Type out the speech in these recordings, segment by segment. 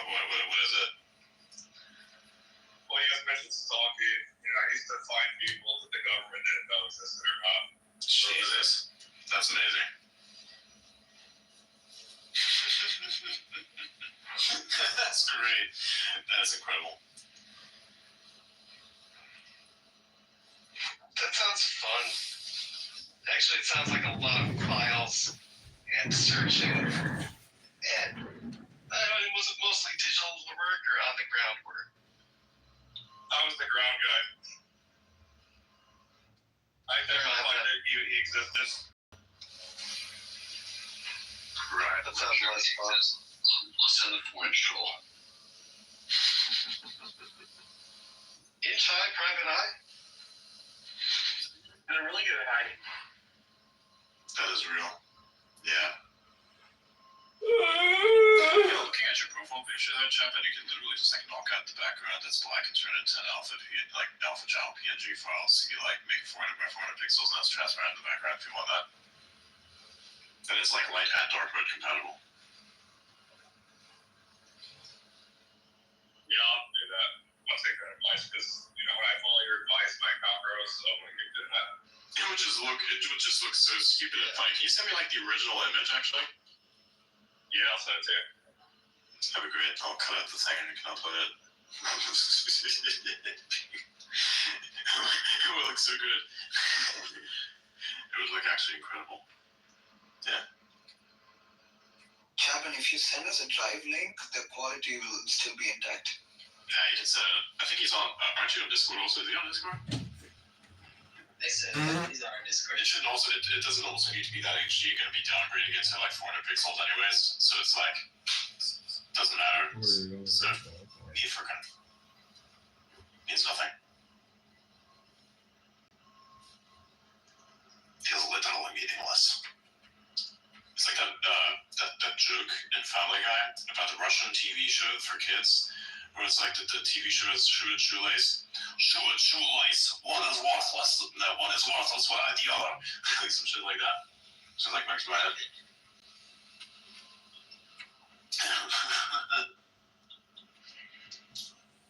What is it? Well, you guys mentioned stalking. I used to find people that the government didn't know existed or not. Jesus. That's amazing. That's great. That is incredible. That sounds fun. Actually, it sounds like a lot of files and searching. And was it mostly digital work or on the ground work? I was the ground guy. I never thought that he existed. Right. That sounds less fun. Listen to the French troll. Inch high, private eye? And I'm really good at hiding. That is real. Yeah. Looking at your profile picture there, Chapman, you can literally just knock out the background that's black and turn it into an alpha channel PNG files. You make 400 by 400 pixels and that's transparent in the background if you want that. And it's light and dark mode compatible. Yeah, I'll do that. I'll take that advice because when I follow your advice, my account grows, so I'm gonna keep doing that. It would just look so stupid and funny. Can you send me the original image actually? Yeah, I'll send it to you. That'd be great. I'll cut out the thing and you can upload it. It would look so good. It would look actually incredible. Yeah. Chapman, if you send us a drive link, the quality will still be intact. Yeah, you can send it. I think he's on. Aren't you on Discord also? Is he on Discord? They said he's on our Discord. It should also. It doesn't also need to be that HD. You're gonna be downgrading it to 400 pixels anyways. So it's doesn't matter. So need for means nothing. Feels literally meaningless. It's like that joke in Family Guy about the Russian TV show for kids, where it's like the TV show is shoe and shoelace. Shoelace. One is worthless. No, one is worthless. What are the other? Some shit like that. So makes my head.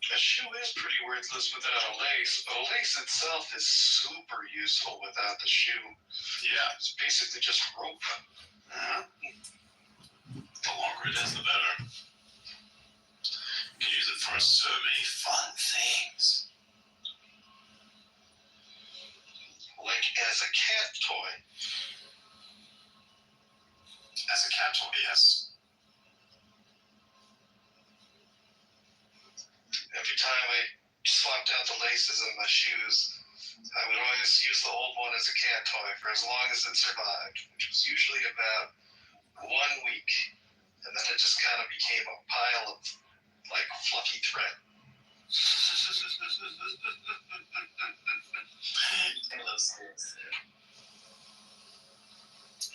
A shoe is pretty worthless without a lace, but a lace itself is super useful without the shoe. Yeah. It's basically just rope. The longer it is, the better. You can use it for so many fun things. Like as a cat toy. As a cat toy, yes. Every time I swapped out the laces in my shoes, I would always use the old one as a cat toy for as long as it survived, which was usually about 1 week. And then it just kind of became a pile of fluffy thread.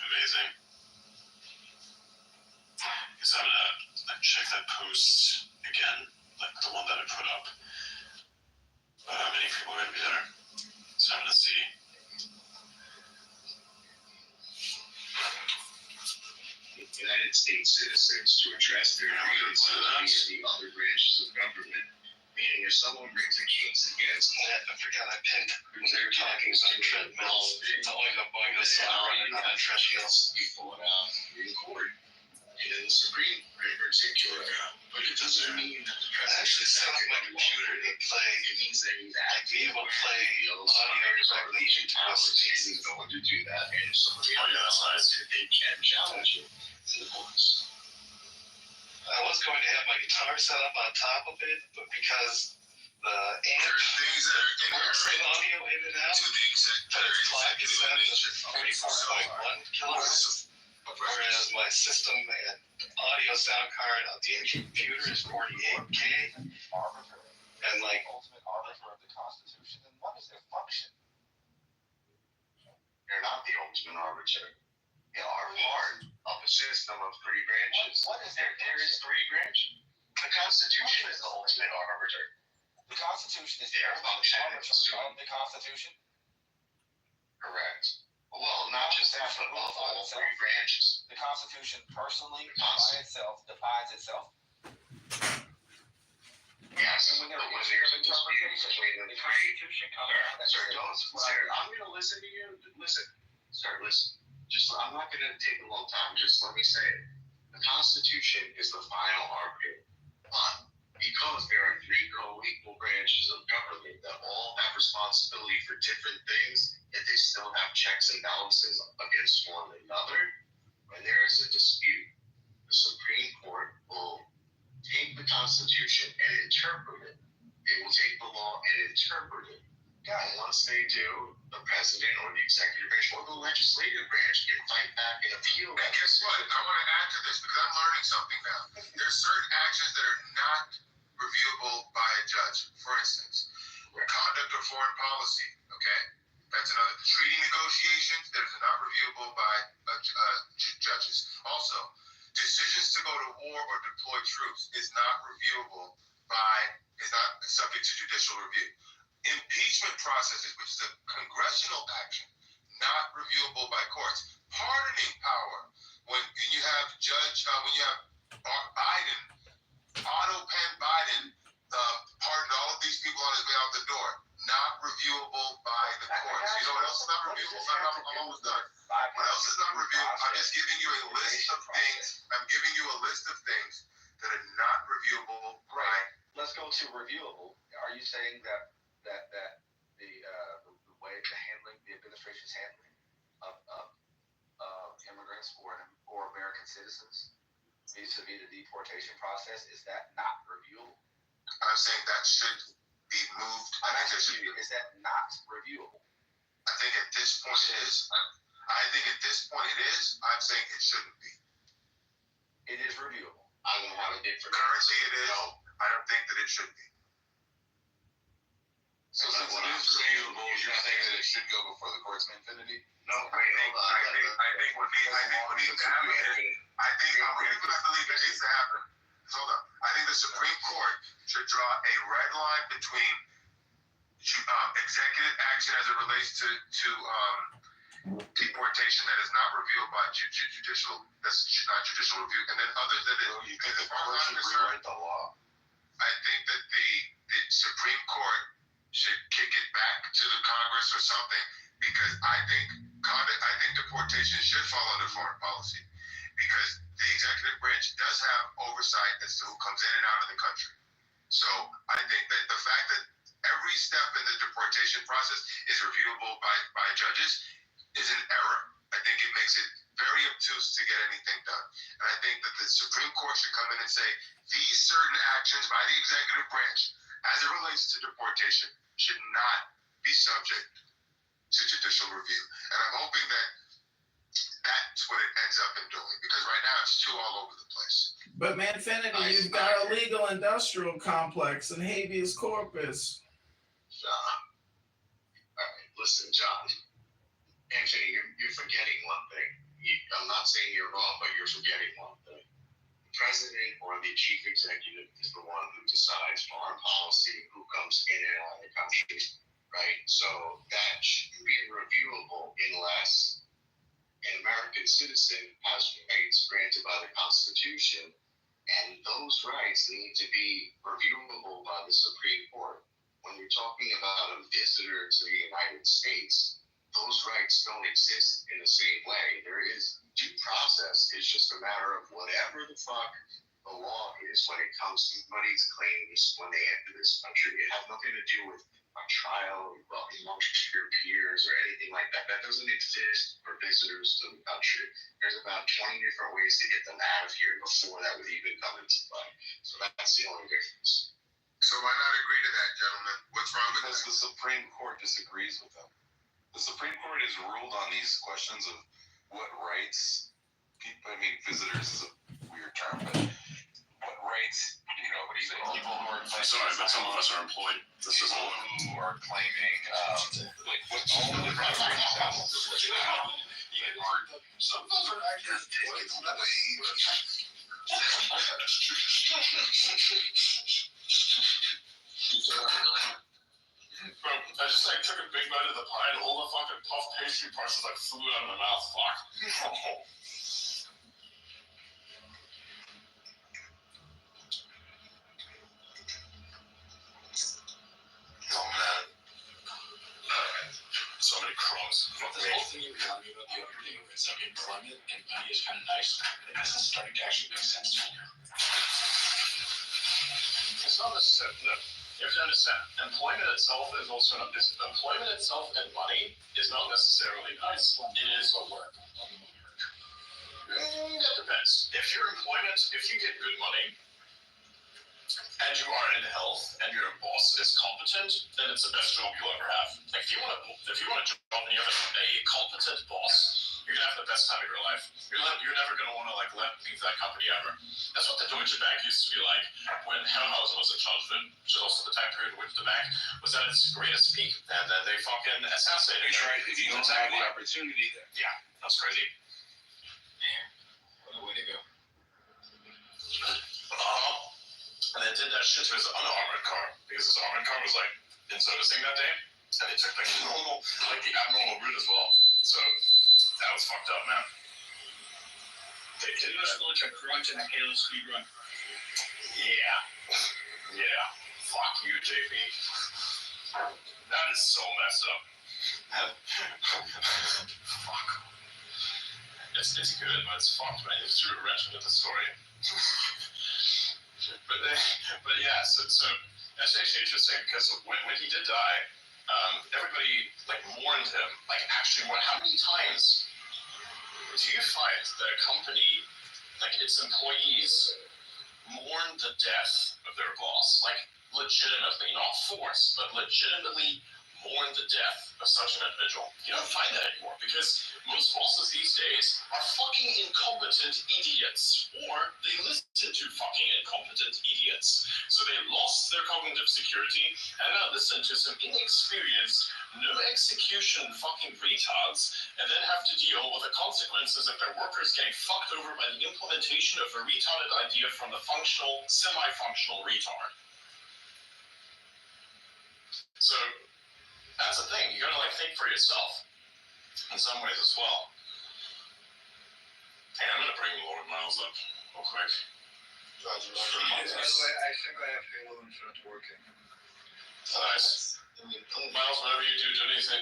Amazing. Because I'm gonna check that post again, the one that I put up. How many people are gonna be there? So I'm gonna see. United States citizens to address their grievances via the other branches of government. Meaning, if someone brings a case against, I forgot I pinned when they were talking about treadmills. It's oingo boingo sound on treadmills. you pull it out in court. In the Supreme Court in particular, but it doesn't mean that the It president actually sounds like my computer to play. It means that you have be able to play audio directly into us. is going to do that, and if somebody that's nice. they can challenge you to the courts. I was going to have my guitar set up on top of it, but because the amp Things that are works the audio in and out, to the but its clock is set to 44.1 kilohertz, whereas my system and audio sound card on the computer is 48K. And ultimate arbiter of the Constitution, then what is their function? They're not the ultimate arbiter. They are part of a system of 3 branches. What is There is 3 branches. The Constitution is the ultimate arbiter. The Constitution is Their the function arbiter is to of the Constitution? correct. Well, not just that, but of all 3 branches. The Constitution personally, The Constitution. by itself, defines itself. when there But when is there's a dispute interpretation, between the the three, Constitution comes out. sir, don't, sir, I'm gonna listen to you. Listen, sir, listen. I'm not gonna take a long time. Just let me say it. The Constitution is the final arbiter. But because there are three co-equal branches of government that all have responsibility for different things, yet they still have checks and balances against one another, when there is a dispute, the Supreme Court will take the Constitution and interpret it. They will take the law and interpret it. And once they do, the president or the executive branch or the legislative branch can fight back and appeal that. And guess what? I want to add to this because I'm learning something now. There's certain actions that are not reviewable by a judge. For instance, conduct of foreign policy. Okay, that's another. Treaty negotiations that are not reviewable by judges. Also, decisions to go to war or deploy troops is not reviewable is not subject to judicial review. Impeachment processes, which is a congressional action, not reviewable by courts. Pardoning power, when you have Biden, Otto Penn Biden, pardoned all of these people on his way out the door, not reviewable by the courts. You know what else is not reviewable? I'm almost done. What else is not reviewable? I'm just giving you a list of things. I'm giving you a list of things that are not reviewable. Right. Let's go to reviewable. Are you saying that the way the administration's handling of immigrants or American citizens vis-a-vis the deportation process, is that not reviewable? I'm saying that should be moved. Is that not reviewable? I think at this point it is. I'm saying it shouldn't be. It is reviewable. I don't have a different. Currently it is. I don't think that it should be. So since it is reviewable, you're saying that it should go before the courts of infinity? No, I think what needs to happen is, I believe it needs to happen. Hold on. I think the Supreme Court should draw a red line between executive action as it relates to deportation that is not reviewed by judicial, that's not judicial review, and then others that is. You think the court should rewrite the law? I think that the Supreme Court should kick it back to the Congress or something, because I think deportation should fall under foreign policy, because the executive branch does have oversight as to who comes in and out of the country. So I think that the fact that every step in the deportation process is reviewable by judges is an error. I think it makes it very obtuse to get anything done. And I think that the Supreme Court should come in and say these certain actions by the executive branch as it relates to deportation should not be subject to judicial review. And I'm hoping that that's what it ends up in doing, because right now it's too all over the place. But Manfinity, you've got a legal industrial complex and habeas corpus. Listen, John. Anthony, you're forgetting one thing. I'm not saying you're wrong, but you're forgetting one thing. The president or the chief executive is the one who decides foreign policy, who comes in and out of the country, right? So that should be reviewable unless an American citizen has rights granted by the Constitution, and those rights need to be reviewable by the Supreme Court. When you're talking about a visitor to the United States, those rights don't exist in the same way. There is due process. It's just a matter of whatever the fuck the law is when it comes to somebody's claims when they enter this country. It has nothing to do with a trial amongst your peers or anything like that. That doesn't exist for visitors to the country. There's about 20 different ways to get them out of here before that would even come into play. So that's the only difference. So why not agree to that, gentlemen? What's wrong with Because that? the Supreme Court disagrees with them. The Supreme Court has ruled on these questions of what rights people, visitors is a weird term, but what rights, people who are claiming. Sorry, but some of us are employed. This is People who are claiming, what all the different rights some of us are actually Bro, I just took a big bite of the pie and all the fucking puff pastry parts flew out of my mouth. Fuck. about the other day, it's like employment and money is kind of nice. It isn't starting to actually make sense to me now. It's not necessarily. No. You have to understand, employment itself is also not. Employment itself and money is not necessarily nice. It is a work. That depends. If your employment, if you get good money, and you are in health, and your boss is competent, then it's the best job you'll ever have. Like if you want a job and you have a competent boss, you're gonna have the best time of your life. You're never gonna want to leave that company ever. That's what the Deutsche Bank used to be like when Herrenhausen was in charge of it, which is also the time period in which the bank was at its greatest peak, and then they fucking assassinated. That's right. If you don't have the opportunity, then yeah, that's crazy. what a way to go. And they did that shit to his unarmored car because his armored car was like in servicing that day, and they took the abnormal route as well. So that was fucked up, man. They did Let's go to Crunch and a Halo speed run. Yeah. Fuck you, JP. That is so messed up. Fuck. It's good, but it's fucked, man. It's true wrench into the story. But yeah, so that's actually interesting because when he did die, everybody mourned him. How many times do you find that a company, its employees, mourn the death of their boss? Legitimately, not forced, but legitimately mourn the death of such an individual. You don't find that anymore because most bosses these days are fucking incompetent idiots, or they listen to fucking incompetent idiots. So they lost their cognitive security and now listen to some inexperienced, no execution fucking retards, and then have to deal with the consequences of their workers getting fucked over by the implementation of a retarded idea from the functional, semi-functional retard. So that's the thing. You gotta think for yourself in some ways as well. Hey, I'm gonna bring Lord Miles up real quick. By the way, I think I have Halo Infinite working. Nice. Miles, whatever you do anything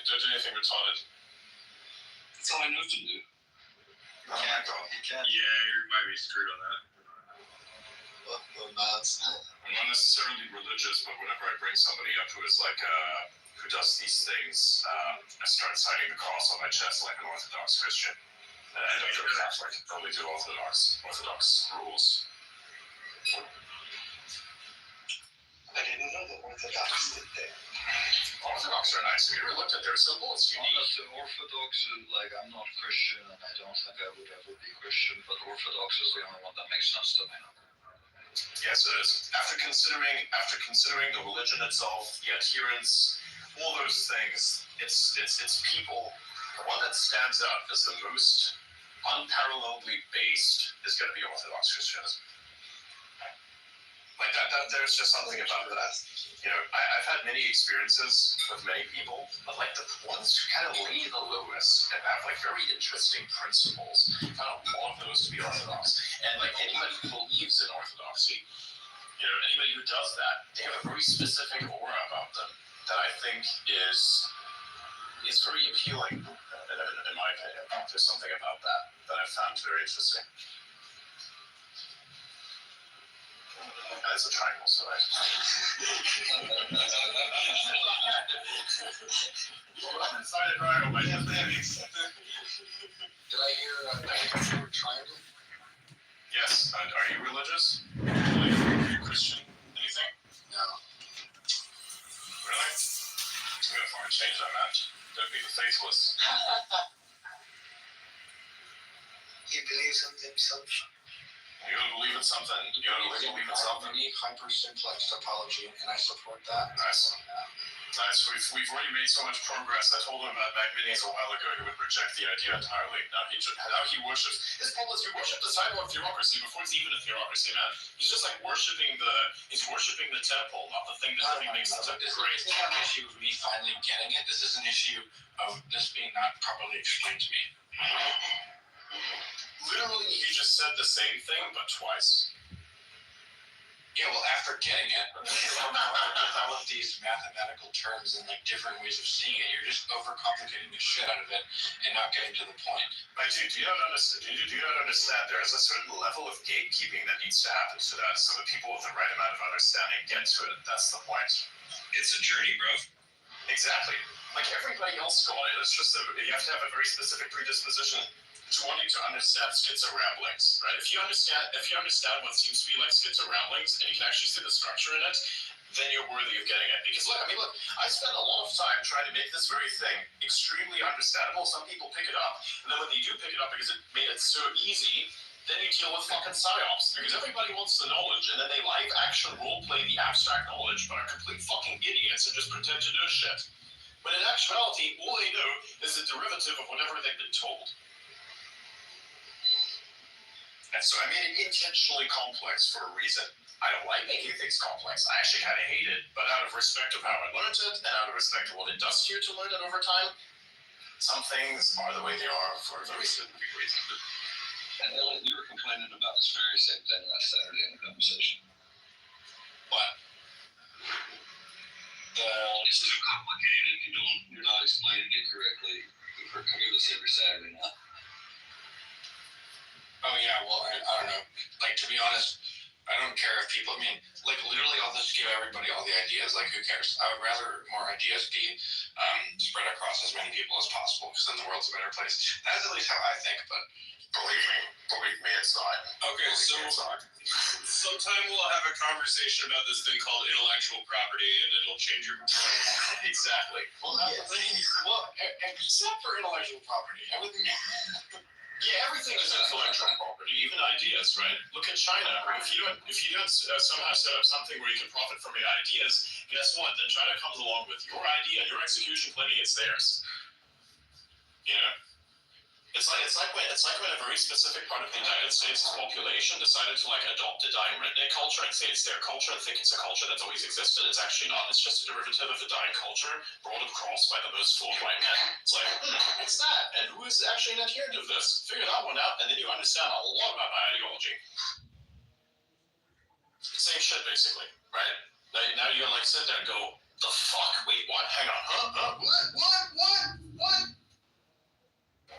retarded. That's all I know to do. Oh my god. You can't. Yeah, you might be screwed on that. The mods. I'm not necessarily religious, but whenever I bring somebody up who is who does these things, I start signing the cross on my chest like an Orthodox Christian. And I don't do Catholic, I only do Orthodox rules. I didn't know that Orthodox did that. Orthodox are nice. Have you ever looked at their symbol? It's unique. Honestly, Orthodox, I'm not Christian, and I don't think I would ever be Christian, but Orthodox is the only one that makes sense to me. Yes, it is. After considering the religion itself, the adherence, all those things, it's people. The one that stands out as the most unparalleledly based is going to be Orthodox Christianism. There's just something about that. I've had many experiences with many people, but the ones who kind of lay the lowest and have very interesting principles, I kind of want those to be Orthodox. And anybody who believes in Orthodoxy, anybody who does that, they have a very specific aura about them that I think is very appealing, in my opinion. There's something about that I found very interesting. It's a triangle, so I... Side triangle, my mathematics. Did I hear the word triangle? Yes. Are you religious? Are you Christian? Anything? No. Really? I'm gonna fucking change that, man. Don't be the faithless. He believes in himself. You gotta believe in something. You gotta believe in something. Unique hypersimplex topology, and I support that. Nice. Nice. We've already made so much progress. I told him about Minis a while ago. He would reject the idea entirely. Now he worships. His problem is he worshipped the sidewalk theocracy before it's even a theocracy, man. He's just worshipping the temple, not the thing that makes the temple great. This is not an issue of me finally getting it. This is an issue of this being not properly explained to me. Literally, he just said the same thing, but twice. Yeah, Yeah, well, after getting it, develop these mathematical terms and like different ways of seeing it. You're just overcomplicating the shit out of it and not getting to the point. But do you not understand? There is a certain level of gatekeeping that needs to happen to that, so that people with the right amount of understanding get to it. That's the point. It's a journey, bro. Exactly. Like everybody else got it. It's just that you have to have a very specific predisposition to wanting to understand schizo ramblings, right? If you understand what seems to be like schizo ramblings, and you can actually see the structure in it, then you're worthy of getting it. Because look, I spent a lot of time trying to make this very thing extremely understandable. Some people pick it up, and then when they do pick it up because it made it so easy, then you deal with fucking psyops. Because everybody wants the knowledge, and then they live action role play the abstract knowledge, but are complete fucking idiots and just pretend to know shit. But in actuality, all they know is a derivative of whatever they've been told. And so I made it intentionally complex for a reason. I don't like making things complex. I actually kind of hate it, but out of respect of how I learned it, and out of respect of what it does to you to learn it over time, some things are the way they are for a very specific reason. And Ellen, you were complaining about this very same thing last Saturday in the conversation. What? It's too complicated. You're not explaining it correctly. I hear this every Saturday now. Oh yeah, well, I don't know. Like, to be honest, I don't care if people, like, literally I'll just give everybody all the ideas. Like, who cares? I would rather more ideas be spread across as many people as possible, because then the world's a better place. That's at least how I think, but Believe me, it's not. Okay, so sometime we'll have a conversation about this thing called intellectual property, and it'll change your mind. Exactly. well, that's the thing. Well, except for intellectual property, everything. Yeah, everything is intellectual property, even ideas, right? Look at China. If you don't somehow set up something where you can profit from your ideas, guess what? Then China comes along with your idea, your execution, claiming it's theirs. You know? It's like when a very specific part of the United States population decided to like adopt a dying redneck culture and say it's their culture and think it's a culture that's always existed. It's actually not. It's just a derivative of a dying culture brought across by the most flawed white men. It's like, what's that? And who is actually an adherent of this? Figure that one out, and then you understand a lot about my ideology. Same shit, basically, right? Now you like sit there and go, the fuck? Wait, what? Hang on, huh? What?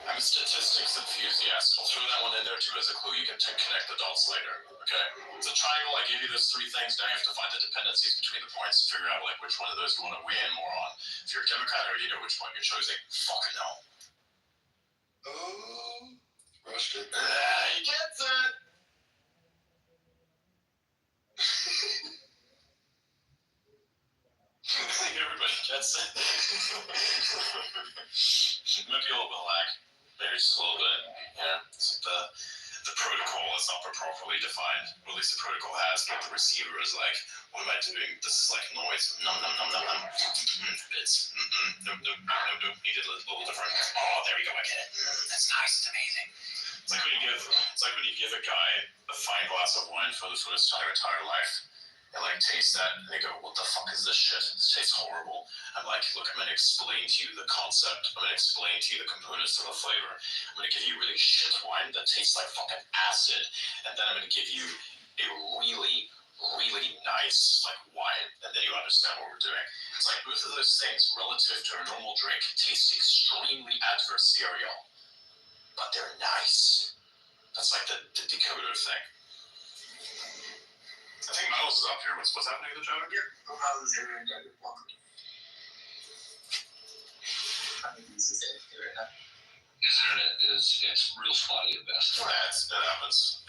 I'm a statistics enthusiast. I'll throw that one in there too as a clue. You can connect the dots later. Okay? It's a triangle. I gave you those three things. Now you have to find the dependencies between the points to figure out like which one of those you want to weigh in more on. If you're a Democrat, or you know which point you're choosing. Fucking hell. Oh, rushed it. He gets it. I think everybody gets it. Maybe a little bit lag. Maybe just a little bit. Yeah. It's the protocol is not properly defined. Or at least the protocol has, but the receiver is like, what am I doing? This is like noise. Num. It's nope. Need it a little different. Oh, there we go. I get it. That's nice. It's amazing. It's like when you give a guy a fine glass of wine for the first time in entire life. And like taste that, and they go, what the fuck is this shit? This tastes horrible. I'm like, look, I'm gonna explain to you the concept. I'm gonna explain to you the components of the flavor. I'm gonna give you really shit wine that tastes like fucking acid, and then I'm gonna give you a really, really nice like wine, and then you understand what we're doing. It's like both of those things relative to a normal drink taste extremely adversarial, but they're nice. That's like the decoder thing. I think Miles is up here. What's happening to the gentleman? Yeah, Miles is here and welcome. I think this is it right now. His internet it's real spotty at best. It happens.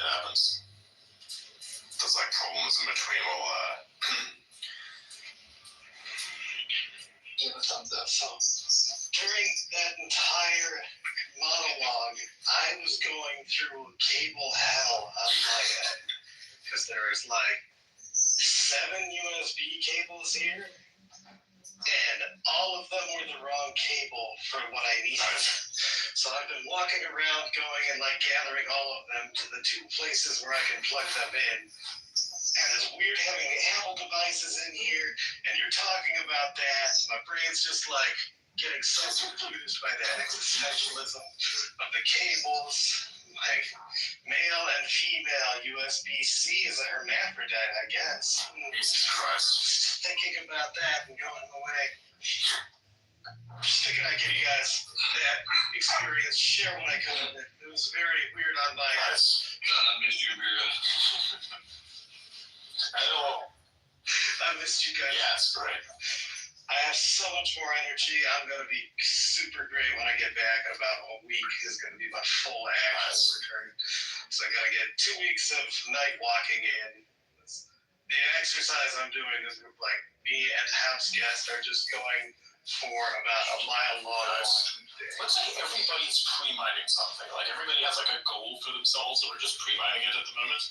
There's like problems in between. Give a thumbs up. During that entire monologue, I was going through cable hell on my end. Because there's like 7 USB cables here, and all of them were the wrong cable for what I needed. So I've been walking around going and like gathering all of them to the 2 places where I can plug them in. And it's weird having Apple devices in here, and you're talking about that. My brain's just like getting so confused by that existentialism of the cables. like male and female, USB-C is a hermaphrodite, I guess. Jesus Christ. Thinking about that and going away. Just thinking I'd give you guys that experience, share what I could. It was very weird on my end. God, I missed you, Vera. Hello. I missed you guys. Yeah, it's great. I have so much more energy. I'm going to be super great when I get back. In about a week is going to be my full actual return. So I got to get 2 weeks of night walking in. The exercise I'm doing is like me and house guests are just going for about a mile long walk. Looks like everybody's pre-mining something. Like everybody has like a goal for themselves, and we're just pre-mining it at the moment.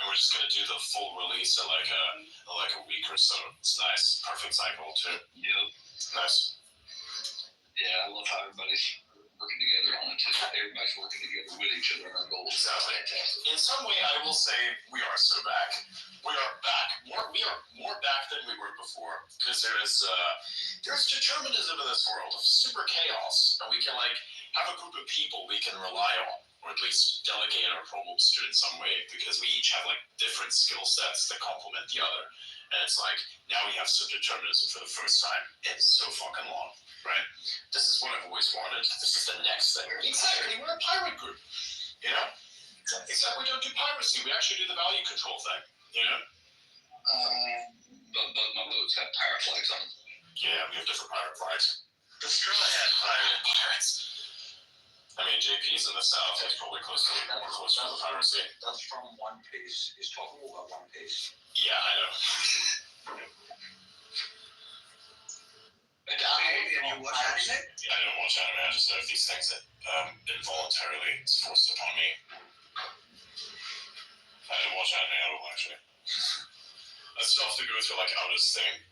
And we're just gonna do the full release in like a week or so. It's nice, perfect cycle too. Yep. Nice. Yeah, I love how everybody's working together on it. Everybody's working together with each other on our goals. Exactly. Fantastic. In some way, I will say we are so back. We are back. We are more back than we were before, because there's determinism in this world of super chaos, and we can like have a group of people we can rely on, or at least delegate our problems to in some way, because we each have like different skill sets that complement the other. And it's like, now we have some determinism for the first time in so fucking long, right? This is what I've always wanted. This is the next thing. Exactly, we're a pirate group, you know? Except we don't do piracy, we actually do the value control thing, you know? Both my boats have pirate flags on them. Yeah, we have different pirate flags. The straw hat pirate. Pirates. I mean, JP's in the south, he's probably closer to the piracy. That's from One Piece. He's talking about One Piece. Yeah, I know. And you watch anime? Yeah, I don't watch anime, I just know these things that involuntarily it's forced upon me. I don't watch anime at all, actually. I still have to go through like Outis thing.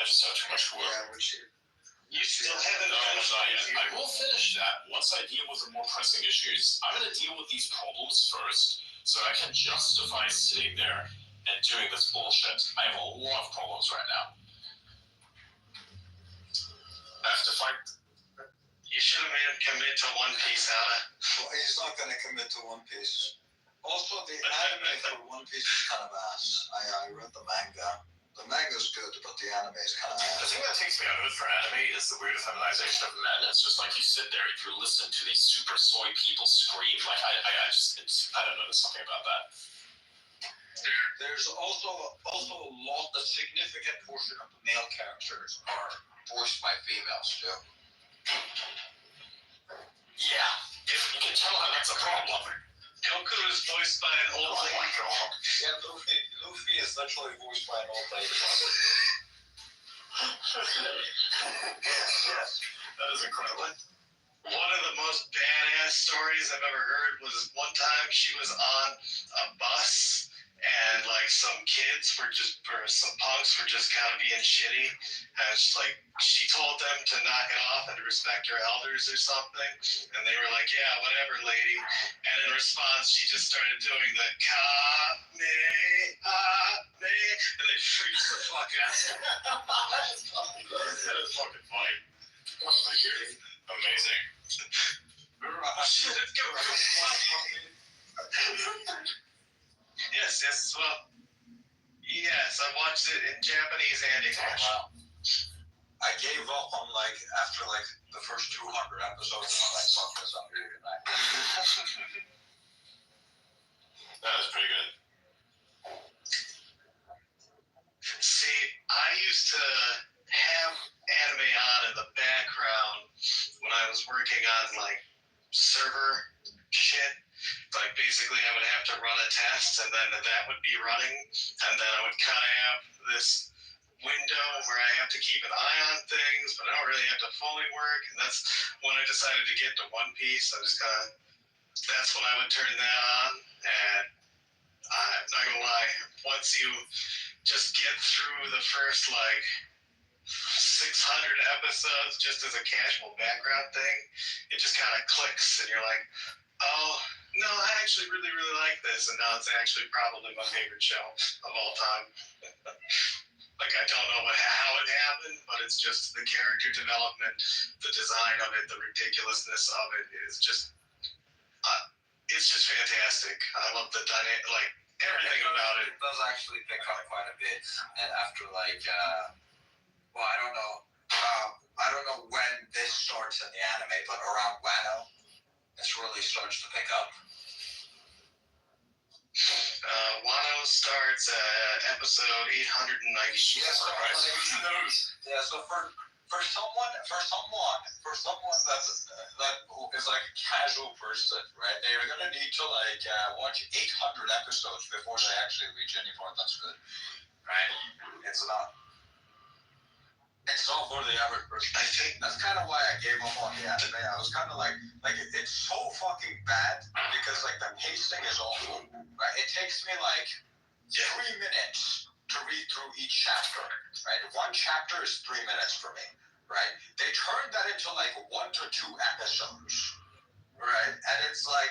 I just have too much work. Yeah, you still haven't No, finished not yet. it. I will finish that once I deal with the more pressing issues. I'm going to deal with these problems first, so I can justify sitting there and doing this bullshit. I have a lot of problems right now. I have to find. You should have made him commit to One Piece, Anna. Well, he's not going to commit to One Piece. Also, the anime for One Piece is kind of ass. I read the manga. The manga's good, but the anime is kind of The ass. thing that takes me out of it for anime is the weird feminization of men. It's just like you sit there and you listen to these super soy people scream. Like I don't know, there's something about that. There's also a significant portion of the male characters are voiced by females too. Yeah, you can tell how that's a problem. Goku is voiced by an old lady. Yeah, Luffy is literally voiced by an old lady. Yes, that is incredible. One of the most badass stories I've ever heard was one time she was on a bus and like some punks were just kind of being shitty, and she told them to knock it off and to respect her elders or something, and they were like, yeah, whatever, lady. And in response, she just started doing the ka-me, and they freaked the fuck out. That is fucking funny. Oh my God. Amazing. Yes, well, yes, I watched it in Japanese and English. Wow. I gave up on after the first 200 episodes, and I'm like, fuck this, I'm leaving that. That is pretty good. See, I used to have anime on in the background when I was working on server shit. Basically I would have to run a test, and then that would be running, and then I would kind of have this window where I have to keep an eye on things, but I don't really have to fully work. And that's when I decided to get to One Piece. That's when I would turn that on, and I'm not gonna lie, once you just get through the first 600 episodes just as a casual background thing, it just kind of clicks, and you're like, oh, no, I actually really, really like this, and now it's actually probably my favorite show of all time. I don't know how it happened, but it's just the character development, the design of it, the ridiculousness of it is just, I it's just fantastic. I love the dynamic, like everything about it. It does actually pick up quite a bit, and after well, I don't know when this starts in the anime, but around Wano, this really starts to pick up. Wano starts at episode 890. So for someone that is like a casual person, right? They're gonna need to watch 800 episodes before they actually reach any point that's good, right? It's not for the average person. I think that's kind of why I gave up on the anime. I was kind of like it's so fucking bad because the pacing is awful, right? It takes me 3 minutes to read through each chapter, right? One chapter is 3 minutes for me, right? They turned that into 1 to 2 episodes, right? And it's 14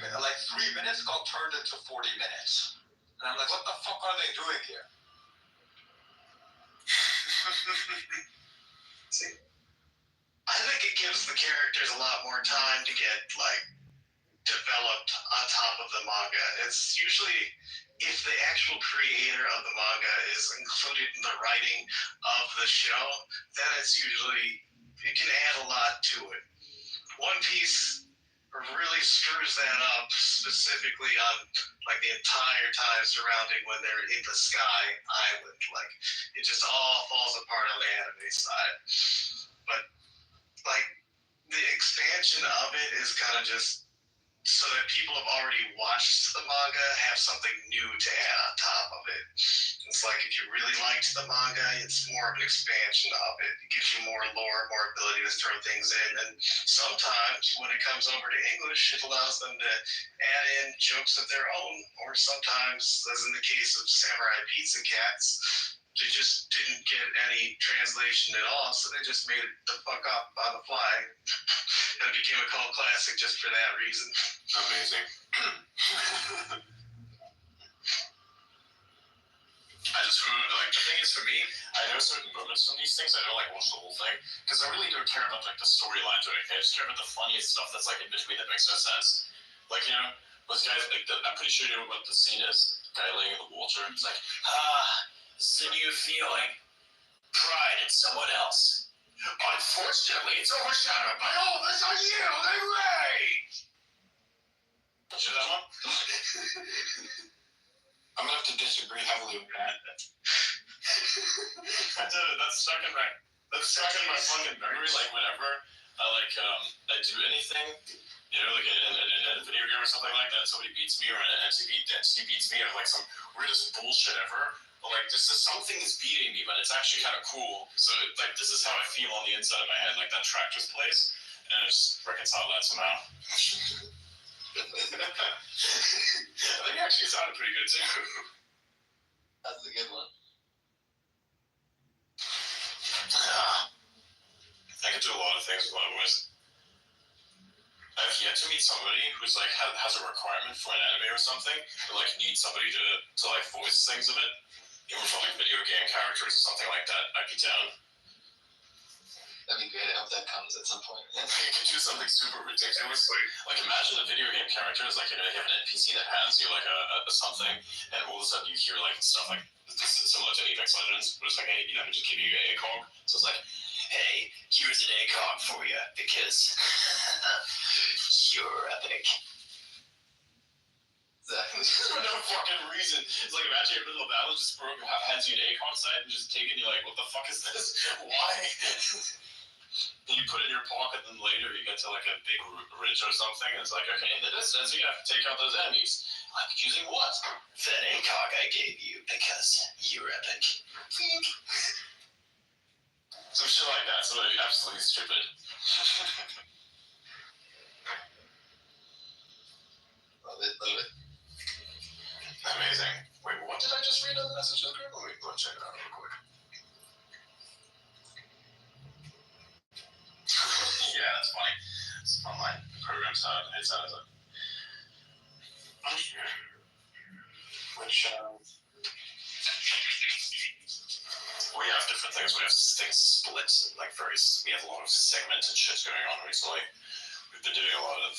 minutes, 3 minutes got turned into 40 minutes. And I'm like, what the fuck are they doing here? See, I think it gives the characters a lot more time to get developed on top of the manga. It's usually, if the actual creator of the manga is included in the writing of the show, then it can add a lot to it. One Piece really screws that up, specifically on the entire time surrounding when they're in the Sky Island. It just all falls apart on the anime side. But the expansion of it is kind of just so that people have already watched the manga have something new to add on top of it. It's if you really liked the manga, it's more of an expansion of it. It gives you more lore, more ability to throw things in. And sometimes when it comes over to English, it allows them to add in jokes of their own. Or sometimes, as in the case of Samurai Pizza Cats, they just didn't get any translation at all, so they just made it the fuck up on the fly. And it became a cult classic just for that reason. Amazing. I just remember, the thing is for me, I know certain moments from these things. I don't watch the whole thing because I really don't care about the storylines or anything. I just care about the funniest stuff that's in between that makes no sense. Those guys, I'm pretty sure you know what the scene is. The guy laying in the water. It's this is a new feeling. Pride in someone else. Unfortunately, it's overshadowed by all this unyielding rage. See that one? I'm gonna have to disagree heavily with that. That's stuck in my fucking memory. Whenever I do anything, in a video game or something like that, somebody beats me or an entity beats me, or some weirdest bullshit ever. But just something is beating me, but it's actually kind of cool. So this is how I feel on the inside of my head, that Tractor's place, and I just reconcile that somehow. I think it actually sounded pretty good too. That's a good one. I can do a lot of things with my voice. I've yet to meet somebody who's has a requirement for an anime or something, or needs somebody to voice things of it. Even for video game characters or something like that, I'd be down. That'd be great. I hope that comes at some point. You could do something super ridiculous. Imagine a video game character is you have an NPC that hands you a something, and all of a sudden you hear stuff similar to Apex Legends, but it's hey, just give you an ACOG. So it's hey, here's an ACOG for you because you're epic. Exactly. For no fucking reason. It's imagine you're in the middle of battle, just hands you an ACOG site and just take it and you're what the fuck is this? Why? Then you put it in your pocket, and later you get to a big ridge or something, and it's okay, in the distance you have to take out those enemies. I'm using what? That ACOG I gave you because you're epic. Some shit like that, so absolutely stupid. Love it. Amazing. Wait, what did I just read on the messages group? Let me go check it out real quick. Yeah, that's funny. It's online programs how it is. Which, we have different things. We have things split, we have a lot of segmented shit going on recently. We've been doing a lot of,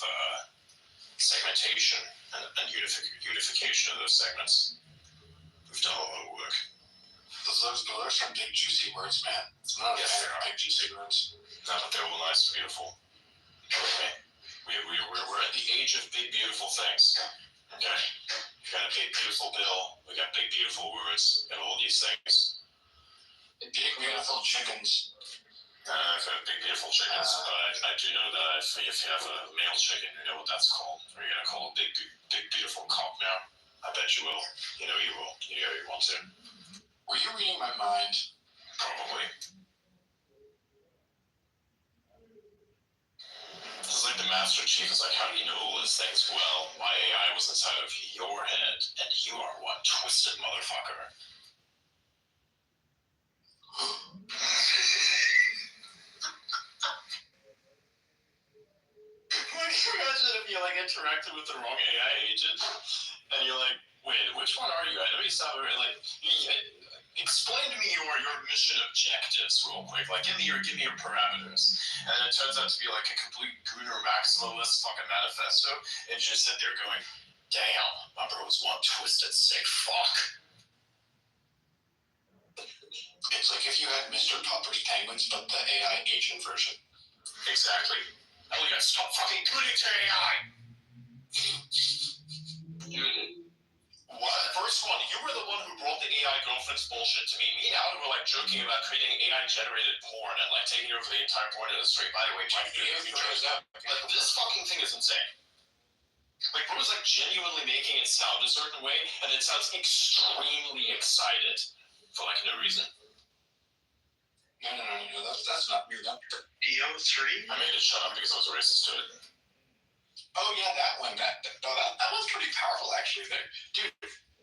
segmentation and unification of those segments. We've done a lot of work. Those are some big juicy words, man. It's not a fan of big juicy words. No, but they're all nice and beautiful. Okay. We're at the age of big beautiful things. Okay. We've got a big beautiful bill. We got big beautiful words and all these things. Big beautiful chickens. I've got big beautiful chickens, but I do know that if you have a male chicken, you know what that's called. Are you gonna call a big beautiful cock now? I bet you will. You know you will. You know you want to. Were you reading my mind? Probably. This is like the Master Chief is like, how do you know all those things? Well, my AI was inside of your head, and you are one twisted motherfucker. Like, imagine if you like interacted with the wrong AI agent, and you're like, wait, which one are you? I know you sound very like. Explain to me your mission objectives real quick. Like, give me your parameters. And it turns out to be like a complete gooner maximalist fucking manifesto. And you just sit there going, damn, my bro was one twisted sick fuck. It's like if you had Mr. Popper's Penguins, but the AI agent version. Exactly. Elliot, stop fucking tweeting to AI! Dude. What? First one, you were the one who brought the AI girlfriend's bullshit to me. Me and Alan were like joking about creating AI-generated porn and like taking over the entire porn industry. By the way, Mike, like, this fucking thing is insane. Like, bro's like genuinely making it sound a certain way, and it sounds extremely excited for like no reason. No, that's not weird. EO3? I made it shut up because I was racist to it. Oh yeah, that one. That one's pretty powerful actually. There, dude.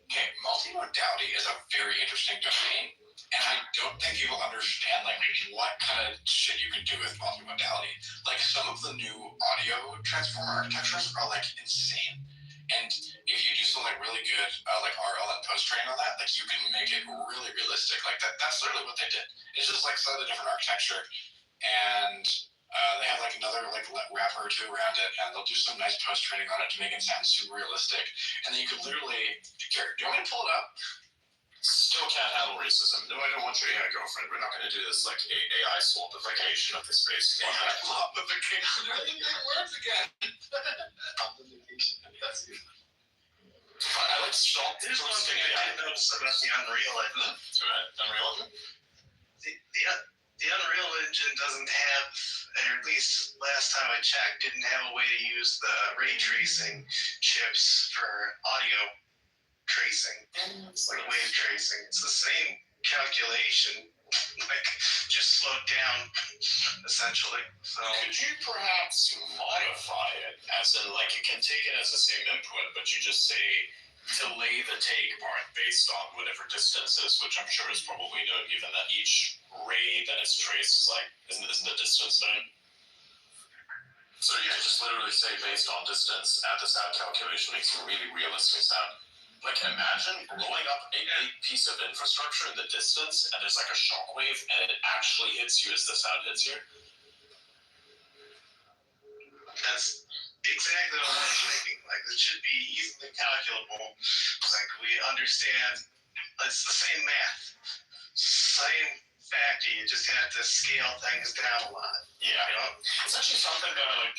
Okay, multimodality is a very interesting domain, and I don't think people understand like what kind of shit you can do with multimodality. Like some of the new audio transformer architectures are like insane, and if you do something really good, like RL and post train on that, like you can make it really realistic. Like that's literally what they did. It's just like slightly different architecture, and they have like another like wrapper or two around it, and they'll do some nice post training on it to make it sound super realistic. And then you could literally, do you want me to pull it up? Still can't handle racism. No, I don't want your AI girlfriend. We're not going to do this like AI swapification of this space. Swapification. They're the big words again. Swapification. That's it. I like stop. There's one thing I did notice about the Unreal Engine. Unreal Engine? The Unreal Engine doesn't have, or at least last time I checked, didn't have a way to use the ray tracing chips for audio tracing. It's like wave tracing. It's the same calculation, like just slowed down, essentially. So could you perhaps modify it, as in like you can take it as the same input, but you just say delay the take part based on whatever distance is, which I'm sure is probably known, given that each ray that is traced is like isn't the distance known? So you can just literally say based on distance, add this out calculation, makes a really realistic sound. Like imagine blowing up a big piece of infrastructure in the distance, and there's like a shockwave, and it actually hits you as the sound hits you. that's exactly what I was thinking. Like, it should be easily calculable. Like, we understand it's the same math, same factor. You just have to scale things down a lot. Yeah, you know? It's actually something that I like.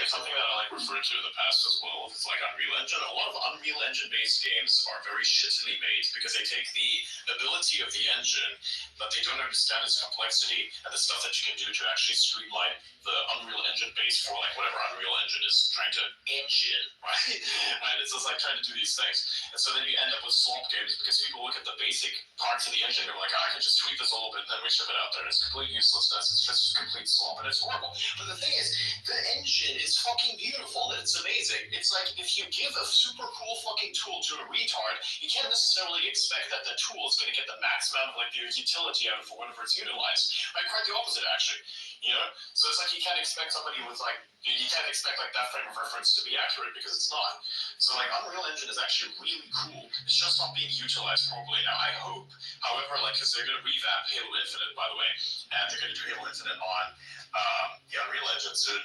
Something that I like referred to in the past as well. It's like Unreal Engine. A lot of Unreal Engine-based games are very shittily made because they take the ability of the engine, but they don't understand its complexity and the stuff that you can do to actually streamline the Unreal Engine base for like whatever Unreal Engine is trying to engine, right? Right? It's just like trying to do these things, and so then you end up with slop games because people look at the basic parts of the engine and they're like, I can just tweak this a little bit and then we ship it out there. It's complete uselessness. It's just complete slop and it's horrible. But the thing is, the engine is fucking beautiful and it's amazing. It's like if you give a super cool fucking tool to a retard, you can't necessarily expect that the tool is going to get the max amount of like the utility out of it for whatever it's utilized. Quite the opposite actually. You know, so it's like you can't expect somebody with like you can't expect like that frame of reference to be accurate because it's not. So like Unreal Engine is actually really cool. It's just not being utilized properly now. I hope, however, like because they're going to revamp Halo Infinite, by the way, and they're going to do Halo Infinite on the Unreal Engine soon.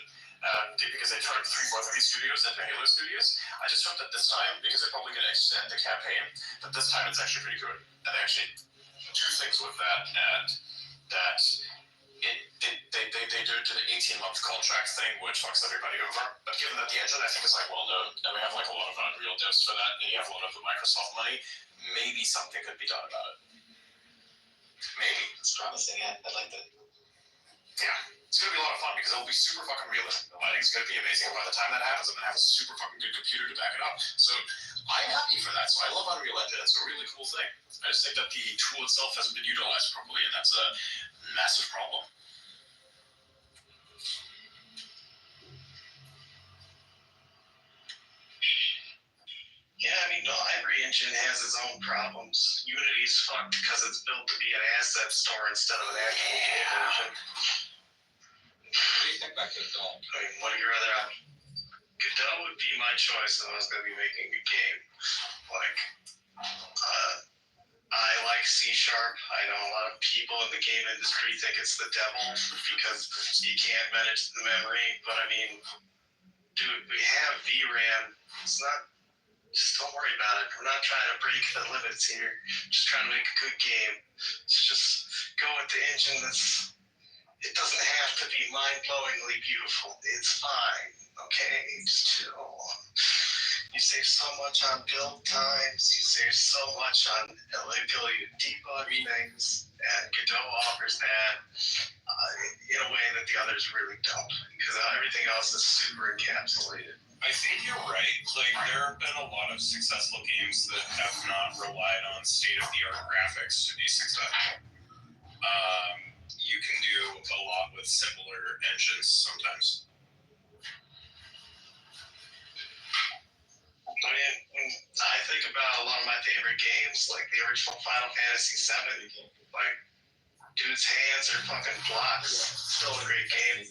because they turned 343 studios into Halo studios. I just hope that this time, because they're probably going to extend the campaign, that this time it's actually pretty good. And they actually do things with that, and that they do it to the 18-month contract thing, which fucks everybody over. But given that the engine, I think, is like well known, and we have like a lot of Unreal devs for that, and you have a lot of the Microsoft money, maybe something could be done about it. Maybe. It's promising, yeah. I like that. Yeah. It's going to be a lot of fun because it'll be super fucking realistic. The lighting's going to be amazing. And by the time that happens, I'm going to have a super fucking good computer to back it up. So I'm happy for that. So I love Unreal Engine. It's a really cool thing. I just think that the tool itself hasn't been utilized properly, and that's a massive problem. Yeah, I mean, no, every engine has its own problems. Unity's fucked because it's built to be an asset store instead of an actual game engine. What do you think about Godot? I mean, what do you rather have? Godot would be my choice if I was going to be making a game. Like, I like C#. I know a lot of people in the game industry think it's the devil because you can't manage the memory. But I mean, dude, we have VRAM. It's not. Just don't worry about it. We're not trying to break the limits here. Just trying to make a good game. Let's just go with the engine that's. It doesn't have to be mind-blowingly beautiful. It's fine. Okay? Just chill. You save so much on build times. You save so much on the ability to debug things. And Godot offers that in a way that the others really don't. Because everything else is super encapsulated. I think you're right. Like, there have been a lot of successful games that have not relied on state-of-the-art graphics to be successful. You can do a lot with simpler engines sometimes. I mean, when I think about a lot of my favorite games, like the original Final Fantasy VII, like, dude's hands are fucking blocks. Still a great game.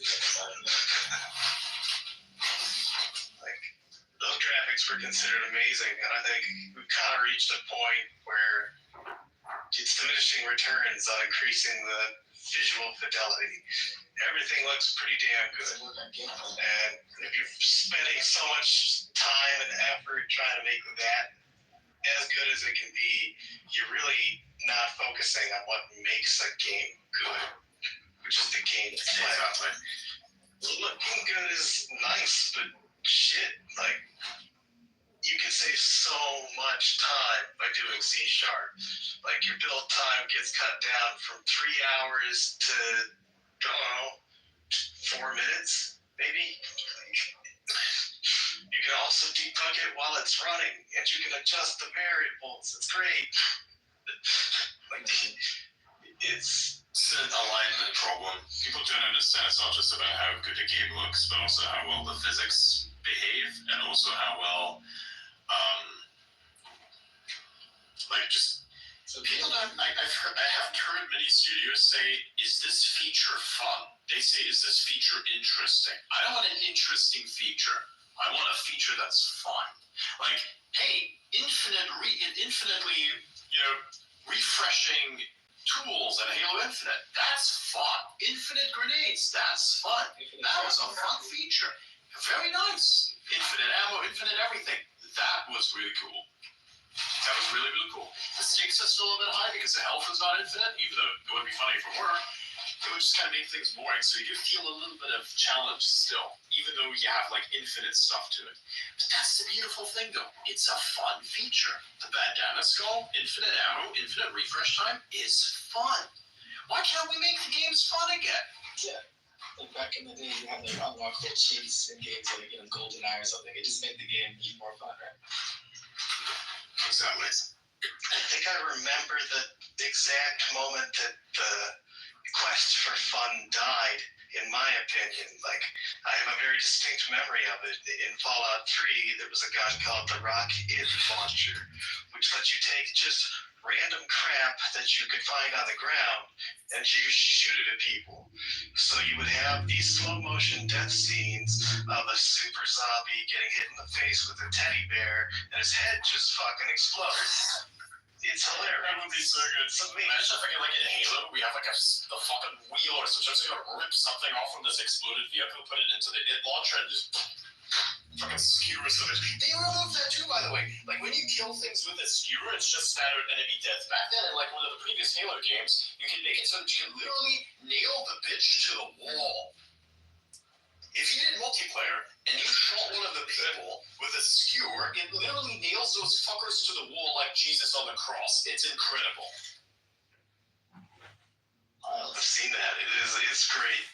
Those graphics were considered amazing, and I think we've kind of reached a point where it's diminishing returns on increasing the visual fidelity. Everything looks pretty damn good. And if you're spending so much time and effort trying to make that as good as it can be, you're really not focusing on what makes a game good, which is the game play. Looking good is nice, but shit, like, you can save so much time by doing C#. Like, your build time gets cut down from 3 hours to, I don't know, 4 minutes, maybe. You can also debug it while it's running, and you can adjust the variables. It's great. Like, it's an alignment problem. People don't understand it's not just about how good a game looks, but also how well the physics behave, and also how well people don't. I haven't heard many studios say, "Is this feature fun?" They say, "Is this feature interesting?" I don't want an interesting feature. I want a feature that's fun. Like, hey, infinitely, refreshing tools and Halo Infinite. That's fun. Infinite grenades. That's fun. That was a fun feature. Very nice. Infinite ammo, infinite everything. That was really cool. That was really, really cool. The stakes are still a bit high because the health is not infinite, even though it would be funny for work. It would just kind of make things boring. So you do feel a little bit of challenge still, even though you have like infinite stuff to it. But that's the beautiful thing though. It's a fun feature. The bandana skull, infinite ammo, infinite refresh time is fun. Why can't we make the games fun again? Yeah. Like back in the day, you had like unlockable cheats in games like GoldenEye or something. It just made the game even more fun, right? Exactly. I think I remember the exact moment that the quest for fun died, in my opinion. Like, I have a very distinct memory of it. In Fallout 3, there was a gun called the Rocket Launcher, which let you take just random crap that you could find on the ground and you shoot it at people. So you would have these slow motion death scenes of a super zombie getting hit in the face with a teddy bear and his head just fucking explodes. It's hilarious. That would be be so good. So imagine if like in Halo, we have like the fucking wheel or some shit, so you gotta rip something off from this exploded vehicle, put it into the launcher, and just fucking skewers of it. They removed that too, by the way. Like when you kill things with a skewer, it's just standard enemy death. Back then, in like one of the previous Halo games, you can make it so that you can literally nail the bitch to the wall. If you did multiplayer and you shot one of the people with a skewer, it literally nails those fuckers to the wall like Jesus on the cross. It's incredible. I've seen that. It's great.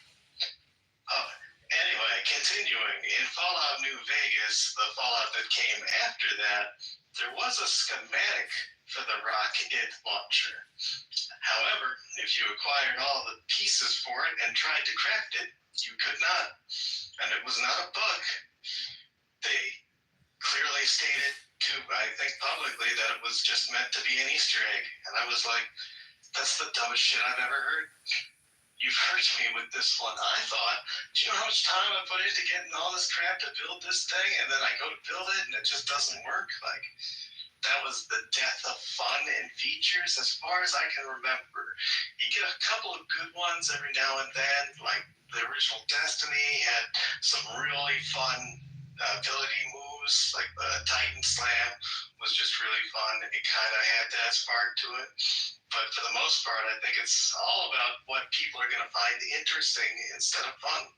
Anyway, continuing, in Fallout New Vegas, the Fallout that came after that, there was a schematic for the rocket launcher. However, if you acquired all the pieces for it and tried to craft it, you could not. And it was not a bug. They clearly stated I think publicly, that it was just meant to be an Easter egg. And I was like, that's the dumbest shit I've ever heard. You've hurt me with this one. I thought, do you know how much time I put into getting all this crap to build this thing? And then I go to build it and it just doesn't work. Like, that was the death of fun and features as far as I can remember. You get a couple of good ones every now and then, like the original Destiny had some really fun ability moves, like the Titan Slam was just really fun. It kind of had that spark to it. But for the most part, I think it's all about what people are going to find interesting instead of fun.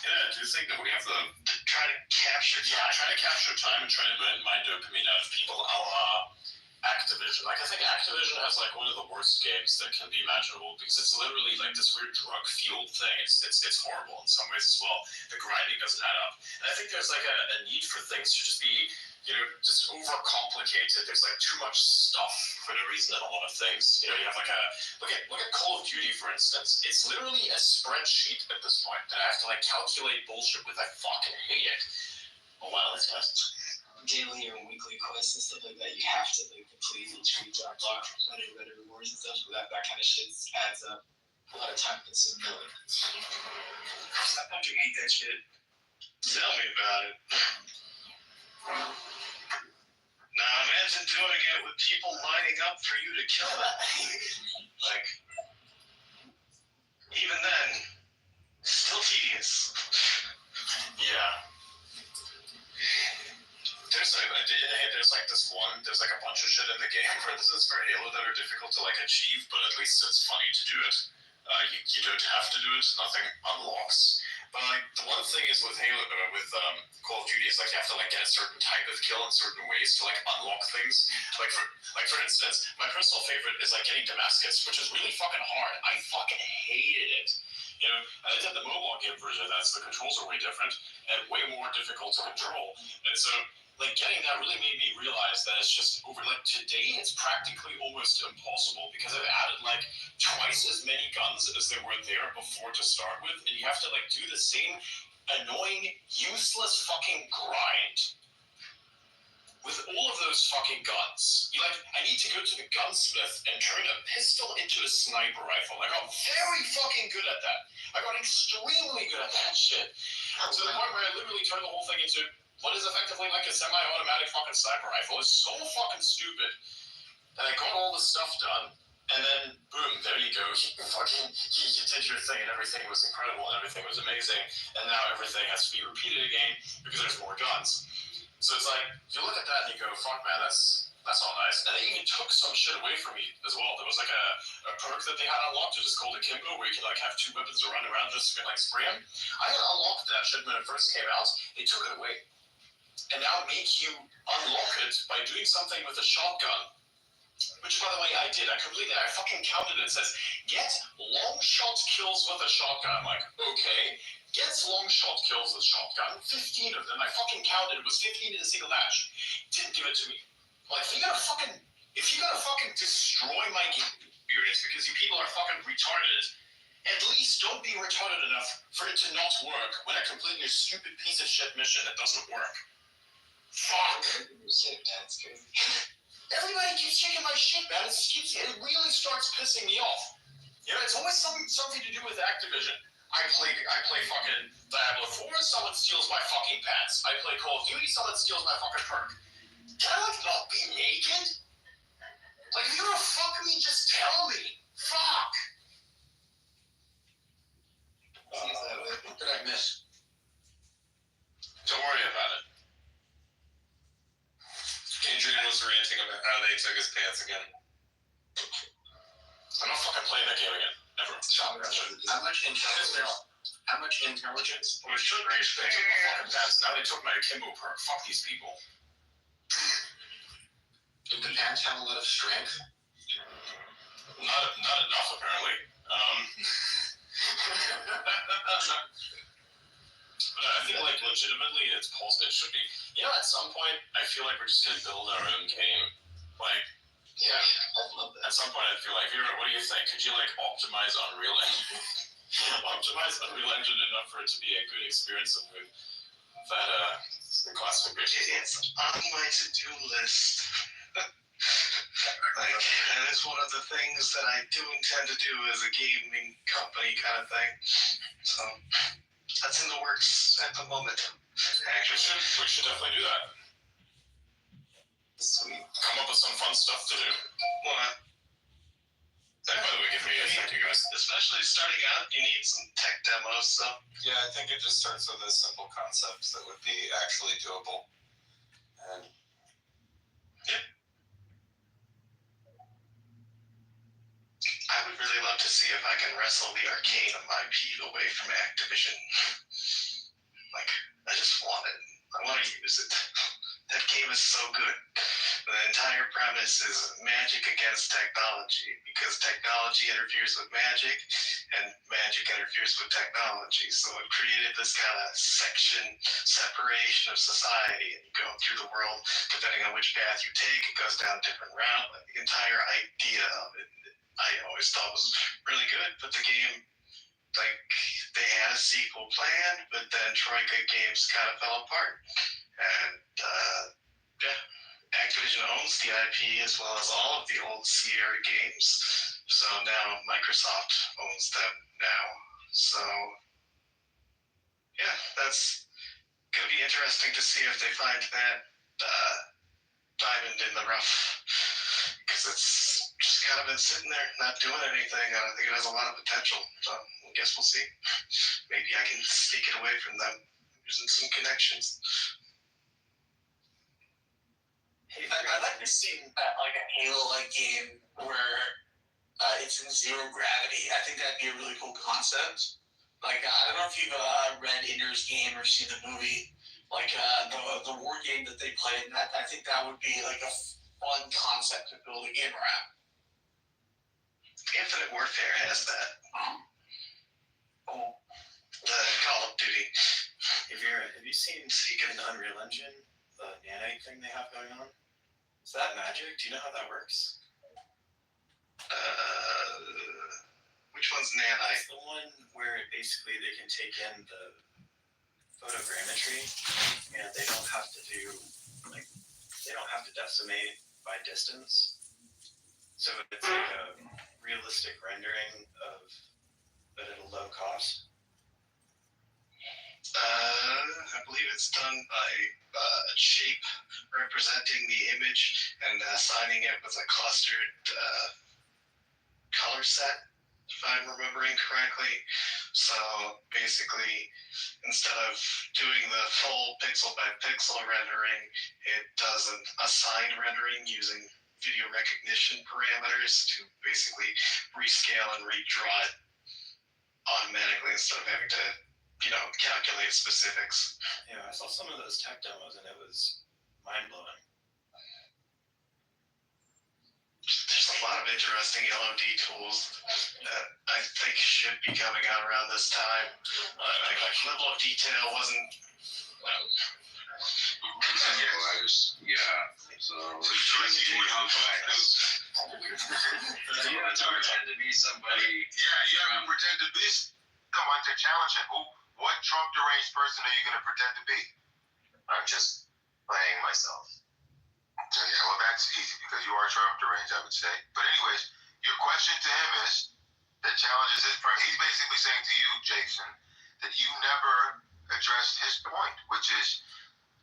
Yeah, I do think that we have to try to capture time. Yeah, try to capture time and try to mine dopamine out of people, a la Activision. Like, I think Activision has like one of the worst games that can be imaginable because it's literally like this weird drug-fueled thing. It's horrible in some ways as well. The grinding doesn't add up. And I think there's like a need for things to just be, you know, just overcomplicated. There's like too much stuff for no reason in a lot of things. You know, you have like look at Call of Duty, for instance. It's literally a spreadsheet at this point that I have to like calculate bullshit with. I fucking hate it. Oh wow, that's nice. Daily or weekly quests and stuff like that, you have to like complete each week to unlock better rewards and stuff. But that kind of shit adds up. A lot of time consuming. Stop punching eat that shit. Tell me about it. Now imagine doing it with people lining up for you to kill them. Like, even then, still tedious. Yeah. There's like a bunch of shit in the game, for instance, for Halo that are difficult to like achieve, but at least it's funny to do it. You don't have to do it, nothing unlocks. But like the one thing is with Halo, with Call of Duty, is like you have to like get a certain type of kill in certain ways to like unlock things. Like for instance, my personal favorite is like getting Damascus, which is really fucking hard. I fucking hated it. You know, I did the mobile game version of that, so the controls are way different and way more difficult to control. And so, like, getting that really made me realize that it's just over. Like, today, it's practically almost impossible because I've added, like, twice as many guns as there were there before to start with, and you have to, like, do the same annoying, useless fucking grind with all of those fucking guns. You like, I need to go to the gunsmith and turn a pistol into a sniper rifle. I got very fucking good at that. I got extremely good at that shit. To the point where I literally turned the whole thing into what is effectively like a semi-automatic fucking sniper rifle. It's so fucking stupid. And I got all the stuff done, and then boom, there you go. You did your thing, and everything was incredible, and everything was amazing. And now everything has to be repeated again because there's more guns. So it's like, you look at that and you go, fuck man, that's all nice. And they even took some shit away from me as well. There was like a perk that they had unlocked, which is called a Kimbo, where you can like have two weapons to run around just to like spray them. I had unlocked that shit when it first came out. They took it away. And now make you unlock it by doing something with a shotgun. Which, by the way, I did. I fucking counted it. It says, get long shot kills with a shotgun. I'm like, okay. Gets long shot kills with shotgun, 15 of them. I fucking counted. It was 15 in a single match. Didn't give it to me. Like, if you gotta fucking destroy my game experience because you people are fucking retarded, at least don't be retarded enough for it to not work when I complete your stupid piece of shit mission that doesn't work. Fuck. Shit, man, it's crazy. Everybody keeps checking my shit, man. It really starts pissing me off. You know, it's always something to do with Activision. I play fucking Diablo 4, someone steals my fucking pants. I play Call of Duty, someone steals my fucking perk. Can I like not be naked? Like, if you're gonna fuck me took his pants again. I'm not fucking playing that game again. Never. Stop that shit. How much intelligence? Well, it should be. They took my fucking pants. Now they took my akimbo perk. Fuck these people. Did the pants have a lot of strength? Not enough, apparently. But I think, like, legitimately, it should be. You know, at some point, I feel like we're just gonna build our own game. Like, Yeah, I love that. at some point, I feel like, here, what do you think? Could you, like, optimize Unreal Engine? Optimize Unreal Engine enough for it to be a good experience with that, the classification? It's on my to-do list. Like, and it's one of the things that I do intend to do as a gaming company kind of thing. So that's in the works at the moment. Actually, we should definitely do that. Sweet. Come up with some fun stuff to do. Well, That, by the way, give me a thank you guys. especially starting out, you need some tech demos. So Yeah, I think it just starts with the simple concepts that would be actually doable. And I would really love to see if I can wrestle the arcane of my IP away from Activision. Like, I just want it. I want to use it. That game is so good. The entire premise is magic against technology, because technology interferes with magic, and magic interferes with technology. So it created this kind of separation of society, and you go through the world, depending on which path you take, it goes down a different route. Like, the entire idea of it, I always thought was really good, but the game, like, they had a sequel planned, but then Troika Games kind of fell apart. And, Activision owns the IP as well as all of the old Sierra games. So now Microsoft owns them now. So, yeah, that's going to be interesting to see if they find that diamond in the rough. Because it's just kind of been sitting there, not doing anything. I don't think it has a lot of potential. So I guess we'll see. Maybe I can sneak it away from them using some connections. Hey, I'd like to see like a Halo-like game where it's in zero gravity. I think that'd be a really cool concept. Like, I don't know if you've read Ender's Game or seen the movie. Like, the war game that they play in that, I think that would be like a fun concept to build a game around. Infinite Warfare has that. Cool. The Call of Duty. Have you seen in the Unreal Engine, the nanite thing they have going on? Is that magic? Do you know how that works? Which one's nanite? It's the one where basically they can take in the photogrammetry and they don't have to decimate by distance. So it's like a realistic rendering but at a low cost. I believe it's done by a shape representing the image and assigning it with a clustered color set, if I'm remembering correctly. So basically, instead of doing the full pixel by pixel rendering, it does an assigned rendering using video recognition parameters to basically rescale and redraw it automatically instead of having to calculate specifics. Yeah, I saw some of those tech demos and it was mind-blowing. There's a lot of interesting LOD tools that I think should be coming out around this time. Like level of detail wasn't. So you would have you have to pretend to be somebody. Yeah, you have to pretend to be someone to challenge him. What Trump deranged person are you going to pretend to be? I'm just playing myself. So, yeah, well, that's easy because you are Trump deranged, I would say. But anyways, your question to him is, that challenges his friend. He's basically saying to you, Jason, that you never addressed his point, which is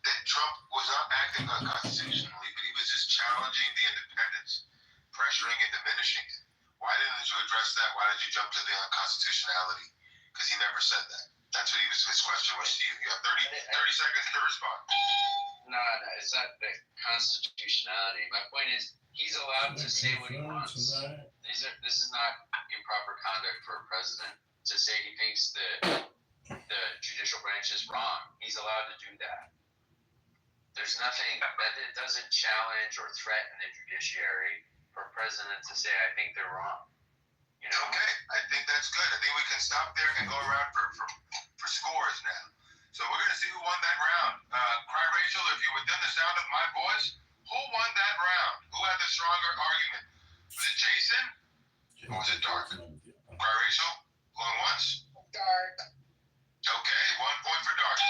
that Trump was not acting unconstitutionally, but he was just challenging the independence, pressuring and diminishing it. Why didn't you address that? Why did you jump to the unconstitutionality? Because he never said that. That's what his question was to you. You have 30 seconds to respond. No, it's not the constitutionality. My point is, he's allowed to say what he wants. This is not improper conduct for a president to say he thinks that the judicial branch is wrong. He's allowed to do that. There's nothing that it doesn't challenge or threaten the judiciary for a president to say, I think they're wrong. You know? Okay, I think that's good. I think we can stop there and go around for scores now. So we're going to see who won that round. Cry Rachel, if you're within the sound of my voice, who won that round? Who had the stronger argument? Was it Jason? Or was it Dark? Cry Rachel, going once? Dark. Okay, 1 point for Dark.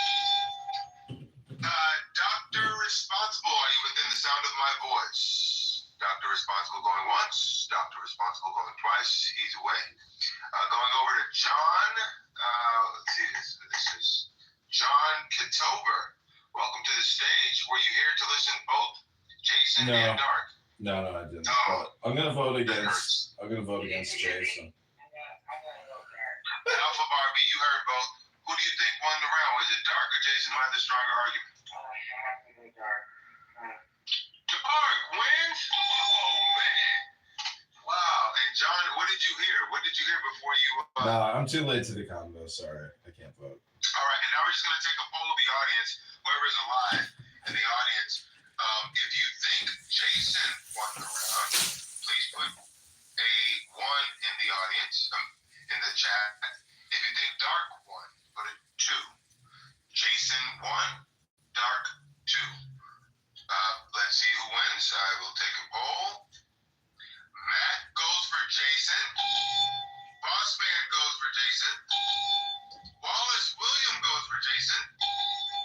Dr. Responsible, are you within the sound of my voice? Dr. Responsible going once, Dr. Responsible going twice, he's away. Going over to John, let's see, this is John Kitover. Welcome to the stage. Were you here to listen to both Jason and Dark? No, I didn't. Oh, I'm gonna vote against Jason. Alpha Barbie, you heard both. Who do you think won the round? Was it Dark or Jason? Who had the stronger argument? Dark wins? Oh, man. Wow. And John, what did you hear? What did you hear before you... No, I'm too late to the convo. Sorry. I can't vote. All right. And now we're just going to take a poll of the audience, whoever's alive in the audience. If you think Jason won the round, please put a 1 in the audience, in the chat. If you think Dark won, put a 2. Jason won, Dark 2. Let's see who wins. I will take a poll. Matt goes for Jason. Bossman goes for Jason. Wallace William goes for Jason.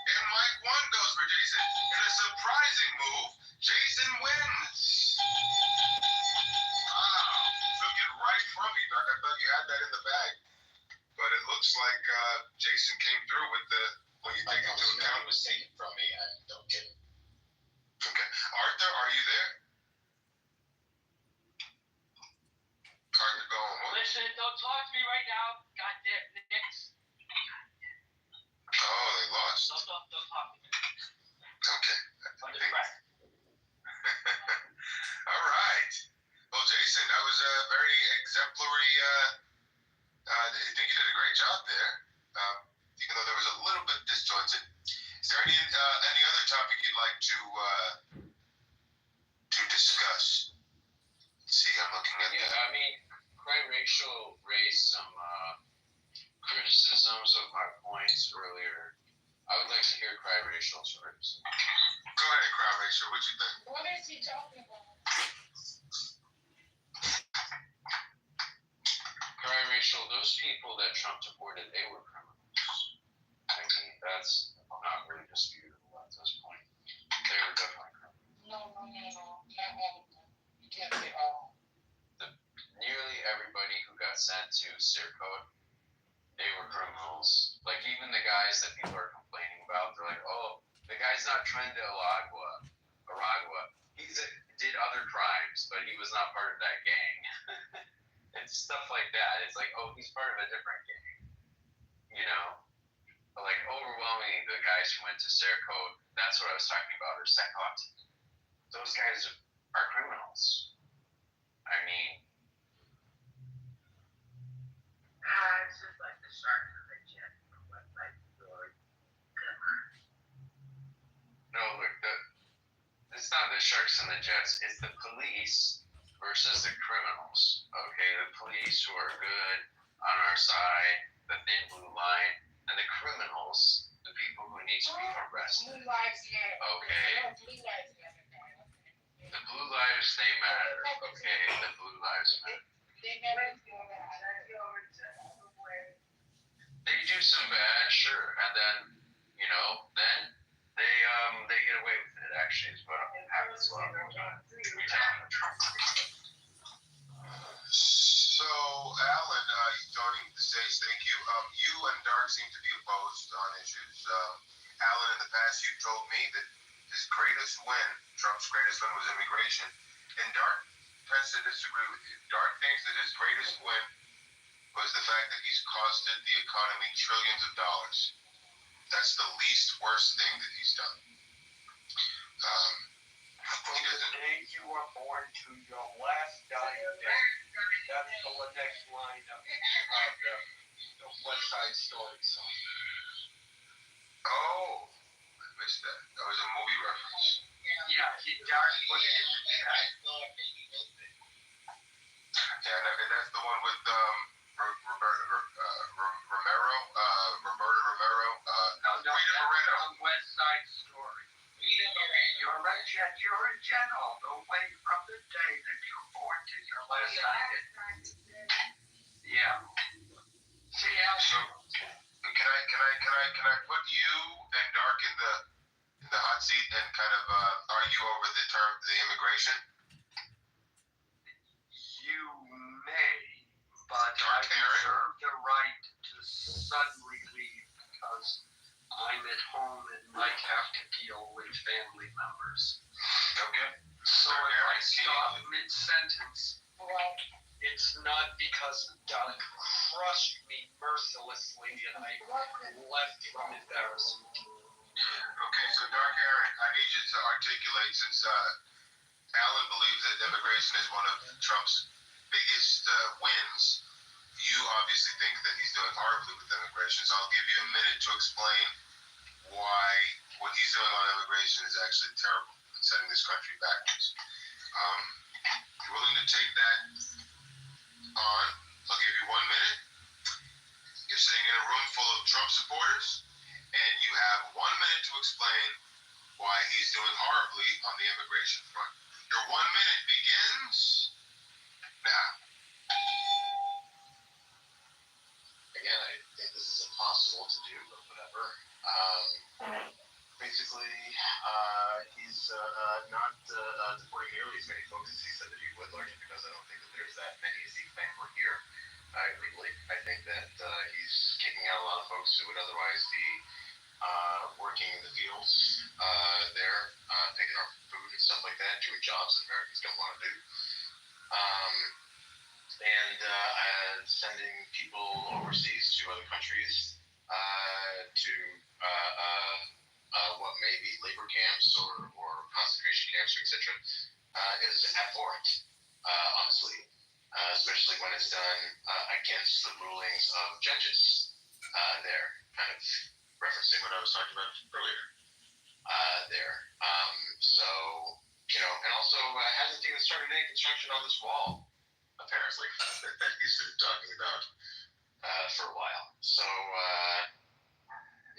And Mike 1 goes for Jason. In a surprising move, Jason wins. Wow. Took it right from you, Doc. I thought you had that in the bag. But it looks like Jason came through with the, when you take into account, was taken from me. I don't get it. Okay. Arthur, are you there? Arthur, go on. Listen, don't talk to me right now. Goddamn Knicks. Oh, they lost. Don't talk to me. Okay. I'm depressed. All right. Well, Jason, that was a very exemplary, I think you did a great job there, even though there was a little bit disjointed. Is there any other topic you'd like to discuss? Let's see, I'm looking at I mean, Cry Rachel raised some criticisms of my points earlier. I would like to hear Cry Rachel's criticism. Go ahead, Cry Rachel. What you think? What is he talking about? Cry Rachel, those people that Trump deported, they were criminals. I mean, that's not really disputable at this point. They were definitely criminals. No. Not all of them. You can't say all. Nearly everybody who got sent to Sircode, they were criminals. Like, even the guys that people are complaining about, they're like, oh, the guy's not Aragua. He did other crimes, but he was not part of that gang. It's stuff like that. It's like, oh, he's part of a different gang. You know? But like, overwhelmingly, the guys who went to Sircode, that's what I was talking about, or Secot. Those guys are criminals. I mean... It's just like the sharks of the jet from West Side Story. No, look, it's not the sharks and the jets. It's the police versus the criminals. Okay, the police who are good on our side, the thin blue line, and the criminals, the people who need to be arrested. Blue lives matter. Okay. Blue lives matter. The blue lives, they matter. Okay, the blue lives matter. They never do that. They do some bad, sure, and then, you know, then they get away with it. Actually, is what happens a lot of the time. So, Alan, joining the stage, thank you. You and Dark seem to be opposed on issues. Alan, in the past, you told me that his greatest win, Trump's greatest win, was immigration, and Dark tends to disagree with you. Dark thinks that his greatest win was the fact that he's costed the economy trillions of dollars. That's the least worst thing that he's done. He the doesn't. day you were born to your last dying day. That's the next line of the West Side Story song. Oh, I missed that. That was a movie reference. Yeah, Dark put it in the chat. Yeah, and that's the one with Romero, Roberta Romero, No, Rita Moreno. that's the West Side Story. You're a jet all the way from the day that you're born to your last dying day. Yeah. See how So, can I put you and Dark in the hot seat and kind of argue over the immigration? you may, but I reserve the right to suddenly leave because I'm at home and might have to deal with family members. Okay. So if I stop mid-sentence, it's not because Doug crushed me mercilessly and I left from embarrassment. Okay, so Dark Aaron, I need you to articulate, since Alan believes that immigration is one of Trump's biggest wins. You obviously think that he's doing horribly with immigration, so I'll give you a minute to explain why what he's doing on immigration is actually terrible and setting this country backwards. You're willing to take that on? I'll give you 1 minute. You're sitting in a room full of Trump supporters, and you have 1 minute to explain why he's doing horribly on the immigration front. Your 1 minute begins now. Again, I think this is impossible to do, but whatever. Basically, he's not deporting nearly as many folks as he said that he would, largely because I don't think that there's that many as he claimed were here legally. I think that he's kicking out a lot of folks who would otherwise be working in the fields there, picking up food and stuff like that, doing jobs that Americans don't want to do. And sending people overseas to other countries to what may be labor camps or concentration camps, etc., is abhorrent, honestly, especially when it's done against the rulings of judges there, kind of referencing what I was talking about earlier there. So, and also hasn't even started any construction on this wall, apparently, that he's been talking about for a while. So,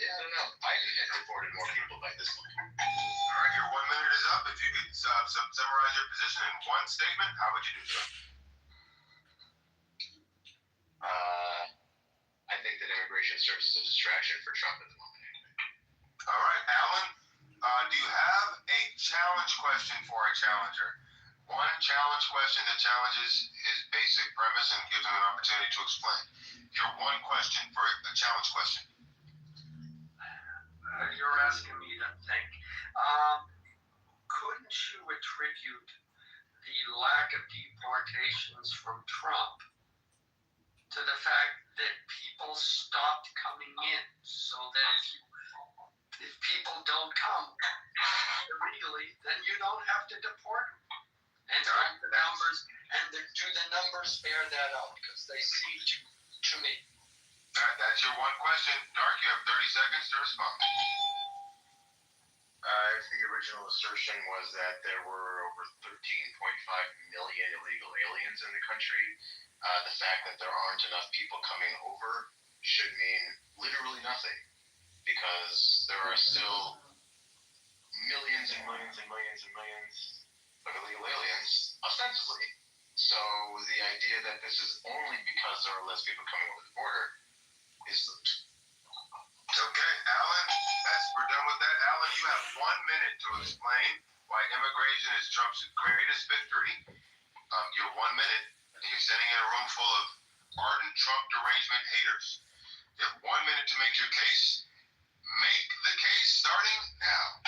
yeah, I don't know. Biden had deported more people by this point. All right, your 1 minute is up. If you could summarize your position in one statement, how would you do so? I think that immigration serves as a distraction for Trump at the moment. All right, Alan, do you have a challenge question for a challenger? One challenge question that challenges his basic premise and gives him an opportunity to explain. Your one question for a challenge question. You're asking me to think. Couldn't you attribute the lack of deportations from Trump to the fact that people stopped coming in, so that if people don't come illegally, then you don't have to deport them? And are the numbers, do the numbers bear that out? Because they seem to me. All right, that's your one question. Dark, you have 30 seconds to respond. If the original assertion was that there were over 13.5 million illegal aliens in the country, the fact that there aren't enough people coming over should mean literally nothing, because there are still millions and millions and millions and millions of illegal aliens, ostensibly. So the idea that this is only because there are less people coming over the border is moot. Okay, Alan, we're done with that. Alan, you have 1 minute to explain why immigration is Trump's greatest victory. Your 1 minute, and you're sitting in a room full of ardent Trump derangement haters. You have 1 minute to make your case. Make the case starting now.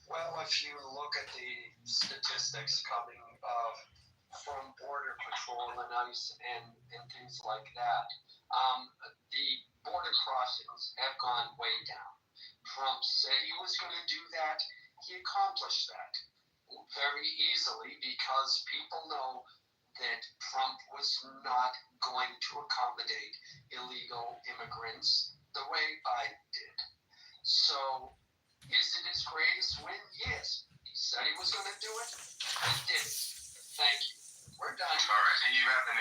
Well, if you look at the statistics coming from Border Patrol and ICE and things like that, the border crossings have gone way down. Trump said he was going to do that, he accomplished that very easily because people know that Trump was not going to accommodate illegal immigrants the way Biden did. So, is it his greatest win? Yes. He said he was going to do it. He did it. Thank you. We're done. All right, and you have an.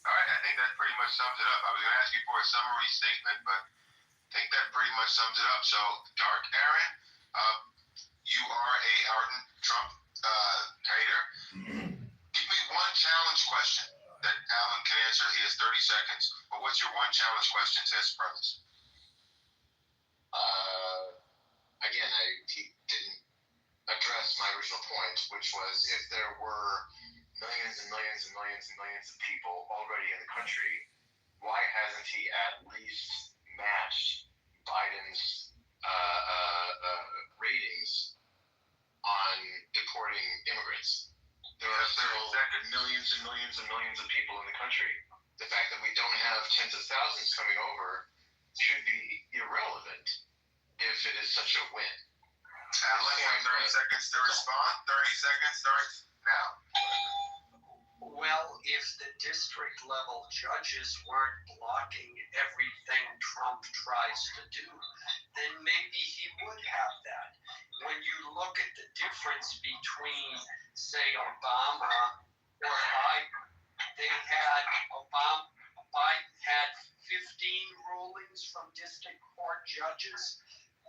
All right, I think that pretty much sums it up. I was going to ask you for a summary statement, but I think that pretty much sums it up. So, Dark Aaron, you are a ardent Trump hater. Give me one challenge question that Alan can answer. He has 30 seconds. But what's your one challenge question to his premise? Again, he didn't address my original point, which was if there were millions and millions and millions and millions of people already in the country, why hasn't he at least matched Biden's ratings on deporting immigrants? There are still millions and millions and millions of people in the country. The fact that we don't have tens of thousands coming over should be irrelevant if it is such a win. Alan, you have 30 seconds to respond. 30 seconds starts now. Well, if the district level judges weren't blocking everything Trump tries to do, then maybe he would have that. When you look at the difference between, say, Obama or Biden, Biden had 15 rulings from district court judges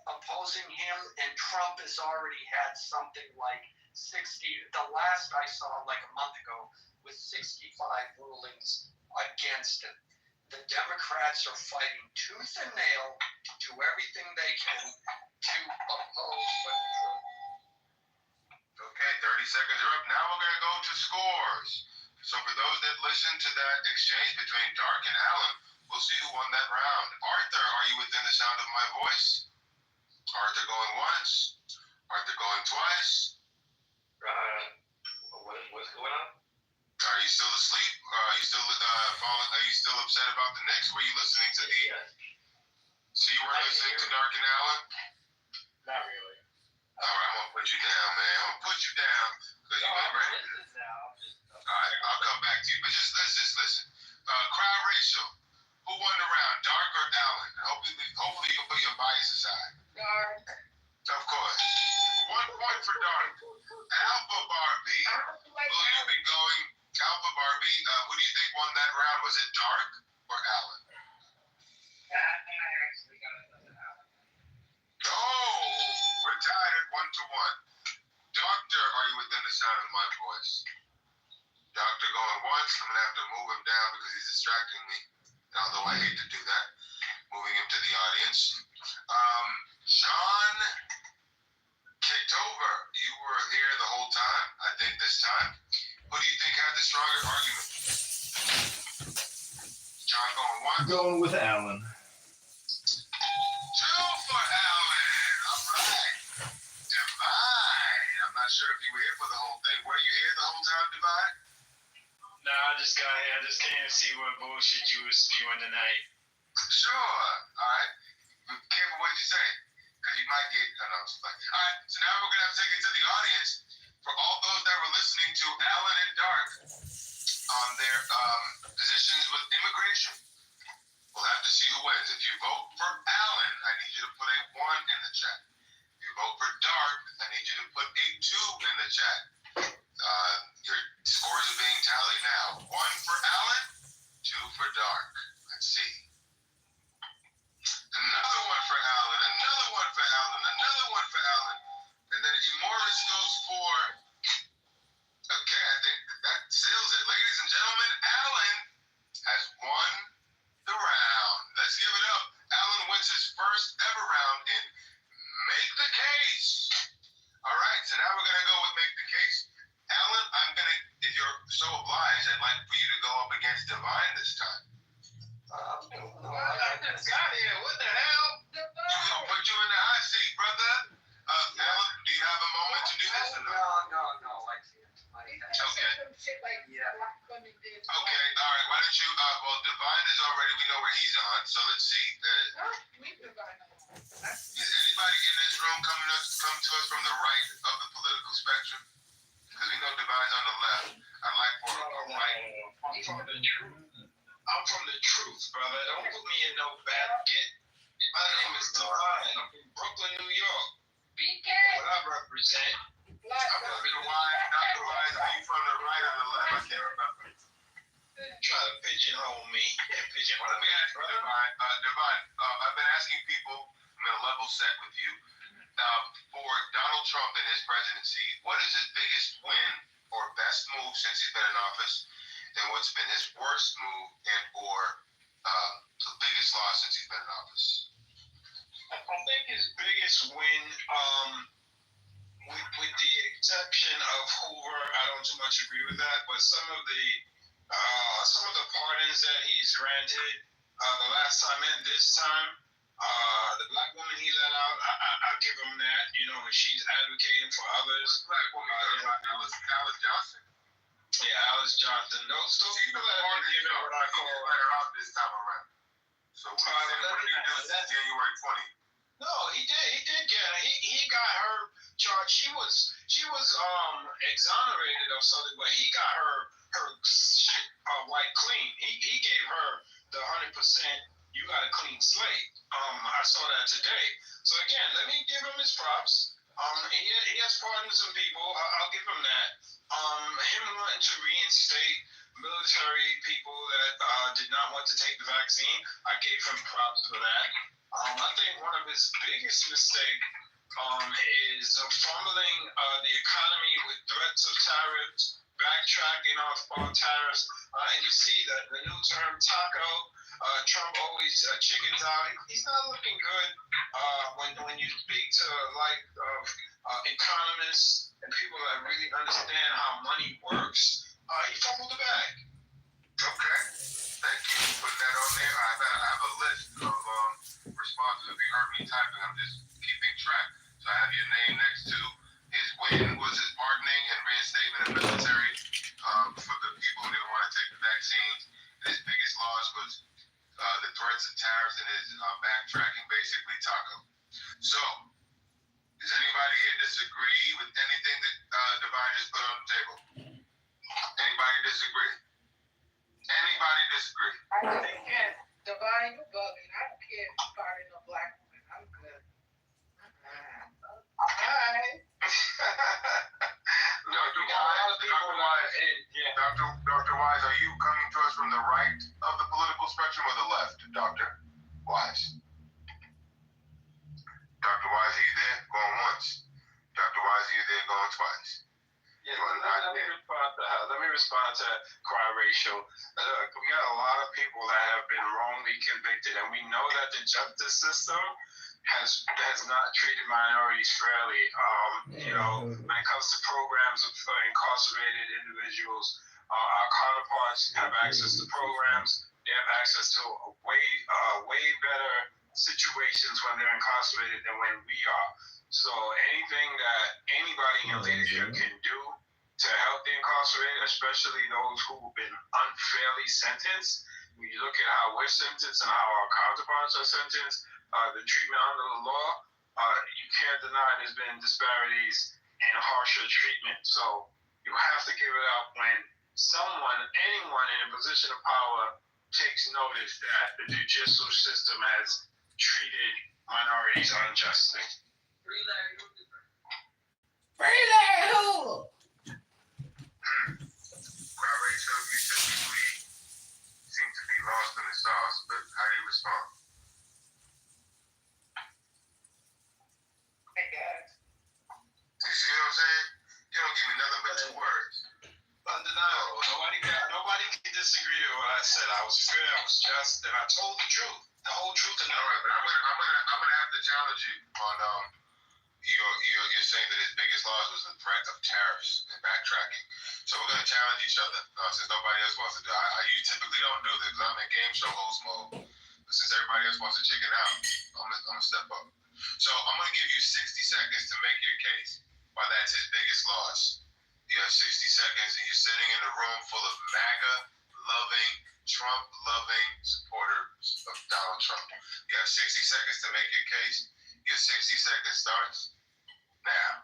opposing him, and Trump has already had something like 60. The last I saw, like a month ago, was 65 rulings against him. The Democrats are fighting tooth and nail to do everything they can to oppose what Trump. Okay, 30 seconds are up. Now we're going to go to scores. So for those that listened to that exchange between Dark and Alan, we'll see who won that round. Arthur, are you within the sound of my voice? Arthur going once. Arthur going twice. What's going on? Are you still asleep? Are you still falling? Are you still upset about the next? Were you listening to the? So you weren't listening to Dark and Alan? Not really. All right, I'm gonna put you down, man. I'm gonna put you down because you ain't ready. All right, I'll come back to you, but let's just listen. Crowd ratio. Who won the round, Dark or Alan? Hopefully you can put your bias aside. Dark. Of course. 1 point for Dark. Alpha Barbie. Will you be going? Alpha Barbie. Who do you think won that round? Was it Dark or Alan? I actually got it. Oh, we're tied at 1-1. Doctor, are you within the sound of my voice? Doctor going once. I'm gonna have to move him down because he's distracting me. Although I hate to do that, moving him to the audience. Sean Kitover, you were here the whole time. I think this time. Who do you think had the stronger argument? John going once. Going with Alan. 2 for Alan. All right. Divine. I'm not sure if you were here for the whole thing. Were you here the whole time, Divine? No, I just got here. I just came to see what bullshit you was spewing tonight. Sure. All right. Be careful what you say, because you might get announced. All right. So now we're gonna have to take it to the audience for all those that were listening to Alan and Dark on their positions with immigration. We'll have to see who wins. If you vote for Alan, I need you to put a 1 in the chat. If you vote for Dark, I need you to put a 2 in the chat. Your scores are being tallied now. 1 for Alan, 2 for Dark. Let's see. Another 1 for Alan, another 1 for Alan, another 1 for Alan. And then Morris goes for. Okay, I think that seals it. Ladies and gentlemen, Alan has won the round. Let's give it up. Alan wins his first ever round in Make the Case. All right, so now we're going to go with Make the Case. Alan, if you're so obliged, I'd like for you to go up against Divine this time. I just got here. What the hell? We're going to put you in the hot seat, brother. Alan, do you have a moment to do this or no? No, I can't. Okay. Yeah. Okay, all right. Why don't you, Divine is already, we know where he's on, so let's see. Is anybody in this room come to us from the right like, I'm from the truth. I'm from the truth, brother. Don't put me in no basket. My name is Divine. I'm from Brooklyn, New York. What I represent. Dr. Wise, are you from the right or the left? I can't remember. Try to pigeonhole me. Let me ask you, Divine. I've been asking people, I'm going to level set with you. For Donald Trump and his presidency, what is his biggest win or best move since he's been in office? And what's been his worst move and or the biggest loss since he's been in office? I think his biggest win, with the exception of Hoover, I don't too much agree with that, but some of the pardons that he's granted, the last time and this time, the black woman he let out, I'll give him that, and she's advocating for others. Black woman, Alice Johnson. Yeah, Alice Johnson. Those people that have been given what I call let her out this time around. So what did he do since January 20th? No, he did get her. He got her charged. She was exonerated of something, but he got her shit white clean. He gave her the 100%. You got a clean slate. I saw that today. So again, let me give him his props. He has pardoned some people. I'll give him that. Him wanting to reinstate military people that did not want to take the vaccine, I gave him props for that. I think one of his biggest mistakes is fumbling the economy with threats of tariffs, backtracking off on tariffs, and you see that the new term taco, Trump always chickens out. He's not looking good when you speak to economists and people that really understand how money works. He fumbled the bag. Okay, thank you for putting that on there. I have a list of responses. If you heard me typing, I'm just keeping track. So I have your name next to his win was his pardoning and reinstatement of military for the people who didn't want to take the vaccines. His biggest loss was the threats of tariffs and his backtracking, basically taco. So, does anybody here disagree with anything that Divine just put on the table? Anybody disagree? Anybody disagree? I think Divine, you bugging. I don't care if you pardon a black woman. I'm good. Alright. Dr. Wise, are you coming to us from the right of the political spectrum or the left, Dr. Wise? Dr. Wise, are you there? Going once. Dr. Wise, are you there? Going twice. Yeah, let me respond to Cry Racial. Look, we got a lot of people that have been wrongly convicted, and we know that the justice system has not treated minorities fairly. When it comes to programs of incarcerated individuals, our counterparts have access to programs. They have access to way better situations when they're incarcerated than when we are. So anything that anybody in leadership can do to help the incarcerated, especially those who've been unfairly sentenced, when you look at how we're sentenced and how our counterparts are sentenced, the treatment under the law, you can't deny there's been disparities and harsher treatment. So you have to give it up when anyone in a position of power takes notice that the judicial system has treated minorities unjustly. Free Larry Hoover. Rachel, you typically seem to be lost in the sauce, but how do you respond? Hey guys. You see what I'm saying? You don't give me nothing but 2 words. Undeniable. Nobody can disagree with what I said. I was fair, I was just, and I told the truth. The whole truth and all right, but I'm gonna have to challenge you on you're saying that his biggest loss was the threat of tariffs and backtracking. So we're gonna challenge each other since nobody else wants to do it. You typically don't do this because I'm in game show host mode. But since everybody else wants to chicken out, I'm gonna step up. So I'm gonna give you 60 seconds to make your case why that's his biggest loss. You have 60 seconds and you're sitting in a room full of MAGA-loving, Trump-loving supporters of Donald Trump. You have 60 seconds to make your case. Your 60 seconds starts now.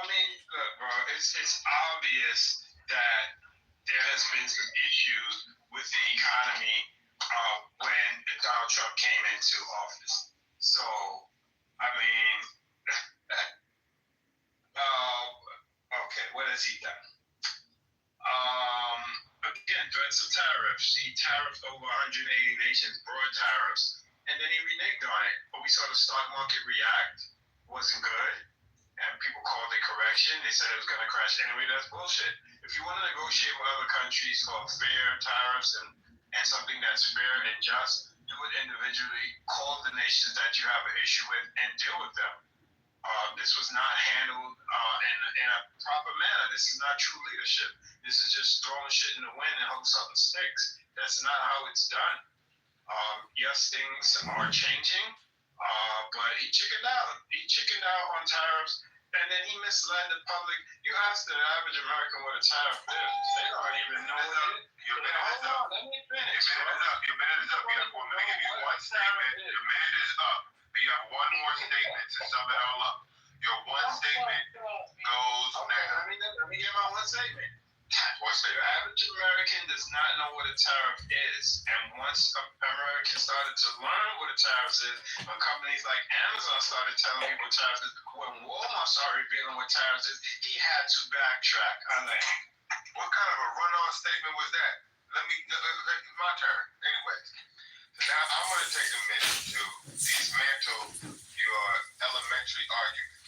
I mean, look, bro, it's obvious that some tariffs. He tariffed over 180 nations, broad tariffs, and then he reneged on it. But we saw the stock market react. Wasn't good. And people called it correction. They said it was going to crash anyway. That's bullshit. If you want to negotiate with other countries for fair tariffs and something that's fair and just, do it individually. Call the nations that you have an issue with and deal with them. This was not handled in a proper manner. This is not true leadership. This is just throwing shit in the wind and hope something sticks. That's not how it's done. Yes, things are changing, but he chickened out. He chickened out on tariffs, and then he misled the public. You ask the average American what a tariff is. They don't even know what it is. Your minute is up. Let me finish. Your minute is up. Your minute is up. You have one minute. Give you one statement. Your minute is up. But you have one more statement to sum it all up. Your one statement goes now. Let me get my one statement. One The statement. average American does not know what a tariff is. And once Americans started to learn what a tariff is, when companies like Amazon started telling people what tariffs is, when Walmart started revealing what tariffs is, he had to backtrack on that. What kind of a run-on statement was that? My turn. Anyways. So now I'm going to take a minute to dismantle your elementary argument.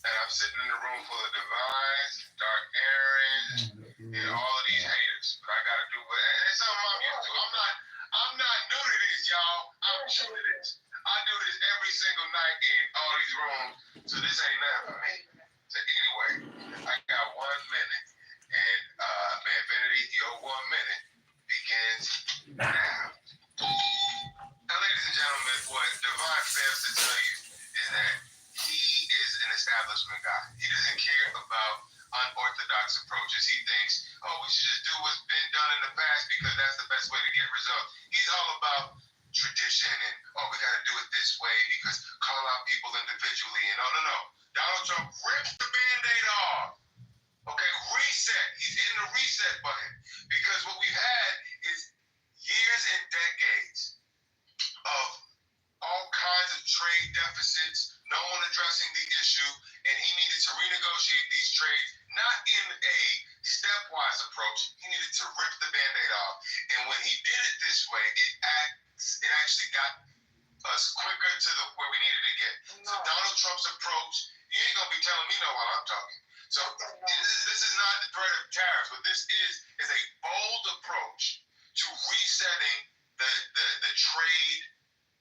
And I'm sitting in a room full of divines, dark Aarons, and all of these haters. But I got to do it. And it's something I'm used to. I'm not new to this, y'all. I'm true to this. I do this every single night in all these rooms. So this ain't nothing for me. So anyway, I got 1 minute. And man, Benedict, your 1 minute begins now. Now, ladies and gentlemen, what Divine fails to tell you is that he is an establishment guy. He doesn't care about unorthodox approaches. He thinks, oh, we should just do what's been done in the past because that's the best way to get results. He's all about tradition and, oh, we got to do it this way because call out people individually. And no. Donald Trump rips the Band-Aid off. Okay, reset. He's hitting the reset button because what we've had is years and decades of all kinds of trade deficits, no one addressing the issue, and he needed to renegotiate these trades, not in a stepwise approach. He needed to rip the Band-Aid off. And when he did it this way, it actually got us quicker to where we needed to get. No. So Donald Trump's approach, you ain't going to be telling me no while I'm talking. So this is not the threat of tariffs. What this is a bold approach to resetting the trade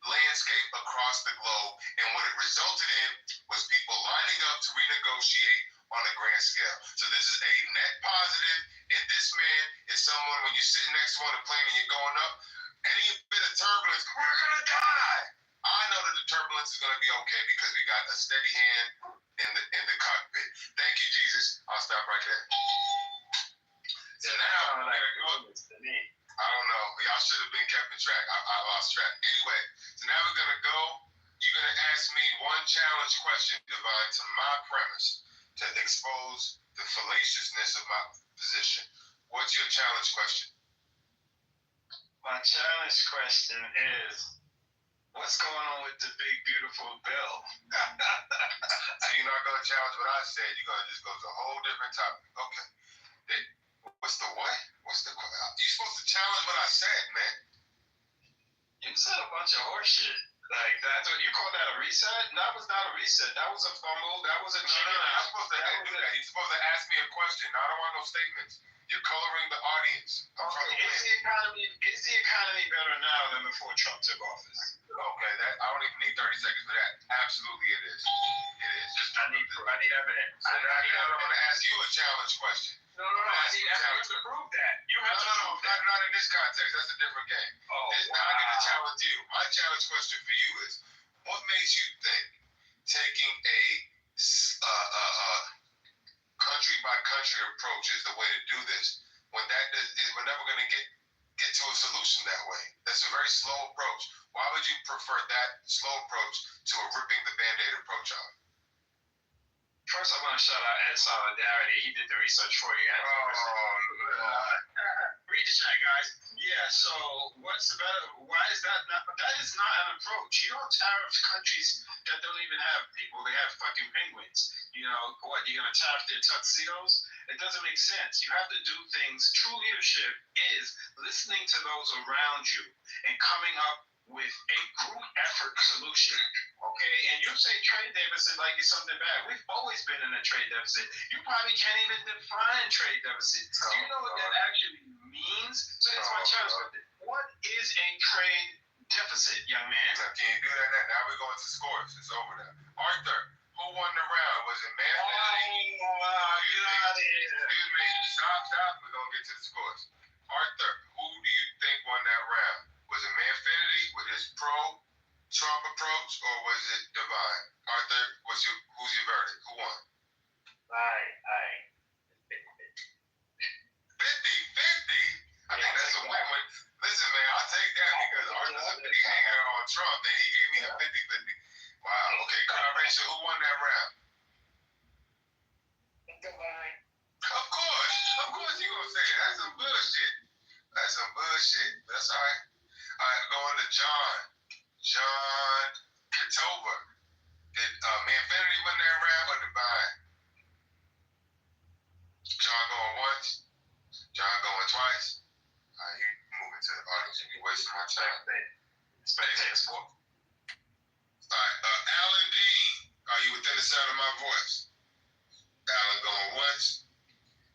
landscape across the globe. And what it resulted in was people lining up to renegotiate on a grand scale. So this is a net positive, and this man is someone, when you're sitting next to him on a plane and you're going up, any bit of turbulence, we're going to die. I know that the turbulence is going to be okay because we got a steady hand in the cockpit. Thank you, Jesus. I'll stop right there. So now, I don't know. Y'all should have been kept in track. I lost track. Anyway, so now we're going to go. You're going to ask me one challenge question, Divine, to my premise to expose the fallaciousness of my position. What's your challenge question? My challenge question is, what's going on with the big, beautiful bill? So you're not going to challenge what I said. You're going to just go to a whole different topic. Okay. What's the what? You're supposed to challenge what I said, man. You said a bunch of horse shit. Like, that's what you call that a reset? That was not a reset. That was a fumble. That was a chicken. No. You're supposed to do that. You're supposed to ask me a question. I don't want no statements. You're coloring the audience. Is the economy better now than before Trump took office? Okay, I don't even need 30 seconds for that. Absolutely it is. It is. Just I need evidence. So now I'm going to ask you a challenge question. No. I need evidence to prove that. You have to prove that. Not in this context. That's a different game. Now I get to challenge you. My challenge question for you is, what makes you think taking a country by country approach is the way to do this when we're never going to get to a solution that way? That's a very slow approach. Why would you prefer that slow approach to a ripping the Band-Aid approach on? First, I want to shout out Ed Solidarity. He did the research for you. Read the chat, guys. Yeah, so what's the better? Why is that not? That is not an approach. You don't tariff countries that don't even have people. They have fucking penguins. You know, what, you're going to tariff their tuxedos? It doesn't make sense. You have to do things. True leadership is listening to those around you and coming up with a group effort solution. Okay? And you say trade deficit like it's something bad. We've always been in a trade deficit. You probably can't even define trade deficit. Do you know what that actually means? So that's my challenge with it. What is a trade deficit, young man? I can't do that now. We're going to scores. It's over now. Arthur, who won the round? Was it man? Get out of here. Excuse me. Stop. We're going to get to the scores. Arthur, who do you think won that round? Was it Manfinity with his pro-Trump approach, or was it Divine? Arthur, who's your verdict? Who won? 50-50. I think that's a win. Listen, man, I'll take that because Arthur's a big hanger on Trump, and he gave me a 50-50. Wow. Okay, Rachel, who won that round? Divine. Of course you're going to say that. That's some bullshit. That's all right. All right, going to John. John Kitover. Did Manfinity win that round or Divine? John going once. John going twice. All right, you moving to the audience. You wasting my time. Spectator sport. All right, Alan Dean. Are you within the sound of my voice? Alan going once.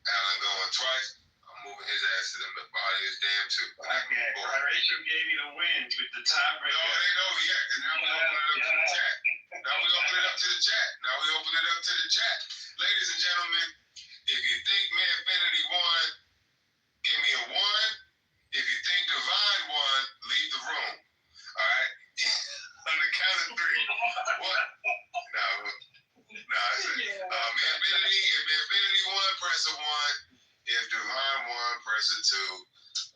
Alan going twice. I'm moving his ass to the audience damn too. Okay, Rachel gave me the win with the tiebreaker. No, it ain't over yet. Now we open it up to the chat. Ladies and gentlemen, if you think Manfinity won, give me a 1. If you think Divine won, leave the room. All right? On the count of 3. What? Manfinity, if Manfinity won, press a 1. If Divine won, press a 2.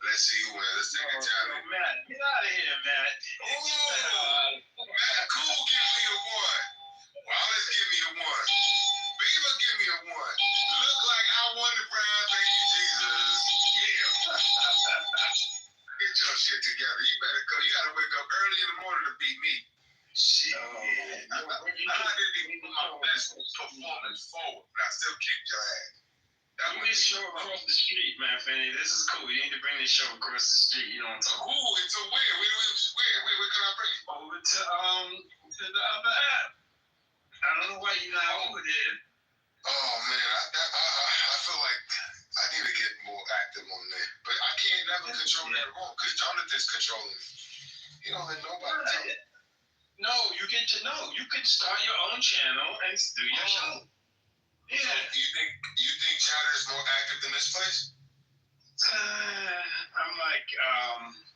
Let's see who wins. Let's take a tally. Matt, get out of here, Matt. Matt, cool, give me a 1. Wallace, give me a 1. Beaver, give me a 1. Look like I won the round. Thank you, Jesus. Yeah. Get your shit together. You better go. You gotta wake up early in the morning to beat me. Shit. I didn't even put my best performance forward, but I still kicked your ass. Bring this show across the street, man, Fanny. This is cool. You need to bring this show across the street. You know what I'm talking about? Ooh, it's a where? Where can I bring it? Over to the other app. I don't know why you're not over there. Oh man, I feel like I need to get more active on there, but I can't never control that remote because Jonathan's controlling it. You don't let nobody tell it. No, you can start your own channel and do your show. Yeah. So you think Chatter is more active than this place? I'm like,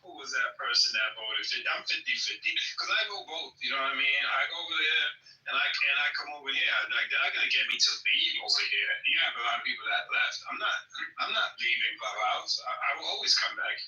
who was that person that voted? I'm 50-50 because I go both. You know what I mean? I go over there and I come over here. Like they're not gonna get me to leave over here. You have a lot of people that left. I'm not leaving Clubhouse. I will always come back.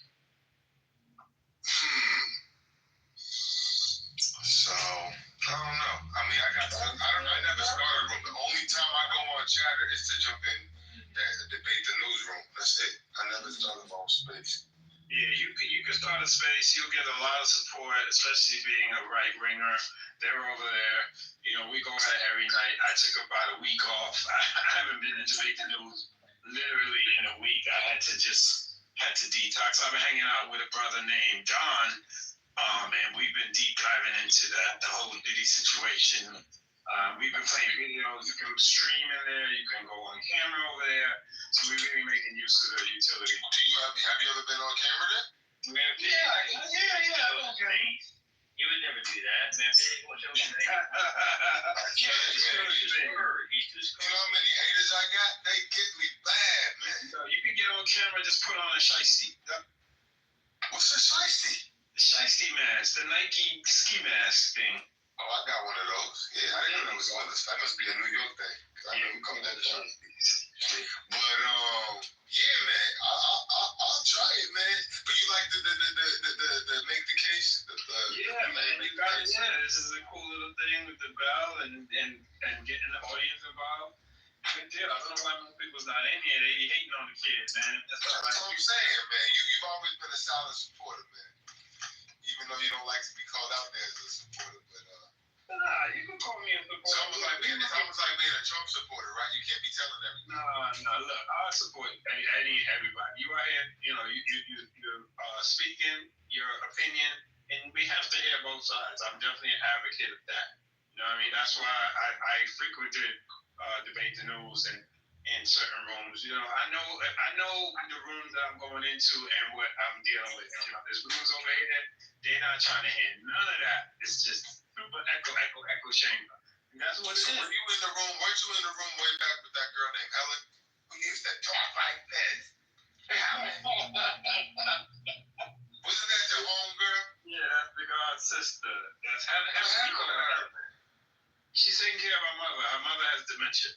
So I don't know. I mean, I never started a room. The only time I go on Chatter is to jump in and debate the newsroom. That's it. I never started my own space. Yeah, you can start a space. You'll get a lot of support, especially being a right winger. They're over there. You know, we go at it every night. I took about a week off. I haven't been in debate the news literally in a week. I had to detox. I've been hanging out with a brother named Don. And we've been deep diving into the whole Diddy situation. We've been playing videos. You can stream in there. You can go on camera over there. So we're really making use of the utility. Have you ever been on camera then? Yeah. Okay. You would never do that. Man, what's your name? You know how many haters I got? They get me bad, man. So you can get on camera, just put on a shiesty. What's a shiesty? The shiesty mask, the Nike ski mask thing. Oh, I got one of those. Yeah, I didn't know it was one of those. That must be a New York thing. I never come down to shiesties. But yeah, man, I'll try it, man. But you like the make the case? Yeah, man. You got it. Yeah, this is a cool little thing with the bell and getting the audience involved. Good deal. I don't know why most people's not in here. They be hating on the kids, man. That's what I'm saying, man. You've always been a solid supporter, man. Even though you don't like to be called out there as a supporter, but Nah, you can call me a supporter. It's almost like being a Trump supporter, right? You can't be telling everything. No, look, I support everybody. You are here, you're speaking your opinion, and we have to hear both sides. I'm definitely an advocate of that. You know what I mean? That's why I frequented debate the news and in certain rooms. You know, I know the rooms that I'm going into and what I'm dealing with. You know, there's rooms over here, they're not trying to hear none of that. It's just super echo chamber. And that's what it is. Weren't you in the room way back with that girl named Helen who used to talk like this? Wasn't that your home girl? Yeah, that's the God's sister. That's Helen. She's taking care of her mother. Her mother has dementia.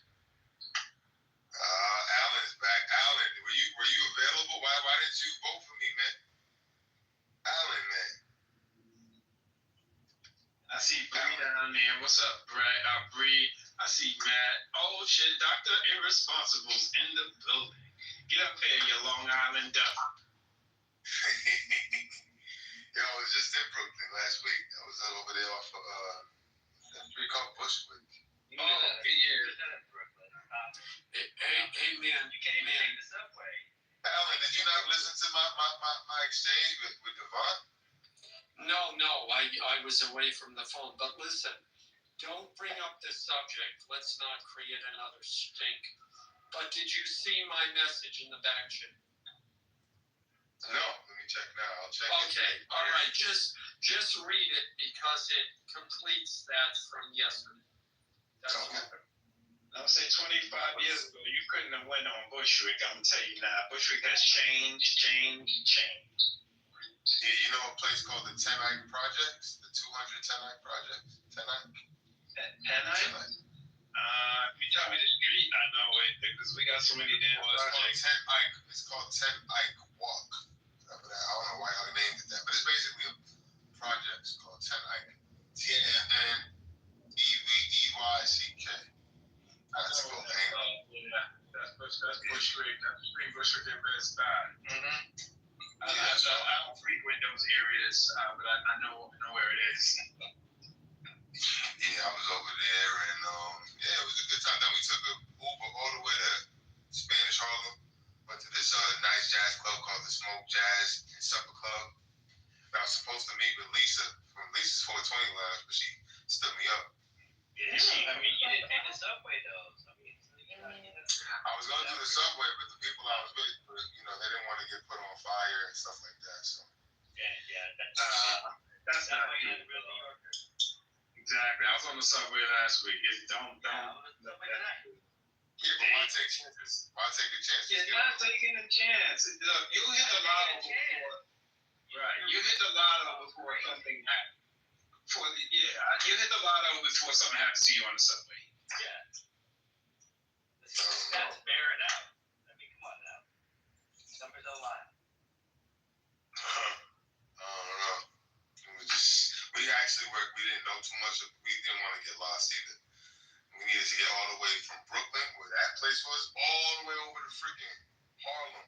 Alan's back. Alan, were you available? Why didn't you vote for me, man? Alan, man. I see Bree down there. What's up, Bree? I see Matt. Oh shit, Dr. Irresponsible's in the building. Get up here, you Long Island duck. Yo, I was just in Brooklyn last week. I was over there off of that street called Bushwick. Oh, okay, yeah. Hey, man. You can't even take the subway. Alan, did you not listen to my exchange with Devon? No, I was away from the phone. But listen, don't bring up this subject. Let's not create another stink. But did you see my message in the back chat? No, let me check now. I'll check. Okay, all right. Just read it because it completes that from yesterday. That's okay. I'm saying 25 years ago, you couldn't have went on Bushwick. I'm gonna tell you now, Bushwick has changed. Yeah, you know a place called the 10 Ike Projects? The 200 10 Ike Projects? 10 Ike? 10 Ike? If you tell me the street, I know it because we got so many damn projects. It's called 10 Ike Walk. I don't know why I named it that, but it's basically a project called 10 Ike. TNEYCK. That's a cool name. Yeah, that's Bushwick. That's between Bushwick and Bed-Stuy. I don't frequent those areas, but I know where it is. Yeah, I was over there, and it was a good time. Then we took an Uber all the way to Spanish Harlem. Went to this nice jazz club called the Smoke Jazz and Supper Club. I was supposed to meet with Lisa from Lisa's 420 Lounge, but she stood me up. Yeah, I mean, you didn't take the subway though. I was going to do the subway, but the people I was with, they didn't want to get put on fire and stuff like that. So. That's not good. Exactly. I was on the subway last week. Don't. Yeah, but why take chances? Why take a chance? You're not taking a chance. Look, you hit the lotto before. Right. You hit the lotto before something happens. You hit the lotto before something happens to you on the subway. Yeah. That's bear it out. I mean, come on now. Numbers don't lie. I don't know. We actually worked. We didn't know too much. We didn't want to get lost either. We needed to get all the way from Brooklyn, where that place was, all the way over to freaking Harlem.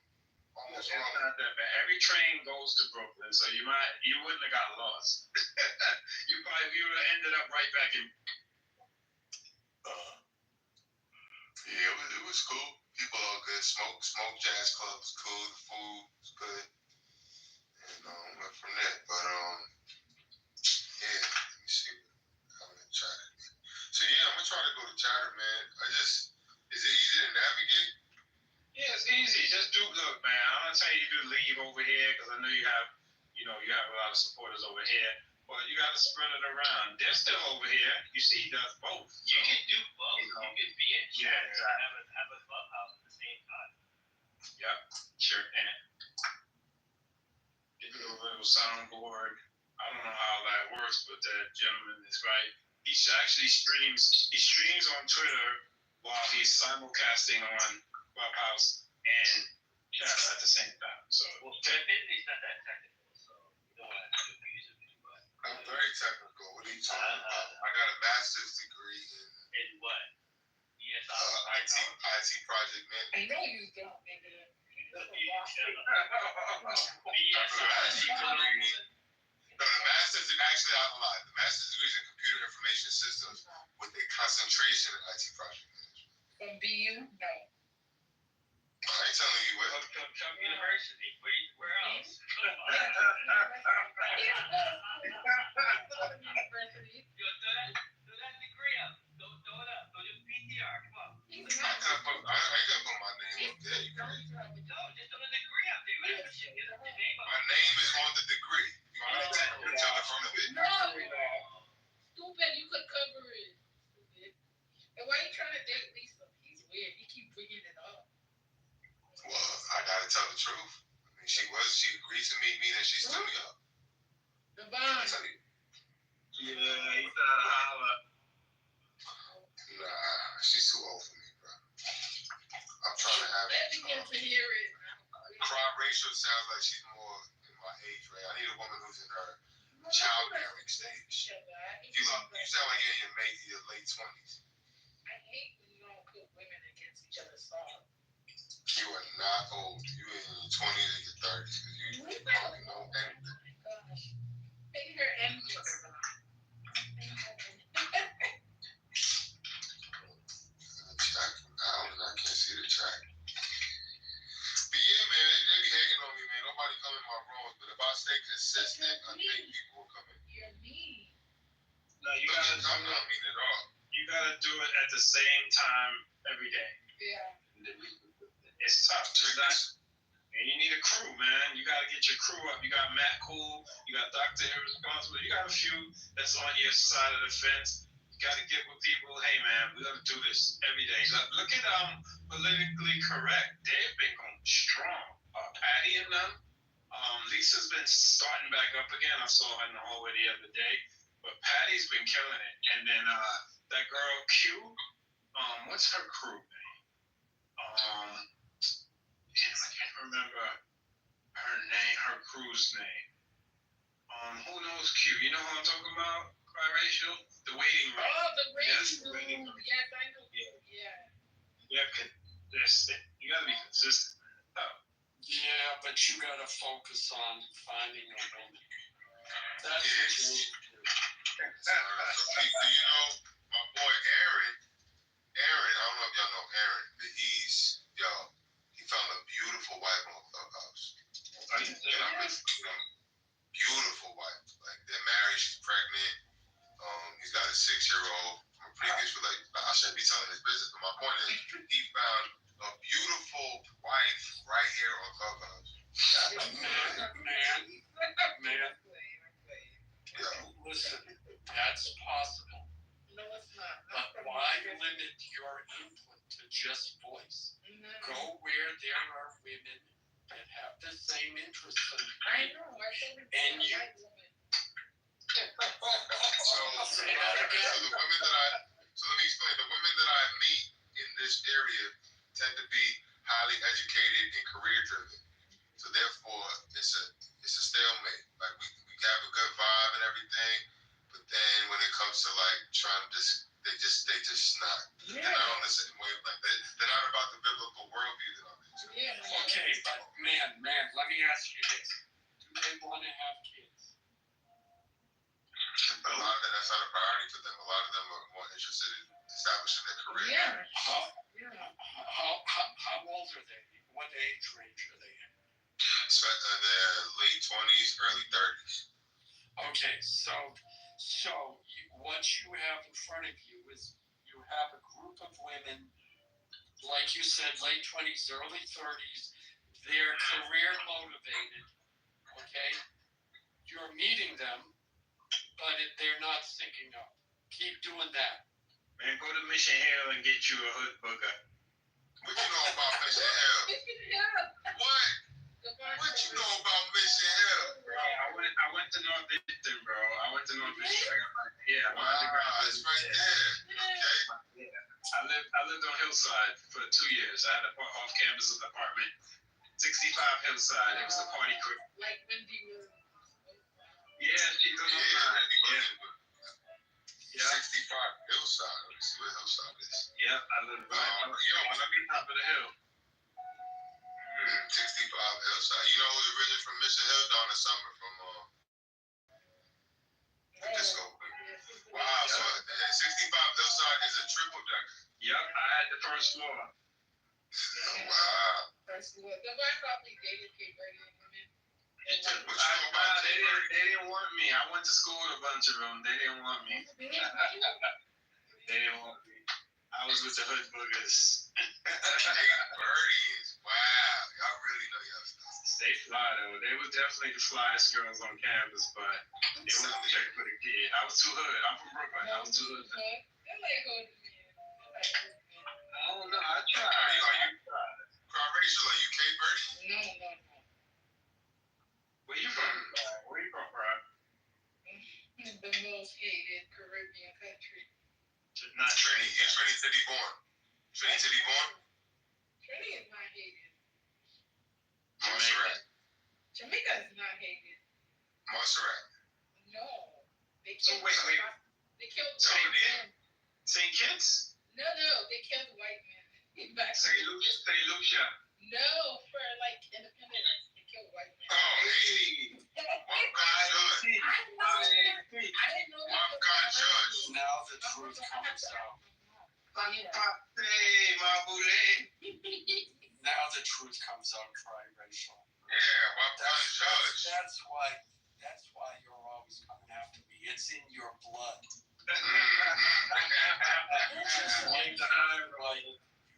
Almost Harlem. It's not that bad. Every train goes to Brooklyn, so you wouldn't have got lost. You would have ended up right back in. Yeah, it was cool. People all good. Smoke Jazz Club was cool. The food was good. And went from there. But yeah, let me see. I'm gonna try to. So yeah, I'm gonna try to go to Chatter, man. Is it easy to navigate? Yeah, it's easy. Just look, man. I'm not saying you do leave over here because I know you have a lot of supporters over here. But you got to spread it around. They're still over here. You see, he does both. You can do both. You can be in Chatter and have a Clubhouse at the same time. Yep, sure can. Get a little soundboard. I don't know how that works, but that gentleman is right. He actually streams on Twitter while he's simulcasting on Clubhouse and Chatter at the same time. So It's not that technical, so you don't want to confuse it. I'm very technical. What are you talking about? I got a master's degree in what? Yes, IT project management. I know you don't, nigga. The master's in actually, I lied. The master's degree is in computer information systems with a concentration in IT project management. From BU? No. I ain't telling you what. From Trump University. Where else? University. Yo, throw that degree up. Throw it up. Throw your PTR. Come on. I ain't gonna put my name up there. You crazy. No, just throw the degree up there. Whatever shit, get your name up. My name is on the degree. You want me to tell it from the bit? No. Stupid. You could cover it. Stupid. And why are you trying to date Lisa? He's weird. He keep bringing it up. Well, I gotta tell the truth. I mean, she agreed to meet me, then she stood me up. Devon. Yeah, he tried to holler. Nah, she's too old for me, bro. I'm trying to have Let me get to hear it. Cry Rachel sounds like she's more in my age range. I need a woman who's in her childbearing stage. You sound like you're in your late 20s. I hate when you don't put women against each other's thoughts. You are not old. You in your 20s or your 30s. You probably know anything. Oh my gosh. Making her envious. I can't see the track. But yeah, man, they be hating on me, man. Nobody come in my rooms. But if I stay consistent, I think people will come in. You're mean. No, I'm not mean at all. You gotta do it at the same time every day. Yeah. It's tough. And you need a crew, man. You gotta get your crew up. You got Matt Cool, you got Dr. Irresponsible, you got a few that's on your side of the fence. You gotta get with people, hey man, we gotta do this every day. Look at politically correct. They've been going strong. Patty and them. Lisa's been starting back up again. I saw her in the hallway the other day. But Patty's been killing it. And then that girl Q, what's her crew name? I can't remember her name, her crew's name. Who knows Q? You know who I'm talking about? Cry Rachel? The waiting room. Oh, the waiting room. Yes, I know. Yeah. You gotta be consistent. Yeah, but you gotta focus on finding a woman. That's what you need to do. You know, my boy Aaron, I don't know if y'all know Aaron, but he found a beautiful wife on Clubhouse. Beautiful wife. Like, they're married, she's pregnant. He's got a 6-year-old from a previous relationship. I shouldn't be telling his business, but my point is, he found a beautiful wife right here on Clubhouse. Man. Listen, that's possible. No, it's not. But why limit your input to just voice? Go where there are women that have the same interests. I know. And you. So let me explain. The women that I meet in this area tend to be highly educated and career driven. So therefore, it's a stalemate. Like we have a good vibe and everything, but then when it comes to like trying to they just not. Yeah. They're not on the same wavelength. They're not about the biblical worldview that I'm into. Yeah. Okay, but man, let me ask you this: do they want to have kids? A lot of that's not a priority for them. A lot of them are more interested in establishing their career. Yeah. How old are they? What age range are they in? In their late 20s, early 30s. Okay, so what you have in front of you is you have a group of women, like you said, late 20s, early 30s. They're career motivated. Okay, you're meeting them, but they're not syncing up. Keep doing that. Man, go to Mission Hill and get you a hood booger. What you know about Mission Hill? What? What you know about Mission Hill? Bro, I went to Northeastern, bro. I went to Northeastern. Wow, it's right there. Okay. Yeah. I lived on Hillside for 2 years. I had an off-campus apartment, 65 Hillside. It was the party crew. Like Wendy was. Yeah, she's on the line. Yeah. 65 Hillside. Let me see what Hillside is. Yeah, I live let me top of the hill. 65 Hillside. You know who's originally from Mission Hill? Donna Summer from disco. Wow, so 65 Hillside is a triple decker. Yep, I had the first floor. Wow. First of all, nobody probably dated Kate Brady and women. What you know about They didn't want me. I went to school with a bunch of them. They didn't want me. They didn't want me. I was with the hood boogers. Birdies. Wow. Y'all really know y'all stuff. They fly though. They were definitely the flyest girls on campus, but they wouldn't check for the kid. I was too hood. I'm from Brooklyn. I was too hood. They're like hood men. I don't know. I tried. Are you Congressional? Are you Cape Verde? No. Where you from? Where you from, bro? The most hated Caribbean country. Not Trinity. You're Trinity City born. Trinity City born? Trinity is not hated. Montserrat. Jamaica is not hated. Montserrat. No. They So killed wait. They killed So white men. St. Kitts? No, they killed white men. Back St. Lucia. No, for like independence, they killed white men. Oh, Haiti. I didn't know that. Now the truth comes out. Now the truth comes out triracial. Yeah, judge. That's why you're always coming after me. It's in your blood. You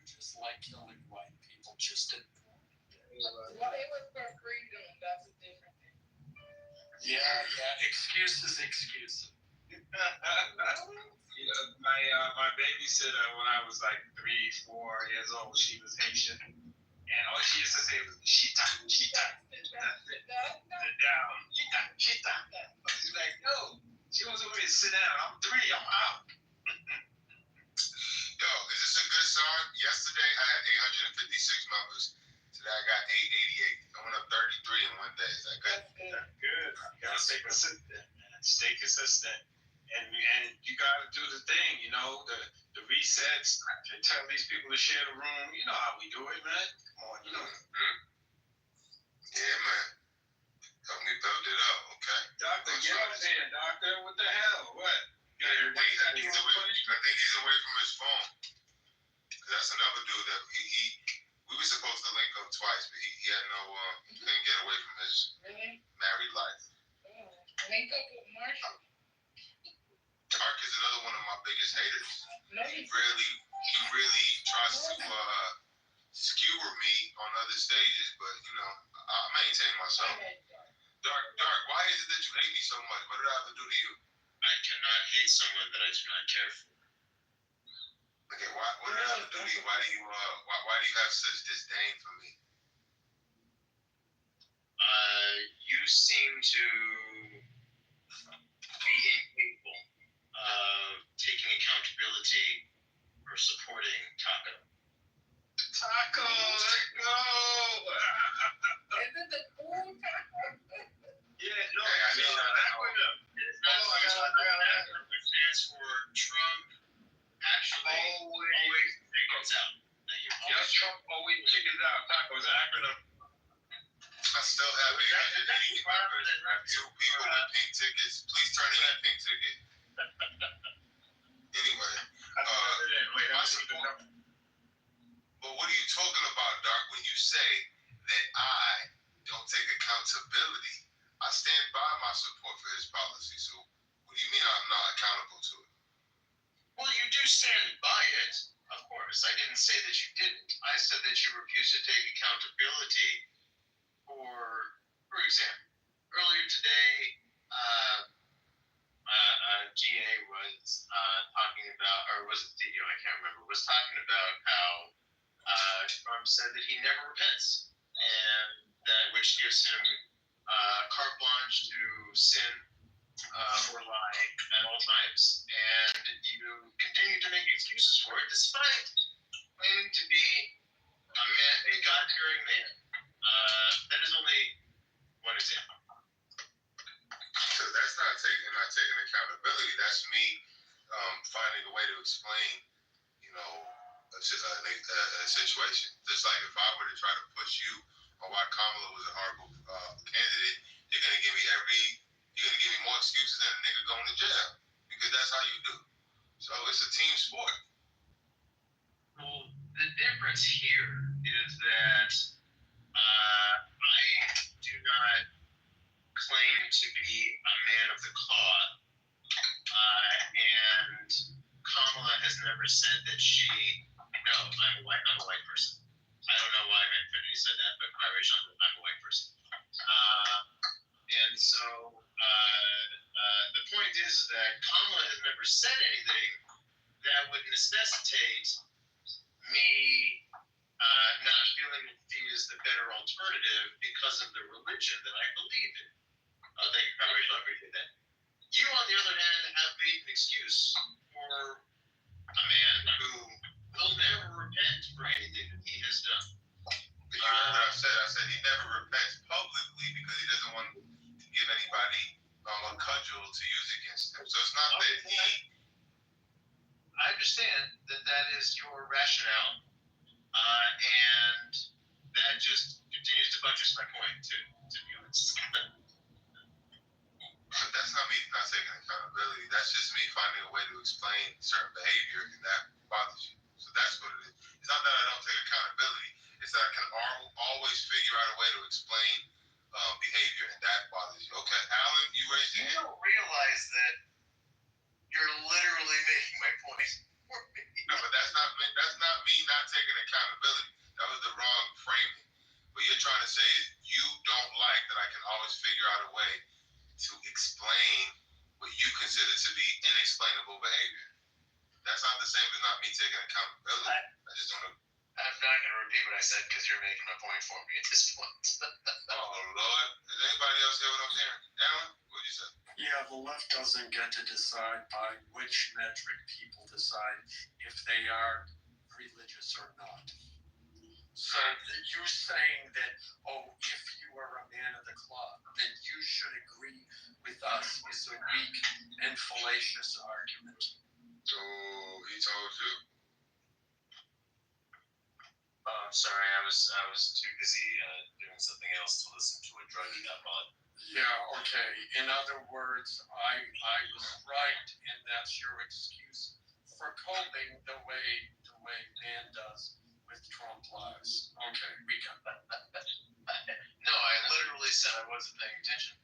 just like killing white people. Well, it was for freedom. That's a different thing. Yeah. Excuses. My babysitter when I was like 3-4 years old, she was Haitian, and all she used to say was "Shita." Sit down. Shita. She's like, no. She wants me to sit down. I'm 3. I'm out. Yo, is this a good sign? Yesterday I had 856 members. Today I got 888. I went up 33 in one day. Is that good? That's good. You gotta stay consistent, man. Stay consistent. And you gotta do the thing, the resets, and tell these people to share the room. You know how we do it, man. Come on, Yeah, man. Help me build it up, okay? Doctor, get up there, doctor. What the hell? What? I think he's away from his phone. That's another dude that we were supposed to link up twice, but he had couldn't get away from his married life. Link up with Marshall. Dark is another one of my biggest haters. No, He really tries to skewer me on other stages, but I maintain myself. Dark, why is it that you hate me so much? What did I ever do to you? I cannot hate someone that I do not care for. Okay, what did I ever do to you? Why do you have such disdain for me? You seem to be incapable of taking accountability or supporting Taco. Taco, let's go. Is it the cool taco? Yeah, no, I need an acronym. It's not acronym, which stands for Trump actually always figures out that you Yes, Trump always figures out. Taco is an acronym. I still have 880 members. 2 people with pink tickets. Please turn in that pink ticket. Anyway, my support. But what are you talking about, Doc, when you say that I don't take accountability? I stand by my support for his policy. So what do you mean I'm not accountable to it? Well, you do stand by it, of course. I didn't say that you didn't. I said that you refuse to take accountability for example, earlier today, GA was talking about, or was it CEO, I can't remember, was talking about how Trump said that he never repents, and that which gives him carte blanche to sin or lie at all times. And you continue to make excuses for it, despite claiming to be a God-fearing man. That is only one example. So that's not taking accountability. That's me finding a way to explain, a situation. Just like if I were to try to push you on why Kamala was a horrible candidate, you're going to give me every you're gonna give me more excuses than a nigga going to jail because that's how you do. So it's a team sport. Well, the difference here is that I do not claim to be a man of the cloth, and Kamala has never said that she. No, I'm a white person. I don't know why Infinity said that, but biracial, I'm a white person. And so the point is that Kamala has never said anything that would necessitate me not feeling that she is the better alternative because of the religion that I believe in. Thank you, biracial, I appreciate that. You, on the other hand, have made an excuse for a man who will never repent for anything that he has done. You heard what I said he never repents publicly because he doesn't want to give anybody a cudgel to use against him. So it's not that he. I understand that is your rationale, and that just continues to buttress my point, to be honest. But that's not me not taking accountability. That's just me finding a way to explain certain behavior, and that bothers you. So that's what it is. It's not that I don't take accountability. It's that I can always figure out a way to explain behavior, and that bothers you. Okay, Alan, you raised your hand. You don't realize that you're literally making my point for me. No, but that's not me not taking accountability. That was the wrong framing. What you're trying to say is you don't like that I can always figure out a way to explain what you consider to be inexplainable behavior. That's not the same as not me taking accountability. I just don't know. I'm not going to repeat what I said because you're making my point for me at this point. Oh, Lord. Does anybody else hear what I'm hearing? Alan, what did you say? Yeah, the left doesn't get to decide by which metric people decide if they are religious or not. So you saying that, if you are a man of the club, then you should agree with us is a weak and fallacious argument. So he told you? Sorry, I was too busy doing something else to listen to a druggie up on. Yeah, okay. In other words, I was right, and that's your excuse for coping the way man does with Trump lies. Okay, we got that. No, I literally said I wasn't paying attention,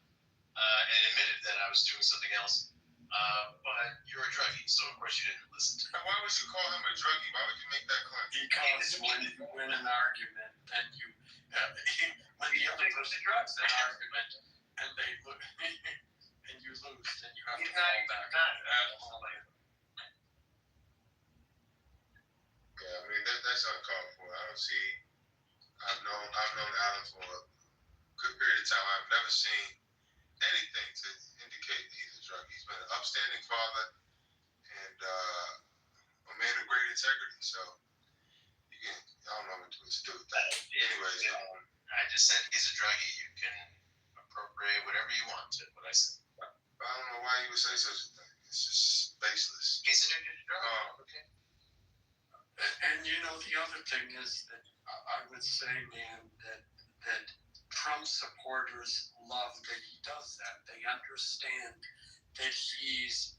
and admitted that I was doing something else. But you're a druggie, so of course you didn't listen to me. Why would you call him a druggie? Why would you make that claim? Because when you win an argument, and when the other person drops an argument, and they look, and you lose, then you have to fall back. Yeah, I mean that's uncalled for. I don't see. I've known Alan for a good period of time. I've never seen anything to indicate that he's a druggie. He's been an upstanding father and a man of great integrity. So I don't know what to do with that. Anyways, I just said he's a druggie. You can appropriate whatever you want to what I said. I don't know why you would say such a thing. It's just baseless. He's addicted to drugs. Okay. And the other thing is that I would say, man, that Trump supporters love that he does that. They understand that he's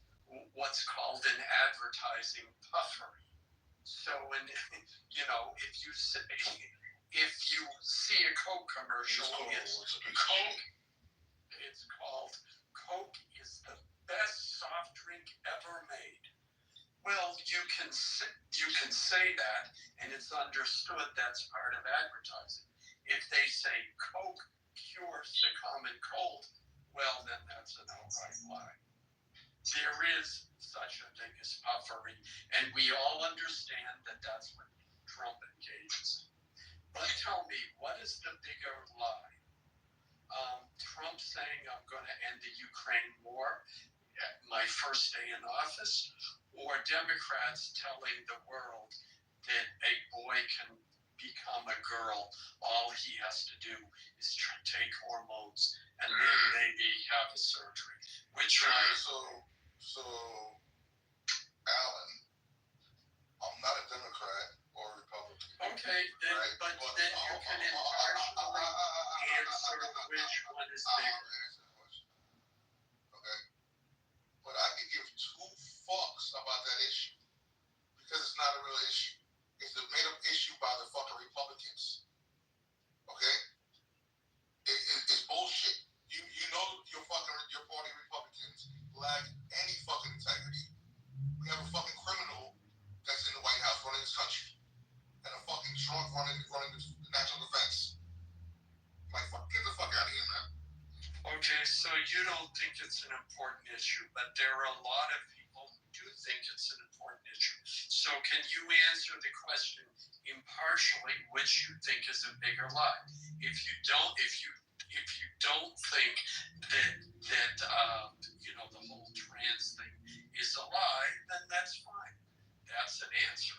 what's called an advertising puffery. So if you see a Coke commercial, it's called Coke is the best soft drink ever made. Well, you can say that, and it's understood that's part of advertising. If they say Coke cures the common cold, well, then that's an outright lie. There is such a thing as puffery, and we all understand that that's what Trump engages in. But tell me, what is the bigger lie? Trump saying I'm going to end the Ukraine war at my first day in office, or Democrats telling the world that a boy can become a girl, all he has to do is take hormones and then maybe have a surgery. Which So Alan, I'm not a Democrat or a Republican. Okay, then, right? But then you can impartially answer which one is bigger. fucks about that issue because it's not a real issue. It's a made up issue by the fucking Republicans. Okay? It's bullshit. You know your party Republicans lack any fucking integrity. We have a fucking criminal that's in the White House running this country. And a fucking Trump running the national defense. Like, get the fuck out of here, man. Okay, so you don't think it's an important issue, but there are a lot of people who do think it's an important issue. So can you answer the question impartially, which you think is a bigger lie? If you don't think that the whole trans thing is a lie, then that's fine. That's an answer.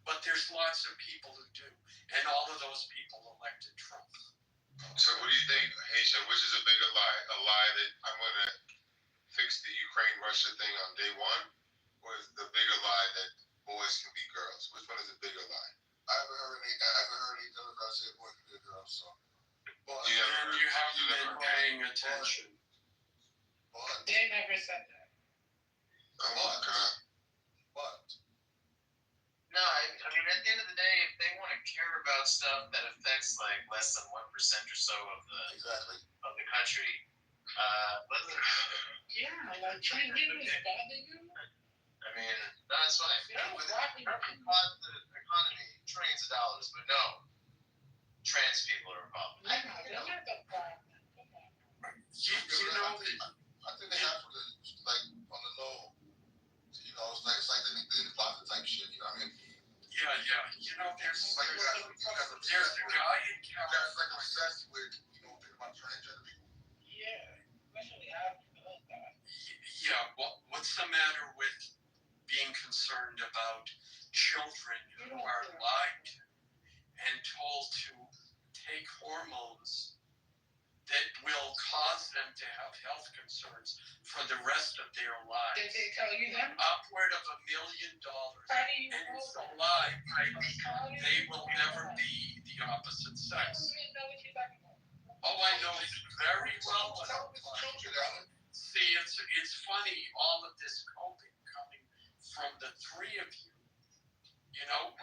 But there's lots of people who do, and all of those people elected Trump. So what do you think, Haitian? Which is a bigger lie? A lie that I'm going to fix the Ukraine-Russia thing on day one? Or is the bigger lie that boys can be girls? Which one is a bigger lie? I haven't heard any Democrats say boys can be girls, so. But You haven't been paying attention. They never said that. Oh my God. But. No, I mean, at the end of the day, if they want to care about stuff that affects like less than 1% or so of the country, let them. Yeah, like transgender is bothering you. I mean, that's fine. Yeah, With exactly. the economy, trillions of dollars, but no, trans people are a problem. They're not the problem. I think they have to, like, on the low, it's like the closet type shit, you know what I mean? Yeah. There's a guy in California. That's like obsessed with, thinking about transgender people. Yeah, especially after that. Yeah, what's the matter with being concerned about children who are lied to and told to take hormones that will cause them to have health concerns for the rest of their lives? Did they tell you that? Upward of $1 million. How do you and know it's a that? lie. They will never be the opposite I sex. don't even know what you're talking about. Oh, I know very well. See, it's funny, all of this coping coming from the three of you.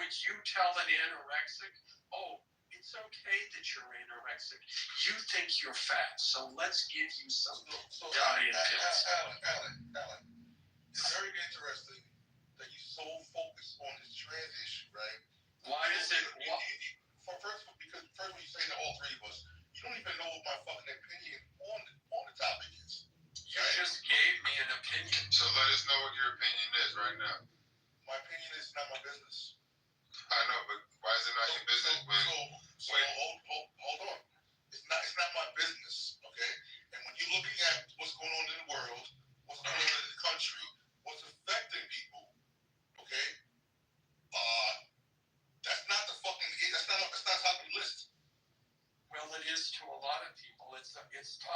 Would you tell an anorexic, oh, it's okay that you're anorexic. You think you're fat, so let's give you some diet pills. Alan, it's very interesting that you're so focused on this trans issue, right? Why is it? First, because when you say to all three of us, you don't even know what my fucking opinion on the topic is. You just gave me an opinion. So let us know what your opinion is right now. My opinion is not my business. I know, but why is it not your business hold on. It's not my business, okay? And when you're looking at what's going on in the world, what's going on in the country, what's affecting people, okay? That's not top of the list. Well, it is to a lot of people. It's top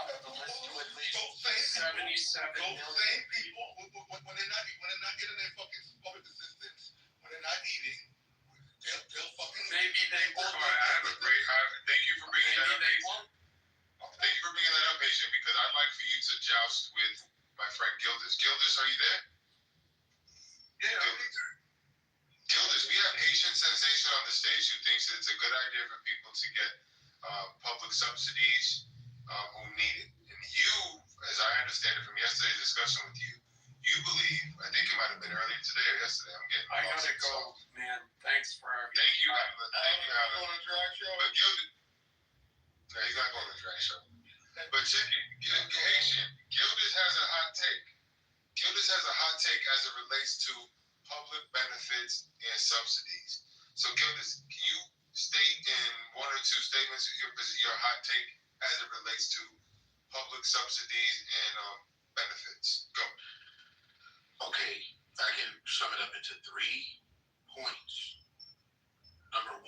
of the list to at least 77 million. Those same people, when they're not getting their fucking public assistance, when they're not eating, they'll fucking. Maybe they won't. Thank you for bringing that up. Thank you for bringing that up, Haitian, because I'd like for you to joust with my friend Gildas. Gildas, are you there? Yeah. Gildas, we have Haitian sensation on the stage who thinks that it's a good idea for people to get public subsidies who need it. And you, as I understand it from yesterday's discussion with you, you believe, I think it might have been earlier today or yesterday, I gotta go, man. Thanks for everything. Thank you, Alan. Thank you, Alan. Going to drag show? But Gildas, no, he's not going to the drag show. But check it, Haitian, Gildas has a hot take. Gildas has a hot take as it relates to public benefits and subsidies. So Gildas, can you state in one or two statements your hot take as it relates to public subsidies and benefits? Go. Okay, I can sum it up into 3 points. Number 1,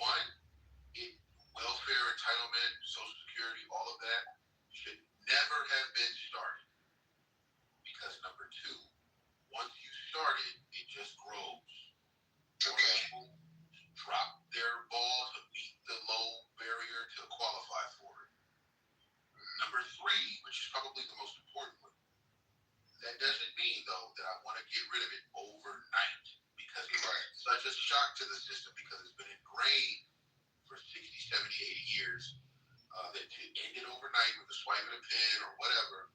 welfare, entitlement, Social Security, all of that should never have been started. Because number 2, once you start it just grows. Okay. People drop their ball to meet the low barrier to qualify for it. Number 3, which is probably the most important one, that doesn't mean, though, that I want to to get rid of it overnight because it's such a shock to the system because it's been ingrained for 60, 70, 80 years that to end it overnight with a swipe of a pen or whatever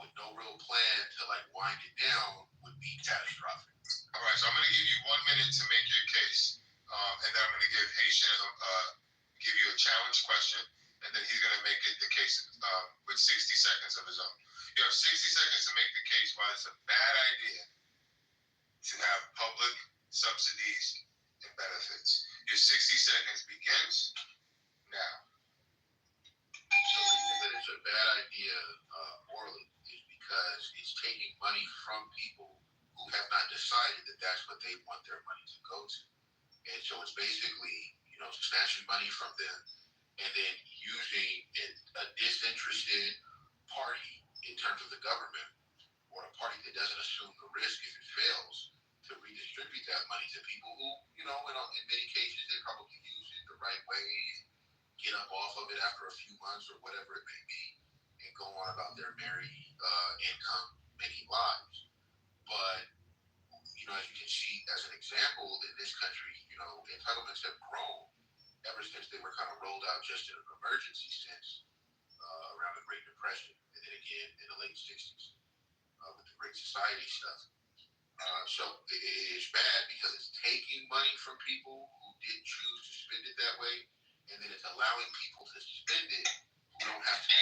with no real plan to like wind it down would be catastrophic. All right, so I'm going to give you 1 minute to make your case, and then I'm going to give Haitian give you a challenge question, and then he's going to make it the case with 60 seconds of his own. You have 60 seconds to make the case why it's a bad idea to have public subsidies and benefits. Your 60 seconds begins now. The reason that it's a bad idea morally is because it's taking money from people who have not decided that that's what they want their money to go to. And so it's basically, snatching money from them and then using a disinterested party in terms of the government or a party that doesn't assume the risk if it fails to redistribute that money to people who, in many cases, they probably use it the right way, get up off of it after a few months or whatever it may be, and go on about their merry income-making lives. But, as you can see, as an example, in this country, entitlements have grown ever since they were kind of rolled out just in an emergency sense around the Great Depression, and then again in the late 60s with the Great Society stuff. So it's bad because it's taking money from people who didn't choose to spend it that way, and then it's allowing people to spend it who don't have to.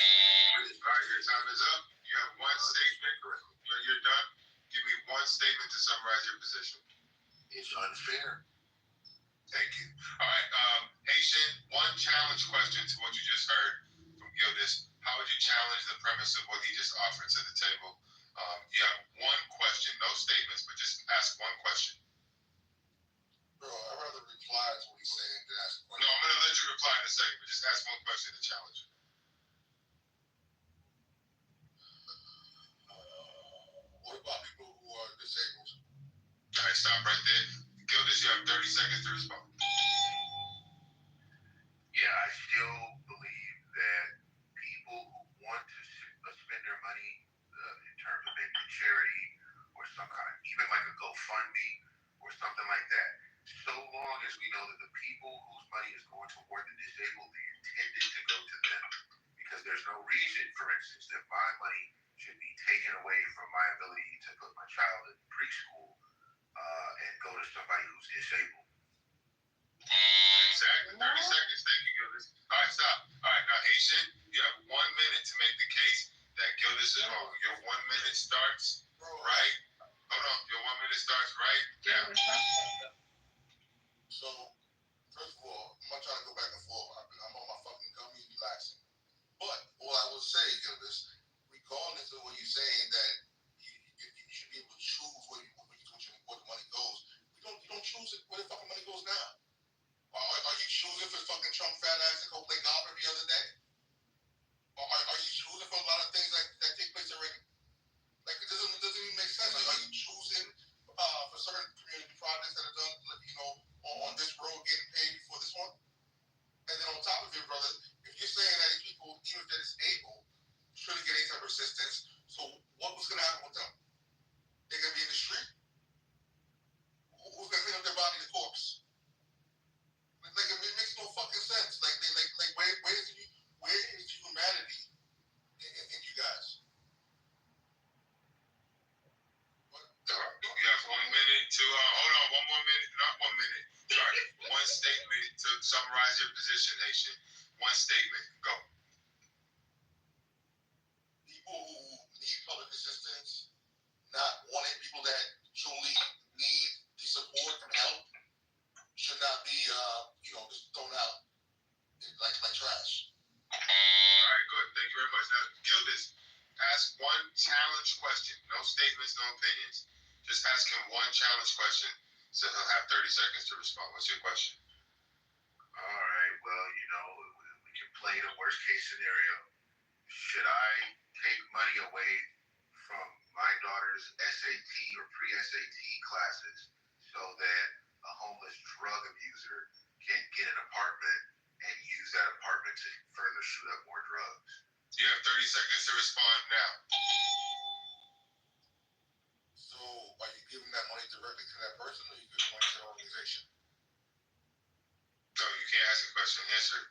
All right, your time is up. You have one statement. You're done. Give me one statement to summarize your position. It's unfair. Thank you. All right, Haitian, one challenge question to what you just heard from Gildis. How would you challenge the premise of what he just offered to the table? You have one question, no statements, but just ask one question. Bro, I'd rather reply to what he's saying than ask a question. No, I'm going to let you reply in a second, but just ask one question to challenge it. What about people who are disabled? All right, stop right there. Gildis, you have 30 seconds to respond. Yeah, I still believe that people who want to spend their money in terms of maybe charity or some kind of, even like a GoFundMe or something like that, so long as we know that the people whose money is going toward the disabled, they intended to go to them. Because there's no reason, for instance, that my money should be taken away from my ability to put my child in preschool and go to somebody who's disabled. Exactly. 30 seconds. Thank you, Gildis. All right, stop. All right, now, Haitian, you have 1 minute to make the case that Gildis is wrong. Your 1 minute starts right. Hold on. Your 1 minute starts right now. So, first of all, I'm not trying to go back and forth. I'm on my fucking gummies relaxing. But all I will say, Gildis, regardless of what you're saying, that you should be able to choose where the money goes. You don't choose it where the fucking money goes now. Are you choosing for fucking Trump fat ass to go play golf every other day? Or are you choosing for a lot of things that take place already? Like, it doesn't even make sense. Like, are you choosing for certain community projects that are done, on this road getting paid before this one? And then on top of it, brother, if you're saying that these people, even if they're disabled, shouldn't get any type of assistance, so what was going to happen with them? They're going to be in the street? Who's going to clean up their body, the corpse? Like, it makes no fucking sense. Like where is the humanity in you guys? What? You have 1 minute to, hold on, 1 more minute, not 1 minute. Sorry, one statement to summarize your position, Haitian. One statement, go. People who need public assistance, not wanting people that truly need the support and help, should not be, just thrown out like trash. All right, good. Thank you very much. Now, Gildis, ask one challenge question. No statements, no opinions. Just ask him one challenge question, so he'll have 30 seconds to respond. What's your question? All right, well, we can play the worst case scenario. Should I take money away from my daughter's SAT or pre-SAT classes so that a homeless drug abuser can get an apartment and use that apartment to further shoot up more drugs? You have 30 seconds to respond now. So, are directly to that person, or you give money to the organization? No, you can't ask a question. Answer.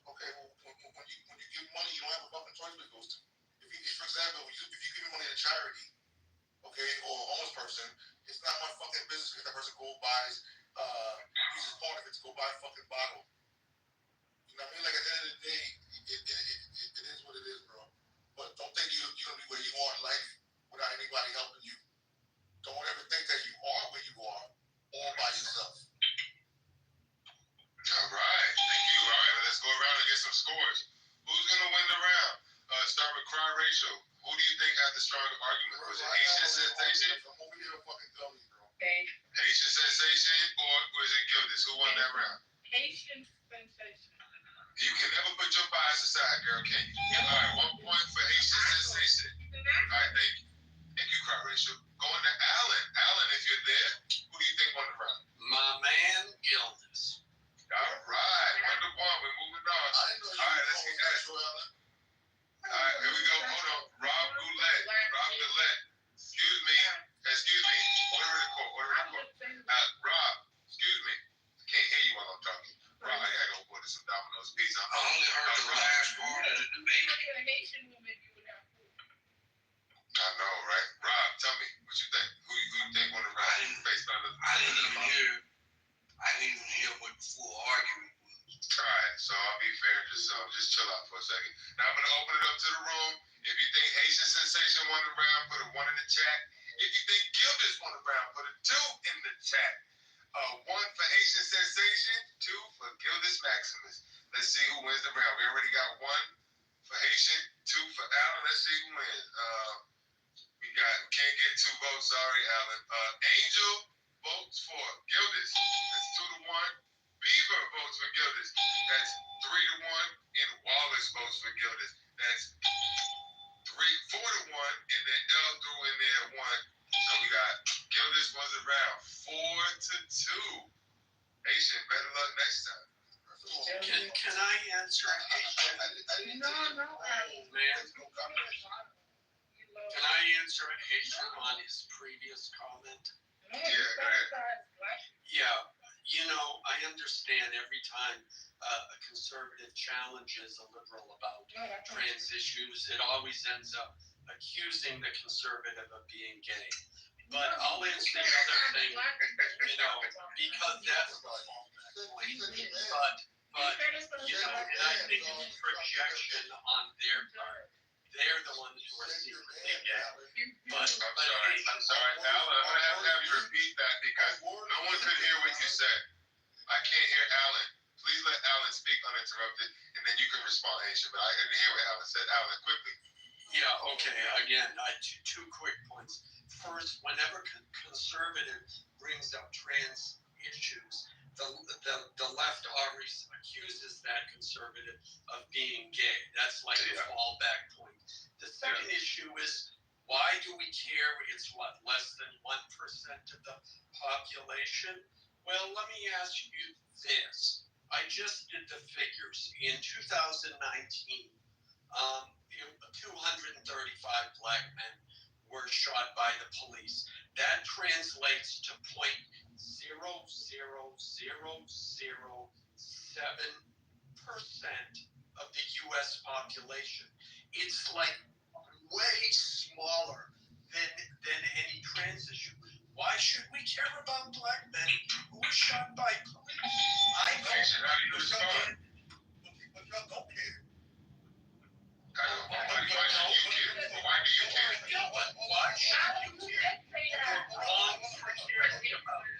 Okay, well, when you give money, you don't have a fucking choice where it goes to. For example, if you give money to charity, okay, or a homeless person, it's not my fucking business if that person buys, uses part of it to go buy a fucking bottle. You know what I mean? Like at the end of the day, it is what it is, bro. But don't think you're gonna be where you are in life without anybody helping you. Don't ever think that you are where you are all by yourself. All right, thank you. All right, let's go around and get some scores. Who's gonna win the round? Start with Cry Rachel. Who do you think had the stronger argument? Was it Haitian Sensation? Haitian Sensation, or was it Gildas? Who won that round? Haitian Sensation. You can never put your bias aside, girl, can you? All right, 1 point for Haitian Sensation. All right, thank you. Thank you, Cry Rachel. Going to Alan. Alan, if you're there, who do you think won the round? My man Gildas. All right, 1-1. We're moving on. All right, let's get that. All right, here we go. Hold on. Rob Goulet. Excuse me. Order in the court. Rob, excuse me. I can't hear you while I'm talking. Rob, I gotta go order some Domino's pizza. I only heard the last part of the debate. A Haitian woman, you would have food. I know, right? Rob, tell me what you think. Who you think won the round based on the? I didn't even hear what the full argument was. All right, so I'll be fair. Just chill out for a second. Now I'm gonna open it up to the room. If you think Haitian Sensation won the round, put a 1 in the chat. If you think Gildas won the round, put a 2 in the chat. 1 for Haitian Sensation, 2 for Gildas Maximus. Let's see who wins the round. We already got 1 for Haitian, 2 for Alan. Let's see who wins. We can't get 2 votes. Sorry, Alan. Angel votes for Gildas. That's 2-1. Beaver votes for Gildas. That's 3-1. And Wallace votes for Gildas. That's 4-1. And then L threw in there 1. So we got Gildas wins the round 4-2. Haitian, better luck next time. Can I answer Haitian? No. Man. Can I answer Haitian on his previous comment? Yeah, go ahead. Yeah, I understand every time a conservative challenges a liberal about trans issues, it always ends up accusing the conservative of being gay. But I'll answer the other thing, because that's but and I think it's projection on their part. They're the ones who are secretly gay. I'm sorry, Alan. I'm gonna have you repeat that because no one could hear what you said. I can't hear Alan. Please let Alan speak uninterrupted, and then you can respond, Haitian. But I didn't hear what Alan said. Alan, quickly. Yeah. Okay. Again, two quick points. First, whenever conservative brings up trans issues, the left always accuses that conservative of being gay. That's like a fallback point. The second issue is, why do we care? It's less than 1% of the population? Well, let me ask you this. I just did the figures. In 2019, 235 black men were shot by the police. That translates to 0.00007% of the U.S. population. It's like way smaller than any trans issue. Why should we care about black men who were shot by police? I don't. How do you respond? But y'all don't care. Why do you care? Why should you care? You're wrong for caring about it.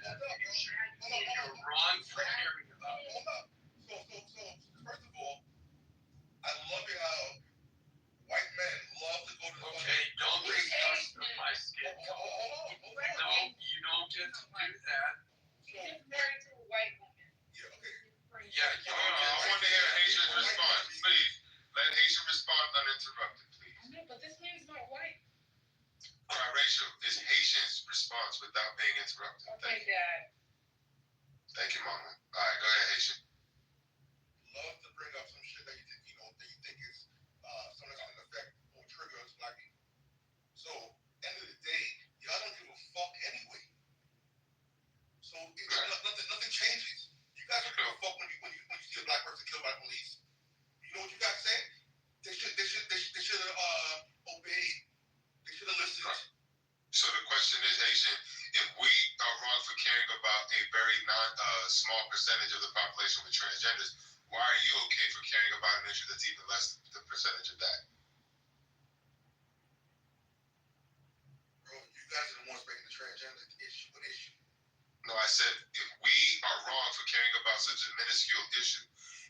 You're wrong for caring about it. So, first of all, I love it how white men love to go to the Okay, don't discuss my skin color. No, you don't get to do that. He's married to a white woman. Yeah, okay. Yeah, you don't get I want to hear Haitian's response. Please, let Haitian respond uninterrupted, please. I know, but this man's not white. All right, Rachel, is Haitian's response without being interrupted. Okay, Dad. Thank you, Mama. All right, go ahead, Haitian. Love to bring up some shit that you think is something that's going to affect or trigger us black people. So, end of the day, y'all don't give a fuck by police. You know what you got to say? They should have obeyed. They should have listened. Right. So the question is, Haitian, if we are wrong for caring about a very small percentage of the population with transgenders, why are you okay for caring about an issue that's even less the percentage of that? Bro, you guys are the ones making the transgender issue an issue. No, I said if we are wrong for caring about such a minuscule issue,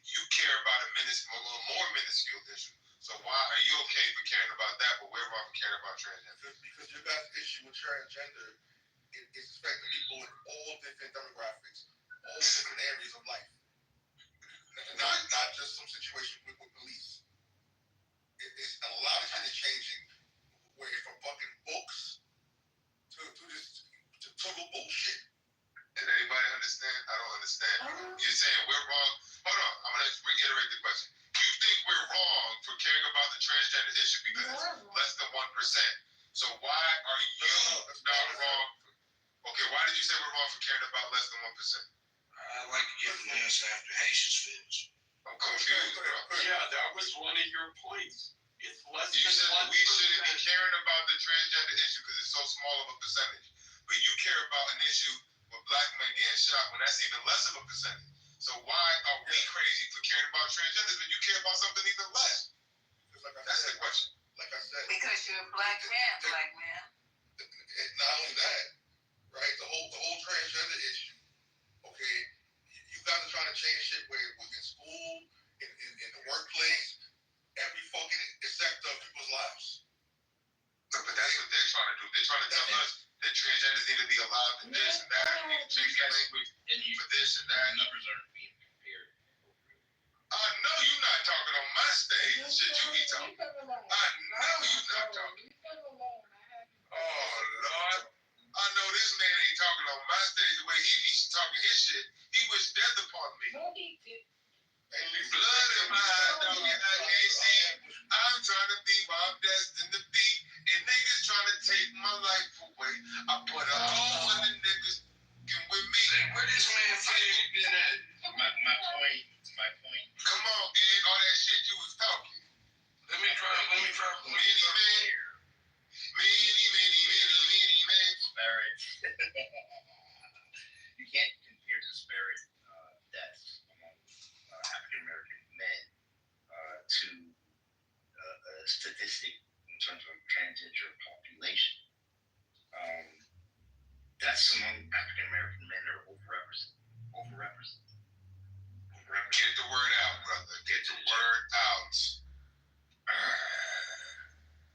you care about a little more minuscule issue. So why are you okay for caring about that, but we're wrong for caring about transgender? Because your guys' issue with transgender is affecting people in all different demographics, all different areas of life. Not just some situation with police. It's a lot of shit is changing, where from fucking books to total bullshit. Did anybody understand? I don't understand. You're saying we're wrong. Hold on, I'm gonna reiterate the question. You think we're wrong for caring about the transgender issue because it's less than 1%. So why are you not wrong? Okay, why did you say we're wrong for caring about less than 1%? I'd like to give an answer after Haitian's finished. I'm confused, bro. Yeah, that was one of your points. It's less You than said 1%. we shouldn't be caring about the transgender issue because it's so small of a percentage. But you care about an issue with black men getting shot when that's even less of a percentage. So why are we crazy for caring about transgenders when you care about something even less? That's the question. Like I said. Because you're a black man. And not only that, right? The whole transgender issue. Okay, you guys are trying to change shit within school, in the workplace, every fucking sector of people's lives. But that's what they're trying to do. They're trying to tell us that transgenders need to be allowed to this and that, and we need to change that language for this and that. Numbers aren't being compared. I know you're not talking on my stage. Shit, you be talking. I know you're not talking. Oh, Lord. I know this man ain't talking on my stage the way he be talking his shit. He wished death upon me. Blood in my eyes, dog, and I can't see. I'm trying to be what I'm destined to be, and niggas trying to take my life away. I put a hole in the niggas with me. Where this man Fade been at? My point. Come on, Ed, all that shit you was talking. Let me try. Many men. Disparate. You can't compare disparate deaths among African American men to a statistic in terms of transgender population. That's among African American men that are overrepresented. Get the word out, brother. Get the word out.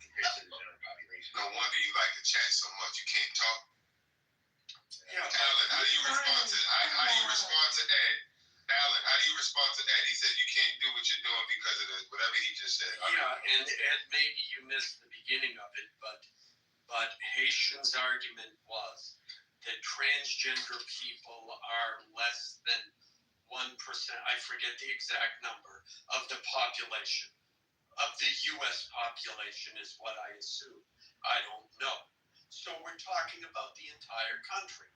Compared to the general population. No wonder you like to chat so much. You can't talk. Yeah. Alan, how do you respond to Ed? Alan, how do you respond to Ed? He said you can't do what you're doing because of whatever he just said. Yeah, and maybe you missed the beginning of it, but Haitian's argument was that transgender people are less than 1%, I forget the exact number, of the population. Of the U.S. population is what I assume. I don't know. So we're talking about the entire country.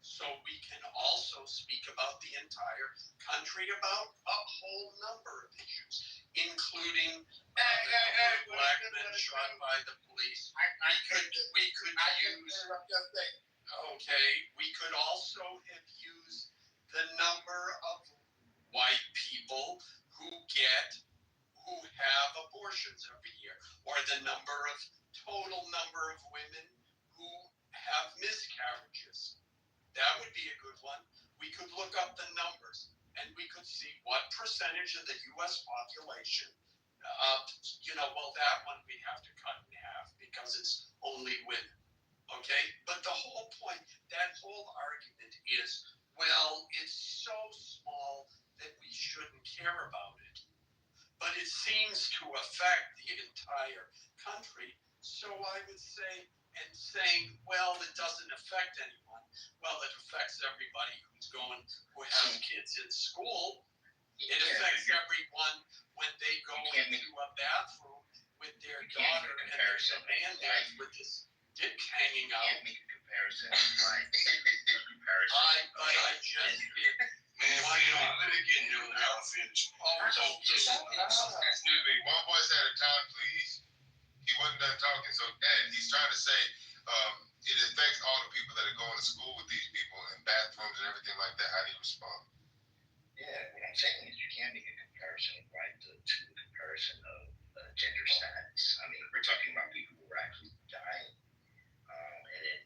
So we can also speak about the entire country about a whole number of issues, including black men shot by the police. We could also have used the number of white people who have abortions every year, or the total number of women who have miscarriages. That would be a good one. We could look up the numbers, and we could see what percentage of the U.S. population, that one we'd have to cut in half because it's only women. Okay? But the whole point, that whole argument is, well, it's so small that we shouldn't care about it. But it seems to affect the entire country. So I would say, and saying, well, it doesn't affect anyone. Well, it affects everybody who has kids in school. It affects everyone when they go into a bathroom with their daughter and there's a man there with his dick hanging out. You can't make a comparison. Right? I just did. Man, let it get new. I'll finish. Oh, Excuse me, one voice at a time, please. He wasn't done talking. So Ed, he's trying to say it affects all the people that are going to school with these people and bathrooms and everything like that. How do you respond? Yeah, what I'm saying is you can't make a comparison, right, to the comparison of gender status. I mean, we're talking about people who are actually dying and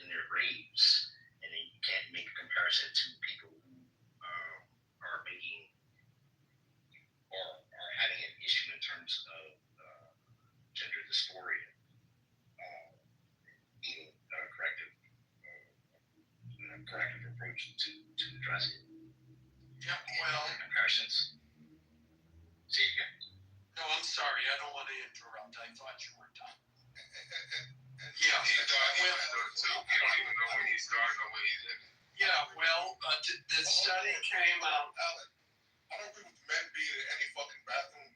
in their graves, and then you can't make a comparison to people who are making or are having an issue in terms of gender dysphoria, being corrective approach to address it. Yeah, well, comparisons. See you again. No, I'm sorry. I don't want to interrupt. I thought you were done. Yeah, he thought he was done too. He don't even know when he started or when he's in it. Yeah, well, the study came out. Alan, I don't agree with men being in any fucking bathroom,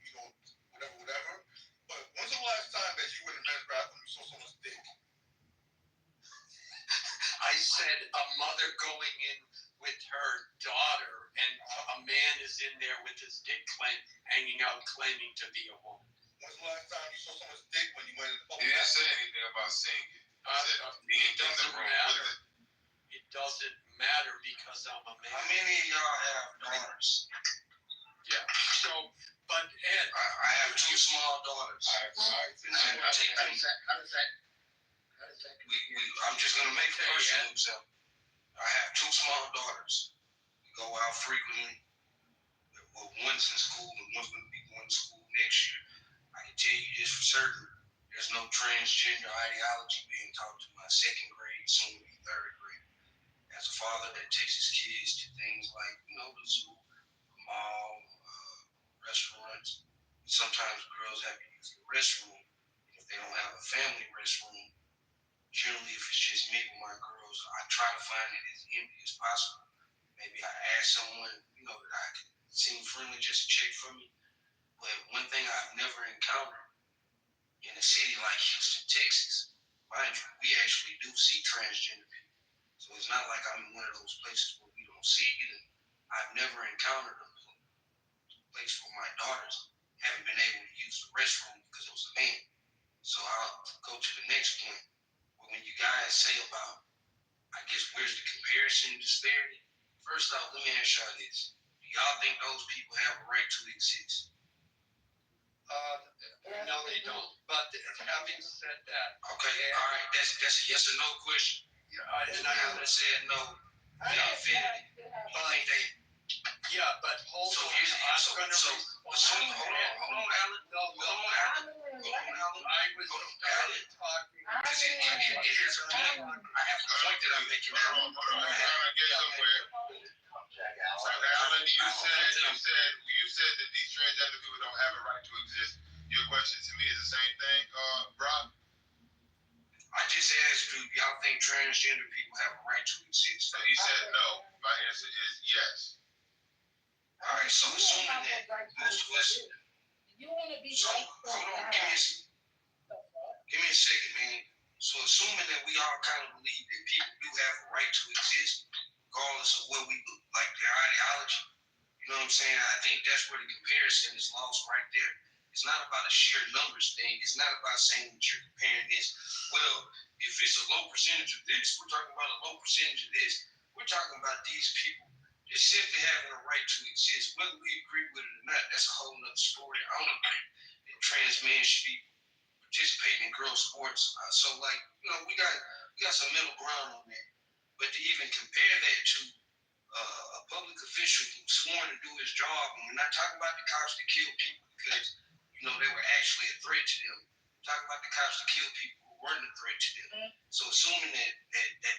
whatever. But when's the last time that you went in a men's bathroom and you saw someone's dick? I said a mother going in with her daughter, and a man is in there with his dick hanging out, claiming to be a woman. When's the last time you saw someone's dick when you went in the He didn't say anything about seeing it. It doesn't matter. It doesn't matter because I'm a man. How many of y'all have daughters? Yeah. So, but Ed, I have two small daughters. How does that? I'm just gonna make a personal example. I have two small daughters. We go out frequently. Well, one's in school and one's going to be going to school next year. I can tell you this for certain. There's no transgender ideology being taught to my second grade, soon to be third grade. As a father that takes his kids to things like, the zoo, the mall, restaurants. Sometimes girls have to use the restroom. If they don't have a family restroom, generally, if it's just me with my girls, I try to find it as empty as possible. Maybe I ask someone, that I can seem friendly just to check for me. But one thing I've never encountered in a city like Houston, Texas, mind you, we actually do see transgender people. So it's not like I'm in one of those places where we don't see it. And I've never encountered a place where my daughters haven't been able to use the restroom because it was a man. So I'll go to the next point. When you guys say about, I guess, where's the comparison disparity? First off, let me ask y'all this. Do y'all think those people have a right to exist? No, they don't. But having said that. Okay, all right, that's a yes or no question. And I haven't said no. Y'all feel it. You think they? Yeah, but hold on. Hold on, Alan. No, Alan. I was talking. Because it has a point. I have a point that I'm making now. Hold on, I'm trying to get somewhere. Alan, you said that these transgender people don't have a right to exist. Your question to me is the same thing, Brock? I just asked, do y'all think transgender people have a right to exist? So he said no. My answer is yes. All right, so assuming that most of us. You want to be So, hold on, give me a second, man. So assuming that we all kind of believe that people do have a right to exist, regardless of what we like their ideology, you know what I'm saying? I think that's where the comparison is lost right there. It's not about a sheer numbers thing. It's not about saying that you're comparing this. Well, if it's a low percentage of this, we're talking about a low percentage of this. We're talking about these people just simply having a right to exist. Whether we agree with it or not, that's a whole nother story. I don't agree that trans men should be participating in girl sports. So we got some middle ground on that. But to even compare that to a public official who's sworn to do his job, and we're not talking about the cops that kill people because they were actually a threat to them. We're talking about the cops that kill people who weren't a threat to them. So assuming that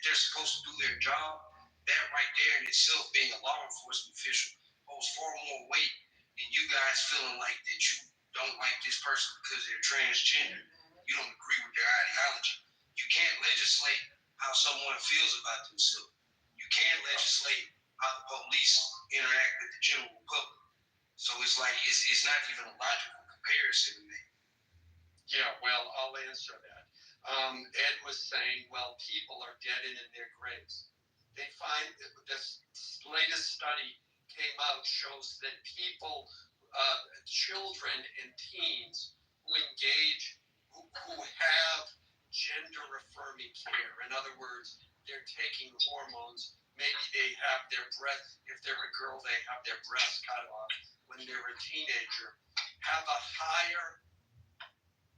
they're supposed to do their job, that right there in itself, being a law enforcement official, holds far more weight than you guys feeling like that you don't like this person because they're transgender. You don't agree with their ideology. You can't legislate how someone feels about themselves. You can't legislate how the police interact with the general public. So it's like it's not even a logical comparison to me. Yeah, well, I'll answer that. Ed was saying, well, people are dead and in their graves. They find this latest study came out shows that people, children and teens who engage, who have gender affirming care. In other words, they're taking hormones. Maybe they have their breast, if they're a girl, they have their breast cut off when they're a teenager, have a higher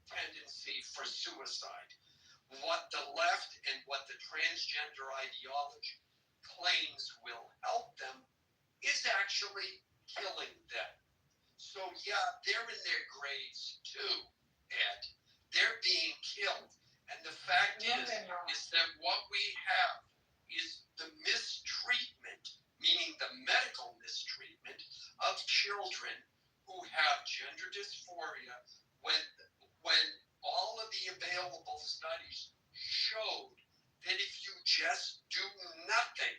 tendency for suicide. What the left and what the transgender ideology claims will help them is actually killing them. So yeah, they're in their graves too, Ed. They're being killed. And the fact is that what we have is the mistreatment, meaning the medical mistreatment of children who have gender dysphoria when all of the available studies showed that if you just do nothing,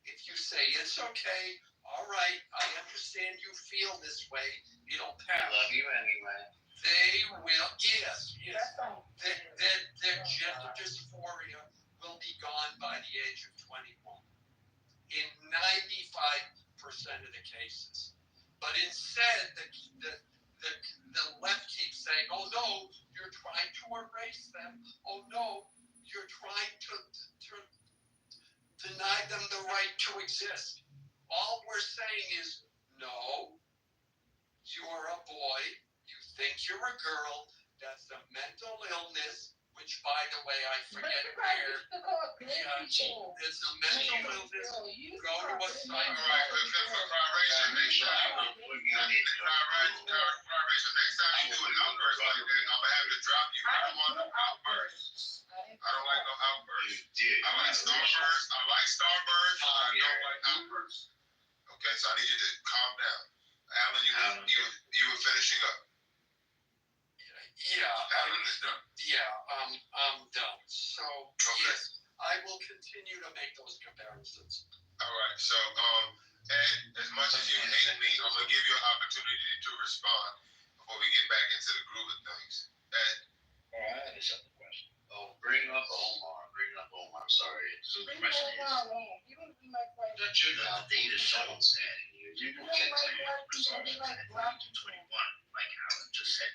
if you say it's okay, all right, I understand you feel this way, it'll pass. I love you anyway. They will, yes. Their gender dysphoria will be gone by the age of 21 in 95% of the cases. But instead, the left keeps saying, oh no, you're trying to erase them. Oh no, you're trying to deny them the right to exist. All we're saying is, no, you're a boy, you think you're a girl, that's a mental illness, which, by the way, I forget where. Yeah, it's a mental illness. Go to a site. All right, for cooperation, next time you do an outburst like that, I'm gonna have to drop you. I don't want no outbursts. I don't like no outbursts. I like starbursts. But I don't like outbursts. Okay, so I need you to calm down. Alan, you were finishing up. Yeah, Alan is done. I'm done. So yes, I will continue to make those comparisons. All right. So, Ed, as much as you hate me, I'm gonna give you an opportunity to respond before we get back into the groove of things. Ed. All right, I had a simple question. Oh, bring up Omar. I'm sorry. So the question is, that the data shows that you can get to your results at age 21, like Alan just said.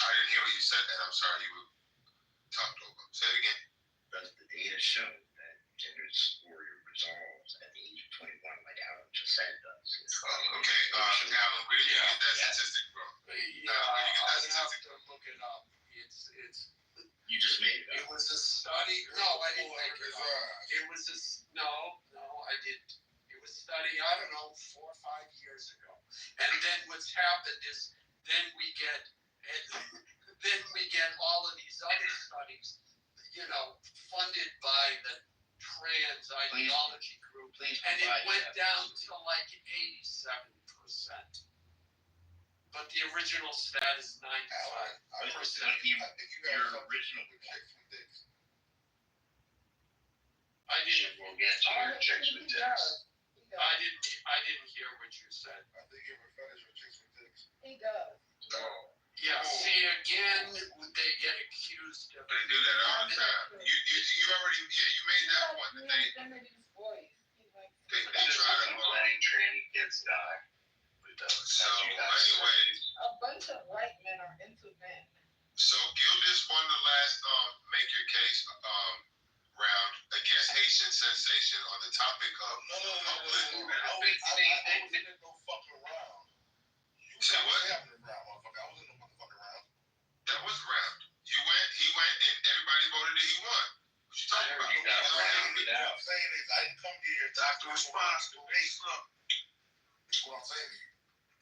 I didn't hear what you said, Ed. I'm sorry. You were talked over. Say it again. Does the data show that gender dysphoria resolves at the age of 21, like Alan just said does? Okay. Alan, where did you get that statistic from? Yeah, I have to look it up. It's. You just made it up. It was a study. No, I didn't make it up. It was no, I didn't. It was a study, I don't know, 4 or 5 years ago. And then what's happened is then we get all of these other studies, funded by the trans ideology group. And it went down to like 87%. But the original stat is 95%. Your original I didn't. We'll get to your checks with dicks. I didn't hear what you said. I think you were finished with chicks with dicks. He does. Yeah. See, again, they get accused of. They do that all the time. You already made that one. They try to letting tranny kids die. So anyways, a bunch of white men are into men. So Gildas won the last make your case round against Haitian sensation on the topic of No fucking round. Say what? Happened round, motherfucker. I wasn't no motherfucking round. That was round. He went, and everybody voted that he won. What you talking about? What I'm saying is, I didn't come here to have to respond to hey, look. That's what I'm saying to you.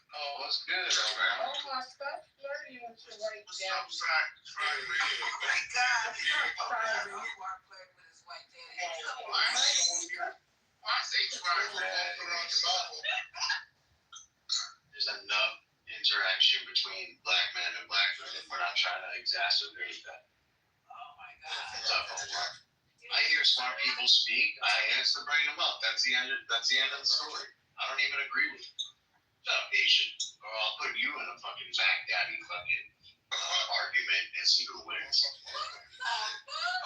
Oh, that's good. Oh my, stop flirting with your white down. Thank God. I say try to There's enough interaction between black men and black women. We're not trying to exacerbate that. Oh my God. I hear smart people speak. I ask to bring them up. That's the end of the story. I don't even agree with them. Adaptation, or I'll put you in a fucking Mac Daddy fucking argument and see who wins.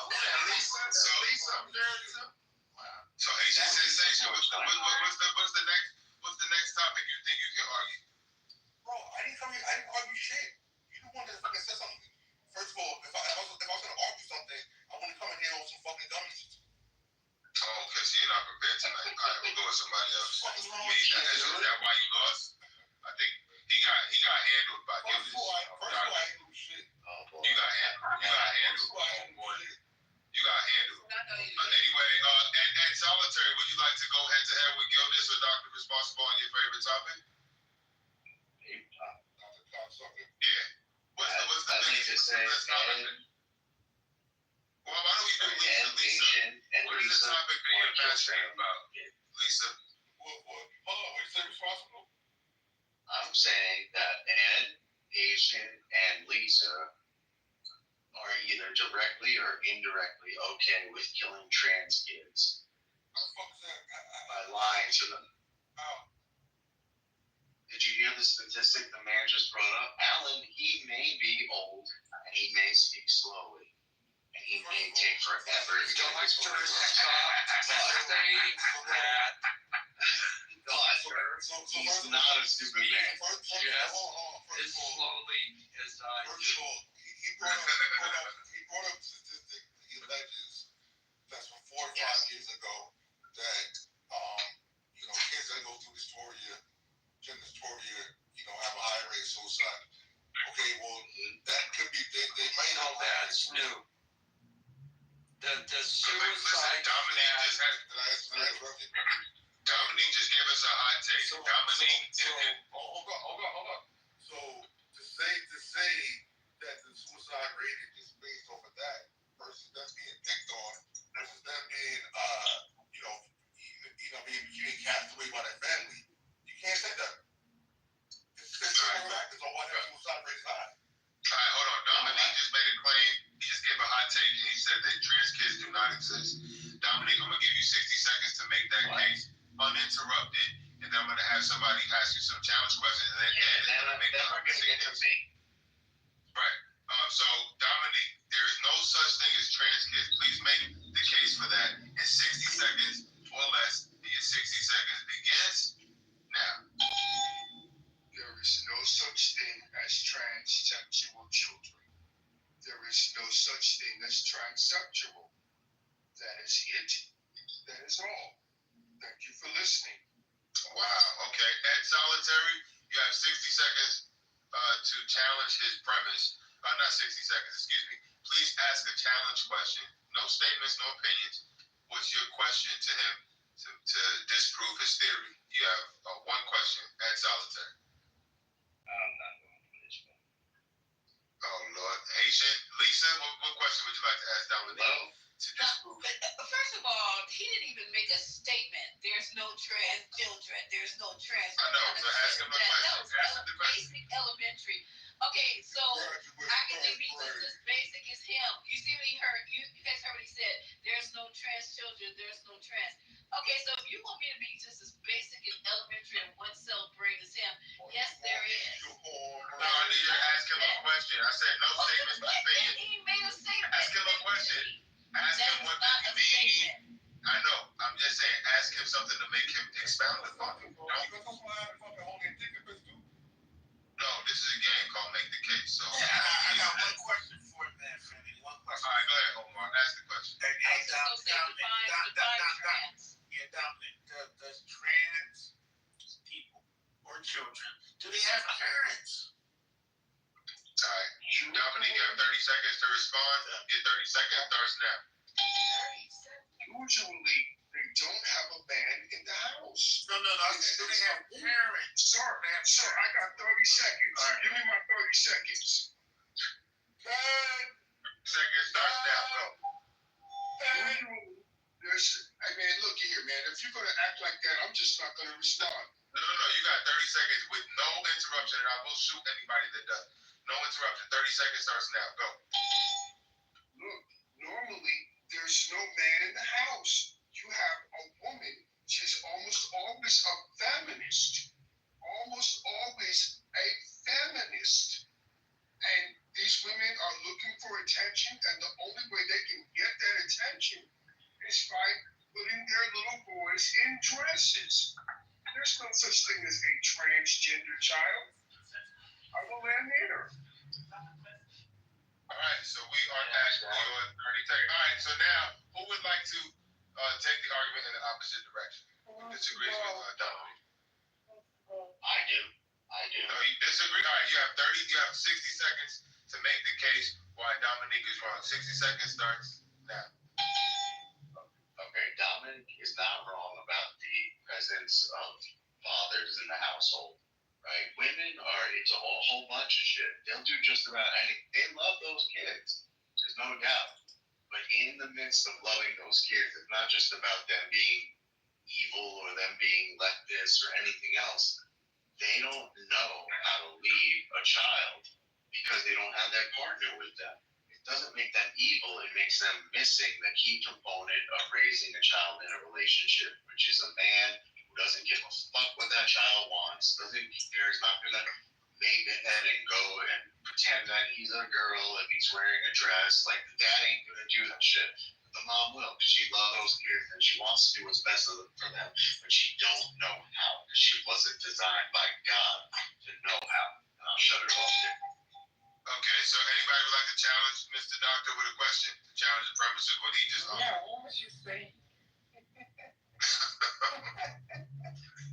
Okay, Lisa. So Asian sensation. What's the next topic you think you can argue? Bro, I didn't argue shit. You the one that fucking said something. First of all, if I was gonna argue something, I wouldn't come in here on some fucking dummy shit. Oh, okay, so you're not prepared tonight. All right, we'll go with somebody else. What's wrong with you? Is that why you lost? I think he got handled by Gillis. First of all, I ain't do shit. You got handled. You got handled. Anyway, and Solitary, would you like to go head to head with Gildas or Dr. Responsible on your favorite topic? Yeah. What's the biggest topic? Well, why don't we do Lisa? What is the topic that you're passionate about, Lisa? What you say responsible? I'm saying that Ed, Asian, and Lisa are either directly or indirectly okay with killing trans kids by lying to them. Did you hear the statistic the man just brought up? Alan, he may be old and he may speak slowly and he may take forever to get his words he's not a stupid man. Yes, as slowly as I First of all, he brought up a statistic he alleges that's from 4 or 5 years ago that kids that go through gender dysphoria, have a higher rate of suicide. Okay, well that could be they might know that's new. The suicide Dominique just gave us a hot take. Hold on. So to say that the suicide rate is based off of that versus them being picked on versus them being being cast away by their family, you can't say that. It's factors on why that suicide rate is high. All right, hold on. Dominique just made a claim. He just gave a hot take and he said that trans kids do not exist. Dominique, I'm gonna give you 60 seconds to make that case uninterrupted, and then I'm gonna have somebody ask you some challenge questions, and then we're gonna get to me. Right. So Dominique, there is no such thing as trans kids. Please make the case for that in 60 seconds or less. Your 60 seconds begins now. There is no such thing as transsexual children. There is no such thing as transsexual. That is it. That is all. Thank you for listening. Wow. Okay. Ed Solitary, you have 60 seconds to challenge his premise. Not 60 seconds, excuse me. Please ask a challenge question. No statements, no opinions. What's your question to him to disprove his theory? You have one question. Ed Solitary. I'm not going for this one. Oh, Lord. Haitian. Lisa, what question would you like to ask Dominique to disprove? First of all, he didn't even make a statement. There's no trans children. There's no trans. I know. So ask him a question. Ask him the question. Basic elementary. Okay, so I can be just as basic as him. You see what he heard? You guys heard what he said. There's no trans children. There's no trans. Okay, so if you want me to be just as basic and elementary and one cell brain as him, yes, there is. No, I need you to ask him a question. I said no statements, no opinions. He made a statement. Ask him a question. Ask him what the meaning. I know. I'm just saying, ask him something to make him expound upon it. No, this is a game called Make the Case. So I got one question for him, man, Fanny. One question. All right, go ahead, Omar. Ask the question. Dominic, does trans people or children, do they have parents? All right. Dominique, you have 30 seconds to respond. Your 30 seconds starts now. Usually, they don't have a man in the house. No. I said, do they have parents? Sir, I got 30 seconds. All right. Give me my 30 seconds. 10 seconds starts now. Go. Hey, man, look here, man. If you're going to act like that, I'm just not going to respond. No. You got 30 seconds with no interruption, and I will shoot anybody that does. No interruption. 30 seconds starts now. Go. Look, normally, there's no man in the house. You have a woman. She's almost always a feminist. Almost always a feminist. And these women are looking for attention, and the only way they can get that attention is by putting their little questions. There's no such thing as a transgender child. I will land there. All right, so we are actually on 30. All right, so now, who would like to take the argument in the opposite direction? Who disagrees with Dominic? I do. No, you disagree? All right, you have 60 seconds to make the case why Dominique is wrong. 60 seconds starts now. Okay, Dominic is not wrong about the presence of fathers in the household, right? Women are into a whole bunch of shit. They'll do just about anything. They love those kids. There's no doubt. But in the midst of loving those kids, it's not just about them being evil or them being leftist or anything else. They don't know how to leave a child because they don't have that partner with them. It doesn't make them evil. It makes them missing the key component of raising a child in a relationship, which is a man who doesn't give a fuck what that child wants, doesn't care, is not going to make ahead and go and pretend that he's a girl if he's wearing a dress. Like, the dad ain't going to do that shit. The mom will, because she loves those kids and she wants to do what's best for them, but she don't know how, because she wasn't designed by God to know how. And I'll shut it off there. Okay, so anybody would like to challenge Mr. Doctor with a question? To challenge the purpose of what he just offered? Yeah, what was you saying?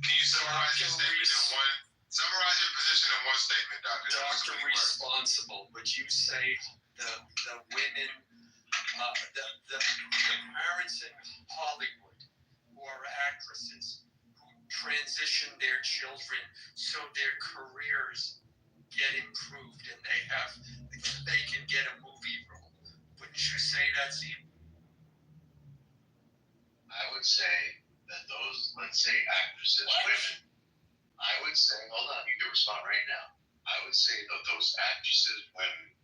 Can you summarize your statement in one? Summarize your position in one statement, Doctor. Dr. Responsible, would you say the women, the parents in Hollywood who are actresses who transition their children so their careers get improved and they can get a movie role? Wouldn't you say that's evil? I would say that those, let's say, actresses, women, I would say, hold on, you can respond right now. I would say that those actresses, women,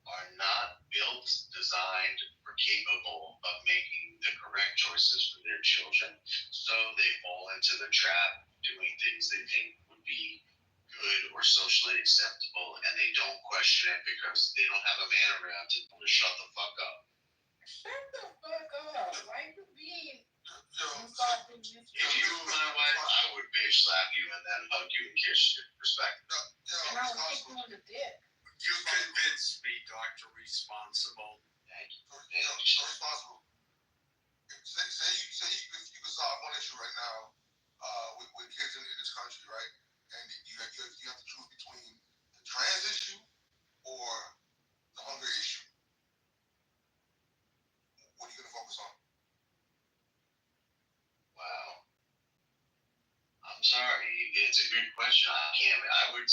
are not built, designed, or capable of making the correct choices for their children. So they fall into the trap doing things they think would be good or socially acceptable, and they don't question it because they don't have a man around to tell them to shut the fuck up. Shut the fuck up. Why you being If you were my wife, I would bitch slap you and then hug you and kiss you. Respect. And I would kick you on the dick. You convinced me, Dr. Responsible. Thank you. So responsible. Say you could solve one issue right now with kids in this country, right? And you have to choose between the trans issue or the hunger issue. What are you going to focus on? Wow. I'm sorry. It's a good question. I would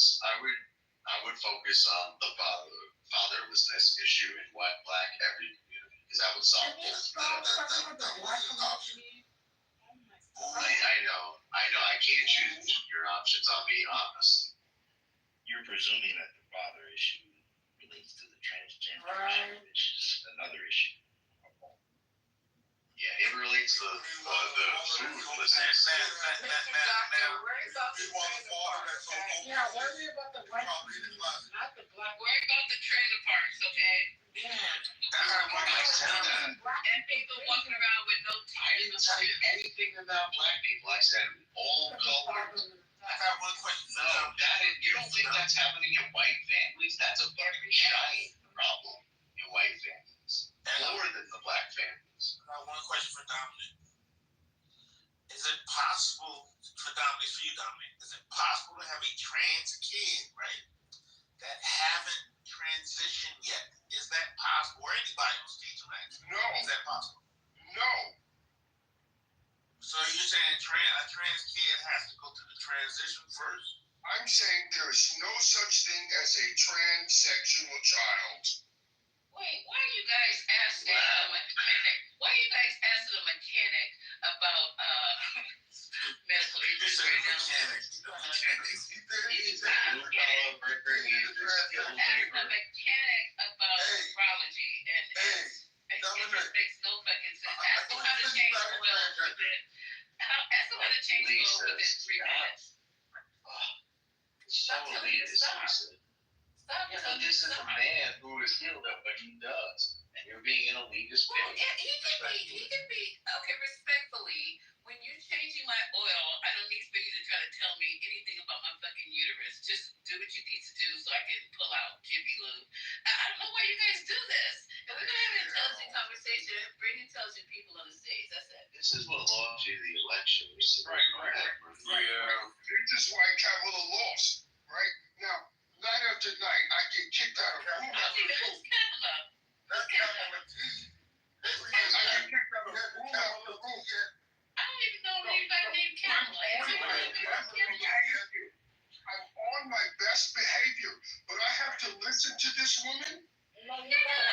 focus on the fatherlessness issue in white, black, every community, because that would solve it. I know. I can't choose your options. I'll be honest. You're presuming that the father issue relates to the transgender issue, which is another issue. Yeah, it relates to the foodlessness. Yeah, worry about the white people, not the black. Worry about the trailer parks, okay? Yeah. And people walking around with no teeth. I didn't say anything about black people. I said all colors. I got one question. No, you don't think that's happening in white families? That's a fucking giant problem in white families. More than the black families. I got one question for Dominic. Is it possible for Dominic, is it possible to have a trans kid, right, that haven't transitioned yet? Is that possible? Or anybody who's teaching that? No. Is that possible? No. So you're saying a trans kid has to go through the transition first? I'm saying there's no such thing as a transsexual child. Wait, why are you guys asking a mechanic? Why are you guys asking a mechanic about medical issues right now? He's a blue-collar worker. He's a Asking a mechanic about astrology and it just makes no fucking sense. Ask him how to change oil within. Ask him how to change oil within 3 minutes. So elitist, Lisa. Stop Stop. Yeah, but this is a man who is skilled at what he does, and you're being an elitist. Well, yeah, he can be, okay, respectfully, when you're changing my oil, I don't need for you to try to tell me anything about my fucking uterus. Just do what you need to do so I can pull out Jimmy Lou. I don't know why you guys do this. And we're going to have an intelligent conversation, bring intelligent people on the stage. That's it. This is what lost you the election. Right. Yeah. This is why Kamala lost, right? Now, night after night, I get kicked out of Kamala. Who's Kamala? That's Kamala T. I get kicked out of Kamala. I don't even know anybody named Kamala. I'm on my best behavior, but I have to listen to this woman? Yeah,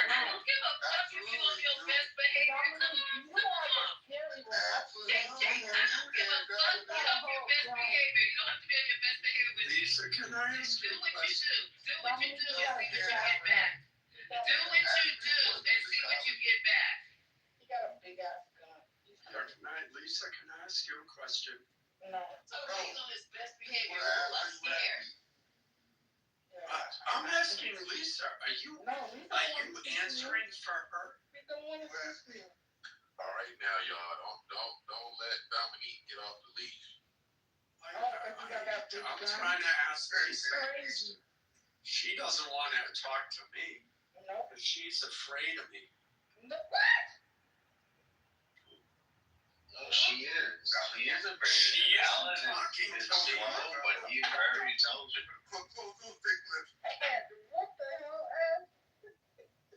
I don't give a fuck if you're on your best behavior. Come on. Jake, I don't give a fuck if you're on your best behavior. You don't have to be on your best behavior with me. Lisa, can I ask do you a what question? you do. Do what you do and see what you get back. Do what you do and see what you get back. He got a big ass gun. Lisa, can I ask you a question? No. So he's on his best behavior. I'm scared. I'm asking Lisa, are you answering for her? All right, now y'all don't let Dominique get off the leash. I'm trying to ask Lisa. She doesn't want to talk to me. She's afraid of me. She is. She is a very. She is Alan talking is to me. slow, but he's very intelligent.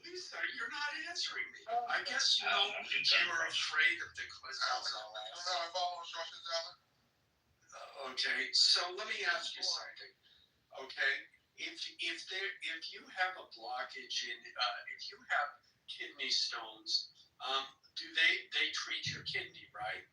Lisa, you're not answering me. I guess you know you're afraid of the questions I'll ask. Okay, so let me ask you something. Okay, if you have a blockage in if you have kidney stones, do they treat your kidney, right?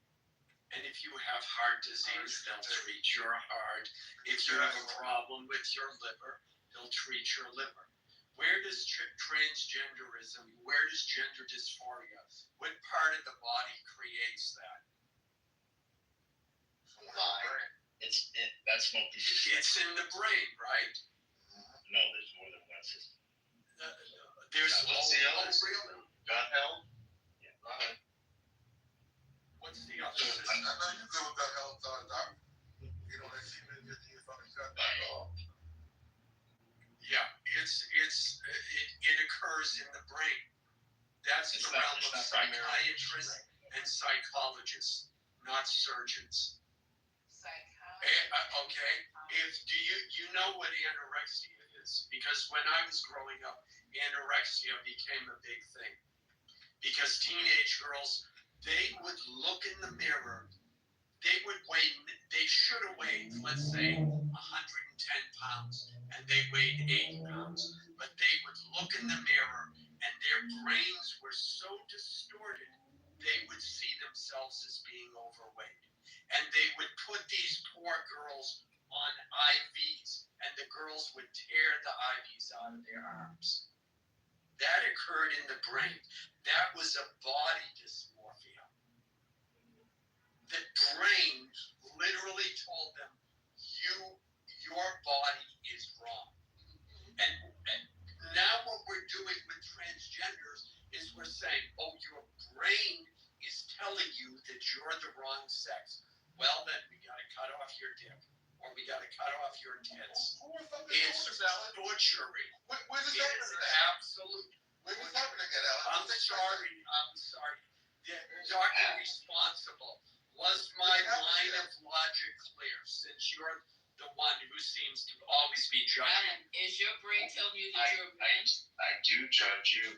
And if you have heart disease, they'll treat your heart. If you have a problem with your liver, they'll treat your liver. Where does transgenderism, where does gender dysphoria, what part of the body creates that? That's multi-system. It's in the brain, right? No, there's more than one system. There's What's the other? really? Gut health? Yeah. What's the other I system? know you good with gut health, Doc. You know, that semen gets in your fucking gut. Yeah, it occurs in the brain. That's the realm of psychiatrists and psychologists, not surgeons. Okay, do you know what anorexia is? Because when I was growing up, anorexia became a big thing. Because teenage girls, they would look in the mirror, they should have weighed, let's say, 110 pounds, and they weighed 80 pounds. But they would look in the mirror, and their brains were so distorted, they would see themselves as being overweight. And they would put these poor girls on IVs, and the girls would tear the IVs out of their arms. That occurred in the brain. That was a body dysmorphia. The brain literally told them, your body is wrong. And now what we're doing with transgenders is we're saying, oh, your brain is telling you that you're the wrong sex. Well, then we got to cut off your dick, or we got to cut off your tits. It's butchery. Where's this It's happening? absolute. Where's this happening again, Alan? I'm sorry. The doctor responsible. Was my line of logic clear? Since you're the one who seems to always be judging. Alan, is your brain telling you that you're a man? I do judge you,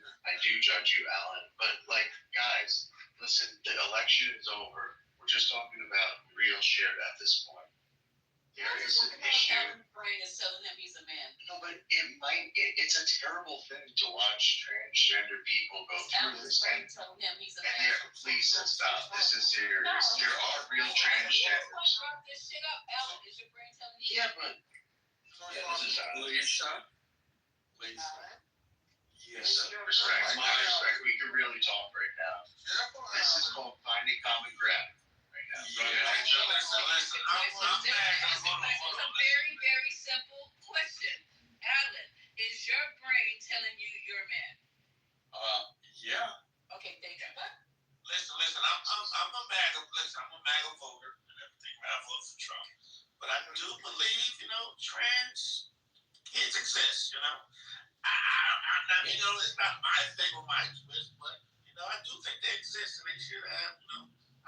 Alan. But guys, listen, the election is over. We're just talking about real shit at this point. There is an issue. Alan's brain is telling him he's a man. No, but it's a terrible thing to watch transgender people go through Alan's this. brain telling him he's a man. Please stop. This is serious. There are real transgenders. Wrap this shit up, Alan. Is your brain telling you? Yeah, but this is Lisa. Yes. Respect. We can really talk right now. This is called finding common ground. It's a very, very simple question. Alan, is your brain telling you you're a man? Yeah. Okay, thank you. Listen. I'm a MAGA. Listen, I'm a MAGA voter and everything. I vote for Trump, but I do believe, trans kids exist. I mean, it's not my thing or my twist, but I do think they exist and they should have.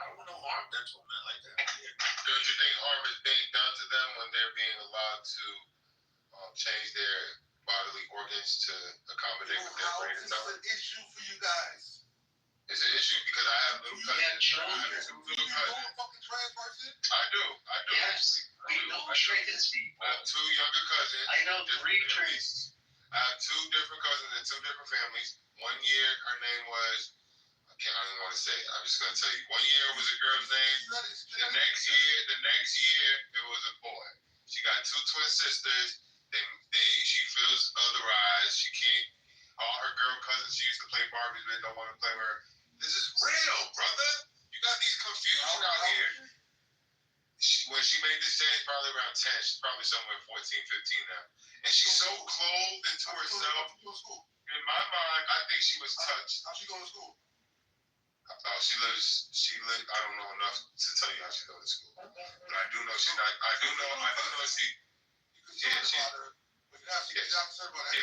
I don't want no harm done to them like that. Don't you think harm is being done to them when they're being allowed to change their bodily organs to accommodate with their brain and stuff? It's an issue for you guys. It's an issue because I have little cousins. I have two little cousins. Fucking trans person? I do. Yes, we know trans people. I have two younger cousins. I know 3 trans. I have 2 different cousins in 2 different families. One year, her name was, I don't even want to say it. I'm just going to tell you. One year it was a girl's name. The next year, it was a boy. She got 2 twin sisters. She feels otherized. She can't, all her girl cousins, she used to play Barbies with, don't want to play with her. This is real, brother. You got these confusion out here. When she made this change, probably around 10. She's probably somewhere 14, 15 now. And she's so clothed into herself. In my mind, I think she was touched. How's she going to school? She lives, I don't know enough to tell you how she goes to school. But I do know she's not, I do know she,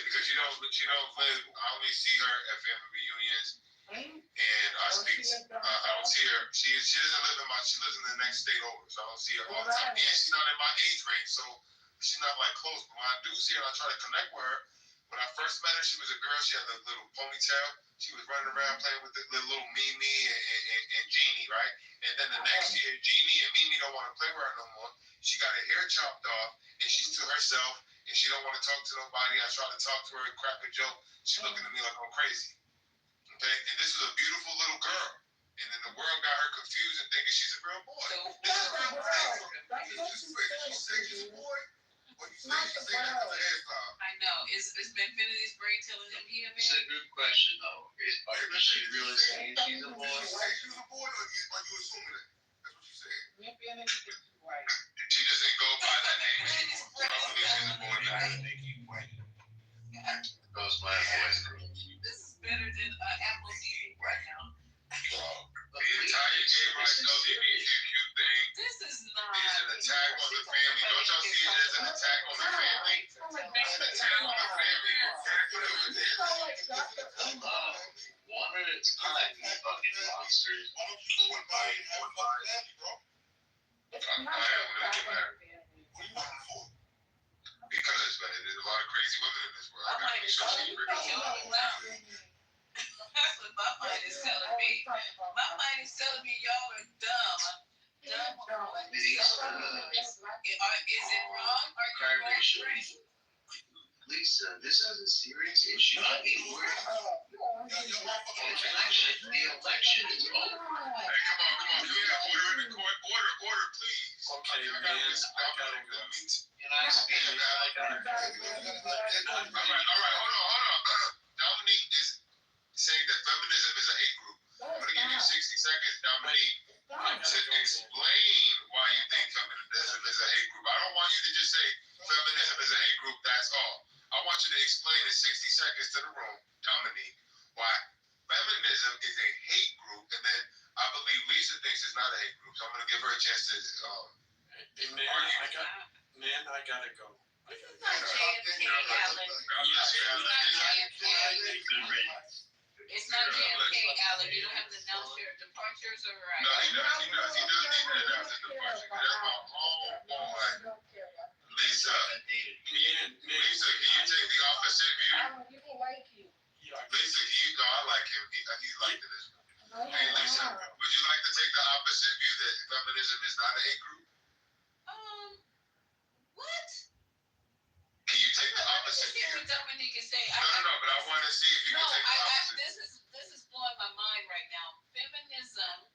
because she don't live, I only see her at family reunions. And I don't see her, she doesn't live she lives in the next state over, so I don't see her all the time. And she's not in my age range, so she's not like close. But when I do see her, I try to connect with her. When I first met her, she was a girl. She had a little ponytail. She was running around playing with the little Mimi and Jeannie, right? And then the next year, Jeannie and Mimi don't want to play with her no more. She got her hair chopped off, and she's to herself, and she don't want to talk to nobody. I try to talk to her and crack a joke. She's looking at me like I'm crazy. Okay? And this is a beautiful little girl. And then the world got her confused and thinking she's a real boy. This is real boy. She say she's a boy? Or you say she's saying that because of hairstyle? I know. Is Infinity's brain telling him he a man? It's a good question, though. Is she really saying she's a boy? Did you say she's a boy, or you assuming it? That's what you said. Right. She doesn't go by that name anymore. I believe she's a boy now. Goes by boys. This is better than Apple TV right now. The entire gay rights LGBTQ thing This is not. is an attack on the family. Don't y'all see it as an attack on the family? It's an attack on the family. One at a time, you fucking monsters. Why don't you go and buy it and have a fucking family, bro? I am gonna get married. What are you waiting for? Because, man, there's a lot of crazy women in this world. I gotta make sure she's ready. That's what my mind is telling me. My mind is telling me y'all are dumb. Is it wrong? Are you wrong? Lisa, this is a serious issue. I mean, the election is over. Hey, come on. Can we have order in the court? Order, please. Okay, I man. gotta go. Can I speak? All right, hold on. Dominique is saying that feminism is a hate group. I'm gonna give you 60 seconds, Dominique, to explain why you think feminism is a hate group. I don't want you to just say feminism is a hate group, that's all. I want you to explain in 60 seconds to the room, Dominique, why feminism is a hate group, and then I believe Lisa thinks it's not a hate group, so I'm gonna give her a chance to Hey, man, I gotta go. This is not JFK, Alan. It's not JFK, Alan. You don't have to announce your departures or right. No, he does need to announce his departure. That's my homeboy. Lisa, can you take the opposite view? Lisa, I like him. He's like this. Hey, Lisa, would you like to take the opposite view that feminism is not a hate group? What? Can you take the opposite view? What Dominique is saying. No, but I want to see if you can take the opposite. This is blowing my mind right now. Feminism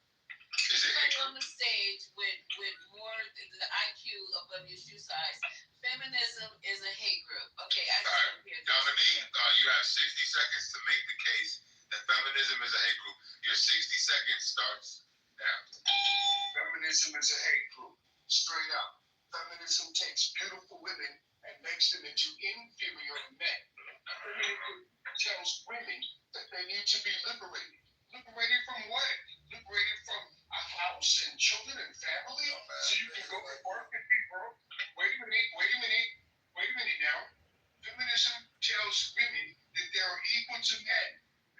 is a hate on the stage with more the IQ above your shoe size. Feminism is a hate group. Okay, I right. Dominique, you have 60 seconds to make the case that feminism is a hate group. Your 60 seconds starts now. Feminism is a hate group. Straight up. Feminism takes beautiful women and makes them into to inferior men. Feminism tells women that they need to be liberated. Liberated from what? Liberated from a house and children and family, so you can go to work and be broke. Wait a minute now. Feminism tells women that they are equal to men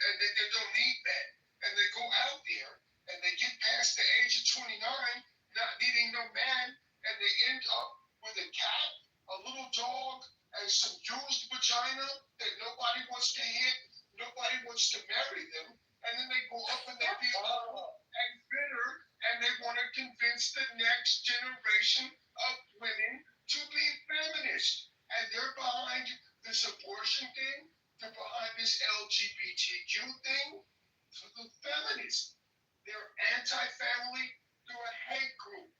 and that they don't need men. And they go out there and they get past the age of 29, not needing no man, and they end up with a cat, a little dog, and some used vagina that nobody wants to hit, nobody wants to marry them, and then they go up and they feel old and bitter, and they want to convince the next generation of women to be feminist. And they're behind this abortion thing, they're behind this LGBTQ thing. So the feminists, they're anti-family, they're a hate group.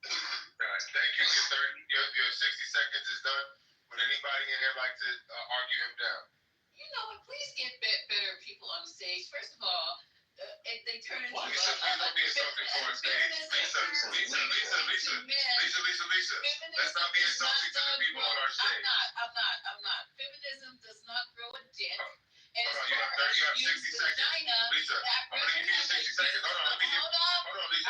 Thank you. Your 60 seconds is done. Would anybody in here like to argue him down? You know what? Please get better people on the stage. First of all, if they turn into Lisa, please don't be insulting to our stage. Lisa. Let's not be insulting to the people on our stage. I'm not. Feminism does not grow a dick. And hold on, you have 60 seconds. Lisa, I'm going to give you 60 seconds. Hold on, Lisa.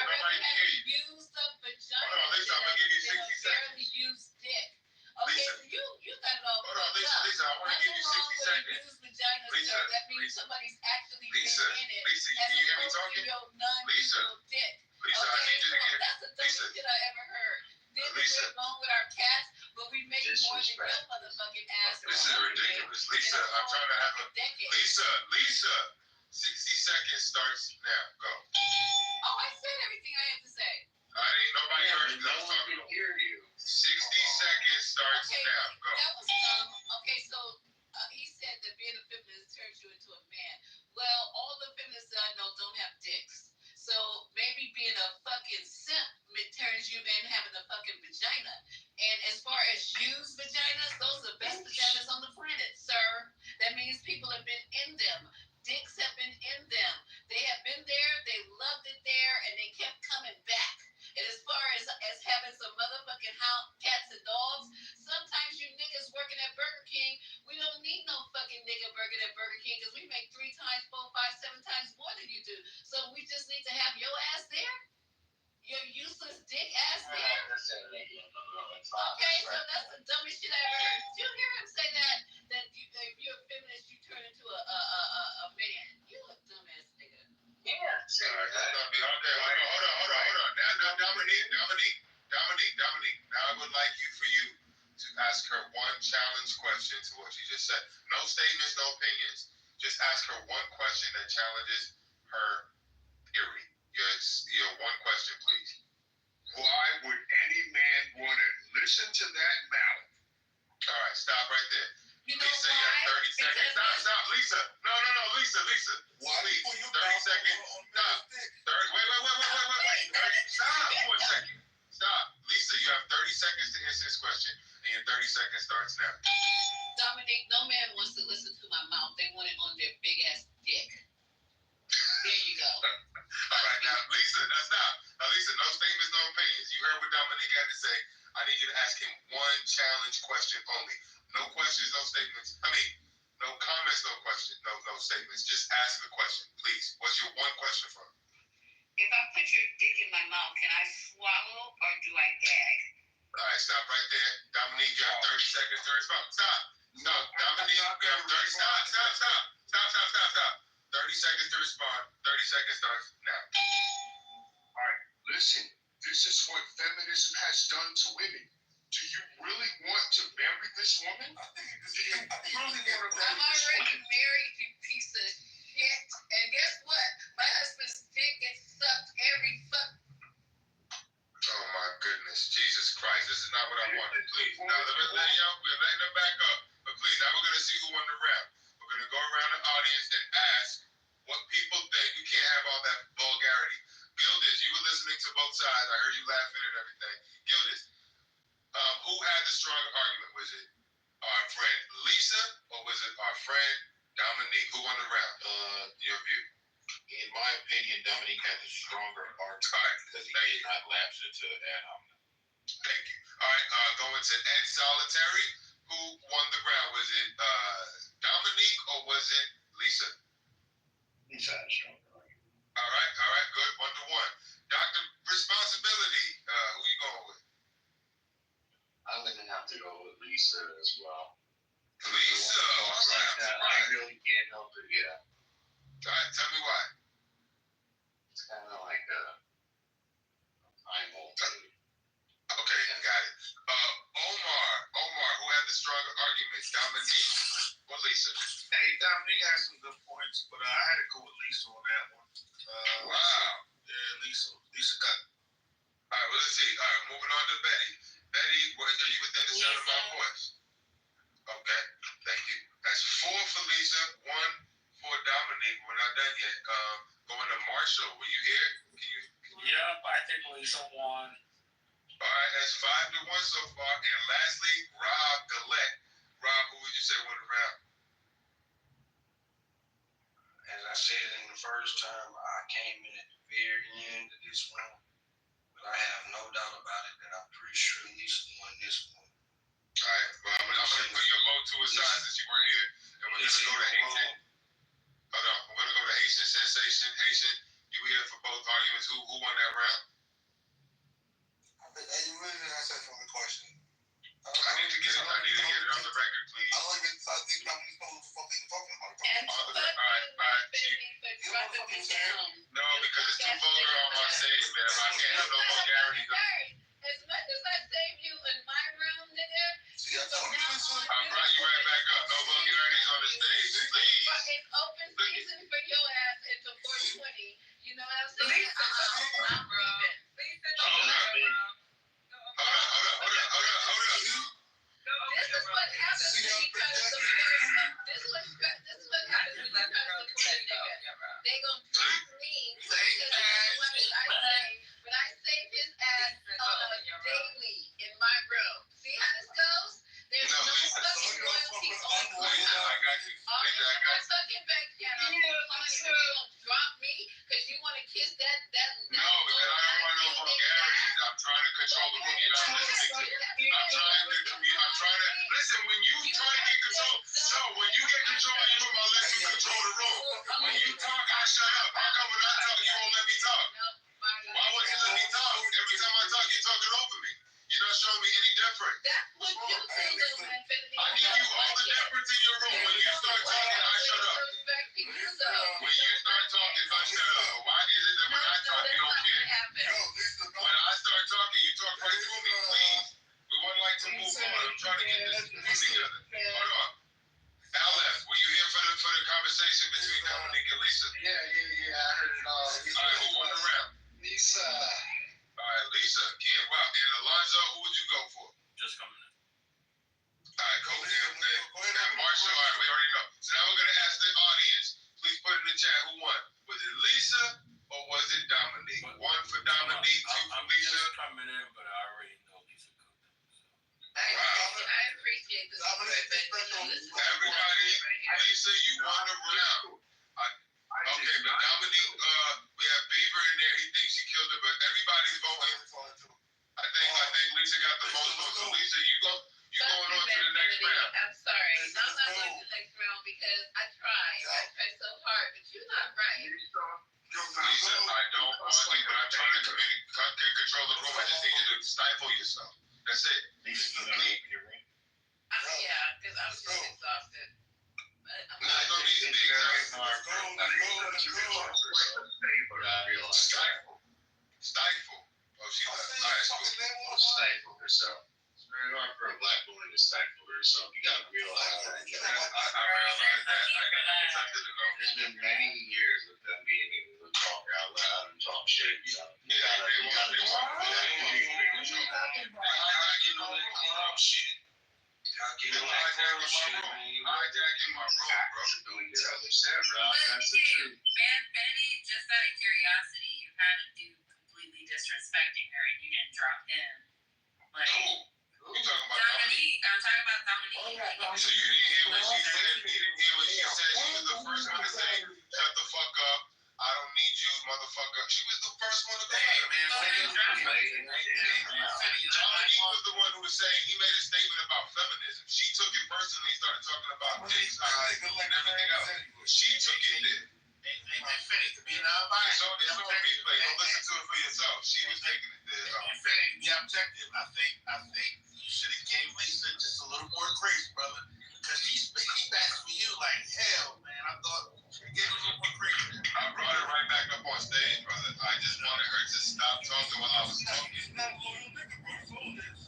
Nobody can hear you. Use the vagina. Hold on, Lisa, I'm going to give you 60 seconds. Barely use dick. Okay, Lisa. so you got it all. Hold on, Lisa, I want to give you 60 seconds. Lisa, that means somebody's actually Lisa, been in it. Lisa, can you hear me talking? Lisa, dick. Lisa, I need you to get. That's the dumbest shit I ever heard. Then we Lisa. went along with our cats, but we make more than your motherfucking ass. This is ridiculous. Lisa, I'm trying to have a. Lisa, 60 seconds starts now. Go. Oh, I said everything I had to say. Nobody heard you. I was talking. 60 seconds starts now. Go. That was dumb. Okay, so he said that being a feminist turns you into a man. Well, all the feminists that I know don't have dicks. So maybe being a fucking simp turns you in having a fucking vagina. And as far as used vaginas, those are the best vaginas on the planet, sir. That means people have been in them. Dicks have been in them. They have been there, they loved it there, and they kept coming back. And as far as having some motherfucking cats and dogs, sometimes you niggas working at Burger King, we don't need no fucking nigga working at Burger King because we make 3 times, 4, 5, 7 times more than you do. So we just need to have your ass there? Your useless dick ass there? Okay, so that's the dumbest shit I ever heard. Did you hear him say that if you're a feminist, you turn into a man? You a dumbass nigga. Yeah. Hold on. Now, Dominique. Now I would like for you to ask her one challenge question to what she just said. No statements, no opinions. Just ask her one question that challenges her theory. Your one question, please. Why would any man want to listen to that mouth? All right, stop right there. You know Lisa, why? you have 30 seconds. Stop, Lisa. No, Lisa. Why? Please, 30 seconds. Stop. 30, wait. Stop for a second. Stop. Lisa, you have 30 seconds to answer this question, and your 30 seconds starts now. Dominique, no man wants to listen to my mouth. They want it on their big ass dick. There you go. All right, now, Lisa, stop. Now, Lisa, no statements, no opinions. You heard what Dominique had to say. I need you to ask him one challenge question only. No questions, no statements. No comments, no questions, no statements. Just ask the question, please. What's your one question for him? If I put your dick in my mouth, can I swallow or do I gag? All right, stop right there. Dominique, you have 30 seconds to respond. Stop. Dominique, you have 30. Stop. 30 seconds to respond. 30 seconds starts now. All right, listen. This is what feminism has done to women. Do you really want to marry this woman? Do you really want to marry this woman? I'm already married, you piece of shit. And guess what? My husband's dick gets sucked every fuck. Oh my goodness, Jesus Christ! This is not what I wanted. Please, now we're letting them back up. But please, now we're gonna see who won the round. We're gonna go around the audience and ask what people think. We can't have all that vulgarity. Gildas, you were listening to both sides. I heard you laughing and everything. Gildas, who had the stronger argument? Was it our friend Lisa or was it our friend Dominique? Who won the round? Your view. In my opinion, Dominique had the stronger argument because he did not lapse into ad hominem. Thank you. All right, going to Ed Solitary. Who won the Was it Dominique or was it Lisa? Lisa had a strong argument. All right, good. 1-1. Dr. Responsibility. Who you going with? I'm gonna have to go with Lisa as well. Lisa. All right. I really can't help it. Yeah. All right. Tell me why. It's kind of like a time old thing. Okay, got it. Omar, who had the stronger argument, Dominique or Lisa? Hey, Dominique has some good points, but I had to go with Lisa on that one. Wow. Yeah, Lisa got it. All right, well, let's see. All right, moving on to Betty. Betty, are you within the sound of my voice? Okay, thank you. That's 4 for Lisa, 1 for Dominique. We're not done yet. Going to Marshall. Were you here? Yep, I think Lisa won. All right, that's 5-1 so far. And lastly, Rob Gillette. Rob, who would you say won the round? As I said in the first time, I came in at the very end of this one, but I have no doubt about it that I'm pretty sure Lisa won this one. All right, well, I'm going to put your vote to a side since you weren't here, and we're going to go to Haitian. Hold on, we're going to go to Haitian Sensation. Haitian, you were here for both arguments. Who won that round? You really didn't answer from the question. I need to get it on the record, please. I don't even think Dominique knows what the fuck you're talking about. And all right. for dropping me down. No, because it's too vulgar on my stage, man. I can't have no vulgarities. As much as I saved you in my room, nigga. See, I told you this one. I brought you right back up. No vulgarities on the stage, please. But it's open season for your ass until 420. You know what I'm saying? I'm leaving. Hold up. This is what happens when you try to support this is what happens when you try to support a nigga. They gonna drop me because as much as I say, but I save his ass daily in my room. See how this goes? There's no fucking loyalty on board. All this in my fucking bank account. You gonna drop me because you want to kiss that. No, because I don't want no vulgarities. I'm trying to control the room. You're not listening to me. I'm trying to listen. When you try to get control, so when you get control of the room, I let you control the room. When you talk, I shut up. How come when I talk, you won't let me talk? Why won't you let me talk? Every time I talk, you're talking over me. You're not showing me any deference. That's what you do, little infinity. I give you all the deference in your room. When you start talking, I shut up. When you start talking, I shut up. Why is it that when I talk, you don't care? When I start talking, you talk right through me, please. We would like to move on. I'm trying to get this together. Hold on. Aleph, were you here for the conversation between Dominique and Lisa? Yeah. I heard it all. All right, who won the round? Lisa. All right, Lisa. Yeah, wow. And Alonzo, who would you go for? Just coming in. All right, cool. And Marshall, all right, we already know. So now we're going to ask the audience. Please put in the chat who won. Was it Lisa or was it Dominique? 1 for Dominique, 2 for Lisa. I'm just coming in, but I already know Lisa cooked them. I appreciate this. Everybody, Lisa, you won the round. Okay, but Dominique, we have Beaver in there. He thinks he killed her, but everybody's voting. I think Lisa got the most votes. So Lisa, you going on to the next round. I'm sorry. I'm not going to the next round because I tried. I tried so hard, but you're not right. Lisa, I don't argue, but I'm trying to control the room. I just need you to stifle yourself. That's it. Lisa, you know your room? Yeah, because I'm just exhausted. No, you don't need to be Stifle. Oh, she left. All right, cool. Stifle herself. It's very hard for a black woman to stifle herself. You gotta realize that. I realize that. There's been many years of them being able to talk out loud and talk shit. You gotta talk shit. Hijacking my room, bro. That's the truth. Man, Betty, just out of curiosity, you had a dude completely disrespecting her and you didn't drop him. Like, who? You talking about Dominique? I'm talking about Dominique. So you didn't hear what she said? You didn't hear what she said? She was the first one to say, shut the fuck up. I don't need you, motherfucker. She was the first one to go. Hey, man. Monique was the one who was saying he made a statement about feminism. She took it personally, started talking about dick size and everything else. She took it there. Infinity to be non-binary. It's on replay. Don't listen to it for yourself. She was taking it there. Infinity to be objective. I think you should have gave Lisa just a little more grace, brother. Because she's backs for you like hell, man. I thought she gave a little more grace. I brought her right back up on stage, brother. I just wanted her to stop talking while I was talking. He's not a loyal nigga, bro. He's all this.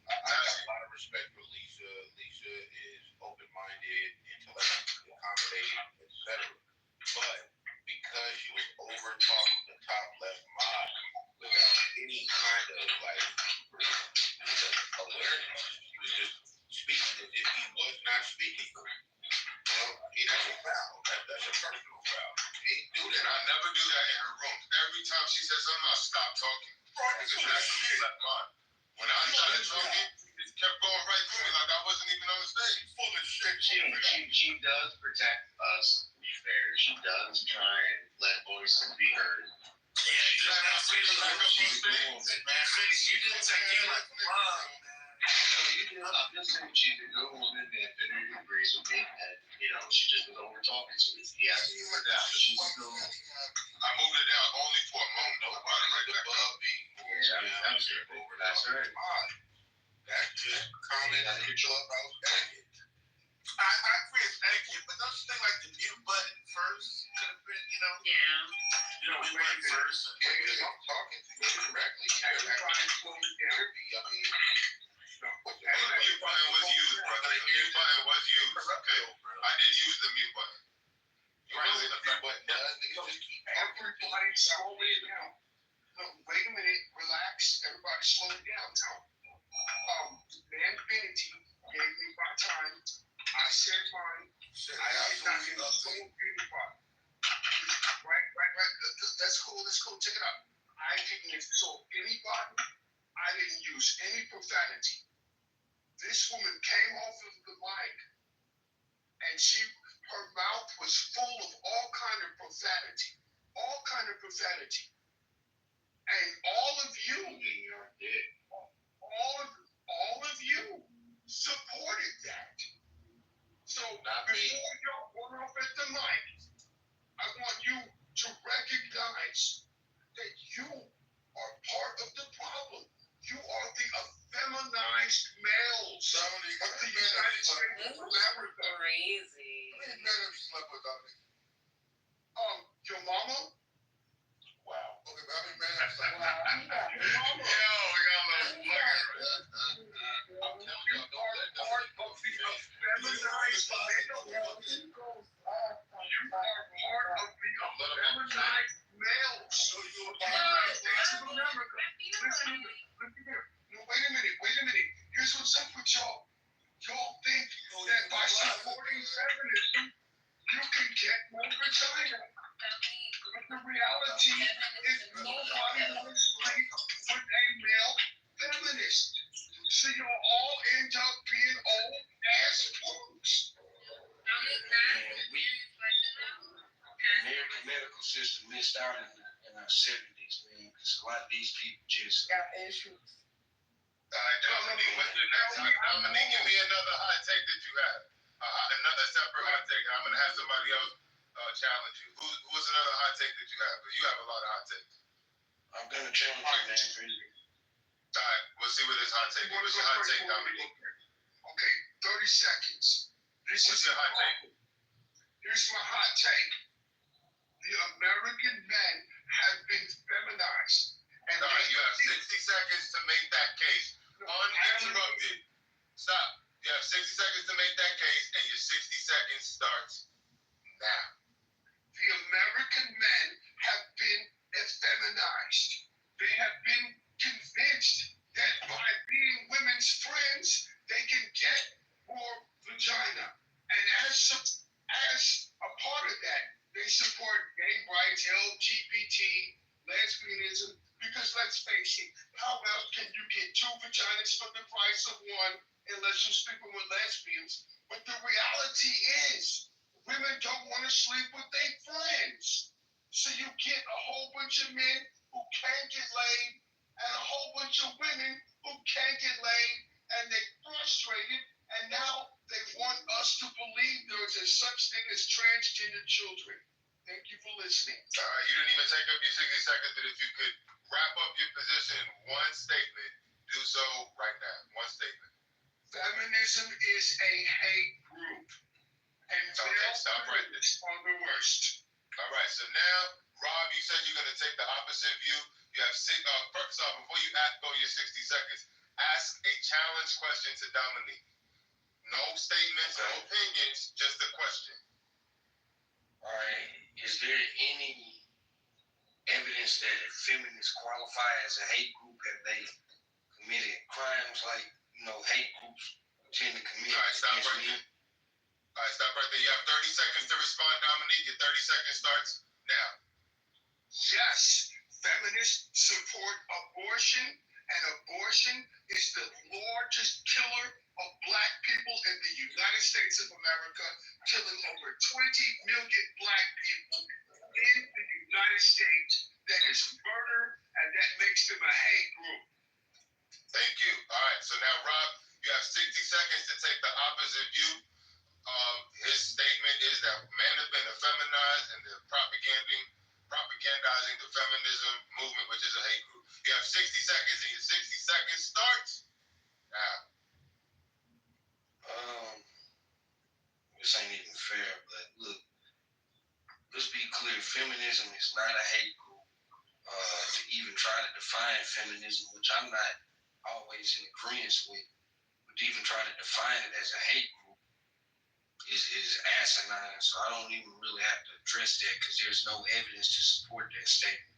I have a lot of respect for Lisa. Lisa is open-minded, intellectually accommodating, etc. But because she was over-talked with the top left mob without any kind of like awareness, he was just speaking as if he was not speaking. That's a foul. That's a personal foul. He do that. I never do that in her room. Every time she says something, I stop talking. Because that's the left mind. When I started talking, it kept going right through me like I wasn't even on the stage. Full of shit. She does protect us, to be fair. She does try and let voices be heard. Yeah, she's man. She didn't take you like a mom, man. I'm just saying she's a good woman and Infinity agrees with me that, she just was over talking to me. He asked me to her down, but she's still. I moved it down only for a moment. I brought it right back up. That's right. That's just comment on your Clubhouse etiquette. I agree with etiquette, but don't you think like the mute button first could have been, Yeah. we went first. Yeah, because I'm talking to you directly. Everybody's going to hear me. I mean, The mute button was used, brother. The mute button was used. Okay, I did use the mute button. you know what the mute button does? Niggas just keep Everybody slow it down. No, wait a minute, relax. Everybody slow it down now. Infinity gave me my time. I said mine. I did not insult anybody. Right. That's cool. Check it out. I didn't insult anybody. I didn't use any profanity. This woman came off of the mic and her mouth was full of all kind of profanity. And all of you supported that. So before y'all went off at the mic, I want you to recognize that you are part of the problem. You are the effeminized males of the United States of America. Crazy. How many men have you slept with, Dominic? Your mama? wow. Okay, but how many men have you slept with? Yo, we got a little flair. I'm telling You y'all, don't are let part them of the effeminized males. You are part of the effeminized males. So you're the United States of America. Listen here. No, wait a minute. Here's what's up with y'all. Y'all think that by supporting feminism, you can get more vagina. But the reality is nobody wants to sleep with a male feminist. So you'll all end up being old ass punks. The American medical system missed out in our 70s, man, because a lot of these people just got issues. Dominique, what's the next hot? Dominique, give me another hot take that you have. Another separate hot take. I'm going to have somebody else challenge you. Who's another hot take that you have? Because you have a lot of hot takes. I'm going to challenge you, man. All right, we'll see what this hot take is. What's your hot take, Dominique? Okay, 30 seconds. What's your hot take? Here's my hot take. The American men have been feminized. All right, you have 60 seconds to make that case. Uninterrupted. Stop. You have 60 seconds to make that case, and your 60 seconds starts now. The American men have been effeminized. They have been convinced that by being women's friends, they can get more vagina. And as a part of that, they support gay rights, LGBT, lesbianism, because let's face it, how else can you get two vaginas for the price of one unless you're sleeping with lesbians. But the reality is, women don't want to sleep with their friends. So you get a whole bunch of men who can't get laid and a whole bunch of women who can't get laid, and they're frustrated, and now they want us to believe there's a such thing as transgender children. Thank you for listening. All right, you didn't even take up your 60 seconds, but if you could wrap up your position in one statement, do so right now. One statement. Feminism is a hate group, and Okay, stop right there. are the worst. All right, so now, Rob, you said you're going to take the opposite view. You have first off, before you go your 60 seconds, ask a challenge question to Dominique. No statements, no opinions, just a question. All right. Is there any evidence that feminists qualify as a hate group? Have they committed crimes like, hate groups tend to commit? All right, stop right there. All right, stop right there. You have 30 seconds to respond, Dominique. Your 30 seconds starts now. Yes, feminists support abortion, and abortion is the largest killer of black people in the United States of America, killing over 20 million black people in the United States. That is murder, and that makes them a hate group. Thank you. All right, so now, Rob, you have 60 seconds to take the opposite view. His statement is that men have been effeminized and they're propagandizing the feminism movement, which is a hate group. You have 60 seconds, and your 60 seconds starts now. This ain't even fair, but look, let's be clear. Feminism is not a hate group. To even try to define feminism, which I'm not always in agreement with, but to even try to define it as a hate group is asinine. So I don't even really have to address that because there's no evidence to support that statement.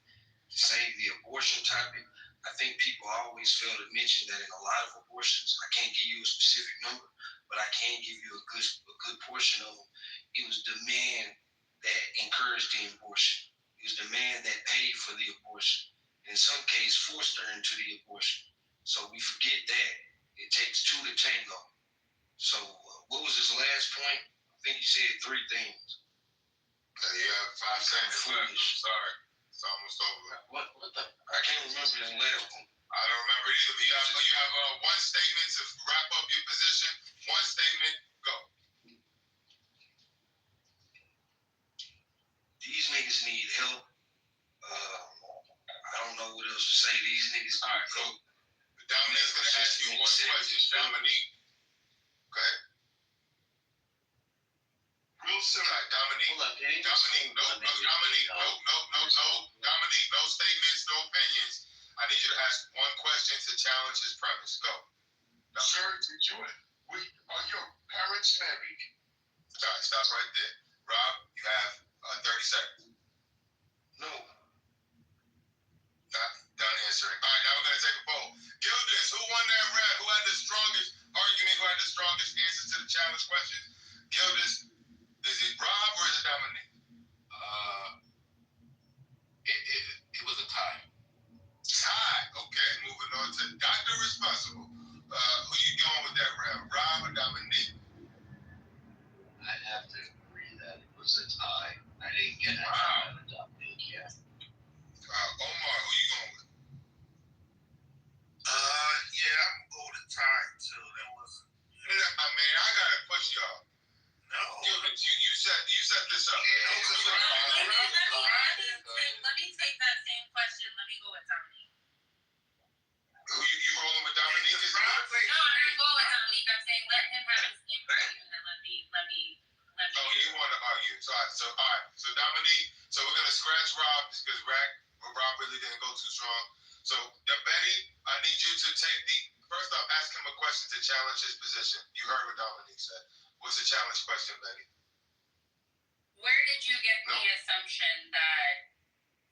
To say the abortion topic, I think people always fail to mention that in a lot of abortions, I can't give you a specific number, but I can give you a good portion of them. It was the man that encouraged the abortion. It was the man that paid for the abortion. In some case, forced her into the abortion. So we forget that. It takes two to tango. So what was his last point? I think he said three things. You have 5 seconds left. I'm sorry. It's almost over. What the? I can't remember his last one. I don't remember either, but you have one statement to wrap up your position. One statement, go. These niggas need help. I don't know what else to say. These niggas. All right, so Dominique's going to ask you one question. Dominique, go ahead. Real simple. All right, Dominique. Dominique, no. Dominique, no statements, no opinions. I need you to ask one question to challenge his premise. Go. Sir, are your parents married? All right, stop right there. Rob, you have 30 seconds. No. Done answering. All right, now we're going to take a poll. Gildas, who won that round? Who had the strongest argument? Who had the strongest answers to the challenge questions? Gildas, is it Rob or is it Dominique? It was a tie. Tie. Okay, moving on to Dr. Responsible. Who you going with that round? Rob or Dominique? I have to agree that it was a tie. I didn't get it. Dominique yet. Omar, who you going with? Yeah, I'm going to go with a tie too. That was. I mean, I gotta push y'all. No. You set this up. Let me take that same question. Let me go with Dominique. Who you rolling with Dominique? No, I'm not going with Dominique. I'm saying let him have his same question and let me. Oh, you want to argue? So all right. So Dominique. So we're gonna scratch Rob because Rob really didn't go too strong. So Betty, I need you to take first off, ask him a question to challenge his position. You heard what Dominique said. What's the challenge question, Betty? Where did you get the assumption that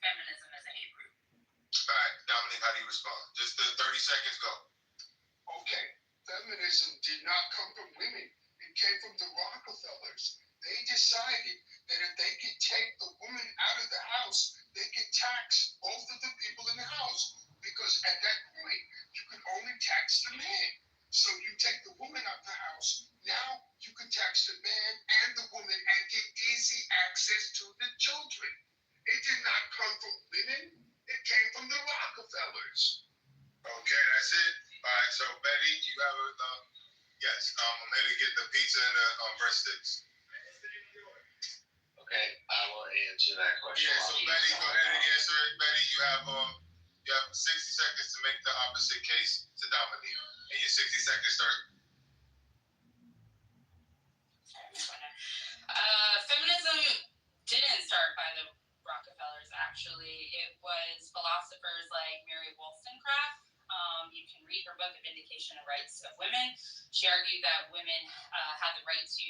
feminism is a hate group? All right, Dominique, how do you respond? Just the 30 seconds, go. Okay, feminism did not come from women. It came from the Rockefellers. They decided that if they could take the woman out of the house, they could tax both of the people in the house. Because at that point, you could only tax the man. So you take the woman language. Okay, that's it. All right, so Betty, you have a yes. I'm gonna get the pizza and the breadsticks. Okay, I will answer that question. Yeah, so Betty, go ahead and answer it. Betty, you have 60 seconds to make the opposite case to Dominique, and your 60 seconds start. Feminism didn't start by the Rockefellers, actually. It was philosophers like Mary Wollstonecraft. You can read her book, A Vindication of Rights of Women. She argued that women had the right to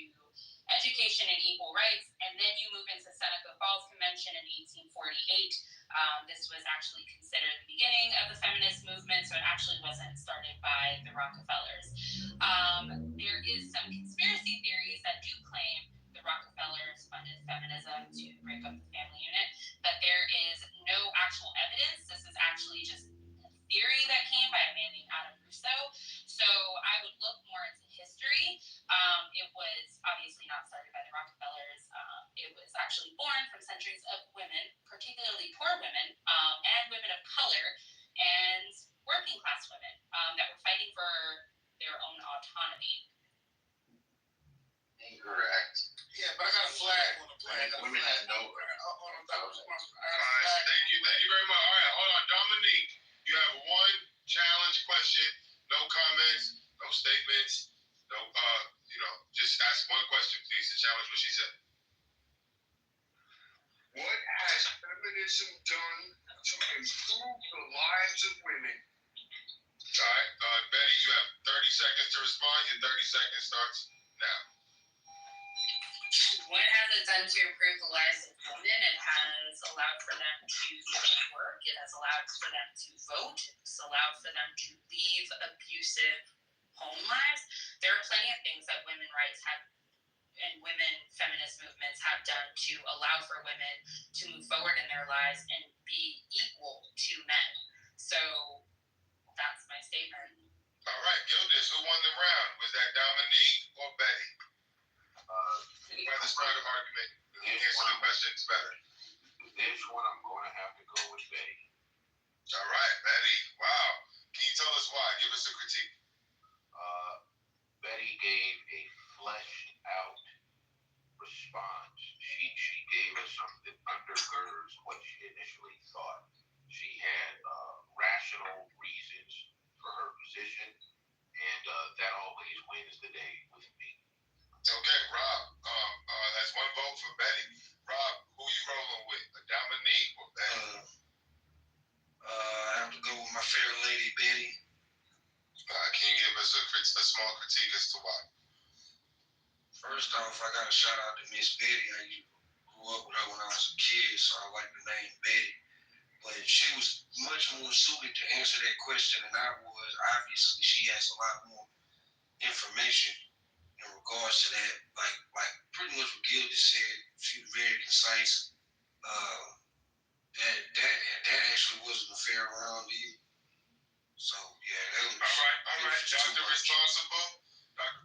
education and equal rights. And then you move into Seneca Falls Convention in 1848. This was actually considered the beginning of the feminist movement, so it actually wasn't started by the Rockefellers. There is some conspiracy theories that do claim the Rockefellers funded feminism to break up the family unit, but there is no actual evidence. This is actually just a theory that came by a man named Adam Russo. So I would look more into history. It was obviously not started by the Rockefellers. It was actually born from centuries of women, particularly poor women, and women of color, and working class women that were fighting for their own autonomy. Incorrect. Yeah, but I got a flag on the plane. Women had no. Thank you very much. All right, hold on, Dominique. You have one challenge question. No comments, no statements, no. Just ask one question, please, to challenge what she said. What has feminism done to improve the lives of women? All right, Betty, you have 30 seconds to respond. Your 30 seconds starts now. What has it done to improve the lives of women? It has allowed for them to work. It has allowed for them to vote. It's allowed for them to leave abusive home lives. There are plenty of things that women rights have and women feminist movements have done to allow for women to move forward in their lives and be equal to men. So that's my statement. All right, Gildas, who won the round? Was that Dominique or Betty? Rather strong argument. Answer the questions better. This one I'm going to have to go with Betty. All right, Betty. Wow. Can you tell us why? Give us a critique. Betty gave a fleshed out response. She gave us something that undergirds what she initially thought. She had rational reasons for her position, and that always wins the day with me. Okay, Rob. That's one vote for Betty. Rob, who you rolling with? Dominique or Betty? I have to go with my fair lady, Betty. Can you give us a small critique as to why? First off, I got a shout out to Miss Betty. I grew up with her when I was a kid, so I like the name Betty. But she was much more suited to answer that question than I was. Obviously, she has a lot more information in regards to that. Like pretty much what Gil just said. She was very concise. That actually wasn't a fair round either. So yeah, that was. All right. Dr. Responsible.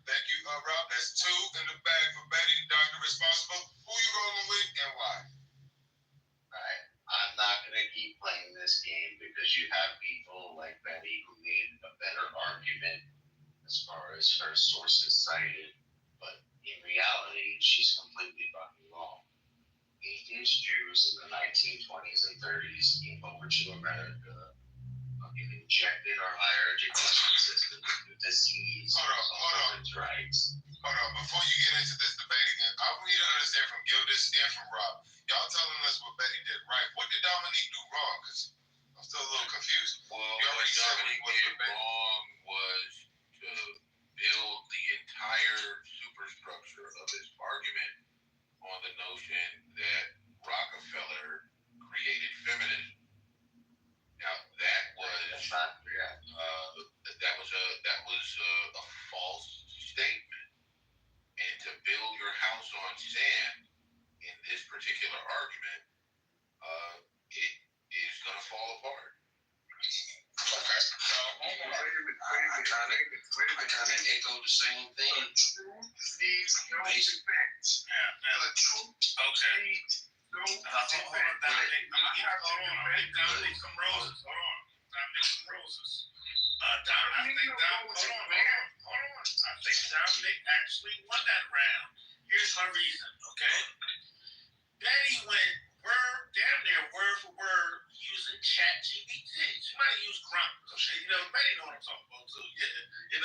Thank you, Rob. That's two in the bag for Betty. Dr. Responsible. Who you rolling with and why? Alright, I'm not gonna keep playing this game because you have people like Betty who made a better argument as far as her sources cited, but in reality, she's completely fucking wrong. Atheist Jews in the 1920s and 30s came over to America, fucking injected our higher education system with disease. Hold on. Rights. Hold on. Before you get into this debate again, I want you to understand from Gildas and from Rob. Y'all telling us what Betty did right. What did Dominique do wrong? Because I'm still a little confused. Well, what Dominique did wrong was to build the entire superstructure of his argument on the notion that Rockefeller created feminism. Now that was a false statement, and to build your house on sand in this particular argument, it is going to fall apart. I kind of echo the same thing. Needs no defense. The truth needs no defense. Hold on, Dominique. I'm gonna give Dominique some roses. Hold on. Dominique some proposes. I think Dominic actually won that round. Here's my reason, okay? Betty went damn near word for word using ChatGPT. She might have used Grok. Betty know what I'm talking about too. Yeah,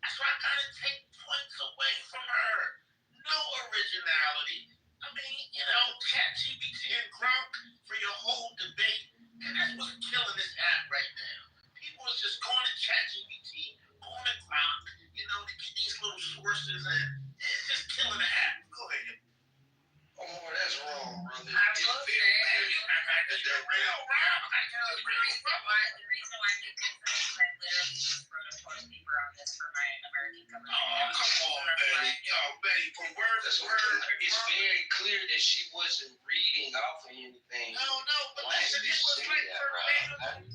that's why I kind of take points away from her. No originality. I mean, ChatGPT and Grok for your whole debate, and that's what's killing this app right now. People is just going to ChatGPT, going to Grok, to get these little sources, and it's just killing the app. Go ahead. Oh, that's wrong, brother. I will say, the reason why I think this is I literally just wrote a post paper on this for my American government. Oh, come on, Betty. Betty, from word to word. It's very clear that she wasn't reading off of anything. No, but listen, it was like verbatim.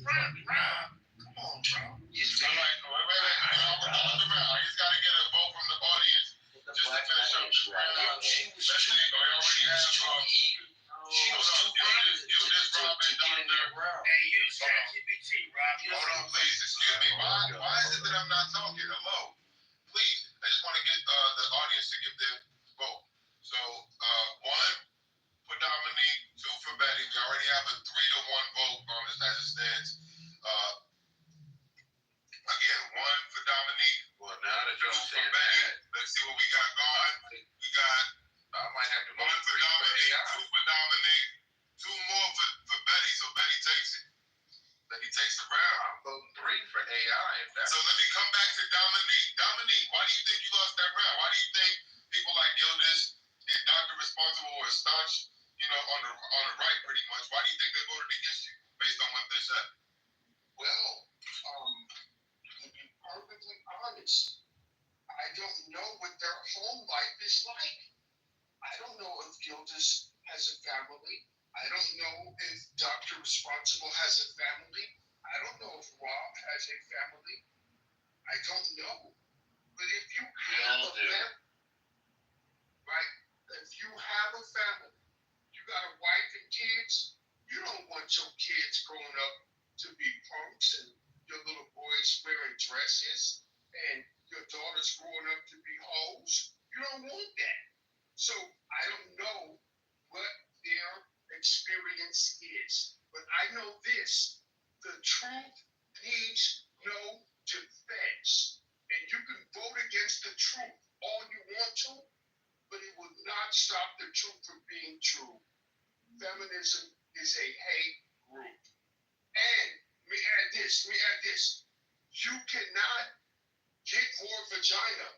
Rob. Come on, bro. It's All right, wait. I just got to get a vote from the audience just to finish up this round. She was too eager. She was too eager to get in that round. Hey, use ChatGPT, Rob. Hold on, please. Excuse me. Why is it that I'm not talking? Hello? Please. I just want to get the audience to give their vote. So, 1 for Dominique, 2 for Betty. We already have a 3-to-1 vote on this as it stands. Again, 1 for Dominique. Well, now that 2 y'all for saying Betty. that, Let's see what we got going. We got I might have to 1 vote for 3 for Dominique, AI. 2 for Dominique, 2 more for Betty. So Betty takes it. Betty takes the round. I'm voting 3 for AI. If that's So let me come back to Dominique. Dominique, why do you think you lost that round? Why do you think people like Gildas and Dr. Responsible or Staunch, on the right pretty much, why do you think they voted against you based on what they said? Well, to be perfectly honest, I don't know what their home life is like. I don't know if Gildas has a family. I don't know if Dr. Responsible has a family. I don't know if Rob has a family. I don't know. But if you have a family, right? If you have a family, you got a wife and kids, you don't want your kids growing up to be punks and your little boys wearing dresses and your daughters growing up to be hoes. You don't want that. So I don't know what their experience is, but I know this: the truth needs no defense. And you can vote against the truth all you want to, but it will not stop the truth from being true. Feminism is a hate group. And let me add this. You cannot get more vagina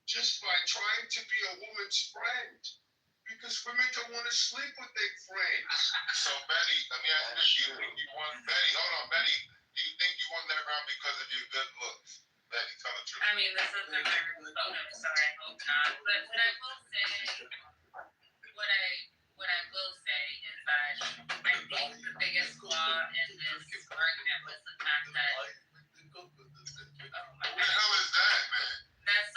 just by trying to be a woman's friend, because women don't want to sleep with their friends. So Betty, let me ask you this: you think you won? Betty, hold on, Betty. Do you think you won that round because of your good looks? Betty, tell the truth. I mean, this is the very photo, so I hope not. But what I will say is that I think the biggest flaw in this argument was the fact that Who the hell is that, man? that's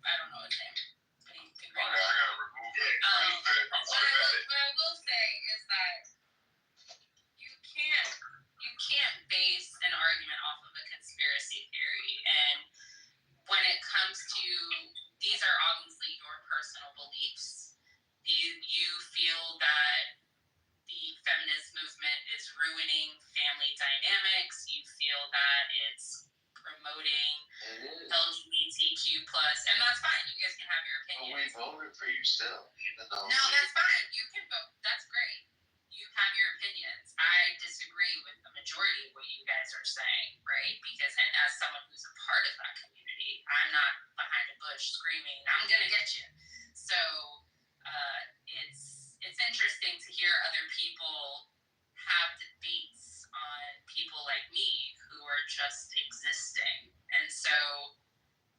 I don't know his name. Okay, I gotta remove it. What I will say is that you can't base an argument off of a conspiracy theory. And when it comes to, these are obviously your personal beliefs. You feel that the feminist movement is ruining family dynamics. You feel that it's promoting LGBTQ+, and that's fine. You guys can have your opinions. But we voted for you still, even though. No, that's fine. You can vote. That's great. You have your opinions. I disagree with the majority of what you guys are saying, right? Because, and as someone who's a part of that community, I'm not behind a bush screaming, "I'm gonna get you." So it's interesting to hear other people have debates on people like me who are just existing. And so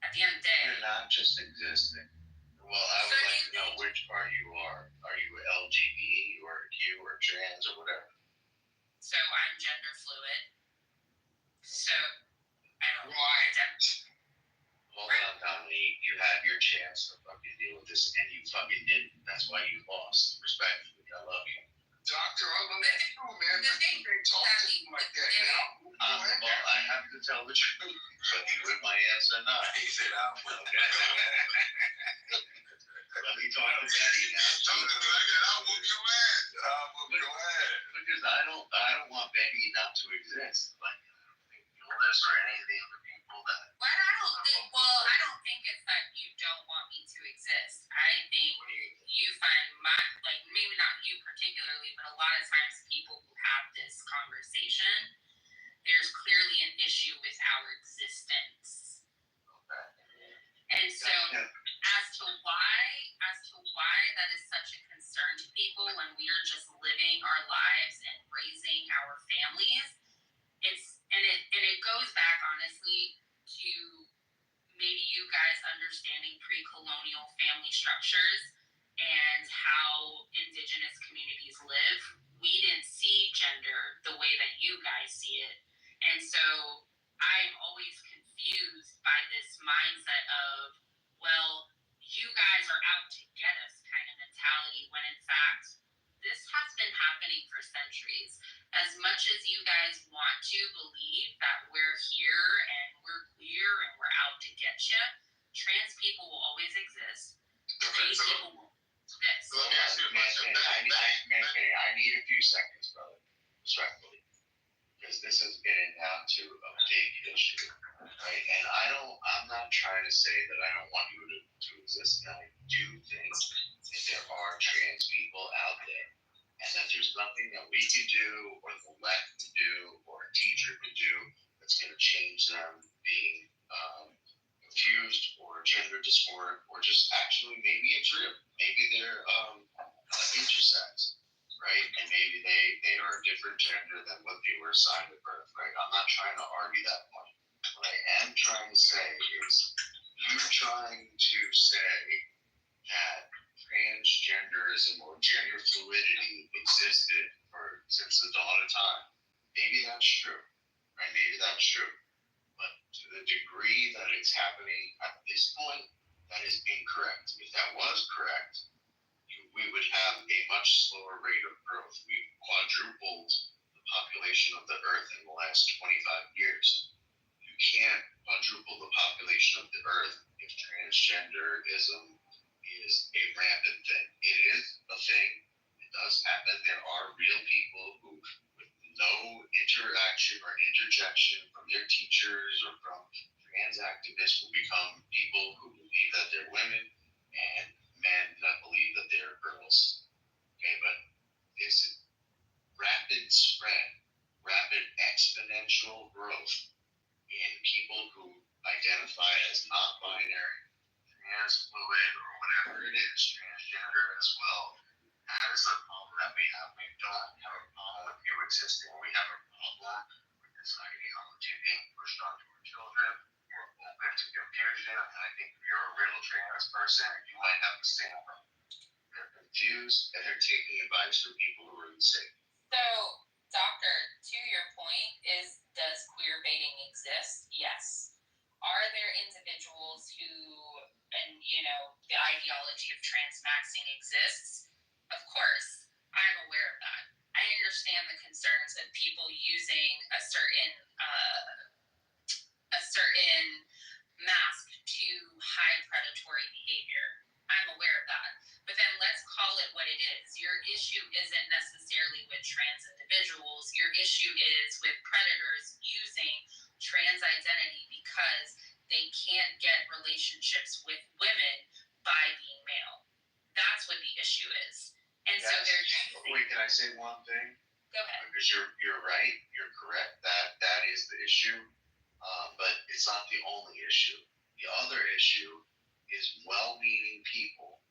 at the end of the day, You're not just existing. Well, I would like to know which part you are. Are you LGBT or Q or trans or whatever? So I'm gender fluid. So I don't Hold on, Dominique. You had your chance to fucking deal with this, and you fucking didn't. That's why you lost. Respectfully, I love you. Doctor, I love you too, man. The thing talk to you like that now. Well, I have to tell the truth, but you would my answer not. He said, I will. Let me talk to Betty now. I'll whoop your ass. Because I don't want Betty not to exist. Like, Meaningless or any of the other people that. I don't think it's that you don't want me to exist. I think you find maybe not you particularly, but a lot of times people who have this conversation, there's clearly an issue with our existence. And so as to why that is such a concern to people when we are just living our lives and raising our families, it goes back honestly to maybe you guys understanding pre-colonial family structures and how indigenous communities live. We didn't see gender the way that you guys see it. And so I'm always confused by this mindset of, well, you guys are out to get us kind of mentality, when in fact, this has been happening for centuries. As much as you guys want to believe that we're here and we're queer and we're out to get you, trans people will always exist. Gay people will exist. Let me ask you a question. I need a few seconds, brother. Respectfully. Because this is getting down to a big issue. Right? And I'm not trying to say that I don't want you to exist. And I do think that there are trans people out there. And that there's nothing that we can do, or the left can do, or a teacher can do that's going to change them being confused or gender dysphoric, or just actually maybe it's real. Maybe they're intersex, right? And maybe they are a different gender than what they were assigned at birth, right? I'm not trying to argue that point. What I am trying to say is you trying to say that transgenderism or gender fluidity existed since the dawn of time. Maybe that's true, right? Maybe that's true. But to the degree that it's happening at this point, that is incorrect. If that was correct, we would have a much slower rate of growth. We've quadrupled the population of the Earth in the last 25 years. You can't quadruple the population of the Earth if transgenderism is a rampant thing. It is a thing. It does happen. There are real people who, with no interaction or interjection from their teachers or from trans activists, will become people who believe that they're women and men that believe that they're girls. Okay, but this rapid spread, rapid exponential growth in people who identify as not binary, trans fluid, or whatever it is, transgender as well, that is a problem that we have. We don't have a problem with you existing. We have a problem with this ideology being pushed onto our children. We're open to confusion, and I think if you're a real trans person, you might have the same problem. They're confused, and they're taking advice from people who are insane. So, Doctor, to your point, does queer baiting exist? Yes. Are there individuals who, and the ideology of transmaxing exists? Of course, I'm aware of that. I understand the concerns of people using a certain mask to hide predatory behavior. I'm aware of that. But then let's call it what it is. Your issue isn't necessarily with trans individuals. Your issue is with predators using trans identity because they can't get relationships with women by being male. That's what the issue is. And so they're using... Wait, can I say one thing? Go ahead. Because you're right. You're correct. That is the issue. But it's not the only issue. The other issue is well-meaning people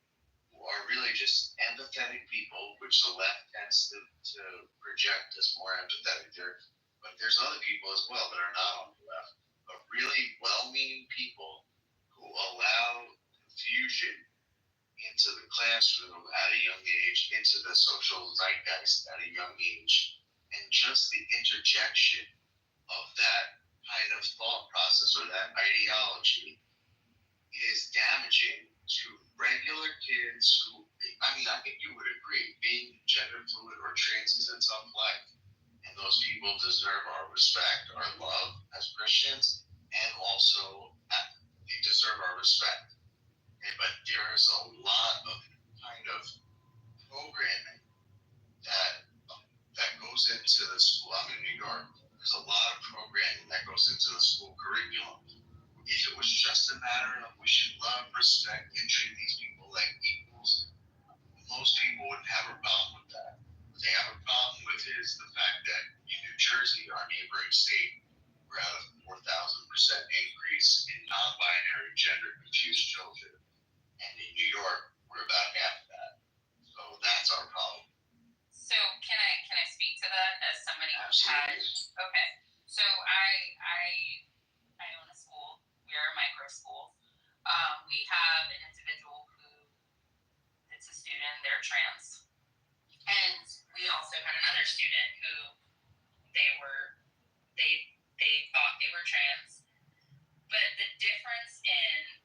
who are really just empathetic people, which the left tends to project as more empathetic. But there's other people as well that are not on the left, but really well-meaning people who allow confusion into the classroom at a young age, into the social zeitgeist at a young age, and just the interjection of that kind of thought process or that ideology is damaging to regular kids who, I think you would agree, being gender fluid or trans is a tough life. And those people deserve our respect, our love as Christians, and also they deserve our respect. But there is a lot of kind of programming that goes into the school. I'm in New York. There's a lot of programming that goes into the school curriculum. If it was just a matter of we should love, respect, and treat these people like equals, most people wouldn't have a problem with that. What they have a problem with is the fact that in New Jersey, our neighboring state, we're at a 4,000% increase in non-binary, gender-confused children. And in New York, we're about half that. So that's our problem. So can I speak to that as somebody who has? Okay. So I own a school. We are a micro school. We have an individual who it's a student. They're trans, and we also had another student who they thought they were trans. But the difference in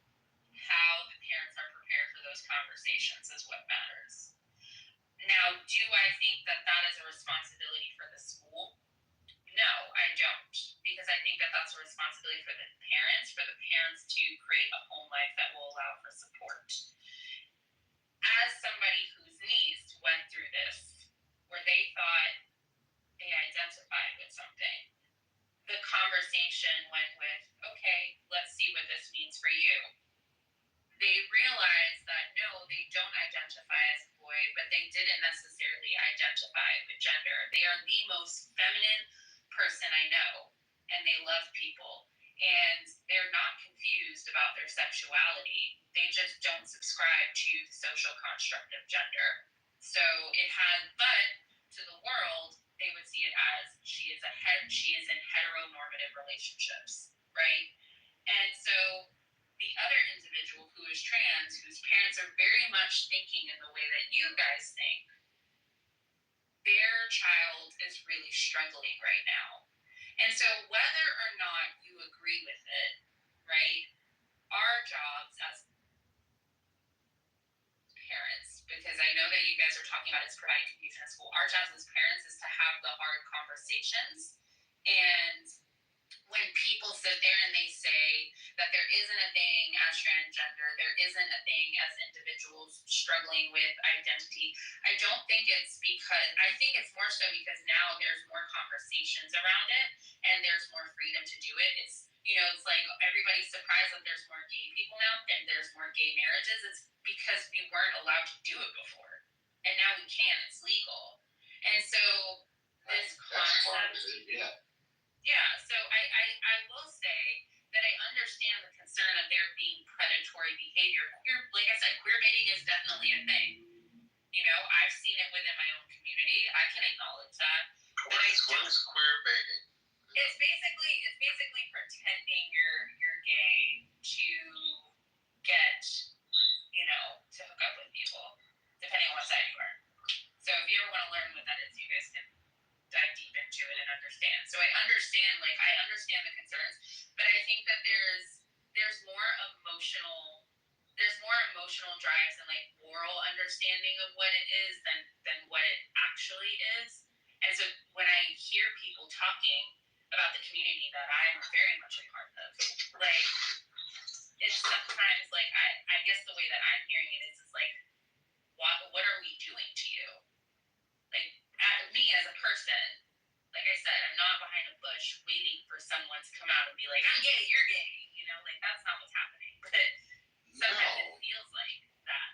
how the parents are prepared for those conversations is what matters. Now, do I think that is a responsibility for the school? No, I don't. Because I think that that's a responsibility for the parents to create a home life that will allow for support. As somebody whose niece went through this, where they thought they identified with something, the conversation went with, okay, let's see what this means for you. They realized that no, they don't identify as a boy, but they didn't necessarily identify with gender. They are the most feminine person I know, and they love people, and they're not confused about their sexuality. They just don't subscribe to the social construct of gender. So but to the world, they would see it as she is in heteronormative relationships, right? And so the other individual who is trans, whose parents are very much thinking in the way that you guys think, their child is really struggling right now. And so whether or not you agree with it, right, our jobs as parents, because I know that you guys are talking about it's providing confusion at school, our jobs as parents is to have the hard conversations. And when people sit there and they say that there isn't a thing as transgender, there isn't a thing as individuals struggling with identity, I don't think it's I think it's more so because now there's more conversations around it and there's more freedom to do it. It's like everybody's surprised that there's more gay people now and there's more gay marriages. It's because we weren't allowed to do it before. And now we can, it's legal. And so this concept, so I will say that I understand the concern of there being predatory behavior. Like I said, queer baiting is definitely a thing. I've seen it within my own community. I can acknowledge that. What is queer baiting? It's basically pretending you're gay to get, to hook up with people, depending on what side you are. So if you ever want to learn what that is, you guys can dive deep into it and understand. So I understand the concerns, but I think that there's more emotional drives and like moral understanding of what it is than what it actually is. And so when I hear people talking about the community that I'm very much a part of, like it's sometimes like I guess the way that I'm hearing it is like what are we doing to you? Like me as a person, like I said, I'm not behind a bush waiting for someone to come out and be like, I'm gay, you're gay. Like that's not what's happening. But sometimes it feels like that.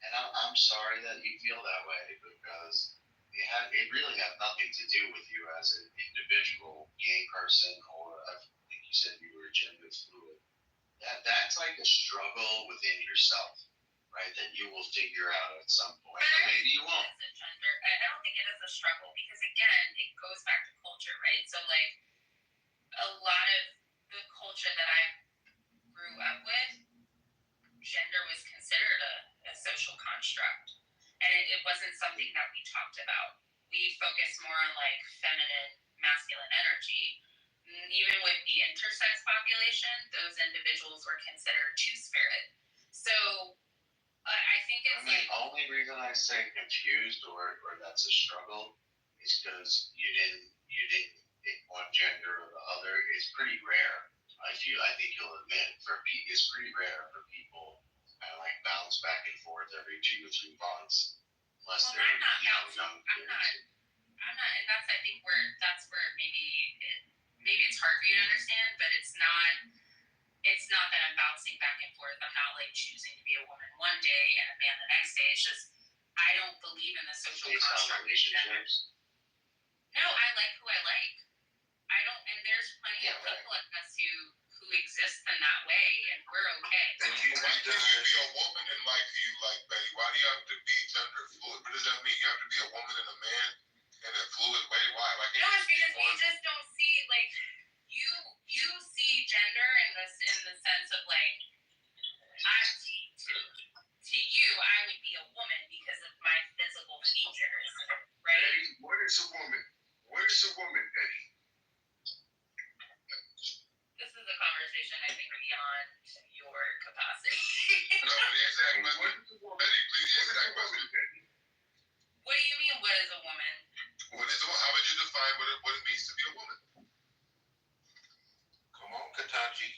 And I'm sorry that you feel that way because it really had nothing to do with you as an individual gay person, or I think you said you were gender fluid. That's like a struggle within yourself, right? That you will figure out at some point. Or maybe you won't. I don't think it is a struggle because again, it goes back to culture, right? So like a lot of the culture that I grew up with, gender was considered a social construct. And it wasn't something that we talked about. We focused more on like feminine, masculine energy. Even with the intersex population, those individuals were considered two-spirit. So I think it's the only reason I say confused or that's a struggle is because you didn't pick one gender or the other. It's pretty rare. I think you'll admit it's pretty rare for people kind of like bounce back and forth every 2 or 3 months, unless they're young kids. I'm not, and that's I think that's where maybe it's hard for you to understand, but it's not that I'm bouncing back and forth. I'm not like choosing to be a woman one day and a man the next day. It's just I don't believe in the social construct. No, I like who I like. I don't, and there's plenty of people like us who exist in that way, and we're okay. And why can you be a woman and like who you like, Betty? Why do you have to be gender fluid? What does that mean? You have to be a woman and a man in a fluid way? Why? No, it's because we just don't see like you see gender in the sense of like to you I would be a woman because of my physical features, right? Betty, what is a woman? What is a woman, Betty? This is a conversation I think beyond your capacity. No, answer that question. Betty, please answer that question. What do you mean, what is a woman? How would you define what it means to be a woman? Come on, Katanji.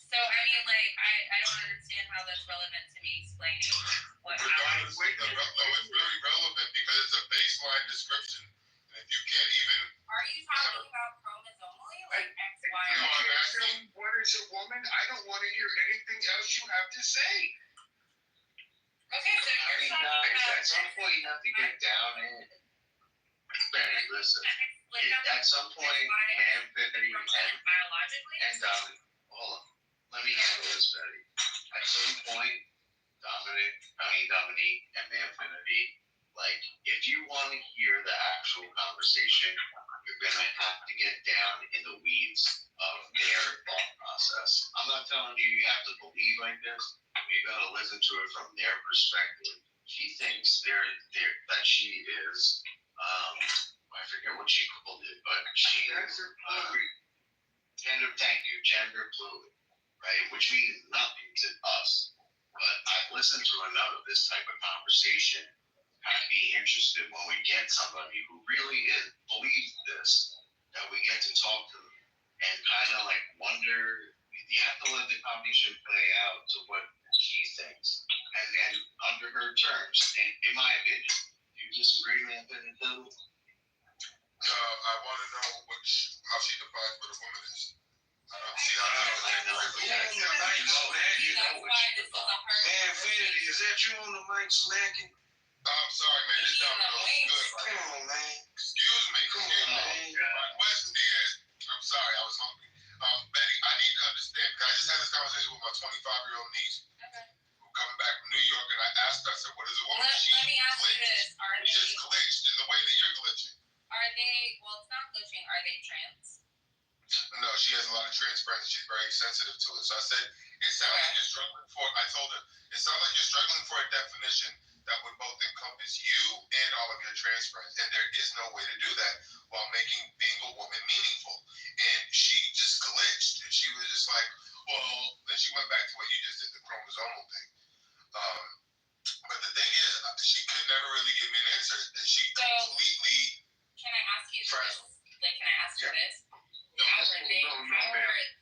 So, I mean, like, I don't understand how that's relevant to me explaining what Regardless, it's very relevant because it's a baseline description. And if you can't even... Are you talking about chromosomally, like X, Y, no, I'm asking what is a woman? I don't want to hear anything else you have to say. Okay, so you're talking about... At some point you have to get down in... Betty, listen. At some point, man, Betty, and hold on. Let me handle this, Betty. At some point, Dominique, and Manfinity, like, if you want to hear the actual conversation, you're going to have to get down in the weeds of their thought process. I'm not telling you you have to believe like this. You got to listen to it from their perspective. She thinks that she is, I forget what she called it, but she is gender fluid, right? Which means nothing to us. But I've listened to enough of this type of conversation. I'd be interested when we get somebody who really believes this, that we get to talk to them and kind of like wonder. You have to let the conversation play out to what she thinks and under her terms. In my opinion, do you disagree, Manfinity? I want to know how she defines what a woman is. I don't see how Manfinity, is that you on the mic smacking? I'm sorry, man. This domino's good. Come on, man. Excuse me. Come on, man. My question is, I'm sorry, I was hungry. Betty, I need to understand, because I just had this conversation with my 25-year-old niece. Who coming back from New York, and I asked her, I said, what is a woman? Let me ask you this. She just glitched in the way that you're glitching. Are they, well, it's not glitching, are they trans? No, she has a lot of trans friends and she's very sensitive to it. So I said, it sounds like you're struggling I told her, it sounds like you're struggling for a definition that would both encompass you and all of your trans friends. And there is no way to do that while making being a woman meaningful. And she just glitched and she was just like, well, then she went back to what you just did, the chromosomal thing. But the thing is, she could never really give me an answer. She completely... Can I ask you this? Like, can I ask you this? How are they identifying?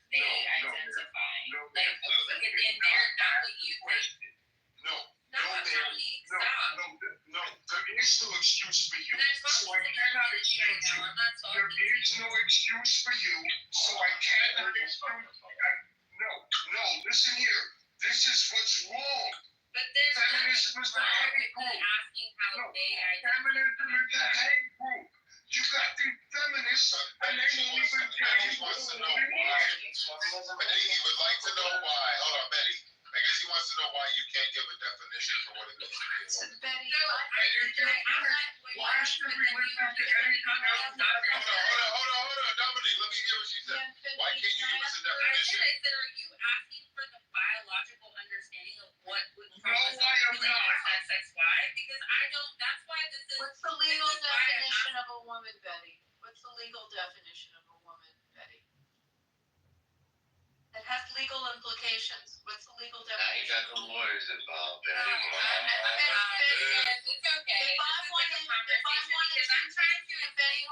Like, and they're not what you think. No. No, there is no excuse for you. So I cannot excuse you. There is no excuse for you, so I cannot excuse you. No, listen here. This is what's wrong. But there's feminism is the hate group. Asking how they Feminism is the hate group. You got the feminists, and they won't even tell you. He wants to know why. Betty, he would like to know why. Hold on, Betty. I guess he wants to know why you can't give a definition for what it means to be a woman. Betty, why should we listen to anything else? Hold on, Dominique. Let me hear what she said. Why can't you give us a definition? I said, are you asking for the biological understanding of what would XXY? Because I don't. That's why this is. What's the legal definition of a woman, Betty? What's the legal definition of a woman, Betty? It has legal implications. What's the legal definition? Now you got the lawyers involved, Betty. It's okay. If I want to, because I'm trying to. if Betty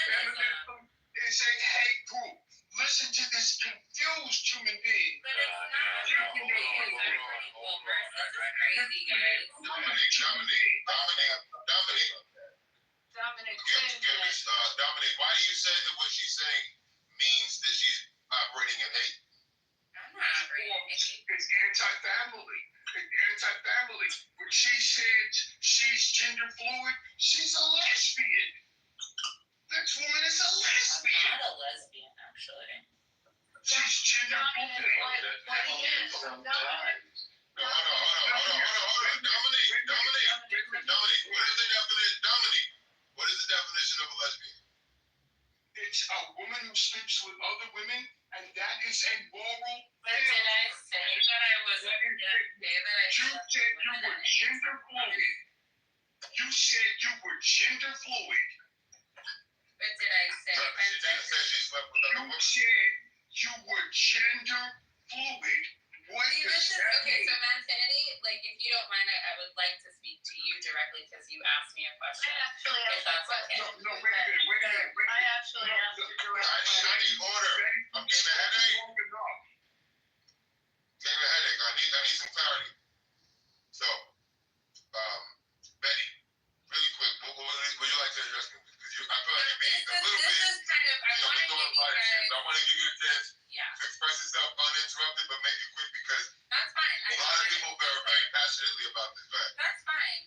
feminism is a hate group. Listen to this confused human being. But it's not confused. Everybody will verse. This is crazy, guys. Dominic, why do you say that what she's saying means that she's operating in hate? I'm not operating in hate. It's anti-family. When she said she's gender fluid, she's a lesbian. That woman is a lesbian. I'm not a lesbian, actually. She's gender fluid. Hold on. Dominic, what is the definition of a lesbian? It's a woman who sleeps with other women, and that is a moral. But did I say that I wasn't? You said you were gender fluid. You said you were gender fluid. But did I say She didn't say she slept with other women. You said you were gender fluid. What See, does this is that okay. mean? So, Manfinity, like, if you don't mind, I would like to speak to you directly because you asked me a question. If that's okay. No, wait a minute. I actually asked you directly. I need order. I'm getting a headache. I need some clarity. So, Betty, really quick, would you like to address me? Because I feel like you're being a little bit. This is kind of, I want to give you guys. I want to give you a chance Yeah. to express yourself uninterrupted, but make it quick because That's fine. a lot of people are very passionately about this. Go ahead. That's fine.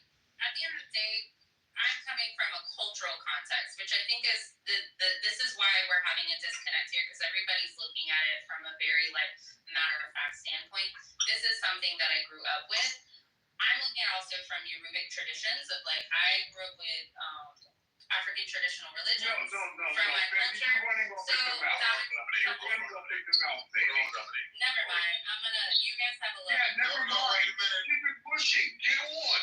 At the end of the day, I'm coming from a cultural context, which I think is this is why we're having a disconnect here because everybody's looking at it from a very like matter of fact standpoint. This is something that I grew up with. I'm looking at also from Yorubic traditions of like I grew up with African traditional religions from my culture. So never mind. You guys have a little. Yeah, never mind. Keep it pushing. Get on.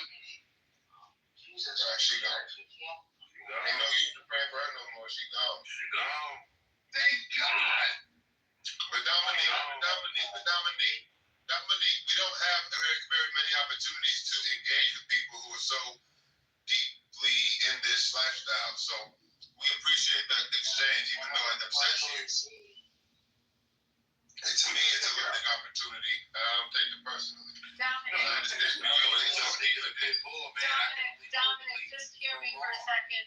Jesus. She gone. I know you can pray for her no more. She gone. Thank God. But Dominique, we don't have very many opportunities to engage with people who are so deeply in this lifestyle. So we appreciate that exchange, even though it upsets you. To me, it's a learning opportunity. I don't take it personally. Dominic, just hear me for a second.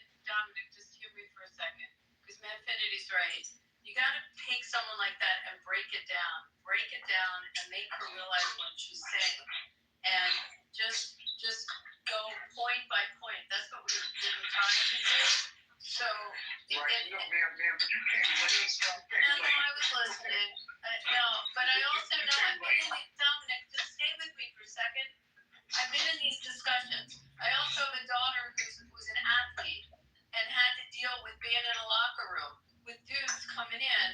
Because Manfinity's right. You got to take someone like that and break it down, and make her realize what she's saying, and just go point by point. That's what we were trying to do. So, ma'am, you can't listen. No, I was listening. No, but I also know Dominic, just stay with me for a second. I've been in these discussions. I also have a daughter who's an athlete and had to deal with being in a locker room with dudes coming in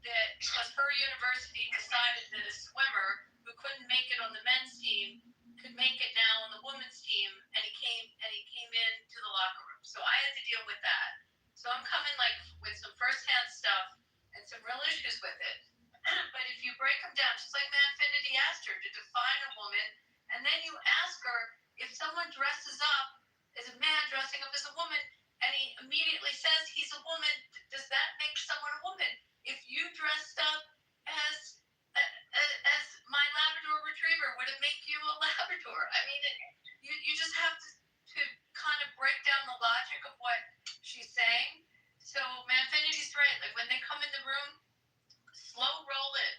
that because her university decided that a swimmer who couldn't make it on the men's team could make it now on the women's team, and he came in to the locker room. So I had to deal with that. So I'm coming like with some firsthand stuff and some real issues with it. But if you break them down, just like Manfinity asked her to define a woman, and then you ask her if someone dresses up as a man dressing up as a woman, and he immediately says he's a woman, does that make someone a woman? If you dressed up as my Labrador Retriever, would it make you a Labrador? I mean, you just have to kind of break down the logic of what she's saying. So Manfinity's right. Like when they come in the room, slow roll it,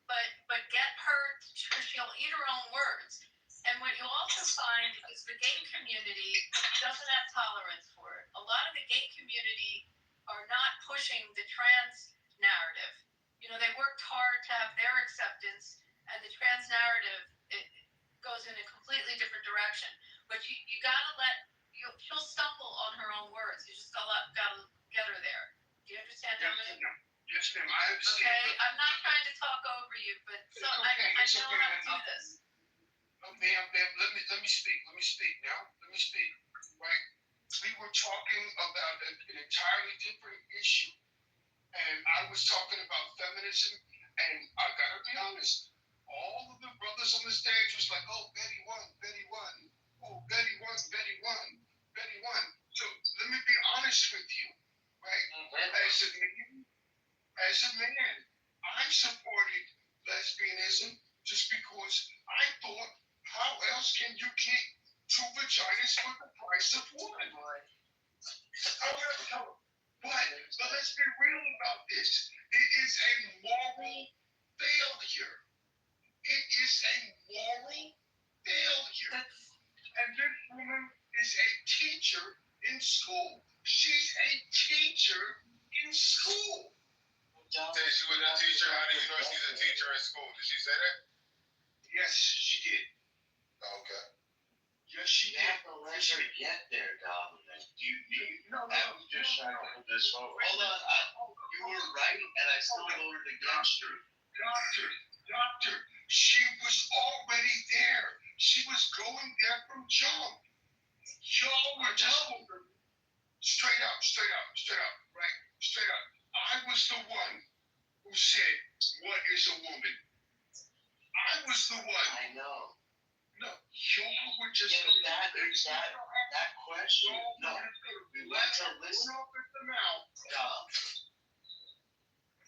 but get her. She'll eat her own words. And what you'll also find is the gay community doesn't have tolerance for it. A lot of the gay community are not pushing the trans narrative. You know, they worked hard to have their acceptance, and the trans narrative it goes in a completely different direction. But you gotta she'll stumble on her own words. You just gotta get her there. Do you understand, Dominic? Yes, ma'am. I understand. Okay, I'm not trying to talk over you, but I know how to do this. Ma'am, let me speak. Right? We were talking about an entirely different issue. And I was talking about feminism, and I gotta be honest, all of the brothers on the stage was like, oh, Betty won. Oh, Betty won. So let me be honest with you, right? as a man, I supported lesbianism just because I thought, how else can you get two vaginas for the price of one? However, but let's be real about this. It is a moral failure. It is a moral failure. And this woman is a teacher in school. She's a teacher in school. Say she was a teacher. How do you know she's a teacher in school? Did she say that? Yes, she did. Okay. Yes, she did. You have to let her get there, Dominic. I was just trying to put this forward. Hold on. You were right, and I still voted against you. Doctor, she was already there. She was going there from jump. Y'all were just straight up, right? Straight up. I was the one who said, what is a woman? I was the one. I know. No, y'all were just... Yeah, that question. No, we want to listen.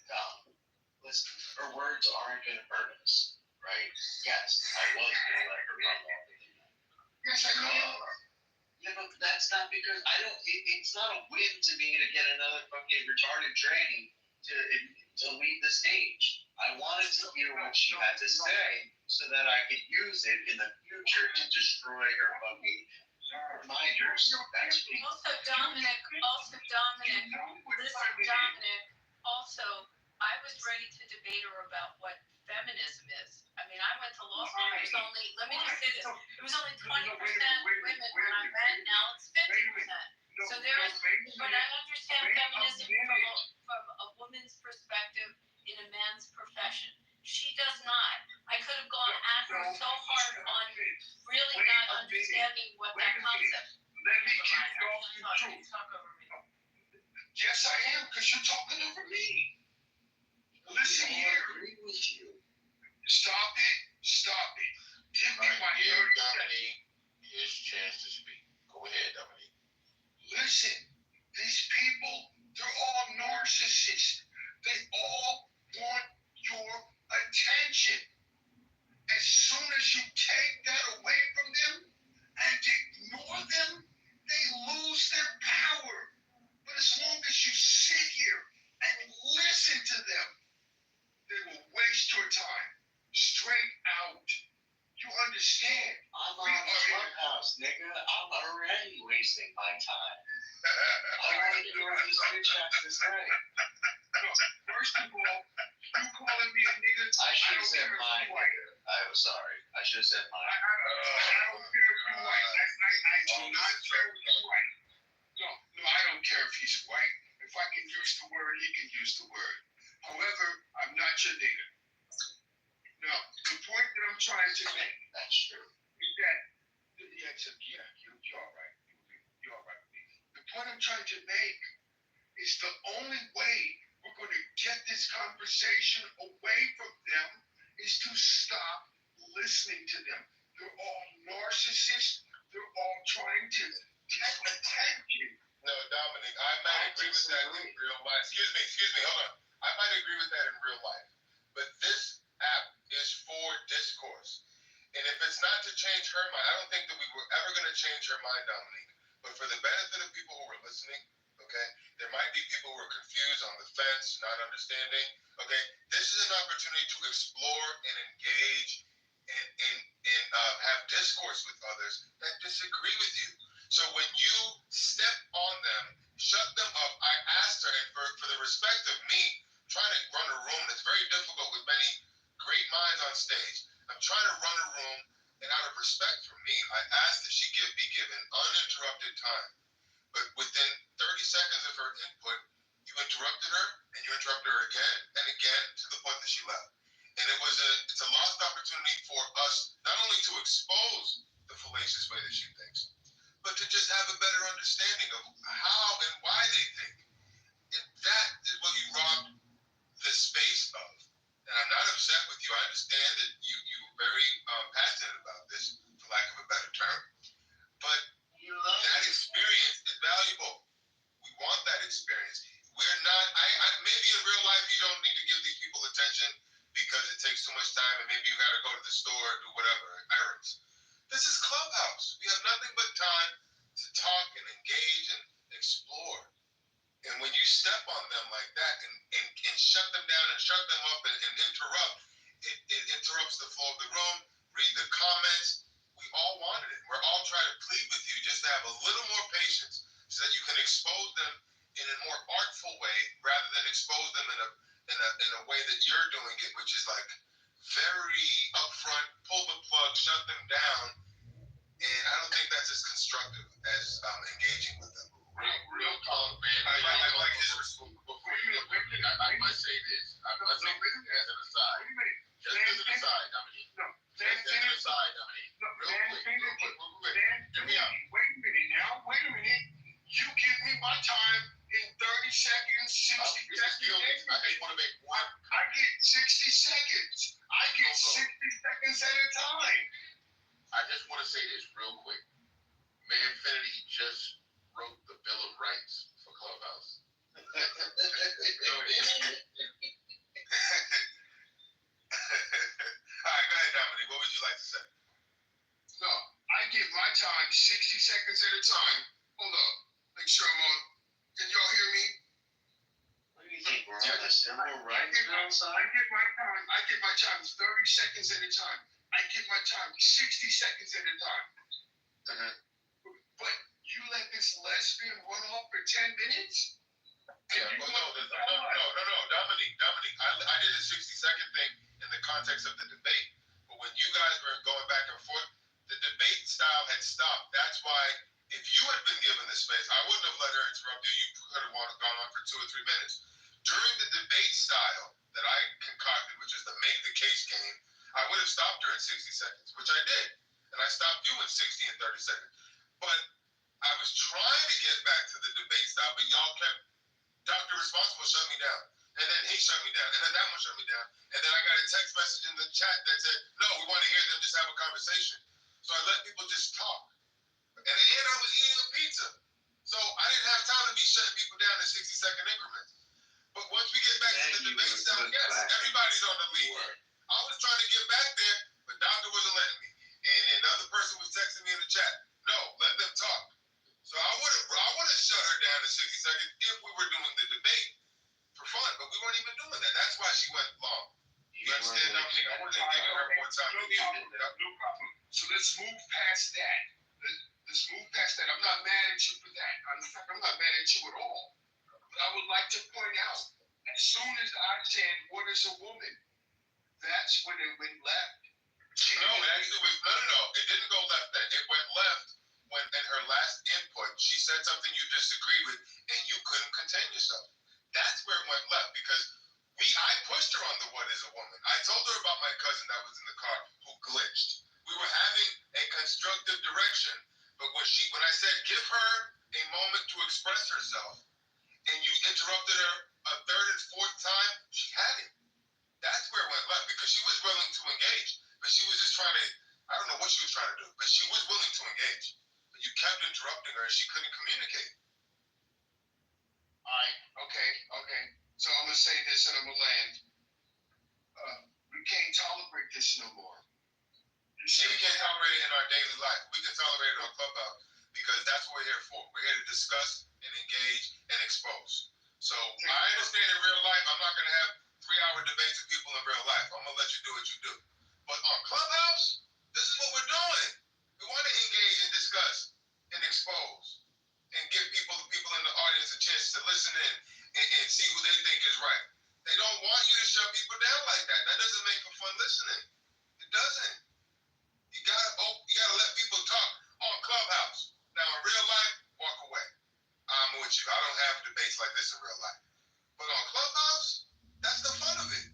Dom, listen, her words aren't going to hurt us, right? Yes, I was going to let her run off with you. Yes, I know. Yeah, but that's not because it's not a win to me to get another fucking retarded tranny to lead the stage. I wanted to hear what she had to say so that I could use it in the future to destroy her fucking reminders. That's me. Also, Dominic, listen, Dominic, also, I was ready to debate her about what feminism is. I mean, I went to law school. It was only, let me just say this, it was only 20% women when I met, now it's 50%. So there is, but I understand feminism from a woman's perspective in a man's profession. She does not. I could have gone at her so hard on really not understanding what that concept is. Let me keep talking through. Yes, I am, because you're talking over me. Listen here. I agree with you. Stop it. Give me my 30 Dominique his chance to speak. Go ahead, Dominique. Listen, these people, they're all narcissists. They all want your attention. As soon as you take that away from them and ignore them, they lose their power. But as long as you sit here and listen to them, they will waste your time. Straight out. You understand? I'm on Clubhouse, nigga. I'm already wasting my time. I want to hear what this bitch has to say. First of all, you calling me a nigga? I should have said mine, nigga. I'm sorry. I should have said mine. I don't care if you're white. I do not care if you're white. No, I don't care if he's white. If I can use the word, he can use the word. However, I'm not your nigga. Now, the point that I'm trying to make, that's true, is that, you're all right. You're all right with me. The point I'm trying to make is the only way we're going to get this conversation away from them is to stop listening to them. They're all narcissists. They're all trying to get attention. No, Dominic, I might agree with that in real life. Excuse me, hold on. I might agree with that in real life. But this app is for discourse. And if it's not to change her mind, I don't think that we were ever going to change her mind, Dominique. But for the benefit of people who are listening, okay, there might be people who are confused, on the fence, not understanding, okay? This is an opportunity to explore and engage and have discourse with others that disagree with you. So when you step on them, shut them up, I asked her, and for the respect of me, trying to run a room that's very difficult with many great minds on stage, I'm trying to run a room, and out of respect for me, I asked that she be given uninterrupted time. But within 30 seconds of her input, you interrupted her, and you interrupted her again and again to the point that she left. And it's a lost opportunity for us not only to expose the fallacious way that she thinks, but to just have a better understanding of how and why they think. And that is what you robbed the space of. And I'm not upset with you. I understand that you're very passionate about this, for lack of a better term. But that experience is valuable. We want that experience. I life you don't need to give these people attention because it takes too much time and maybe you got to go to the store or do whatever, errands. This is Clubhouse. We have nothing but time to talk and engage and explore. And when you step on them like that and shut them down and shut them up and interrupt, it interrupts the flow of the room. Read the comments. We all wanted it. We're all trying to plead with you just to have a little more patience so that you can expose them in a more artful way rather than expose them in a way that you're doing it, which is like very upfront, pull the plug, shut them down. And I don't think that's as constructive as engaging with them. Real talk, man. I like his response. Before you go, I must say this. I must say this as an aside. Just as an aside, Dominique. Just as an aside, Dominique. Real quick. Hear me out. Wait a minute now. Wait a minute. You give me my time in 30 seconds, 60 seconds. I just want to make one. I get 60 seconds. I get 60 seconds at a time. I just want to say this real quick. Manfinity just wrote the Bill of Rights for Clubhouse. All right, go ahead, Dominique. What would you like to say? No, I give my time 60 seconds at a time. Hold up. Make sure I'm on. Can y'all hear me? What do you think? We're on the civil rights outside? I give my time 30 seconds at a time. I give my time 60 seconds at a time. But you let this lesbian run off for 10 minutes? Yeah, no, Dominique. I did a 60-second thing in the context of the debate. But when you guys were going back and forth, the debate style had stopped. That's why if you had been given the space, I wouldn't have let her interrupt you. You could have gone on for 2 or 3 minutes. During the debate style that I concocted, which is the make the case game, I would have stopped her in 60 seconds, which I did. And I stopped you in 60 and 30 seconds. But I was trying to get back to the debate style, but y'all kept, Dr. Responsible shut me down. And then he shut me down. And then that one shut me down. And then I got a text message in the chat that said, no, we want to hear them just have a conversation. So I let people just talk. And I was eating a pizza. So I didn't have time to be shutting people down in 60-second increments. But once we get back to the debate style, yes, everybody's on the lead. I was trying to get back there, but Doctor wasn't letting me. And the other person was texting me in the chat, no, let them talk. So I would have shut her down in 60 seconds if we were doing the debate for fun, but we weren't even doing that. That's why she went long. You understand, Dominique? I wasn't giving her more time to do that. No problem. So let's move past that. Let's move past that. I'm not mad at you for that. In fact, I'm not mad at you at all. But I would like to point out, as soon as I said, what is a woman? That's when it went left. No, actually, it didn't go left then. It went left when in her last input, she said something you disagreed with and you couldn't contain yourself. That's where it went left because I pushed her on the what is a woman. I told her about my cousin that was in the car who glitched. We were having a constructive direction, but when I said give her a moment to express herself and you interrupted her a third and fourth time, she had it. That's where it went left because she was willing to engage, but she was just trying to, I don't know what she was trying to do, but she was willing to engage. But you kept interrupting her and she couldn't communicate. Okay. So I'm going to say this and I'm going to land. We can't tolerate this no more. See, we can't tolerate it in our daily life. We can tolerate it on Clubhouse because that's what we're here for. We're here to discuss and engage and expose. So I understand in real life, I'm not going to have 3-hour debates with people in real life. I'm going to let you do what you do. But on Clubhouse, this is what we're doing. We want to engage and discuss and expose and give people in the audience a chance to listen in and see who they think is right. They don't want you to shut people down like that. That doesn't make for fun listening. It doesn't. You gotta let people talk on Clubhouse. Now in real life, walk away. I'm with you. I don't have debates like this in real life. But on Clubhouse, that's the fun of it.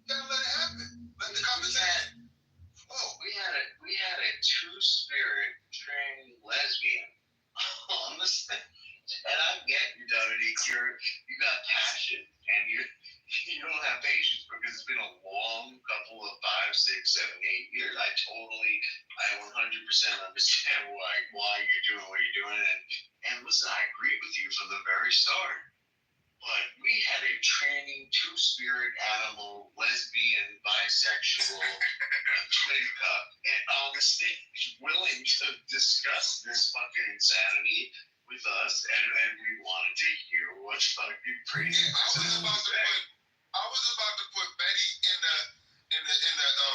You gotta let it happen. Let the conversation flow. We had a two-spirit trained lesbian on the stage. And I get you, Dominique. You got passion and you don't have patience because it's been a long couple of 5, 6, 7, 8 years. I 100% understand why you're doing what you're doing. And listen, I agree with you from the very start. But we had a training 2 two-spirit animal, lesbian, bisexual, twin cup, and on the stage, willing to discuss this fucking insanity with us, and we wanted to hear what fucking crazy. I was about to put Betty in the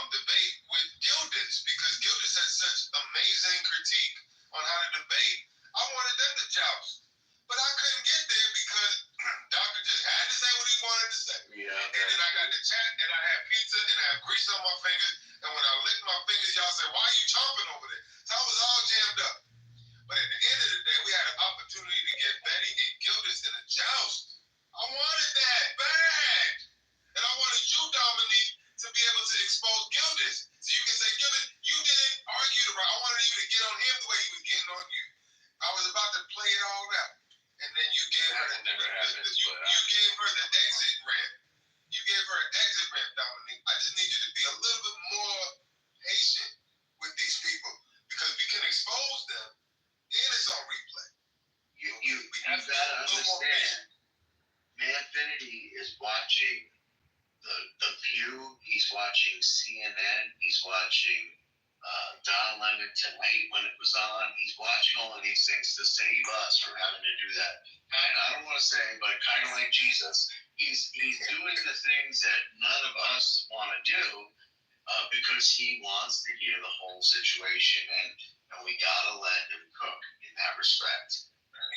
debate with Gildas, because Gildas had such amazing critique on how to debate. I wanted them to joust, but I couldn't get there because Doctor just had to say what he wanted to say. Yeah. And then I got the chat, and I had pizza, and I had grease on my fingers, and when I licked my fingers, y'all said, "Why are you chomping over there?" So I was all jammed up. But at the end of the day, we had an opportunity to get Betty and Gildas in a joust. I wanted that bad. And I wanted you, Dominique, to be able to expose Gildas. So you can say, Gildas, you didn't argue the right. I wanted you to get on him the way he was getting on you. I was about to play it all out. And then you gave her the exit rant. You gave her an exit rant, Dominique. I just need you to be a little bit more patient with these people, because we can expose them, and it's on replay. You gotta understand, Manfinity is watching the View, he's watching CNN, he's watching Don Lemon Tonight when it was on. He's watching all of these things to save us from having to do that. And I don't want to say, but kind of like Jesus, he's doing the things that none of us want to do because he wants to hear the whole situation, and we gotta let him cook in that respect.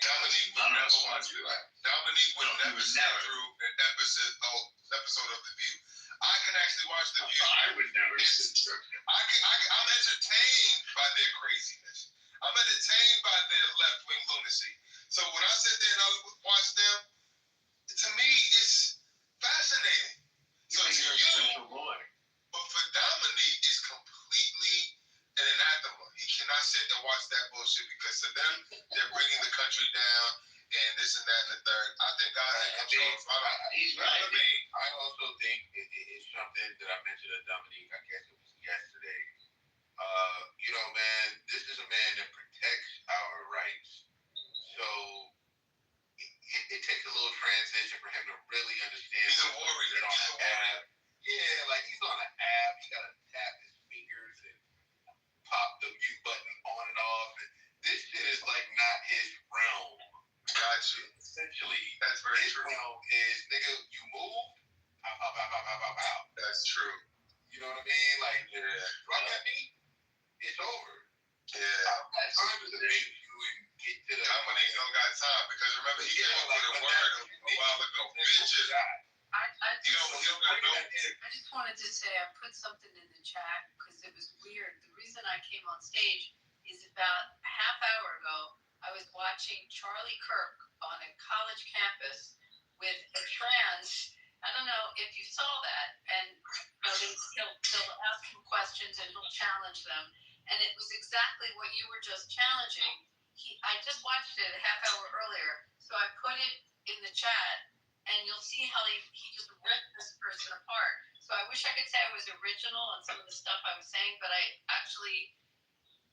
Dominique would never want to do that. Dominique would never sit through an episode of The View. I can actually watch The View. I would never sit through. I'm entertained by their craziness. I'm entertained by their left-wing lunacy. So when I sit there and I watch them, to me, it's fascinating. So to you, but for Dominique, it's completely an anathema. He cannot sit and watch that bullshit, because to them, they're bringing the country down and this and that and the third. I think God has control. He's right. I also think it's something that I mentioned to Dominique, I guess it was yesterday. Man, this is a man that protects our rights. So it takes a little transition for him to really understand. He's a warrior. He's on an app. Yeah, like he's on an app. He got to tap his fingers and pop the mute button on and off. And this shit is like not his realm. Gotcha. Essentially, that's very his true. realm is, nigga, you move, pow. That's true. You know what I mean? Like, drop at me, it's over. Yeah. Time to debate you and get to the. Dominique don't got time, because remember, he came up with a word a while ago. Bitches. I just wanted to say I put something in the chat because it was weird. The reason I came on stage is about a half hour ago, I was watching Charlie Kirk on a college campus with a trans. I don't know if you saw that, and they'll ask him questions and he'll challenge them. And it was exactly what you were just challenging. I just watched it a half hour earlier, so I put it in the chat, and you'll see how he just ripped this person apart. So I wish I could say I was original on some of the stuff I was saying, but I actually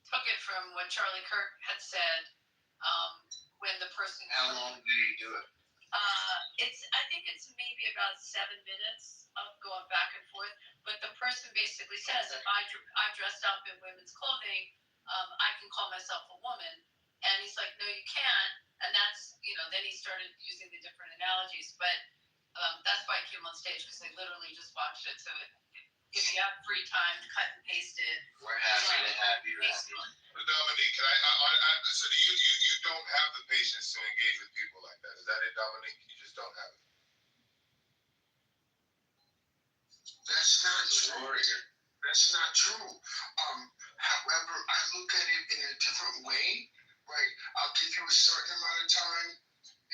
took it from what Charlie Kirk had said when the person. How long did he do it? I think it's maybe about 7 minutes of going back and forth. But the person basically says, if I dressed up in women's clothing, I can call myself a woman. And he's like, no, you can't. And that's, then he started using the different analogies. But that's why I came on stage, because I literally just watched it. So if you have free time, cut and paste it. We're happy to have you. Dominique, so you don't have the patience to engage with people like that. Is that it, Dominique? You just don't have it. That's not true. That's not true. However, I look at it in a different way, right? I'll give you a certain amount of time,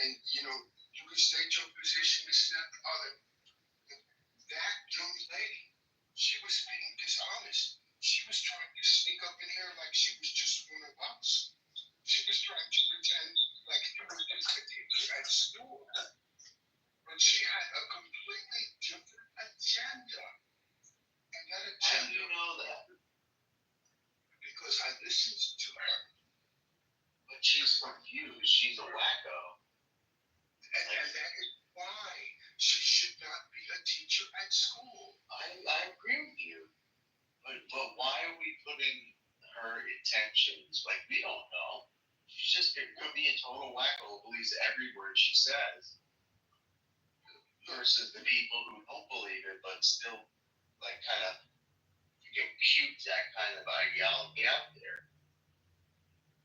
and you can state your position, this and that, the other. That young lady, she was being dishonest. She was trying to sneak up in here like she was just one of us. She was trying to pretend like she was just a teacher at school. But she had a completely different agenda. And that agenda. How do you know that? Because I listened to her. But she's confused. She's a wacko. And that is why she should not be a teacher at school. I agree with you. But why are we putting her intentions, like, we don't know. She's just could be a total wacko who believes every word she says. Versus the people who don't believe it but still like kind of cute that kind of ideology out there.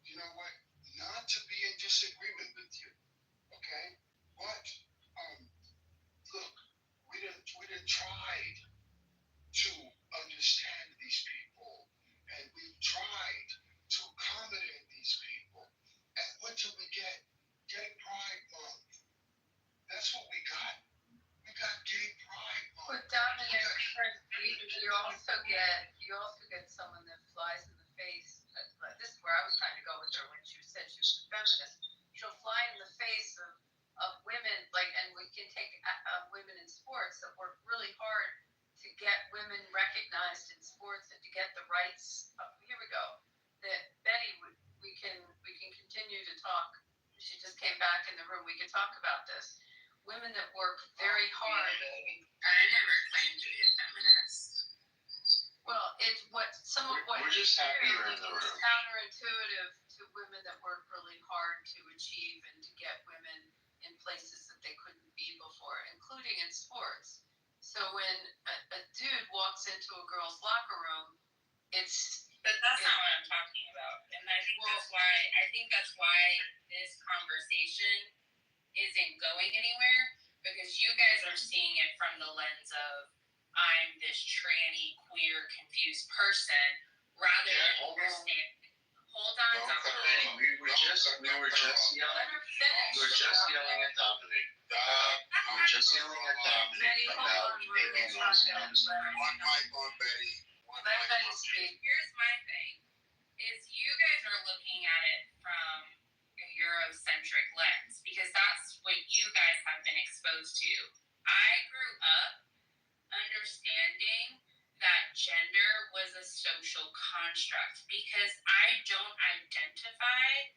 You know what? Not to be in disagreement with you, okay? But look, we done tried to understand these people, and we've tried to accommodate these people. And what do we get? Gay Pride Month. That's what we got. We got Gay Pride Month. But Dominic, you also get someone that flies in the face. This is where I was trying to go with her when she said she was a feminist. She'll fly in the face of women, like, and we can take women in sports that work really hard to get women recognized in sports and to get the rights. Here we go. That Betty, we can continue to talk. She just came back in the room. We can talk about this. Women that work very hard. I never claimed to be a feminist. Well, it's what some of what We're just happy you're in the room. is counterintuitive to women that work really hard to achieve and to get women in places that they couldn't be before, including in sports. So when a dude walks into a girl's locker room, But that's not what I'm talking about. And I think that's why this conversation isn't going anywhere, because you guys are seeing it from the lens of I'm this tranny, queer, confused person, rather than understanding. Hold on, Benny, we were just yelling at Dominic. We were just yelling at Dominic about making those sounds. One mic on Betty. Let Betty speak. Here's my thing, is you guys are looking at it from a Eurocentric lens, because that's what you guys have been exposed to. I grew up understanding that gender was a social construct, because I don't identify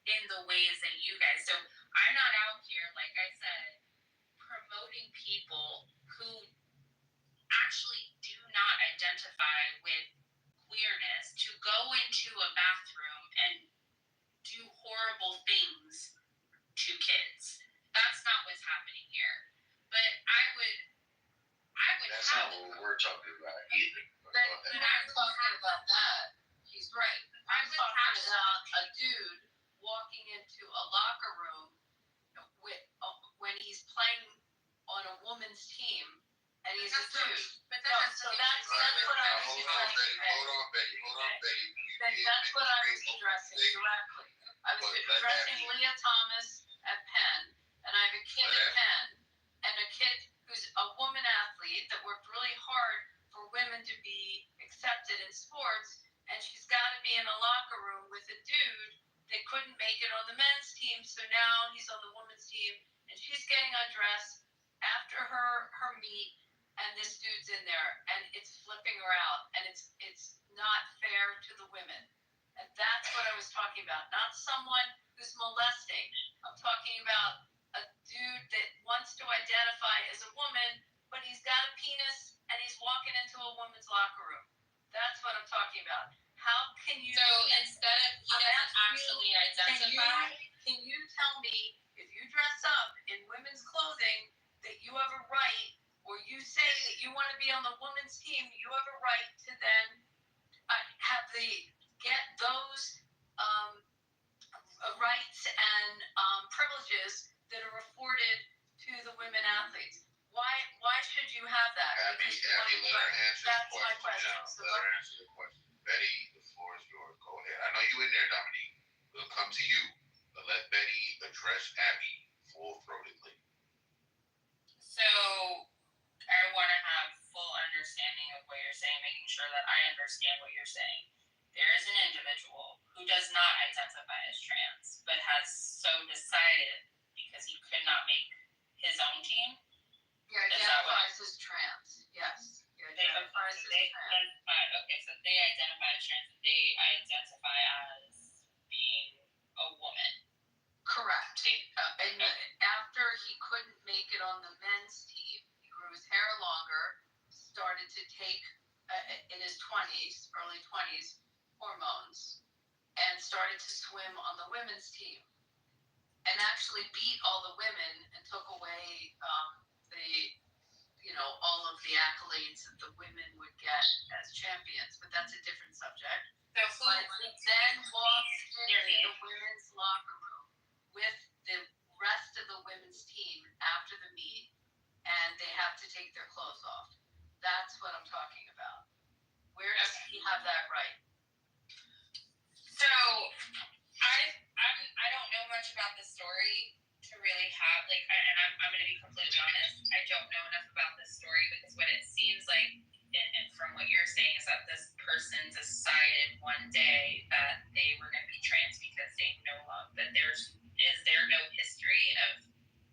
in the ways that you guys. So I'm not out here, like I said, promoting people who actually do not identify with queerness to go into a bathroom and do horrible things to kids. That's not what's happening here. But I would That's not what we're talking about either. But I'm not talking about that. He's right. I'm talking about a dude walking into a locker room when he's playing on a woman's team, and he's a dude. But that's what I was addressing. Hold on, Betty. That's what I was addressing directly. I was addressing Leah Thomas at Penn, and I have a kid at Penn, and a kid who's a woman athlete that worked really hard for women to be accepted in sports, and she's got to be in a locker room with a dude that couldn't make it on the men's team, so now he's on the women's team, and she's getting undressed after her meet, and this dude's in there, and it's flipping her out, and it's not fair to the women. And that's what I was talking about, not someone who's molesting. I'm talking about a dude that wants to identify as a woman, but he's got a penis and he's walking into a woman's locker room. That's what I'm talking about. How can you? So instead of he doesn't actually identify, can you tell me if you dress up in women's clothing that you have a right, or you say that you want to be on the women's team, you have a right to then get those rights and privileges that are afforded to the women athletes. Why should you have that? Abby, let her answer That's the my question. question. Let her answer the question. Betty, the floor is yours. Go ahead. I know you in there, Dominique. We'll come to you, but let Betty address Abby full-throatedly. So I want to have full understanding of what you're saying, making sure that I understand what you're saying. There is an individual who does not identify as trans, but has so decided because he could not make his own team. He identifies as trans. Yes. He identifies as trans. Okay, so they identify as trans. They identify as being a woman. Correct. And after he couldn't make it on the men's team, he grew his hair longer, started to take, in his 20s, early 20s, hormones, and started to swim on the women's team, and actually beat all the women and took away all of the accolades that the women would get as champions. But that's a different subject. So he then walked into the women's locker room with the rest of the women's team after the meet, and they have to take their clothes off. That's what I'm talking about. Where does he have that right? So I don't know much about the story to really have and I'm going to be completely honest. I don't know enough about this story because what it seems like, and from what you're saying, is that this person decided one day that they were going to be trans because they no longer is there no history of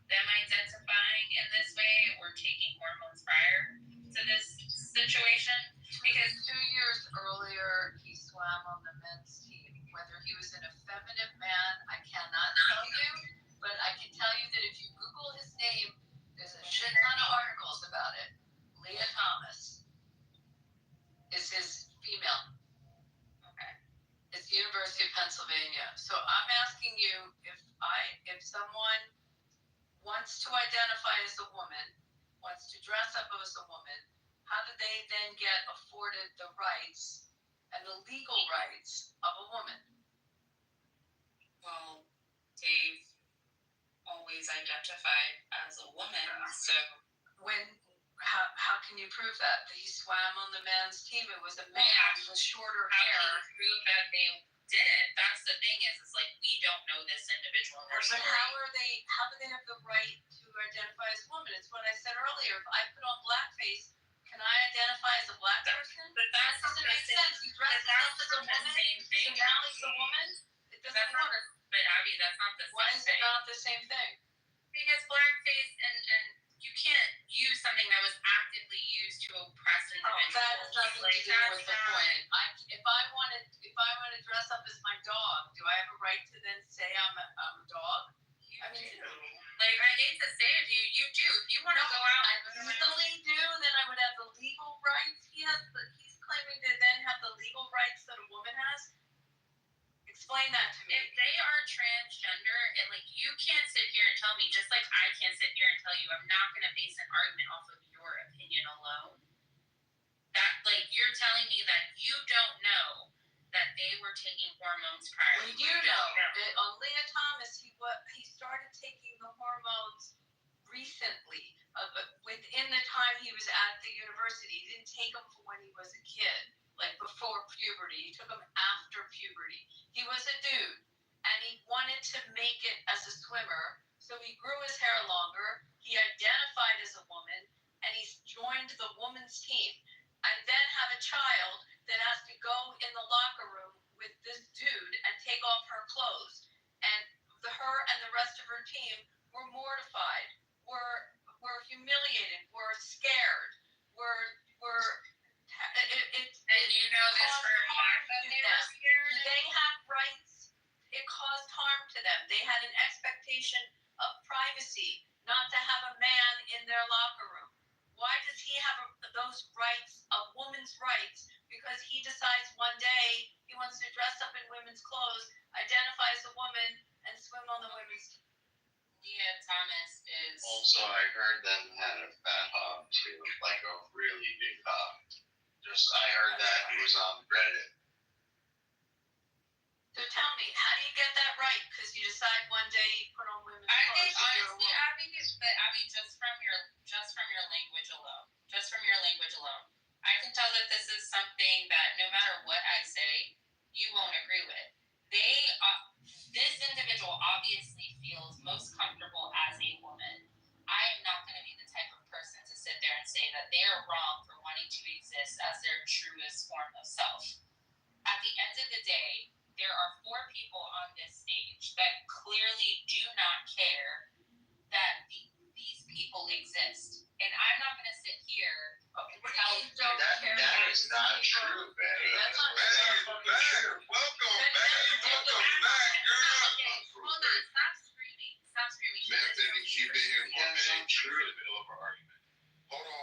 them identifying in this way or taking hormones prior to this situation? Because 2 years earlier, he swam on the men's team. Whether he was an effeminate man, I cannot tell you, but I can tell you that if you Google his name, there's a shit ton of articles about it. Leah Thomas is his female. Okay. It's the University of Pennsylvania. So I'm asking you, if someone wants to identify as a woman, wants to dress up as a woman, how do they then get afforded the rights and the legal rights of a woman? Well, they've always identified as a woman, so how can you prove that he swam on the men's team? It was a man with shorter hair. How can you prove that they did it? That's the thing is we don't know this individual. But how do they have the right to identify as a woman? It's what I said earlier. If I put on blackface, can I identify as a black person? But that doesn't make sense. He dresses up as a woman, so now he's a woman? It doesn't work. But Abby, that's not the same thing. Why is it not the same thing? Because blackface and you can't use something that was actively used to oppress individuals. That has nothing to do with the point. If I want to dress up as my dog, do I have a right to then say I'm a dog? I hate to say it to you, you do. If you want to go out, I legally do. Then I would have the legal rights. He's claiming to then have the legal rights that a woman has. Explain that to me. If they are transgender, and you can't sit here and tell me, just like I can't sit here and tell you, I'm not going to base an argument off of your opinion alone. That you're telling me that you don't know that they were taking hormones prior. We do know that on Leah Thomas, he started taking the hormones recently, within the time he was at the university. He didn't take them when he was a kid, before puberty. He took them after puberty. He was a dude, and he wanted to make it as a swimmer, so he grew his hair longer. He identified as a woman, and he joined the women's team. And then have a child that has to go in the locker room with this dude and take off her clothes. And her and the rest of her team were mortified, were humiliated, were scared, and you know this for a fact that they were scared? They have rights. It caused harm to them. They had an expectation of privacy, not to have a man in their locker room. Why does he have those rights, of women's rights? Because he decides one day he wants to dress up in women's clothes, identify as a woman, and swim on the women's team. Leah Thomas is... Also, I heard them had a fat hog too, a really big hog. I heard that it was on Reddit. So tell me, how do you get that right? Because you decide one day you put on women's I clothes. think honestly, Abby, just from your language alone, I can tell that this is something that no matter what I say, you won't agree with. This individual obviously feels most comfortable as a woman. I am not going to be the type of person to sit there and say that they are wrong for wanting to exist as their truest form of self. At the end of the day, there are 4 people on this stage that clearly do not care that these people exist. And I'm not going to sit here and tell you that is not true, Betty. That's not true. Welcome, Betty. Welcome back, girl. Okay, hold on. Stop screaming. Bethany, she's been here for a minute. True. In the middle of our argument. Hold on.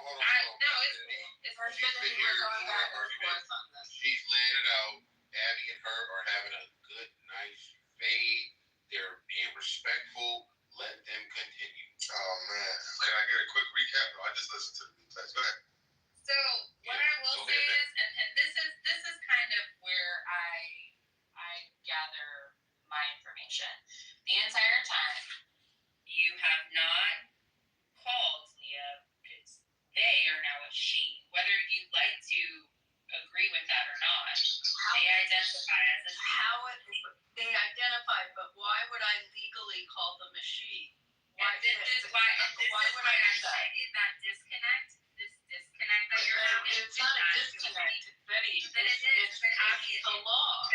I just listened to the replays. Go ahead. So what I will say is, and this is kind of where I gather my information. The entire time, you have not called Leah, because they are now a she. Whether you like to agree with that or not, they identify as a she. They identify, but why would I legally call them a she? Why would I say that disconnect that you're having? It's not a disconnect, Betty. It's the law.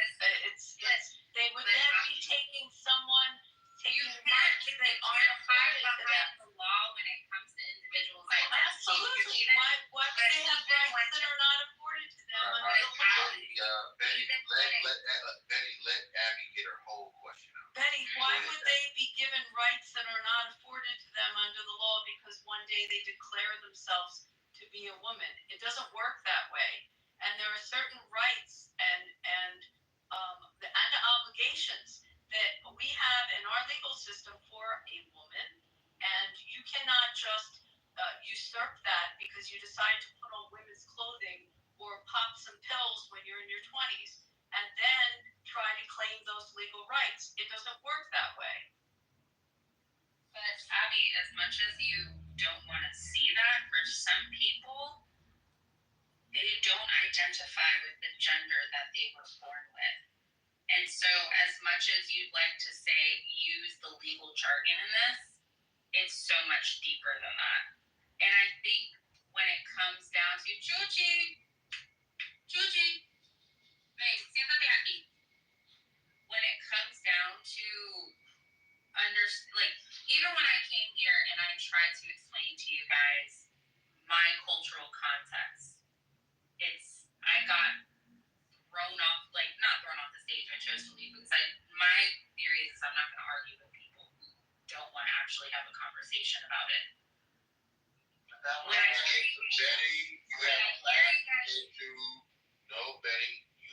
They would then be taking someone. You can't hide behind the law when it comes to individuals' identity. Absolutely. Why would they have rights that are not afforded to them under the law? Betty, let Abby get her whole question out. Betty, why would they be given rights that are not afforded to them under the law because one day they declare themselves to be a woman? It doesn't work that way. And there are certain rights and obligations that we have in our legal system for a woman, and you cannot just usurp that because you decide to put on women's clothing or pop some pills when you're in your 20s and then try to claim those legal rights. It doesn't work that way. But Abby, as much as you don't want to see that, for some people, they don't identify with the gender that they were born with. And so as much as you'd like to say, use the legal jargon in this, it's so much deeper than that. And I think when it comes down to Chuchi, hey, siéntate aquí. When it comes down to even when I came here and I tried to explain to you guys my cultural context, I got not thrown off the stage. I chose to leave because my theory is I'm not going to argue with people who don't want to actually have a conversation about it. Betty, you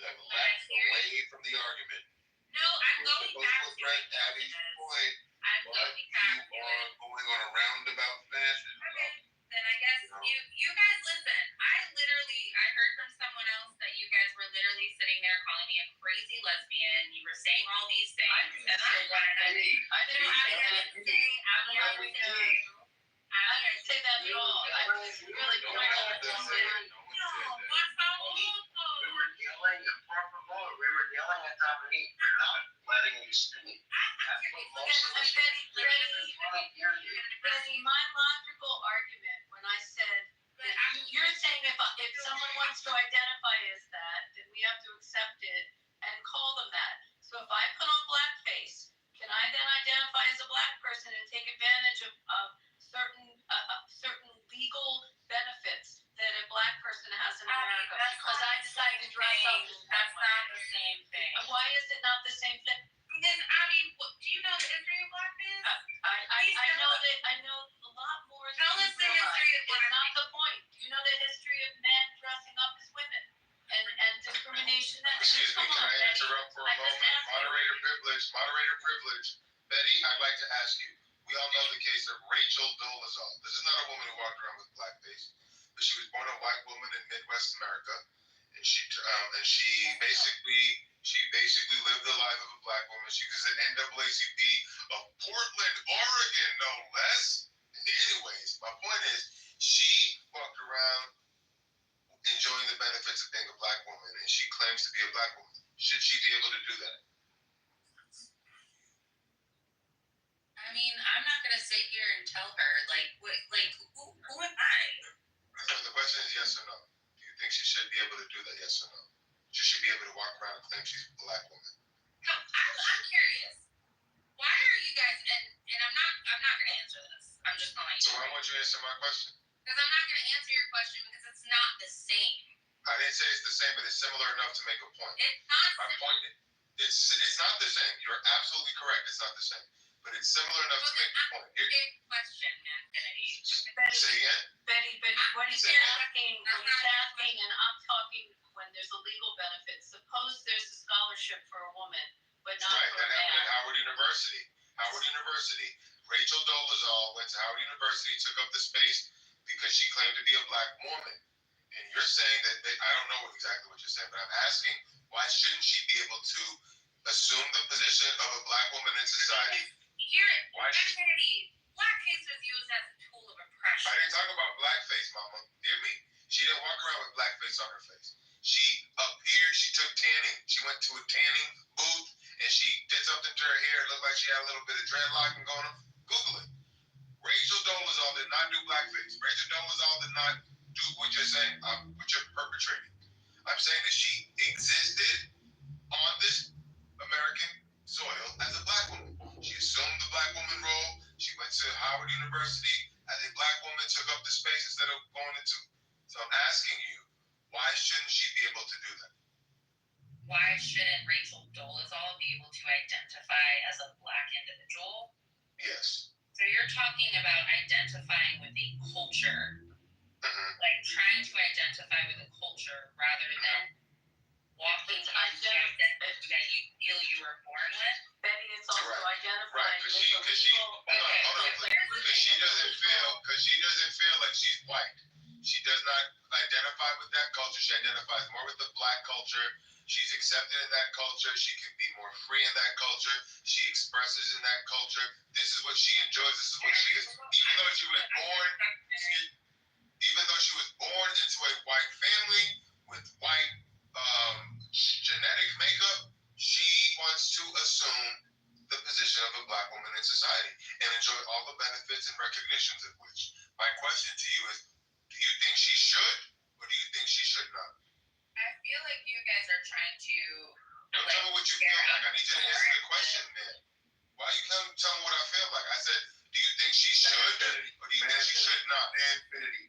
have lapsed away from the argument. No, I'm going back to it. Abby's point, but you are going on a roundabout fashion. Okay, then I guess you guys listen. I heard from someone else that you guys were literally sitting there calling me a crazy lesbian. You were saying all these things. I didn't say that at all. I was really We were yelling at Dominique for not letting you speak. Betty, my logical argument when I said you're saying if someone wants to identify as that, then we have to accept it and call them that. So if I put on blackface, can I then identify as a black person and take advantage of certain legal benefits that a black person has in America because I decide to dress up? That's not the same thing. Why is it not the same thing? Because Abby, do you know the history of blackface? I know a lot more. Tell us the history of blackface. It's not the point. You know the history of men dressing up as women and discrimination. Excuse me, can I interrupt for a moment? Moderator privilege. Betty, I'd like to ask you. We all know the case of Rachel Dolezal. This is not a woman who walked around with blackface, but she was born a white woman in Midwest America, and she basically lived the life of a black woman. She was an NAACP of Portland, Oregon, no less. Anyways, my point is, she walked around enjoying the benefits of being a black woman, and she claims to be a black woman. Should she be able to do that? I mean, I'm not going to sit here and tell her, who am I? So the question is yes or no. Do you think she should be able to do that, yes or no? Should she be able to walk around and claim she's a black woman? No, I'm curious. Why are you guys, and I'm not going to answer this. I'm just going to. So why won't you answer my question? Because I'm not going to answer your question because it's not the same. I didn't say it's the same, but it's similar enough to make a point. It's not my point. It's not the same. You're absolutely correct. It's not the same. But it's similar enough to make a point. Big question, Anthony. Say again? Betty, what he's asking, and I'm talking when there's a legal benefit. Suppose there's a scholarship for a woman, but not for a man. That happened at Howard University. Rachel Dolezal went to Howard University, took up the space because she claimed to be a black woman. And you're saying that I don't know exactly what you're saying, but I'm asking, why shouldn't she be able to assume the position of a black woman in society? Blackface was used as a tool of oppression. I didn't talk about blackface, mama. Hear me. She didn't walk around with blackface on her face. She appeared, she took tanning. She went to a tanning booth and she did something to her hair. It looked like she had a little bit of dreadlocking going on. Google it. Rachel Dolezal did not do blackface. Rachel Dolezal did not do what you're saying, what you're perpetrating. I'm saying that she existed on this American soil as a black woman. She assumed the black woman role. She went to Howard University as a black woman, took up the space instead of going into. So I'm asking you, why shouldn't she be able to do that? Why shouldn't Rachel Dolezal be able to identify as a black individual? Yes. So you're talking about identifying with a culture, like trying to identify with a culture rather than walking into the identity that you feel you were born with. Betty, it's also identifying right, because she doesn't feel like she's white. She does not identify with that culture. She identifies more with the black culture. She's accepted in that culture. She can be more free in that culture. She expresses in that culture. This is what she enjoys. This is what she is. Even though she was born into a white family with white genetic makeup, she wants to assume the position of a black woman in society and enjoy all the benefits and recognitions of which. My question to you is, do you think she should, or do you think she should not? I feel like you guys are trying to. Don't tell me what you feel like. I need you to answer the question, man. Why you come tell me what I feel like? I said, do you think she should, or do you think she should not? Infinity.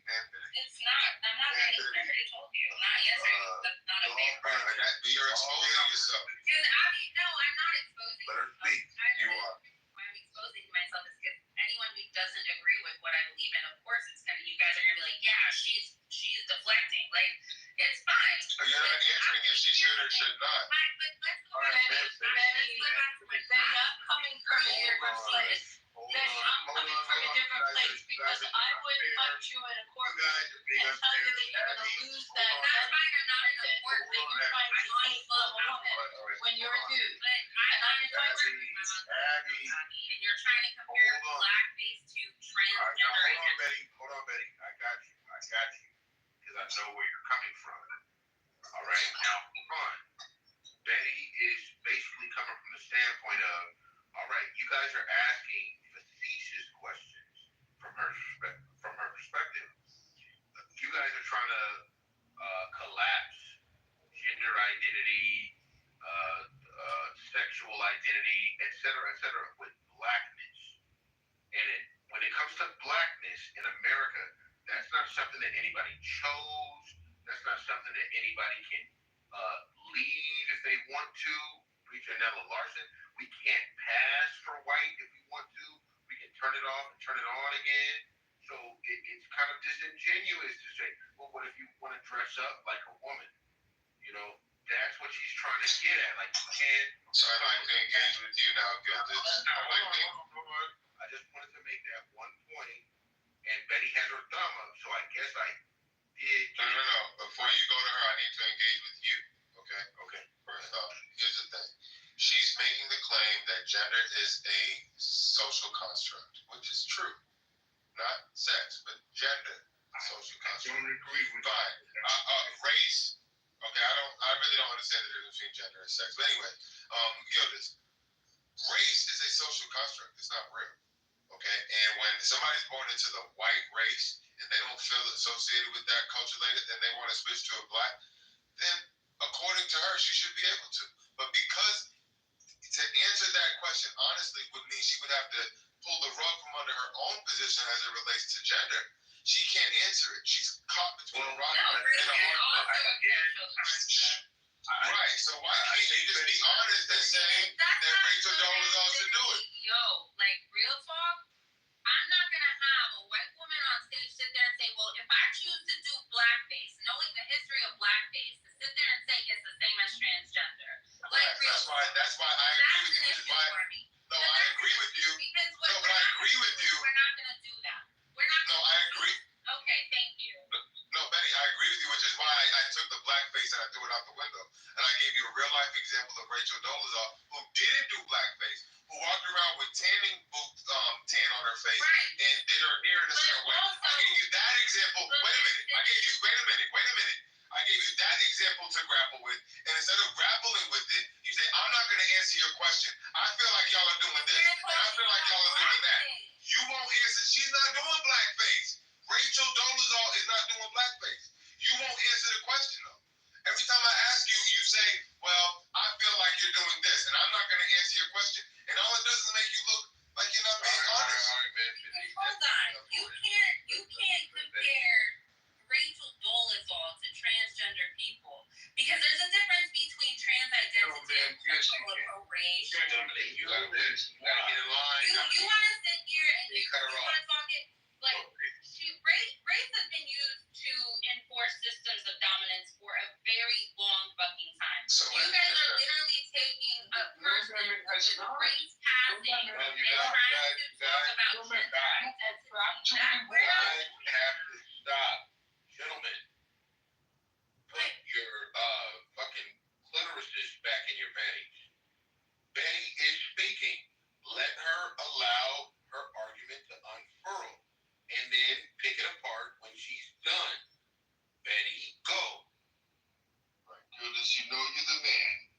It's not. I'm not going to answer. I told you. I'm not answering. That's not a fair question. You're exposing yourself. Because no, I'm not exposing Let her speak. You are. Why I'm exposing myself is because anyone who doesn't agree with what I believe in, of course, it's gonna. You guys are gonna be like, yeah, she's deflecting. Like, it's fine. So you're not answering if she should or should not. But let's go back to my Betty, I'm coming from a different place. Betty, I'm coming from a different place because I would punch you in a courtroom and tell you that you're gonna lose that. That's fine. I'm not in the court. That you're trying to slave a woman when you're a dude. And I'm fighting and you're trying to compare blackface to transgender. Hold on, Betty. I got you. Because I know where you're coming from. All right, now, hold on. Betty is basically coming from the standpoint of, all right, you guys are asking facetious questions from her perspective. You guys are trying to collapse gender identity, sexual identity, etc., with blackness. And when it comes to blackness in America, that's not something that anybody chose. That's not something that anybody can leave if they want to. Preacher Nella Larson, we can't pass for white if we want to. We can turn it off and turn it on again. So it's kind of disingenuous to say, well, what if you want to dress up like a woman? You know, that's what she's trying to get at. Like, you can't. So I'd like to engage with you now, Gilded. I just wanted to make that one point, and Betty has her thumb up, so I guess I did. No. Before you go to her, I need to engage with you. Okay. First off, here's the thing. She's making the claim that gender is a social construct, which is true. Not sex, but gender. Social construct. I don't agree with that. Race. Okay, I really don't understand the difference between gender and sex. But anyway, Gilded, race is a social construct. It's not real. Okay, and when somebody's born into the white race and they don't feel associated with that culture later, then they want to switch to a black, then according to her, she should be able to. But because to answer that question honestly would mean she would have to pull the rug from under her own position as it relates to gender. She can't answer it. She's caught between a rock and a hard place. Right, so why can't you just be honest and say that Rachel Dolezal should do it? Yo, like, real talk, I'm not going to have a white woman on stage sit there and say, well, if I choose to do blackface, knowing the history of blackface, to sit there and say it's the same as transgender. Like, that's why I agree with you. No, I agree with you. Because we're not going to do that. I agree. Okay. of Rachel Dolezal, who didn't do blackface, who walked around with tanning boots, tan on her face, and did her hair in a certain way. I gave you that example. Wait a minute. I gave you that example to grapple with, and instead of grappling with it, you say, I'm not going to answer your question. I feel like y'all are doing this, and I feel like y'all are doing that. You won't answer. She's not doing blackface. Rachel Dolezal is not doing blackface. You won't answer the question, though. Every time I ask you, you say, well, I feel like you're doing this, and I'm not going to answer your question. And all it does is make you look like you're not being honest. Hold on. You can't compare Rachel Dolezal to transgender people. Because there's a difference between trans identity and sexual appropriation. You gotta get in line. You want to sit here and you want to talk it like race has been used to enforce systems of dominance for a very long fucking time. So you guys are literally taking a person with race passing and trying to talk about gender identity. I have to stop. Gentlemen, put your fucking clitorises back in your panties. Betty is speaking. Let her allow her argument to unfurl, and then pick it apart when she's done. Betty, go. Right, good as you know you're the man.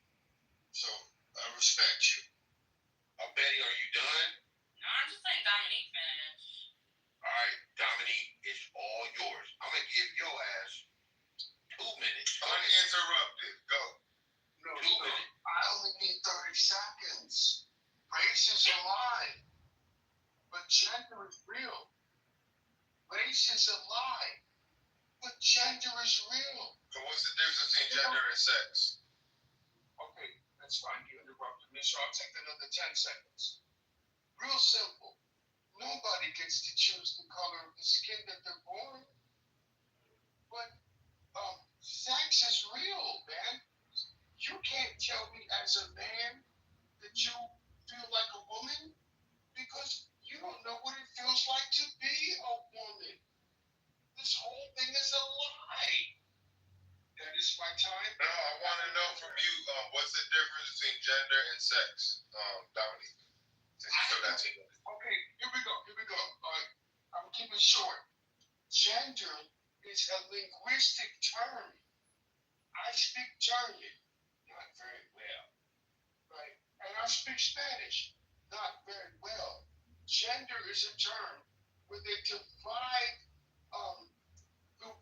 So I respect you. Betty, are you done? No, I'm just saying Dominique finished. All right, Dominique, it's all yours. I'm gonna give your ass 2 minutes. Uninterrupted. Go. No, 2 minutes. I only need 30 seconds. Race is a lie, but gender is real. Race is a lie, but gender is real. So what's the difference between gender and sex? Okay, that's fine. You interrupted me, so I'll take another 10 seconds. Real simple. Nobody gets to choose the color of the skin that they're born. But sex is real, man. You can't tell me as a man that you feel like a woman because you don't know what it feels like to be a woman. This whole thing is a lie. That is my time. No, I want to know from you, what's the difference between gender and sex, Dominique? Okay, here we go. I'm keeping it short. Gender is a linguistic term. I speak German, not very well, right? And I speak Spanish, not very well. Gender is a term where they divide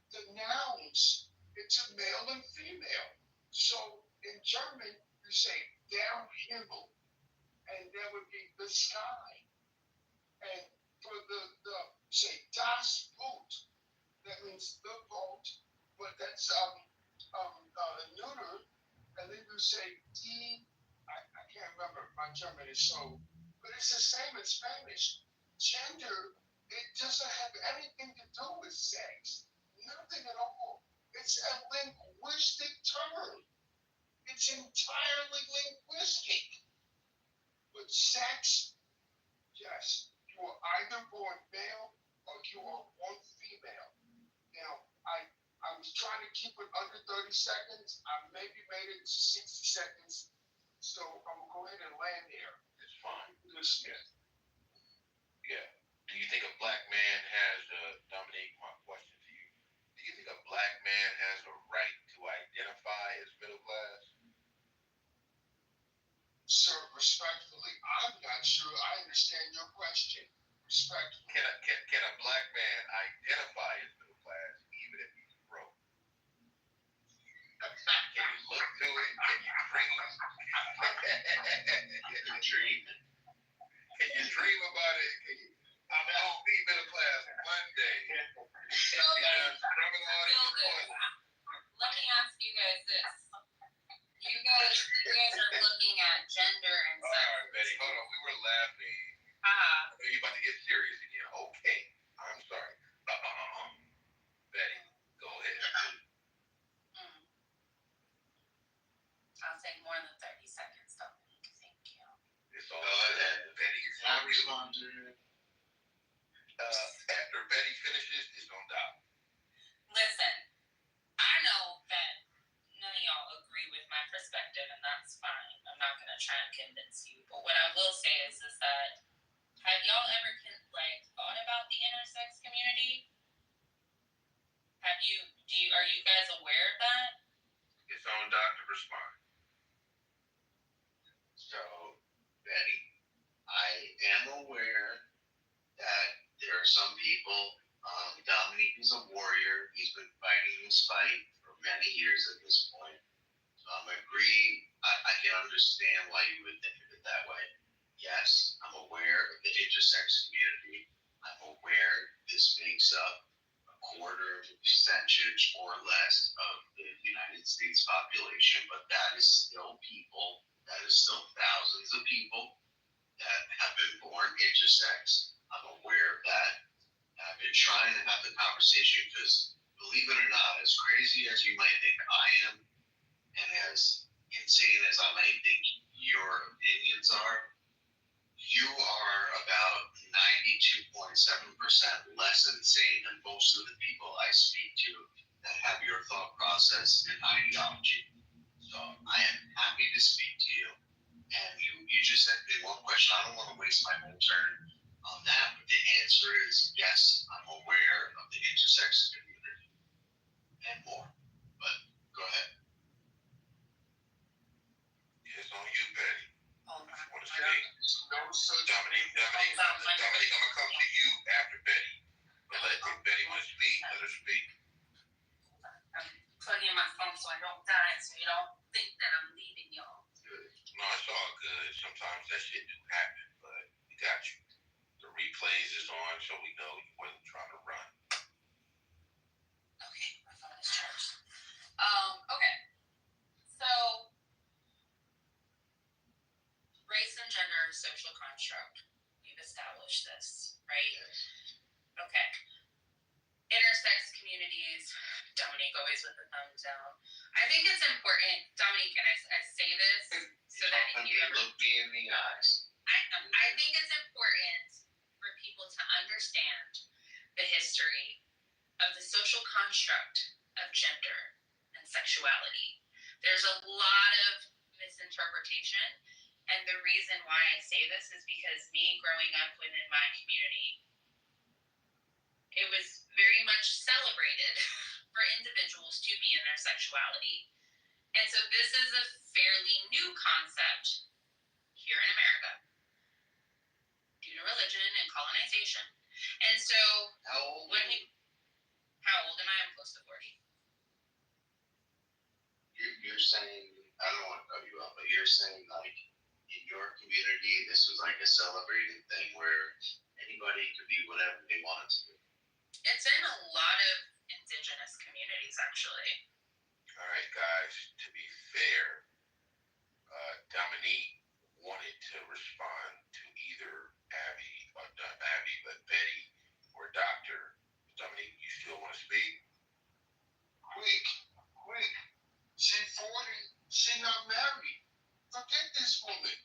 the nouns into male and female. So in German, you say der Himmel, and that would be the sky. And for the say das Boot, that means the boat, but that's neuter. And then you say I can't remember, my German is so, but it's the same in Spanish. Gender, it doesn't have anything to do with sex. Nothing at all. It's a linguistic term. It's entirely linguistic. But sex, yes, you are either born male or you are born female. Now, I was trying to keep it under 30 seconds. I maybe made it to 60 seconds. So I'm going to go ahead and land here. It's fine. Smith. Yeah. Do you think a black man has, Dominique, my question to you. Do you think a black man has a right to identify as middle class? Sir, respectfully, I'm not sure I understand your question. Respectfully. Can a black man identify as middle class even if he's broke? Can you look to it? Can you dream? Can you dream about it? I'm gonna be middle class one day. Let me ask you guys this. You guys are looking at gender and sex. All right, Betty, hold on. We were laughing. You're about to get serious again. Okay, I'm sorry. Betty, go ahead. I'll take more than 30 seconds, Dominique. Thank you. It's all that, Betty. I'll respond to it. After Betty finishes, it's gonna die. Listen, I know that none of y'all agree with my perspective, and that's fine. Are you guys aware of that? It's on Dr. Respond. So, Betty, I am aware that there are some people, Dominique is a warrior. He's been fighting this fight for many years at this point. I can understand why you would think of it that way. Yes, I'm aware of the intersex community. I'm aware this makes up a quarter of a percentage or less of the United States population, but that is still people, that is still thousands of people that have been born intersex. I'm aware of that. I've been trying to have the conversation because, believe it or not, as crazy as you might think I am, and as insane as I might think your opinions are, you are about 92.7% less insane than most of the people I speak to that have your thought process and ideology. So I am happy to speak to you. And you just said one question. I don't want to waste my whole turn on that, but the answer is yes, I'm aware of the intersex community and more. But go ahead. It's on you, Betty. Oh, I want to speak. No such. Dominique, I'm gonna come to you after Betty. But if Betty wants to speak, let her speak. I'm plugging in my phone so I don't die, so you don't think that I'm leaving y'all. No, it's all good. Sometimes that shit do happen, but we got you. The replays is on, so we know you wasn't trying to run. Okay, my phone is charged. Okay. So, race and gender are social construct. We've established this, right? Okay. Intersex communities, Dominique always with the thumbs down. I think it's important, Dominique, and I say this so that you look me in the eyes. I think it's important for people to understand the history of the social construct of gender and sexuality. There's a lot of misinterpretation, and the reason why I say this is because me growing up within my community, it was very much celebrated for individuals to be in their sexuality. And so this is a fairly new concept here in America due to religion and colonization. And so how old am I? I'm close to 40. You're saying, I don't want to cut you off, but you're saying like in your community this was like a celebrated thing where anybody could be whatever they wanted to be. It's in a lot of indigenous communities, actually. All right, guys, to be fair, Dominique wanted to respond to either Abby, or not Abby, but Betty or Doctor. Dominique, you still want to speak? Quick. She 40. She not married. Forget this woman.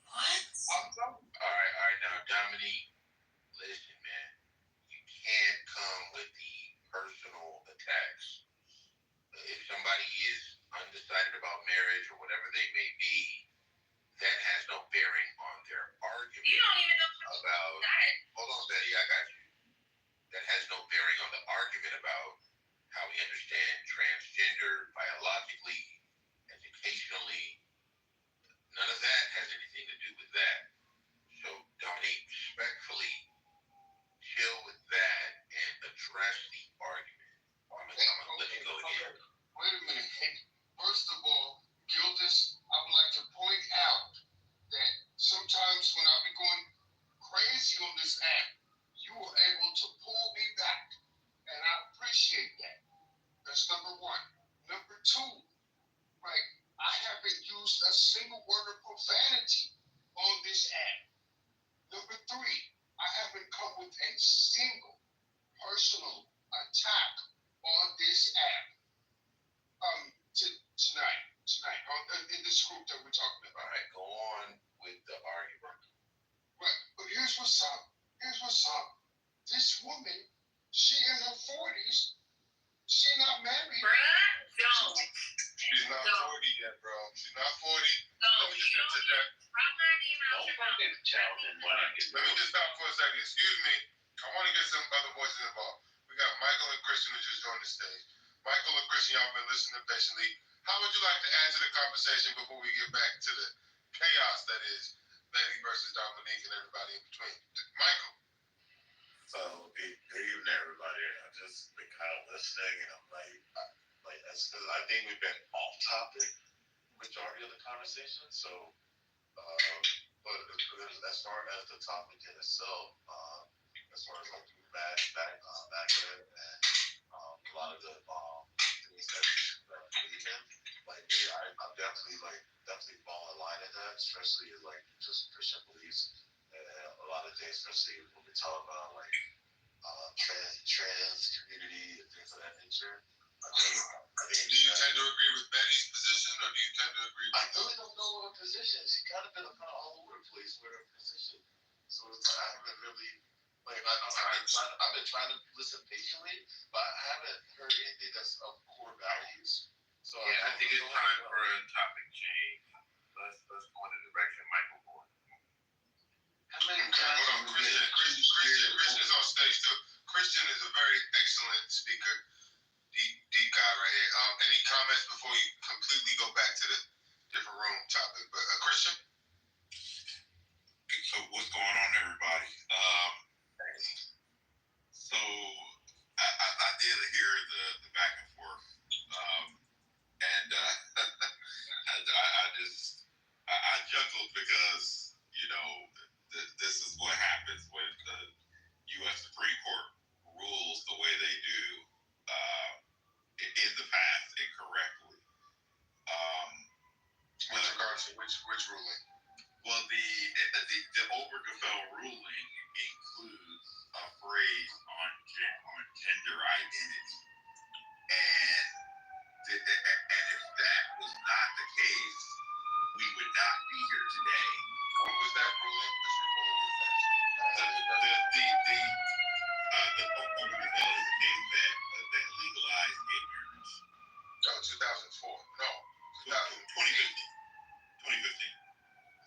What? I'm done. All right, now, Dominique, listen, man. You can't come with the personal attacks. If somebody is undecided about marriage or whatever they may be, that has no bearing on their argument. You don't even know about that. Hold on, Betty, I got you. That has no bearing on the argument about how we understand transgender biologically, educationally. None of that has anything to do with that. So, Dominique, respectfully, chill with that and address the argument. I'm gonna let you go again. Wait a minute. First of all, Gildas, I would like to point out that sometimes when I be going crazy on this app, you were able to pull me back, and I appreciate that. That's number one. Number two, right, I haven't used a single word of profanity on this app. Number three, I haven't come with a single personal attack on this app. Tonight, in this group that we're talking about. All right, go on with the argument. Right, but here's what's up. This woman, she in her 40s, she not married. Bruh, She's not 40 yet, bro. She's not 40. No, Let me just interject. Let me just stop for a second. Excuse me. I want to get some other voices involved. We got Michael and Christian who just joined the stage. Michael and Christian, y'all been listening patiently. How would you like to add to the conversation before we get back to the chaos that is Betty versus Dominique and everybody in between? Michael. So, good evening, everybody. I've just been kind of listening, and I'm I think we've been off topic majority of the conversation. So, but as far as the topic in itself, as far as like MAGA and a lot of the things that believe in, like me, I'm definitely fall in line in that, especially like just Christian beliefs, and a lot of things, especially when we talk about like trans community and things of that nature. I think do you tend to agree with Betty's position, or do you tend to agree with... I really don't know what her position is. She kind of been kind of all over the place with her position. So it's like, I haven't really, like, I've been trying to listen patiently, but I haven't heard anything that's of core values. So yeah, I think it's time for a topic change. Let's go in the direction Michael going. How many times? Christian is on stage too. Christian is a very excellent speaker. Deep guy right here. Any comments before you completely go back to the different room topic? But Christian? So what's going on, everybody? So I did hear the back and forth, and I chuckled because this is what happens when the U.S. Supreme Court rules the way they do. In the past incorrectly. With regards to which ruling? Well, the Obergefell ruling includes a phrase on gender identity, and if that was not the case, we would not be here today. What was that ruling? Which ruling was that? The Obergefell is the case that legalized gay marriage. No, 2004. No, 2015.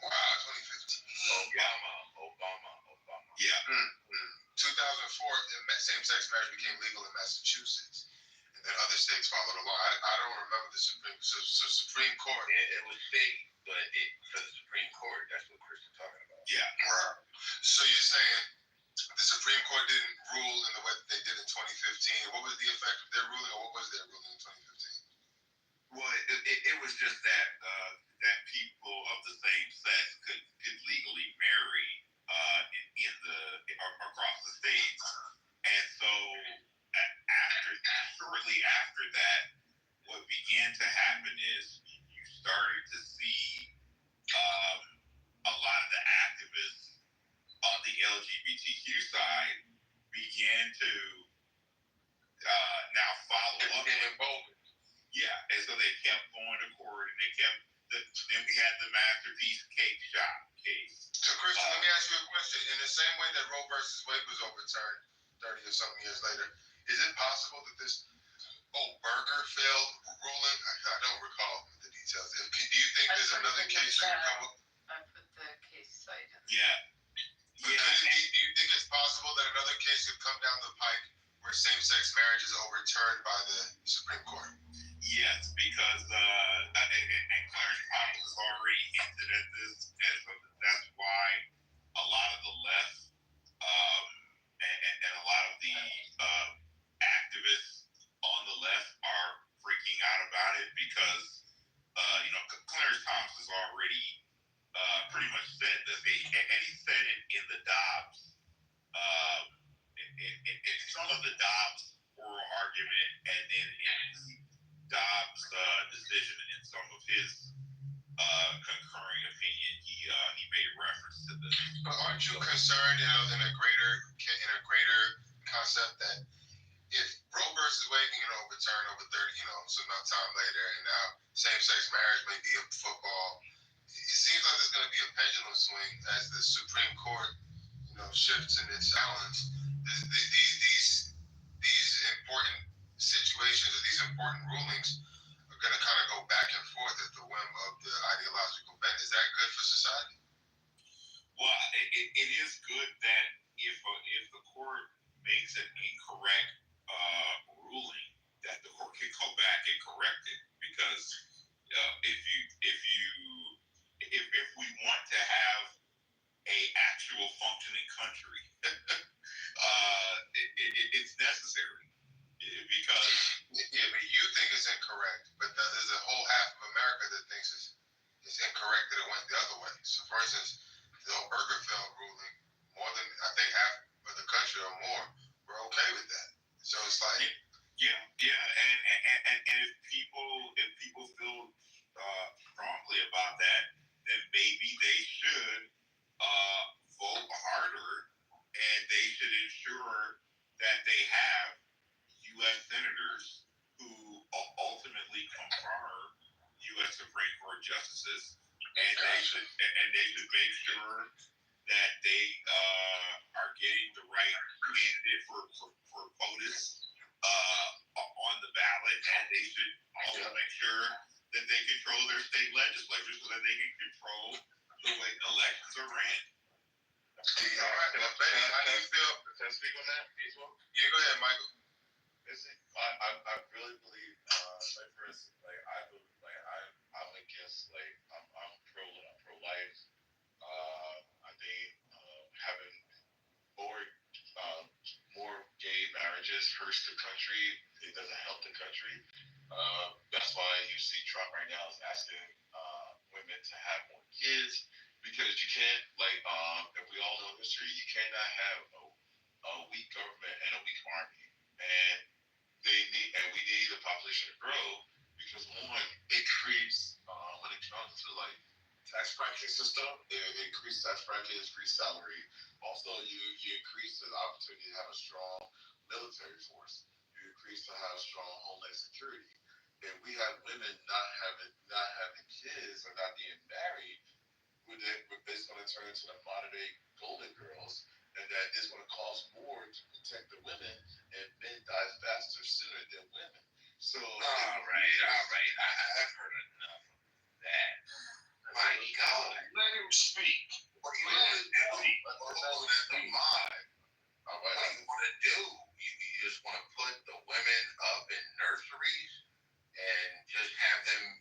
Wow, 2015. Obama. Yeah. 2004, same-sex marriage became legal in Massachusetts, and then other states followed along. I don't remember the Supreme Court. It was state, but for the Supreme Court, that's what Christian's talking about. Yeah. Right. So you're saying the Supreme Court didn't rule in the way that they did in 2015. What was the effect of their ruling, or what was their ruling in 2015? Well, it was just that people of the same sex could legally marry across the states, and so shortly after that, what began to happen is you started to see a lot of the activists on the LGBTQ side began to now follow up. Yeah, and so they kept going to court, and then we had the Masterpiece Cake Shop case. So, Christian, let me ask you a question. In the same way that Roe versus Wade was overturned 30 or something years later, is it possible that this Obergefell ruling, I don't recall the details. Do you think there's another case that could come up? I put the case site in. Yeah. Do you think it's possible that another case could come down the pike where same-sex marriage is overturned by the Supreme Court? Yes, because and Clarence Thomas has already hinted at this, and so that's why a lot of the left and a lot of the activists on the left are freaking out about it because Clarence Thomas has already pretty much said this, and he said it in the Dobbs, in some of the Dobbs oral argument, and then in Dobbs' decision in some of his concurring opinion, he made reference to this. But aren't you concerned in a greater concept that if Roe versus Wade can get overturned over 30, some time later, and now same-sex marriage may be a football, it seems like there's going to be a pendulum swing as the Supreme Court, shifts in its balance. These important situations or these important rulings are going to kind of go back and forth at the whim of the ideological bent. Is that good for society? Well, it is good that if the court makes an incorrect ruling, that the court can corrected because if we want to have a actual functioning country, it's necessary because yeah, but you think it's incorrect, but there's a whole half of America that thinks it's incorrect that it went the other way. So, for instance, the Obergefell ruling, more than I think half of the country or more were okay with that. So it's like, yeah, and if people feel strongly about that, then maybe they should vote harder, and they should ensure that they have U.S. senators who ultimately confirm U.S. Supreme Court justices, and they should make sure that they are getting the right candidate for POTUS on the ballot, and they should also make sure that they control their state legislatures so that they can control the way elections are ran. all right, well, Betty, how do you feel? Can I speak on that? Yeah, go ahead, Michael. I really believe, like for instance, like I'm against, like I'm pro life. I think having more gay marriages hurts the country. It doesn't help the country. That's why you see Trump right now is asking women to have more kids, because you can't, like, if we all know history, you cannot have a weak government and a weak army, and we need the population to grow, because one, it creates when it comes to like tax bracket system, it increases tax bracket, increase salary. Also, you increase the opportunity to have a strong military force. You increase to have strong homeland security. And we have women not having kids or not being married, it's going to turn into the modern day golden girls, and that is going to cost more to protect the women, and men die faster sooner than women. So all right, I've heard enough of that. My God, let him speak. What do you want to do? That's the mind. What do you want to do? You just want to put the women up in nurseries and just have them,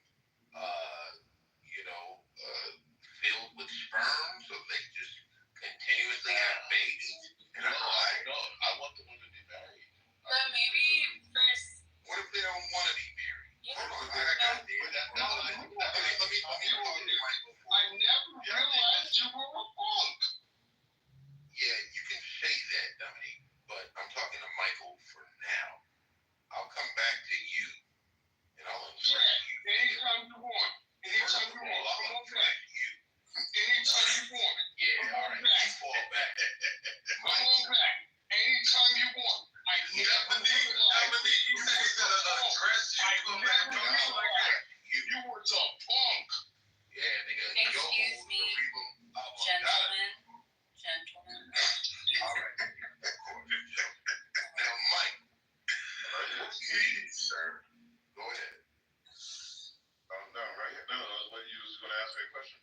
filled with sperm, so they just continuously have babies? I want the women to be married. But maybe first. What if they don't want to be married? Yeah. Hold on, let me talk to Michael. I never realized you were a punk. Yeah, you can say that, Dominique, but I'm talking to Michael for now. I'll come back to you, and I'll impress you. Anytime you want. Anytime you want. I'll impress you. Anytime you want. Yeah, all right. You fall back. Come on back. Anytime you want. I never realized you said he's going to address you. I never realized you were a punk. Yeah, nigga. Excuse me, gentlemen. All right. Now, Mike. Sir. Go ahead. No, what you was going to ask me a question.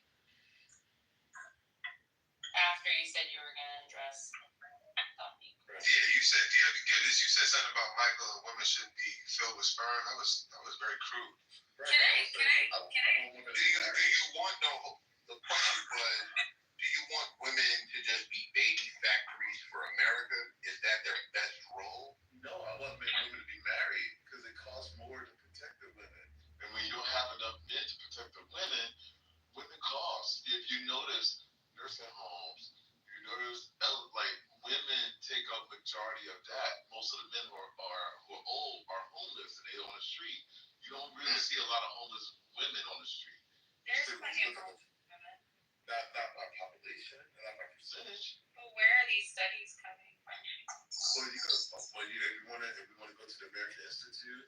After you said you were going to address the topic. Yeah, you said you said something about Michael and women shouldn't be filled with sperm. That was very crude. Can I? Do you want the question was, do you want women to just be baby factories for America? Is that their best role? No, I want women to be married because it costs more to protect the women. And when you don't have enough men to protect the women cost. If you notice nursing homes, you notice like women take up majority of that. Most of the men who are old are homeless and they're on the street. You don't really see a lot of homeless women on the street. There's plenty of homeless women. Not by population, not by percentage. But where are these studies coming from? Well, if we want to go to the American Institute,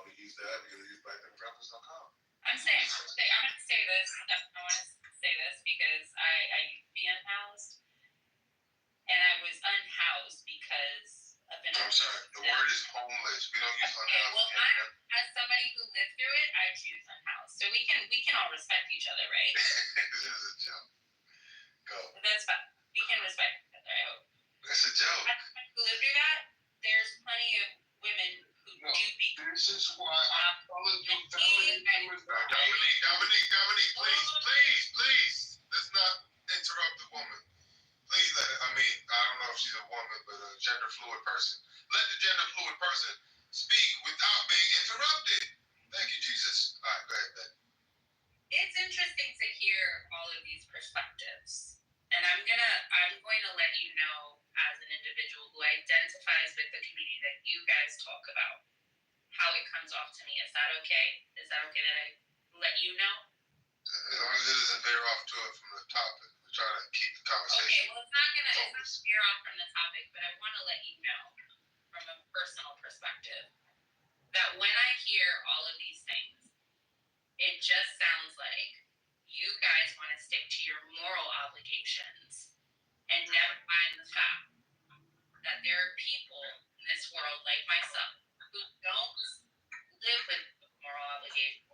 we use that. We're going to use blackdemographics.com. I'm going to say this. I want to say this because I used to be unhoused, and I was unhoused because of an. I'm sorry. The word is homeless. We don't use unhoused. Okay, well, as somebody who lived through it, I choose unhoused. So we can all respect each other, right? This is a joke. Go. That's fine. We can respect each other, I hope. It's a joke. As somebody who lived through that, there's plenty of women who do be. This is why I'm telling you speak without being interrupted. Thank you, Jesus. All right, go ahead, Ben. It's interesting to hear all of these perspectives. And I'm going to let you know, as an individual who identifies with the community that you guys talk about, how it comes off to me. Is that okay? Is that okay that I let you know? As long as it doesn't veer off to it from the topic, we're trying to keep the conversation. Okay, well, it's not veer off from the topic, but I want to let you know, from a personal perspective, that when I hear all of these things, it just sounds like you guys want to stick to your moral obligations and never mind the fact that there are people in this world like myself who don't live with moral obligations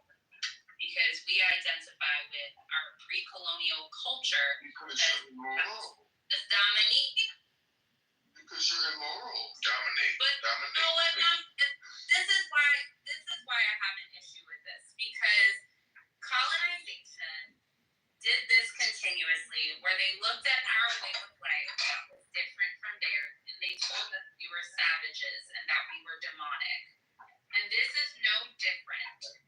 because we identify with our pre-colonial culture as Dominique. Because you're immoral. Dominique. But Dominique. you know what? This is why I have an issue with this, because colonization did this continuously, where they looked at our way of life that was different from theirs, and they told us we were savages and that we were demonic. And this is no different.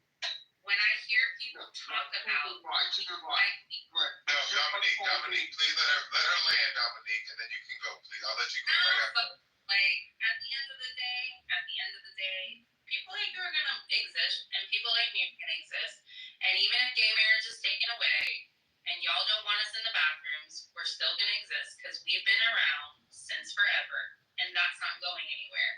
When I hear people talk about No, Dominique, please let her land, Dominique, and then you can go. Please, I'll let you go right after. Like, at the end of the day, people like you are gonna exist, and people like me are gonna exist. And even if gay marriage is taken away, and y'all don't want us in the bathrooms, we're still gonna exist because we've been around since forever, and that's not going anywhere.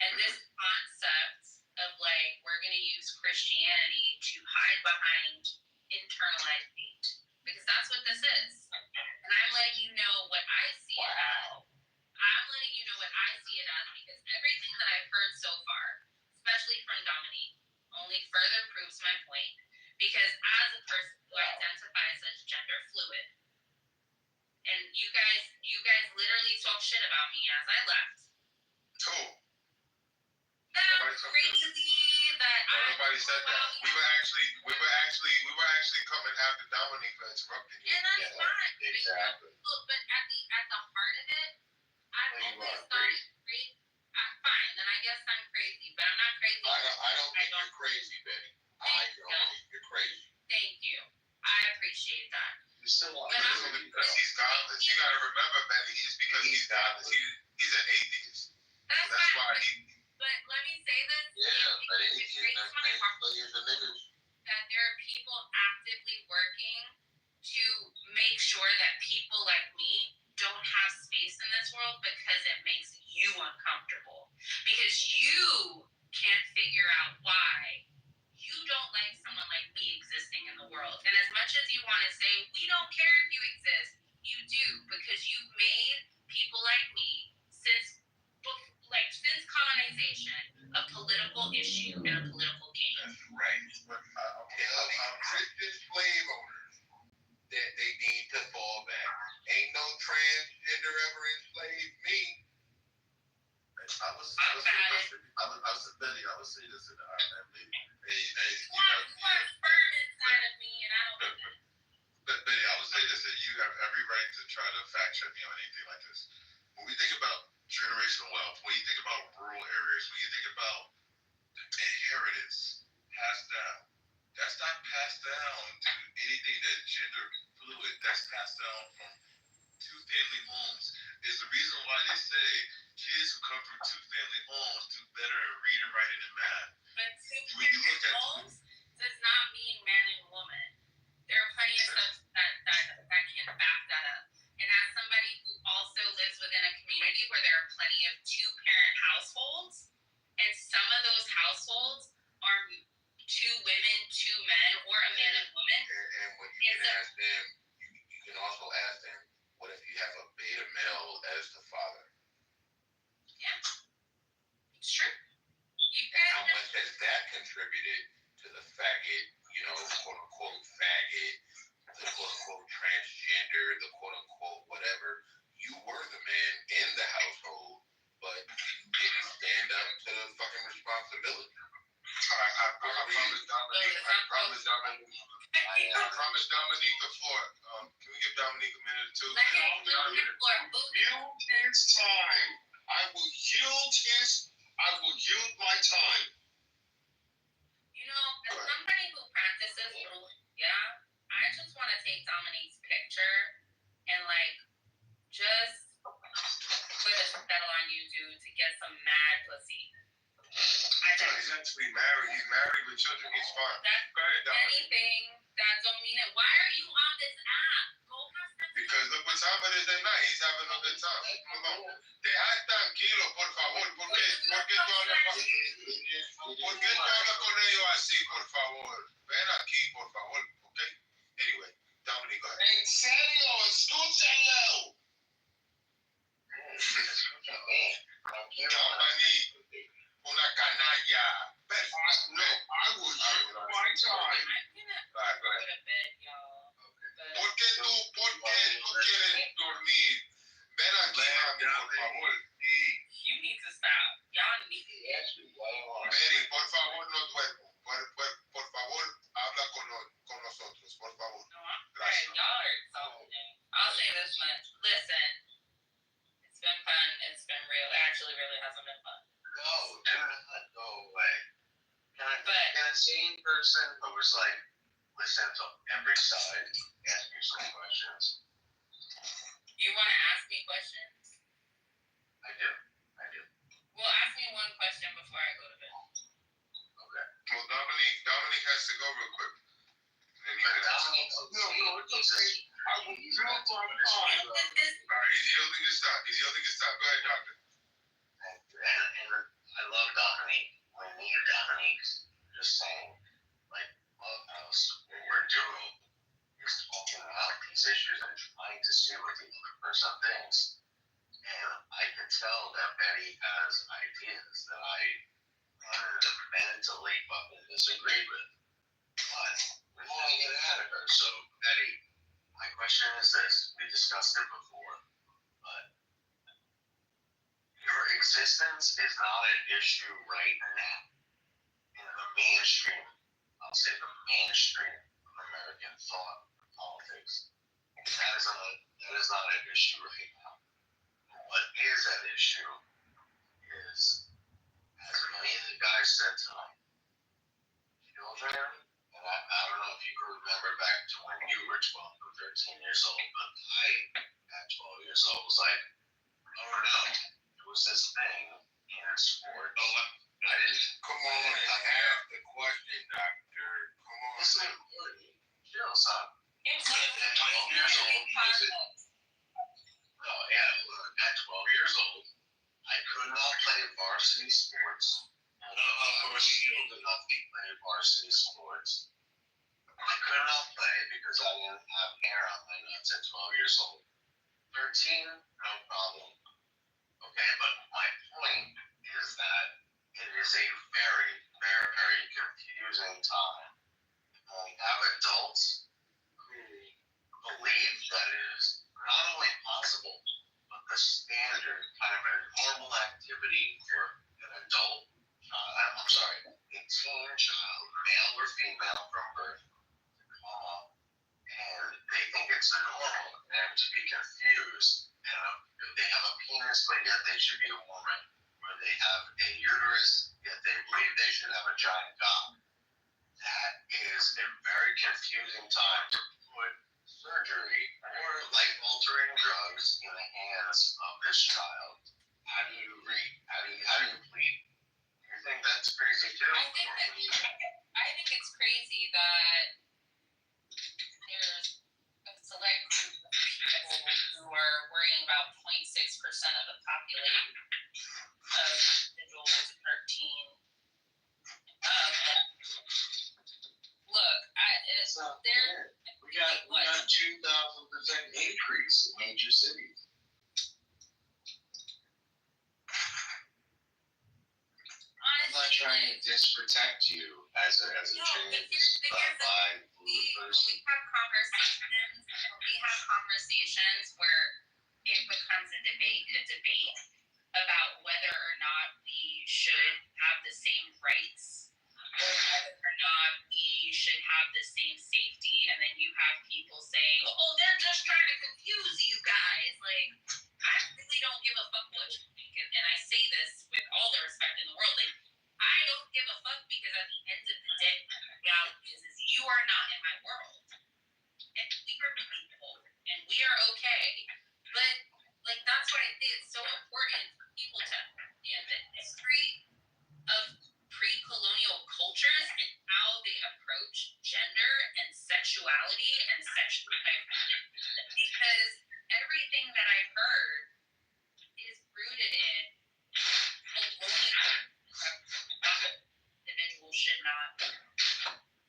And this concept of like we're gonna use Christianity to hide behind internalized hate, because that's what this is. And I'm letting you know what I see it as. I'm letting you know what I see it as, because everything that I've heard so far, especially from Dominique, only further proves my point. Because as a person who identifies as gender fluid, and you guys literally talk shit about me as I left. Cool. That's crazy that nobody said that. We were actually coming after Dominique for interrupting you. And that's fine. Exactly. But at the heart of it, I've always thought it's crazy. Fine, then I guess I'm crazy, but I'm not crazy. I don't think you're crazy, Betty. You're crazy. Thank you. I appreciate that. You're still on. Because he's godless. You gotta remember, Betty, he's godless. He's an atheist. That's why he. But let me say this. Yeah, but that there are people actively working to make sure that people like me don't have space in this world because it makes you uncomfortable. Because you can't figure out why you don't like someone like me existing in the world. And as much as you want to say, we don't care if you exist, you do, because you've made people like me since colonization a political issue and a political game. That's right. Christian slave owners that they need to fall back. Ain't no transgender ever enslaved me. I would say this in the Betty, I would say this, that you have every right to try to fact check me on anything like this. When we think about generational wealth, when you think about rural areas, when you think about inheritance, passed down, that's not passed down to anything that's gender fluid. That's passed down from two-family homes. Is the reason why they say kids who come from two-family homes do better at reading, writing, and math. But two-family homes does not mean man and woman. There are plenty of stuff that can back that up. And as somebody who also lives within a community where there are plenty of two-parent households, and some of those households are two women, two men, or a man and woman. And when you can ask them, you can also ask them, what if you have a beta male as the father? Yeah, it's true. How much has that contributed to the faggot, quote unquote faggot, the quote unquote transgender, the quote unquote whatever? You were the man in the household, but you didn't stand up to the fucking responsibility. I promise Dominique the floor. Can we give Dominique a minute or two? Yield his time. I will yield yield my time. You know, as somebody who practices ruling, I just want to take Dominique's picture and like just put a spell on you, dude, to get some mad pussy. He's actually married. He's married with children. He's fine. That's anything that don't mean it. Why are you on this app? Go have sex. Because look what time it is at night. He's having a good time. Deja tranquilo, por favor. ¿Por qué tú hablas con ellos así, por favor? Ven aquí, por favor. Okay? Anyway, Dominic, go ahead. En serio, escúchenlo. Dominic, una canalla. No, I will yield my time. All right, go ahead. ¿Por qué tú quieres dormir? Ven aquí, mami, por favor. You need to stop. Y'all need to. Mary, por favor, no duermo. Por favor, habla con nosotros, por favor. No, I'm great. Y'all are exhausting. I'll say this much. Listen, it's been fun. It's been real. It actually really hasn't been fun. No, go away. Can a sane person who was like, listen to every side, ask me some questions? You want to ask me questions? I do. Well, ask me one question before I go to bed. Okay. Well, Dominic has to go real quick. No, it's okay. I will yield my time. All right, he's yielding his time. Go ahead, doctor. And I love Dominique. We need Dominique. Just saying, like, Clubhouse, what we're doing is talking about these issues and trying to see what the other person thinks. And I can tell that Betty has ideas that I fundamentally fucking disagree with. But we want to get ahead of her. So, Betty, my question is this. We discussed it before, but your existence is not an issue right now in the mainstream. I'll say the mainstream of American thought, politics. That is not an issue right now. What is an issue is, as many of the guys said tonight, children, and I don't know if you can remember back to when you were 12 or 13 years old, but I, at 12 years old, was like, oh no, there was this thing in sports. I didn't. Come on, I have the question, doctor. Come on. Listen, chill, son. It's At 12 years old, at 12 years old, I could not play varsity sports. I was old enough to play varsity sports. I could not play because I didn't have hair on my nuts at 12 years old. 13, no problem. Okay, but my point is that it is a very, very, very confusing time. We have adults who believe that it is not only possible, but the standard kind of a normal activity for an adult, a teen child, male or female from birth, to come up, and they think it's normal for them to be confused, and they have a penis, but yet they should be a woman, or they have a uterus, yet they believe they should have a giant cock. That is a very confusing time to put surgery or life-altering drugs in the hands of this child. How do you read? How do you plead? You think that's crazy too? I think it's crazy that there's a select group of people who are worrying about 0.6% of the population of individuals 13. Look, we got 2,000% increase in major cities. I'm not trying to disprotect you as a trans person. We have conversations where it becomes a debate about whether or not we should have the same rights or whether or not we should have the same safety, and then you have people saying, oh, they're just trying to confuse you guys. Like, I really don't give a fuck what you think, and I say this with all the respect in the world. Like, fuck? Because at the end of the day, the reality is you are not in my world. And we are people. And we are okay. But, like, that's why I think it's so important for people to understand the history of pre-colonial cultures and how they approach gender and sexuality and sexual identity. Because everything that I've heard is rooted in colonial individuals should not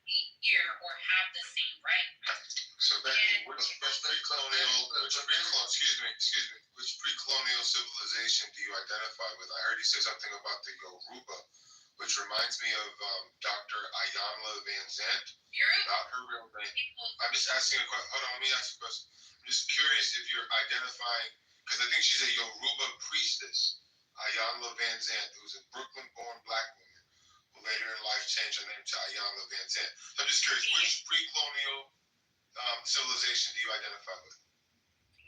be here or have the same right. So Becky, which pre-colonial civilization do you identify with? I heard you say something about the Yoruba, which reminds me of Dr. Ayanla Van Zandt. Not her real name. I'm just asking a question. Hold on, let me ask you a question. I'm just curious if you're identifying, because I think she's a Yoruba priestess, Ayanla Van Zandt, who's a Brooklyn-born black woman who later in life changed her name to Ayanla Van Zandt. So I'm just curious, which pre-colonial civilization do you identify with?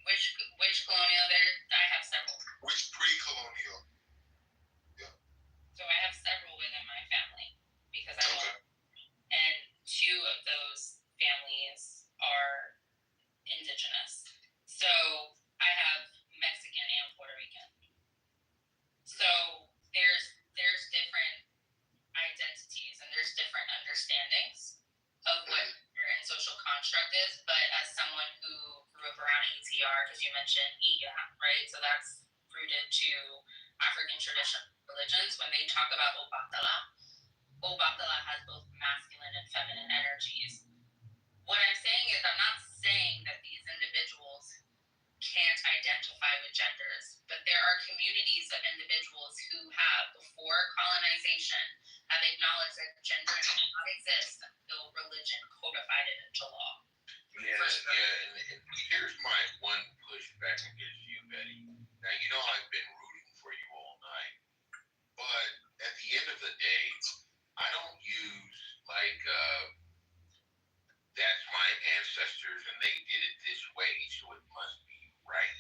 Which colonial? I have several. Which pre-colonial? Yeah. So I have several within my family because I want, and two of those families are indigenous. So I have Mexican and Puerto Rican. So there's different identities and there's different understandings of what gender and social construct is. But as someone who grew up around ATR, because you mentioned Iya, right? So that's rooted to African traditional religions. When they talk about Obatala has both masculine and feminine energies. What I'm saying is I'm not saying that these individuals can't identify with genders, but there are communities of individuals who have, before colonization, have acknowledged that gender does not exist until religion codified it into law. And here's my one pushback against you, Betty. Now, you know I've been rooting for you all night, but at the end of the day, I don't use, like, that's my ancestors and they did it this way, so it must be right.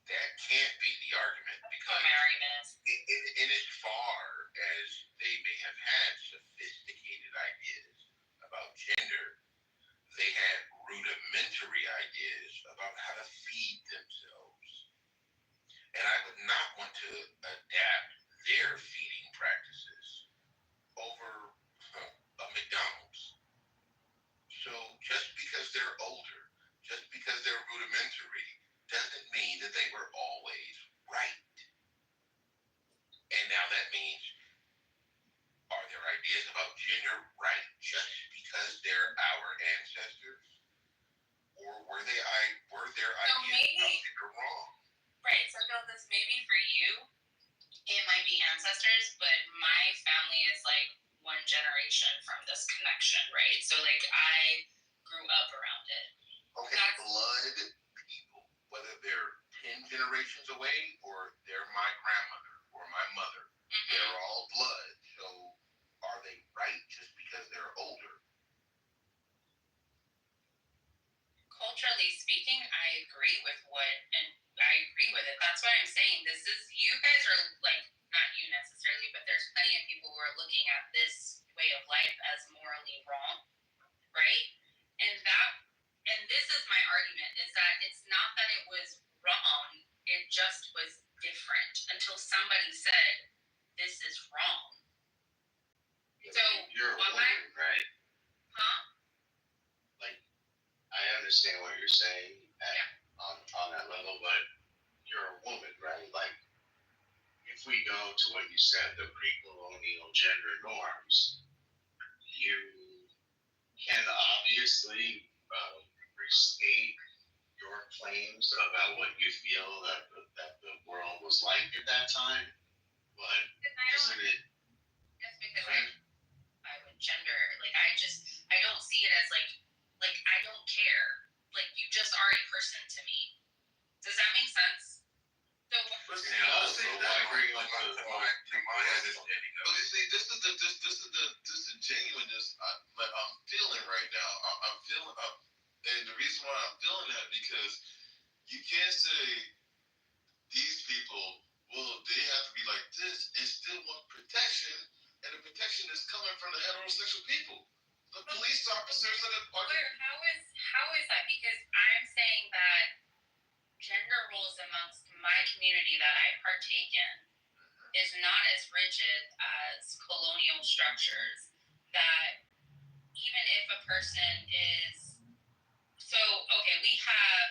That can't be the argument, because in as far as they may have had sophisticated ideas about gender, they had rudimentary ideas about how to feed themselves. And I would not want to adapt their feeding practices over a McDonald's. So just because they're older, just because they're rudimentary, doesn't mean that they were always right. And now that means, are their ideas about gender right just because they're our ancestors? Or were their ideas about gender wrong? Right, so this maybe for you, it might be ancestors, but my family is like one generation from this connection, right? So like I grew up around it. Okay, blood people, whether they're 10 generations away or they're my grandmother or my mother, they're all blood. So are they right just because they're older? Culturally speaking, I agree with it. That's why I'm saying this is, you guys are like, not you necessarily, but there's plenty of people who are looking at this way of life as morally wrong, right? And this is my argument, is that it's not that it was wrong, it just was different until somebody said, this is wrong. So you're a woman, right? Huh? Like, I understand what you're saying on that level, but you're a woman, right? Like, if we go to what you said, the pre-colonial gender norms, you can obviously restate your claims about what you feel that the world was like at that time, but isn't it? That's because I would gender, like I don't see it as like I don't care. Like you just are a person to me. Does that make sense? So I agree with my understanding. But you see, this is the genuineness I'm feeling right now. I'm feeling, and the reason why I'm feeling that because you can't say these people, well, they have to be like this and still want protection. is coming from the heterosexual people. The police officers that are. How is that? Because I'm saying that gender roles amongst my community that I partake in is not as rigid as colonial structures. That even if a person is we have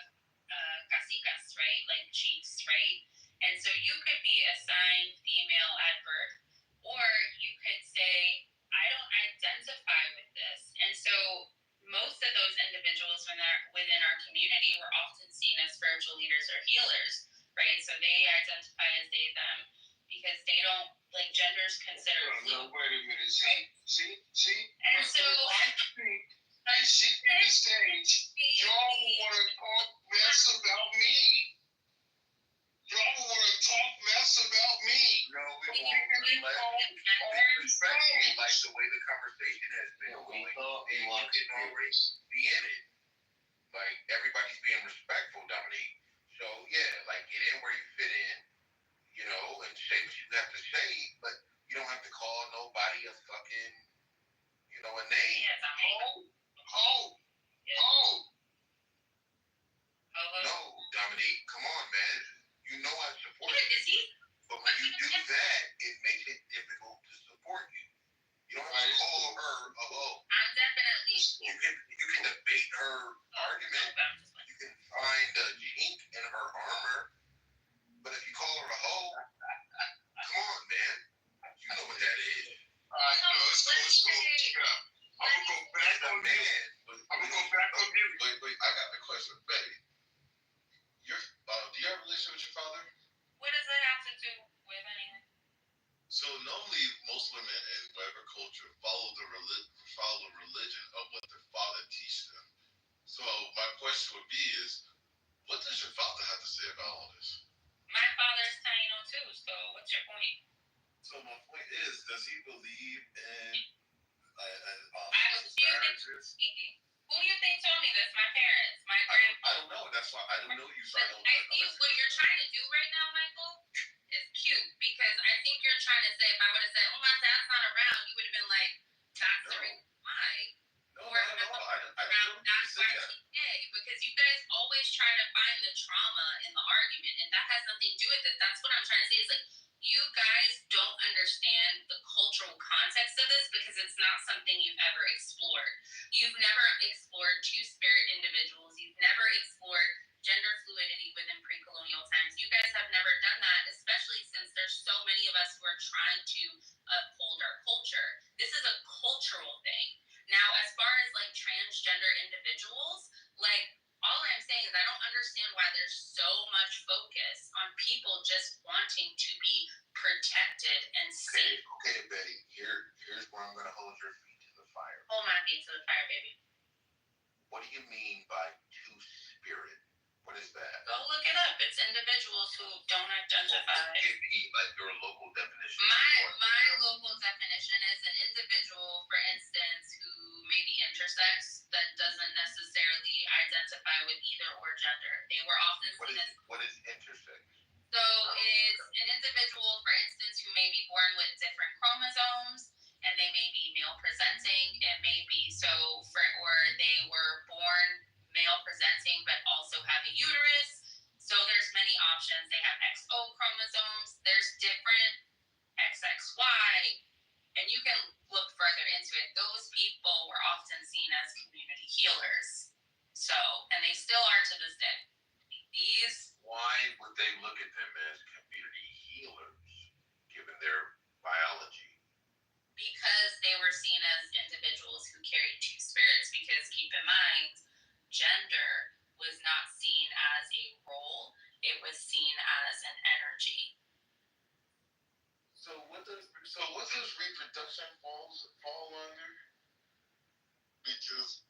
casicas, right? Like chiefs, right? And so you could be assigned female at birth, or you could say, I don't identify with this. And so most of those individuals within our community were often seen as spiritual leaders or healers, right? So they identify as they, them, because they don't, like, gender's considered fluid. No, wait a minute. See? And so... I see the stage. Y'all want to talk mess about me. Y'all want to talk mess about me. No, we won't. Respectfully, like the way the conversation has been going, and you can already be in it. Like, everybody's being respectful, Dominique. So, yeah, like, get in where you fit in, you know, and say what you have to say, but you don't have to call nobody a fucking, you know, a name. Yes, I mean... No, Dominique, come on, man. You know I support you. Is he? But when you do that, it makes it difficult to support you. You don't have to call her a hoe. I'm definitely... You can debate her argument. You can find a chink in her armor. But if you call her a hoe, come on, man. You know what that is. All right, let's go. Check it out. I'm gonna go back on mute. Wait, I got a question. Betty, do you have a relationship with your father? What does that have to do with anything? So normally, most women in whatever culture follow the religion of what their father teaches them. So my question would be what does your father have to say about all this? My father's Taino too, so what's your point? So my point is, does he believe in asparations? Who do you think told me this? My parents, my grandpa. I don't know. That's why I don't know you. So I don't. I think what you're trying to do right now, Michael, is cute because I think you're trying to say if I would have said, "Oh, my dad's not around," you would have been like, "That's the reason why." No, I don't that's why because you guys always try to find the trauma in the argument, and that has nothing to do with it. That's what I'm trying to say. Is like you guys don't understand the cultural context of this because it's not something you've ever explored. You've never explored two-spirit individuals. You've never explored gender fluidity within pre-colonial times. You guys have never done that, especially since there's so many of us who are trying to uphold our culture. This is a cultural thing. Now, as far as like transgender individuals, like all I'm saying is I don't understand why there's so much focus on people just wanting to be protected and safe. Okay, Betty, here's where I'm going to hold your feet to the fire. Hold my feet to the fire, baby. What do you mean by two-spirit? What is that? Go look it up. It's individuals who don't identify. Give me like your local definition. My local definition is an individual, for instance, who may be intersex that doesn't necessarily identify with either or gender. They were often seen as... What is intersex? So it's an individual, for instance, who may be born with different chromosomes, and they may be male presenting. It may be or they were born male presenting, but also have a uterus. So there's many options. They have XO chromosomes. There's different XXY, and you can look further into it. Those people were often seen as community healers. So, and they still are to this day. Why would they look at them as community healers, given their biology? Because they were seen as individuals who carried two spirits, because keep in mind, gender was not seen as a role, it was seen as an energy. So what does reproduction fall under? Because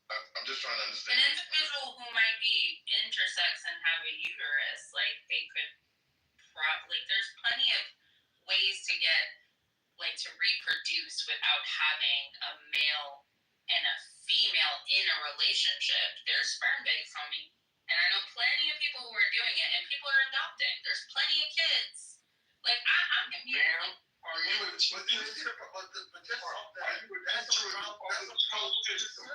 I'm just trying to understand. An individual who might be intersex and have a uterus, like they could there's plenty of ways to get to reproduce without having a male and a female in a relationship. There's sperm banks, homie. And I know plenty of people who are doing it, and people are adopting. There's plenty of kids. Like, I'm confused. Are you a teacher? Are you a teacher in the public school system?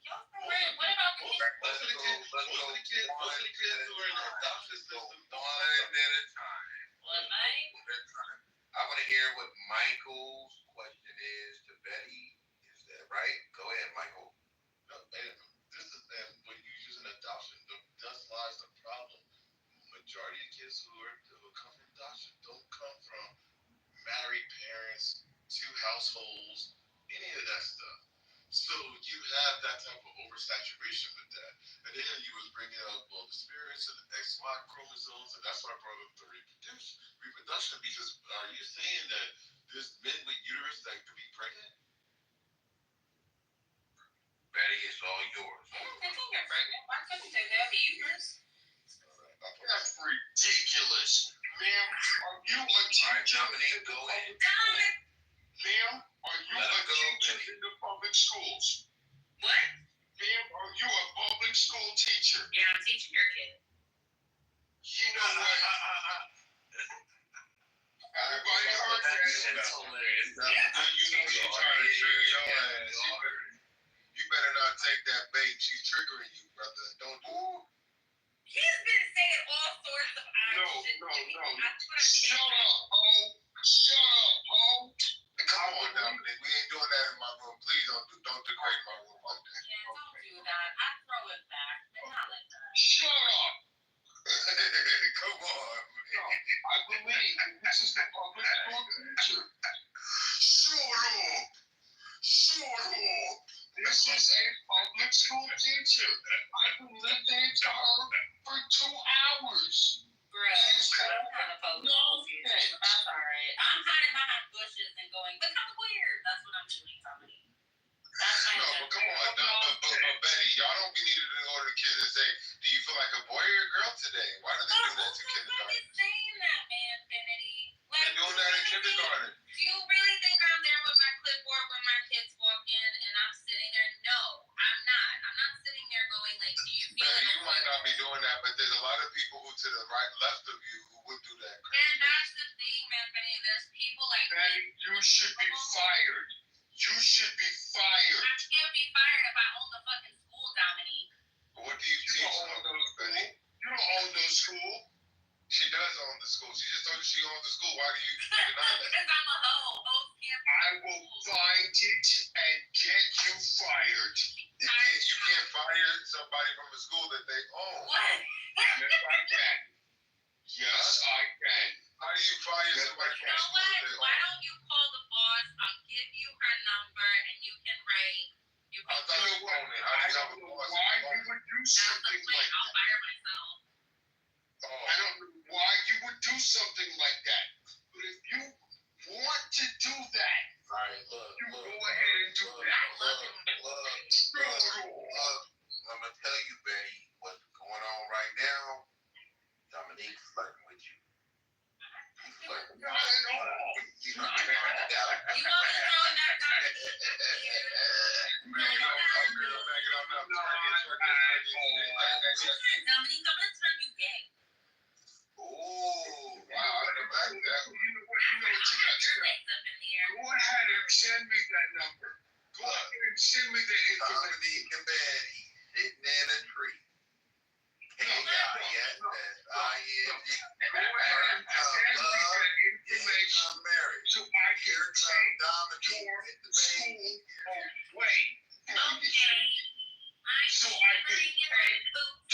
What about the kids? Most of the kids who are in the adoption system, one at a time. What, Mike? I want to hear what Michael's question is to Betty. Is that right? Go ahead, Michael. No, and this is, and when you use an adoption, thus lies the problem. Majority of kids who come from adoption don't come from married parents, two households, any of that stuff. So you have that type of oversaturation with that. And then you was bringing up, well, the spirits and the XY chromosomes, and that's why I brought up the reproduction, because are you saying that there's men with uterus that could be pregnant? Betty, it's all yours. They can get pregnant. Why couldn't they? They have a uterus. That's ridiculous. Ma'am, are you a teacher in the public schools? Ma'am, are you a teacher in the public schools? What? Ma'am, are you a public school teacher? Yeah, I'm teaching your kid. You know what? Everybody heard that? That's hilarious. You better not take that bait. She's triggering you, brother. Don't do it. He's been saying all sorts of odd shit. Shut up, ho. Shut up, ho. Come on, Dominic. We ain't doing that in my room. Please don't degrade my room like that. Yeah, don't do that. I throw it back, but not like that. Shut up. Come on. No, I believe this is the public school teacher. Shut up. Shut up. This is a public school teacher. I've been listening to her for 2 hours. Bro, I'm not a public school teacher, but that's alright. I'm hiding behind bushes and going, look how weird. That's what I'm doing, Tommy. That's my but come on, Betty, y'all don't be needed to order the kids and say, do you feel like a boy or a girl today? Why do they do that to kindergarten? Who's saying that, man, Infinity? They're doing that in kindergarten. Do you really think I'm there with my clipboard when my kids walk in and I'm sitting there? No, I'm not. I'm not sitting there going like, do you feel Betty, like you might not be doing that, but there's a lot of people who to the right, left of you who would do that. And that's the thing, man, Benny. There's people like Betty, you should be fired. You should be fired. I can't be fired if I own the fucking school, Dominique. What do you teach Betty? You don't own no school. She does own the school. She just told you she owns the school. Why do you deny that? Because I'm a hoe. Hoes can't. I will find it and get you fired. You can't fire somebody from a school that they own. What? Yes, I can. Yes, I can. How do you fire somebody from a school that they own? Why don't you call the boss? I'll give you her number and you can write. You can I thought you owned it. I don't know why you would do something like I'll that. fire myself. I don't know why you would do something like that. But if you want to do that, Alright, look. go ahead and do that. I'm gonna tell you, Betty, what's going on right now. Dominique's flirting with you. He's flirting. Not at all. You want me throwing that Dominique, I'm gonna turn you gay. Oh, wow. You know what you got. Go ahead and send me that number. Go ahead and send me the information. Dominique and Betty sitting in a tree. K-I-S-S-I-N-G. Go ahead and send me that information so I can take your school away. So I can take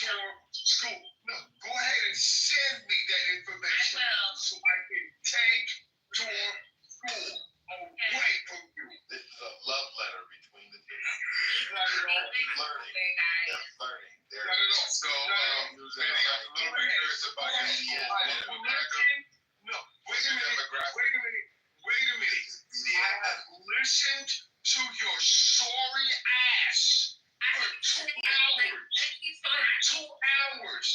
your school. No, go ahead and send me that information so I can take your school away from you. This is a love letter between the two. Flirting. They're flirting. They're So, I'm a little bit curious about your school. No, wait a minute. I have listened to your sorry ass for 2 hours. For 2 hours.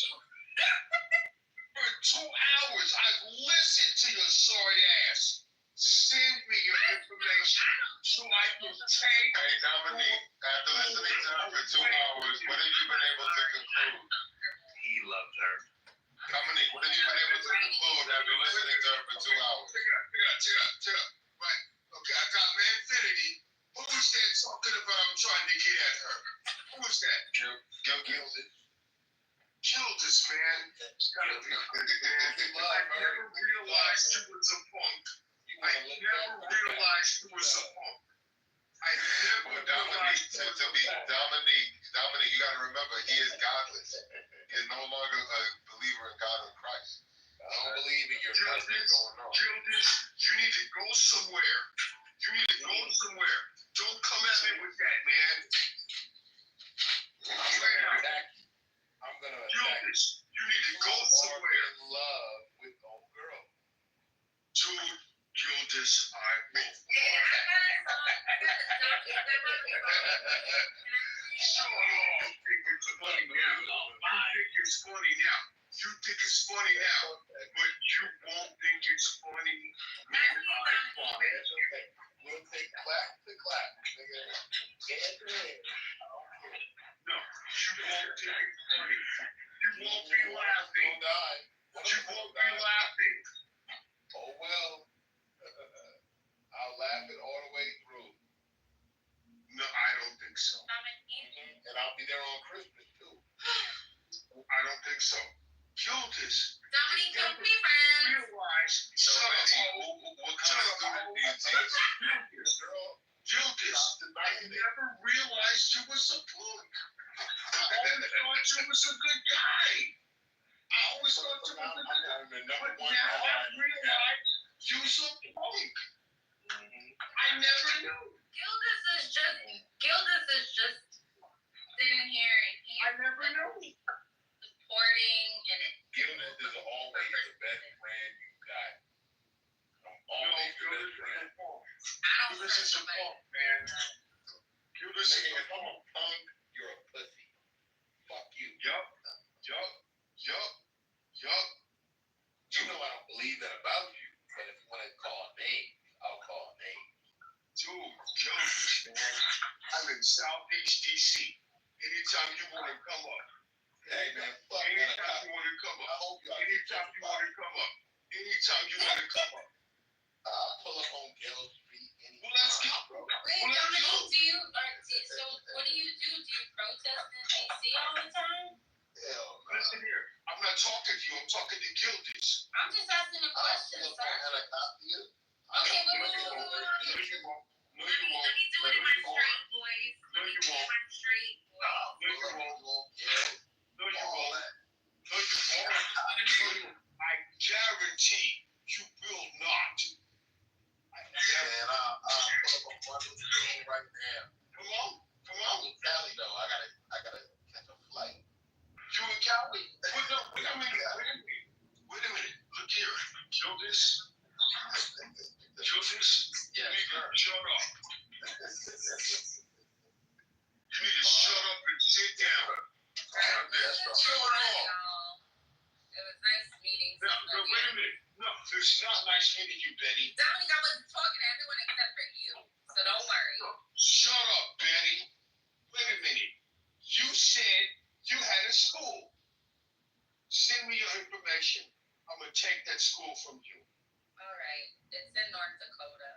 For 2 hours, I've listened to your sorry ass. Send me your information so I can take. Hey, Dominique, after listening to her for 2 hours, what have you been able to conclude? He loves her. Dominique, what have you been able to conclude after listening to her for 2 hours? Check it out. check out. Right. Okay, I got Manfinity. Who was that talking about I'm trying to get at her? Who was that? Gildas, man. I never realized you was a punk. I never realized you was a punk. I never realized you was a punk. Dominique, you gotta remember, he is godless. He is no longer a believer in God in Christ. I don't believe in your nothing going on. Gildas, you need to go somewhere. You need to go somewhere. Don't come at me with that, man. I'm gonna Gildas, you need to go somewhere. In love with old girl. Dude, Gildas, I will. Shut up. You think it's funny now. You think it's funny now, but you won't think it's funny when I find it. We'll take clap to clap. Hand to hand. No, you won't think it's funny. You won't be laughing. You won't be laughing. Oh well. I'll laugh it all the way through. No, I don't think so. And I'll be there on Christmas too. I don't think so. Gildas. Dominique, don't be friends. Realize. Shut up. What kind of student do you teach? Gildas, I never realized you was a punk. I always thought you was a good guy. I always thought you was a good guy. But now I realize you was a punk. I never knew. Gildas is just sitting here and I never knew. supporting and Gildas is always the best friend you got. I'm always your best friend. Gildas is a punk, man. Gildas is a I'm a punk, you're a pussy. Fuck you. Yup. You know I don't believe that about you, but if you want to call names, I'll call names. Dude, Gildas, man. I'm in Southeast DC. Anytime you want to come up. Hey, man, fuck Anytime you want to come up. Anytime you want to come up. Anytime you want to come up. I'll pull up on Gale Street anytime. Well, let's go. Wait, Dominique, so what do? Do you protest in DC all the time? Hell no. Listen here. I'm not talking to you. I'm talking to Gildas. I'm just asking a question, sir. Okay, wait. No, you won't. No, Let you me won't. do it in my straight voice. No, you won't. My straight voice. No, you won't. No, you won't. No, you won't. I guarantee you will not. Man, I'll pull up on one right now. Come on. I'm in Cali though. I gotta catch a flight. You in Cali? Wait a minute. Look here. Gildas. Yes, sir. Shut up. You need to shut up and sit down. Shut up. It was nice meeting No, wait a minute. No, it's not nice meeting you, Betty. Dominique, I was talking to everyone except for you, so don't worry. Shut up, Betty. Wait a minute. You said you had a school. Send me your information. I'm going to take that school from you. All right. It's in North Dakota.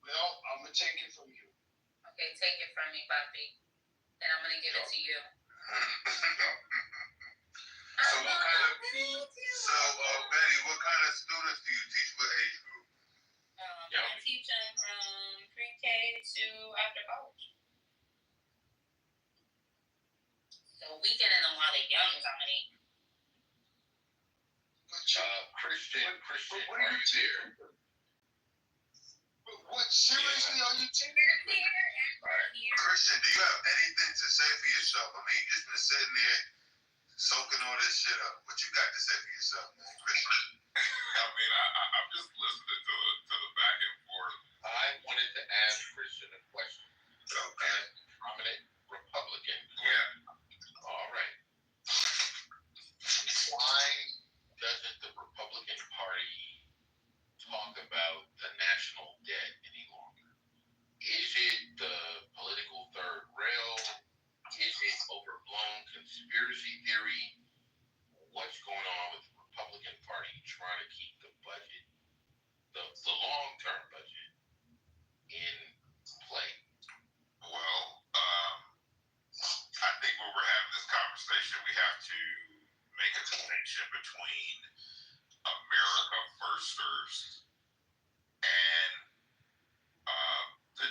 Well, I'm going to take it from you. Okay, take it from me, Papi. And I'm going to give it to you. Betty, what kind of students do you teach? What age group? I teach them from pre-K to after college. So we getting them while they're young, Dominique. Christian, what are you there? What, seriously, are you teaching? Christian, do you have anything to say for yourself? I mean, you just been sitting there soaking all this shit up. What you got to say for yourself, man, Christian? I mean, I'm just listening to the back and forth. I wanted to ask Christian a question. Okay. Prominent Republican. Yeah. All right. Why doesn't the Republican Party talk about the national debt any longer? Is it the political third rail? Is it overblown conspiracy theory? What's going on with the Republican Party?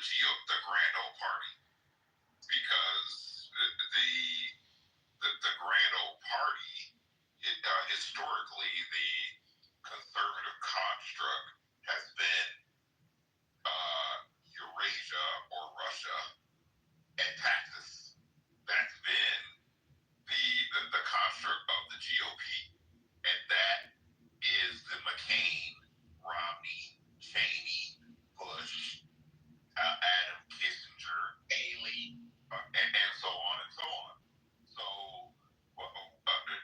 the Grand Old Party, because the Grand Old Party, historically, the conservative construct has been Eurasia or Russia and taxes. That's been the construct of the GOP, and that is the McCain, Romney, Cheney, Bush, Adam Kissinger, Haley, and so on and so on. So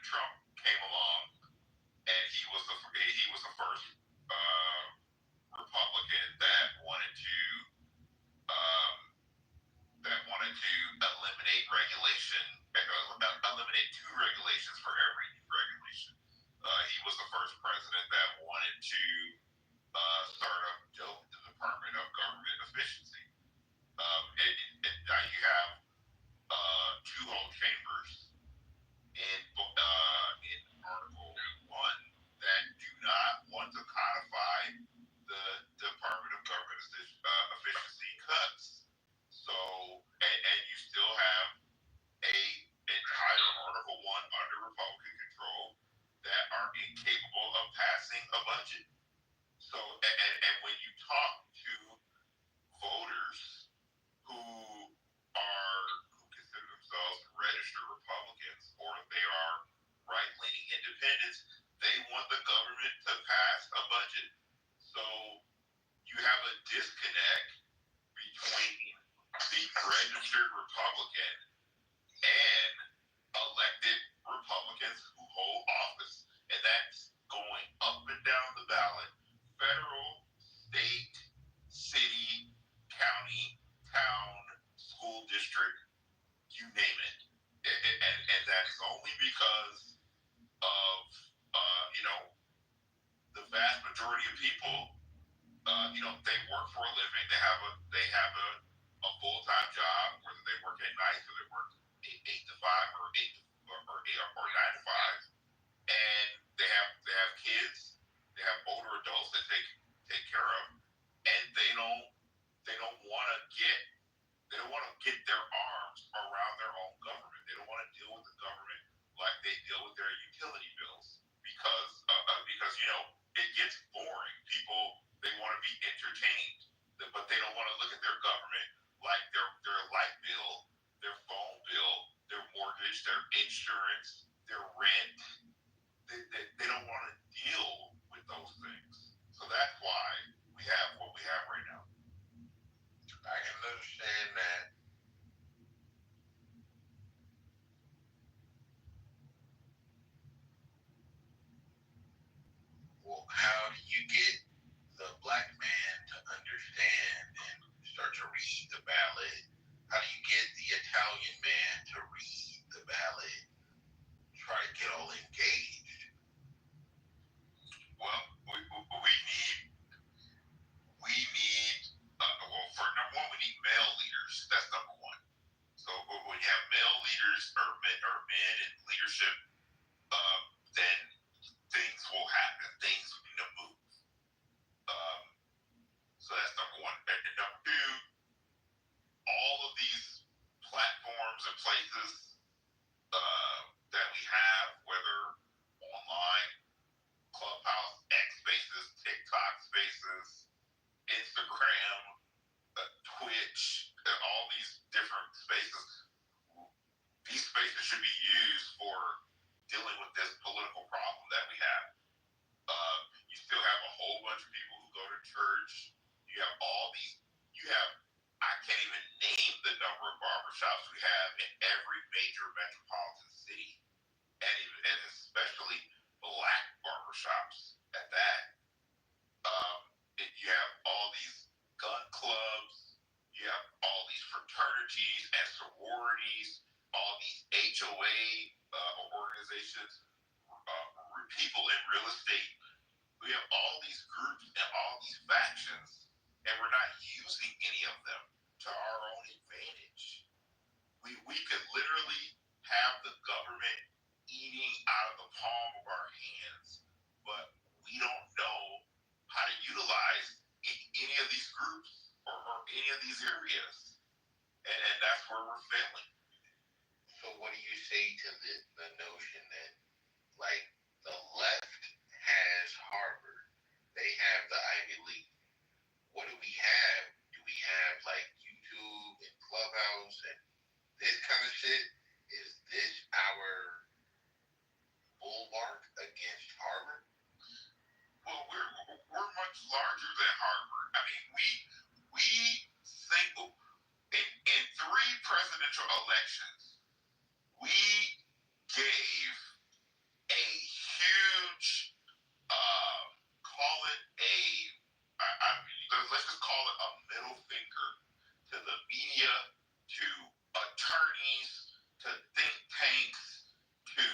Trump came along, and he was the first Republican that wanted to eliminate regulation, eliminate 2 regulations for every new regulation. He was the first president that wanted to start up the Department of Government Efficiency. Now you have 2 whole chambers in Article 1 that do not want to codify the Department of Government Efficiency cuts. So, and you still have a entire Article 1 under Republican control that are incapable of passing a budget. So, and when you talk to voters who consider themselves registered Republicans, or they are right-leaning independents, they want the government to pass a budget. So you have a disconnect between the registered Republican and elected Republicans who hold office, and that's going up and down the ballot: federal, state, city, county, town, school district, you name it. And that's only because of the vast majority of people, they work for a living. They have a full-time job, whether they work at night or they work 8 to 5 or 9 to 5, and they have kids. They have older adults that take care of, and they don't want to get their arms around their own government. They don't want to deal with the government like they deal with their utility bills, because it gets boring. People, they want to be entertained, but they don't want to look at their government like their light bill, their phone bill, their mortgage, their insurance, their rent. They don't want to deal with those things. So that's why we have what we have right now. I can understand that. Well, how do you get the black man to understand and start to read the ballot? How do you get the Italian man to read the ballot? Try to get all engaged. Well, we need for number one, we need male leaders. That's number one. So when you have male leaders or men in leadership, then things will happen. Things move. So that's number one. And number two, all of these platforms and places that we have, whether online, Clubhouse, X Spaces, TikTok Spaces, Instagram, Twitch, all these different spaces, these spaces should be used for dealing with this political problem that we have. You still have a whole bunch of people who go to church. I can't even name the number of barbershops we have in every major metropolitan city, and especially black barbershops at that. You have all these gun clubs, you have all these fraternities and sororities, all these HOA organizations, people in real estate. We have all these groups and all these factions, and we're not using any of them to our own advantage. We could literally have the government eating out of the palm of our hands, but we don't know how to utilize any of these groups or any of these these areas, and that's where we're failing. So what do you say to the notion that, like, the left has Harvard, they have the Ivy League. What do we have? Do we have, like, YouTube and Clubhouse and this kind of shit? Is this our bulwark against Harvard? Well, we're much larger than Harvard. I mean, we think in 3 presidential elections, we gave a huge, call it let's just call it a middle finger to the media, to attorneys, to think tanks, to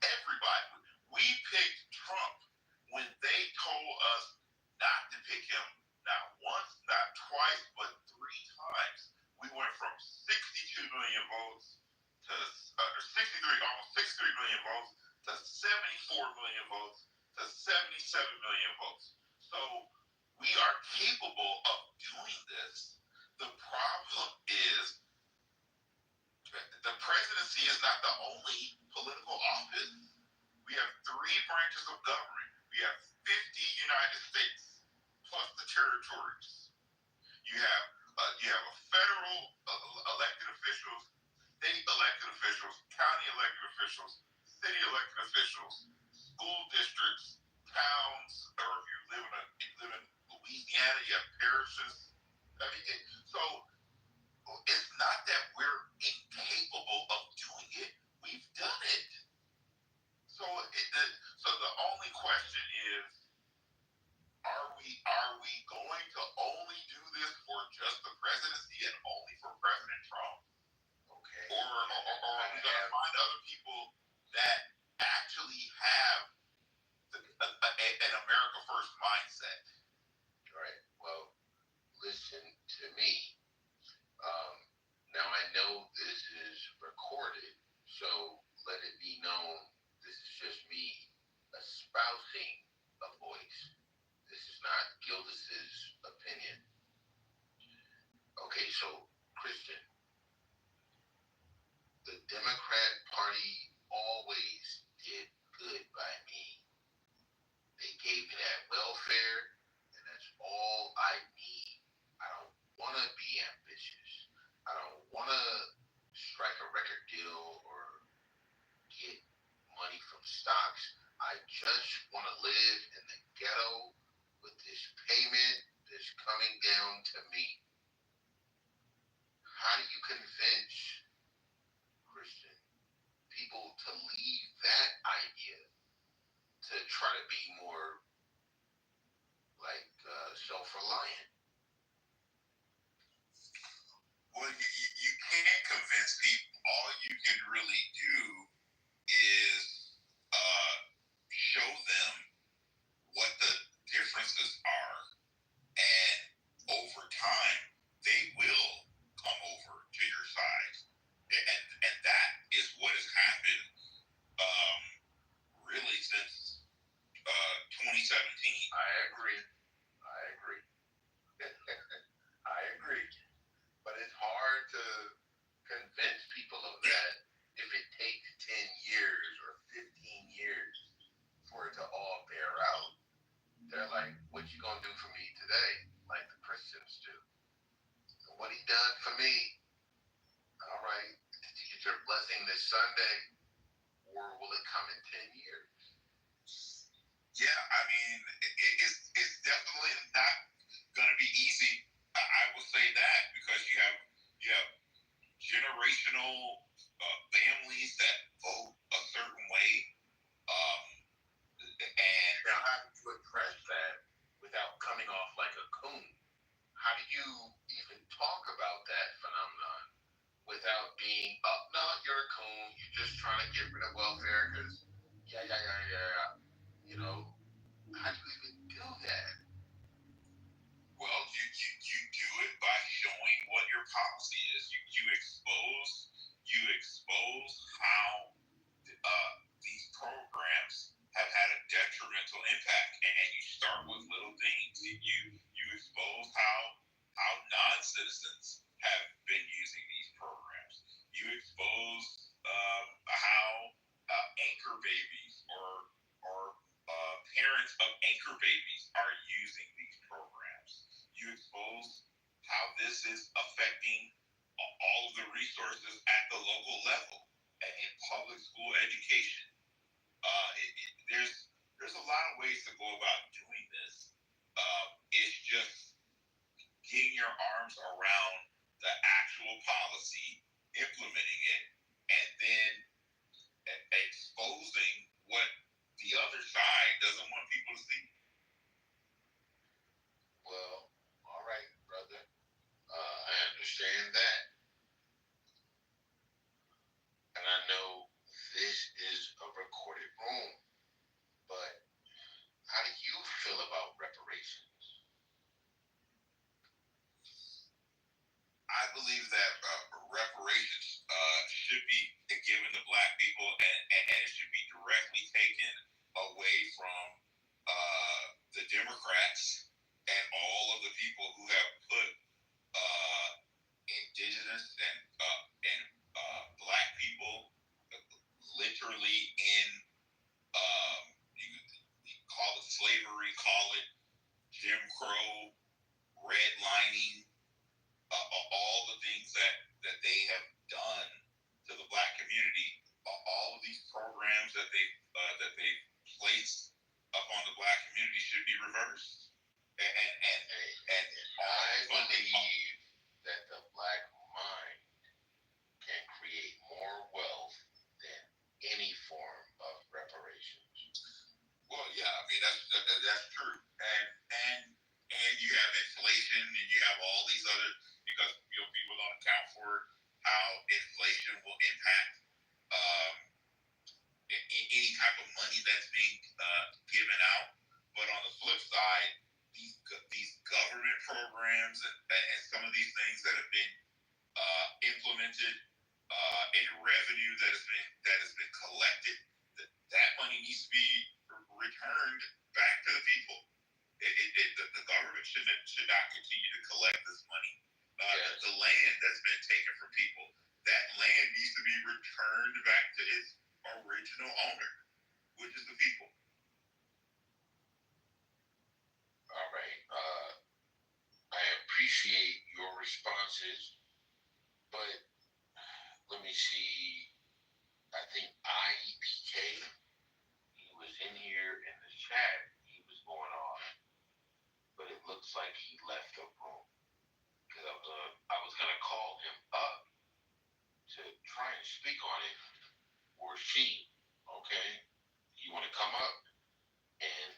everybody. We picked Trump when they told us not to pick him, not once, not twice, but 3 times. We went from 62 million votes to almost 63 million votes to 74 million votes to 77 million votes. So we are capable of doing this. The problem is the presidency is not the only political office. We have 3 branches of government. We have 50 United States plus the territories. You have a federal elected officials, state elected officials, county elected officials, city elected officials, school districts, towns, or if you live in Louisiana, you have parishes. I mean, so it's not that we're incapable of doing it. We've done it. So the only question is, are we going to only do this for just the presidency and only for President Trump? Okay. Or are we going to find other people that actually have an America First mindset? All right. Well, listen to me. Now I know this is recorded, so let it be known this is just me espousing a voice. This is not Gildas's opinion. Okay, so Christian, the Democrat Party always did good by me. They gave me that welfare, and that's all I need. I don't want to be ambitious. I don't want to strike a record deal or get money from stocks. I just want to live in the ghetto with this payment that's coming down to me. How do you convince, Christian, people to leave that idea to try to be more like self-reliant? Well, you can't convince people. All you can really do is show them what the differences are, and over time they will come over to your side, and that is what has happened really since 2017. I agree. I agree. But it's hard to convince people of that if it takes 10 years or 15 years for it to all bear out. They're like, what you gonna do for me today? Like the Christians do. What he done for me? All right, did you get your blessing this Sunday? Or will it come in 10 years? Yeah, I mean, it's definitely not going to be easy. I will say that, because you have generational families that vote a certain way, and now how do you address that without coming off like a coon? How do you even talk about that phenomenon without being no, you're a coon, you're just trying to get rid of welfare because you know, how do you even do that? Well, you do it by showing what your policy is. You expose how these programs have had a detrimental impact, and you start with little things. You expose how non-citizens have been using these programs. You expose how anchor babies or parents of anchor babies are using these programs. You expose how this is affecting all of the resources at the local level in public school education. There's a lot of ways to go about doing this. It's just getting your arms around the actual policy, implementing it, and then exposing what the other side doesn't want people to see. Well, all right, brother. I understand that. And I know this is a recorded room, but how do you feel about reparations? I believe that reparations should be given to Black people, and it should be directly taken away from the Democrats and all of the people who have put indigenous and Black people literally in, you call it slavery, call it Jim Crow, redlining, all the things that they have done to the Black community, all of these programs that they placed upon the Black community should be reversed. And I believe that the Black mind can create more wealth than any form of reparations. Well, yeah, I mean that's true, and you have inflation, and you have all these other, because people don't account for how inflation will impact any type of money that's being given out. But on the flip side, these government programs and some of these things that have been implemented, and revenue that has been collected, that money needs to be returned back to the people. The government should not continue to collect this money. The land that's been taken from people, that land needs to be returned back to its original owner, which is the people. All right. I appreciate your responses, but let me see. I think IEPK, he was in here in the chat. He was going on, but it looks like he left the room, because I was gonna call him up to try and speak on it, or she. Okay, you want to come up and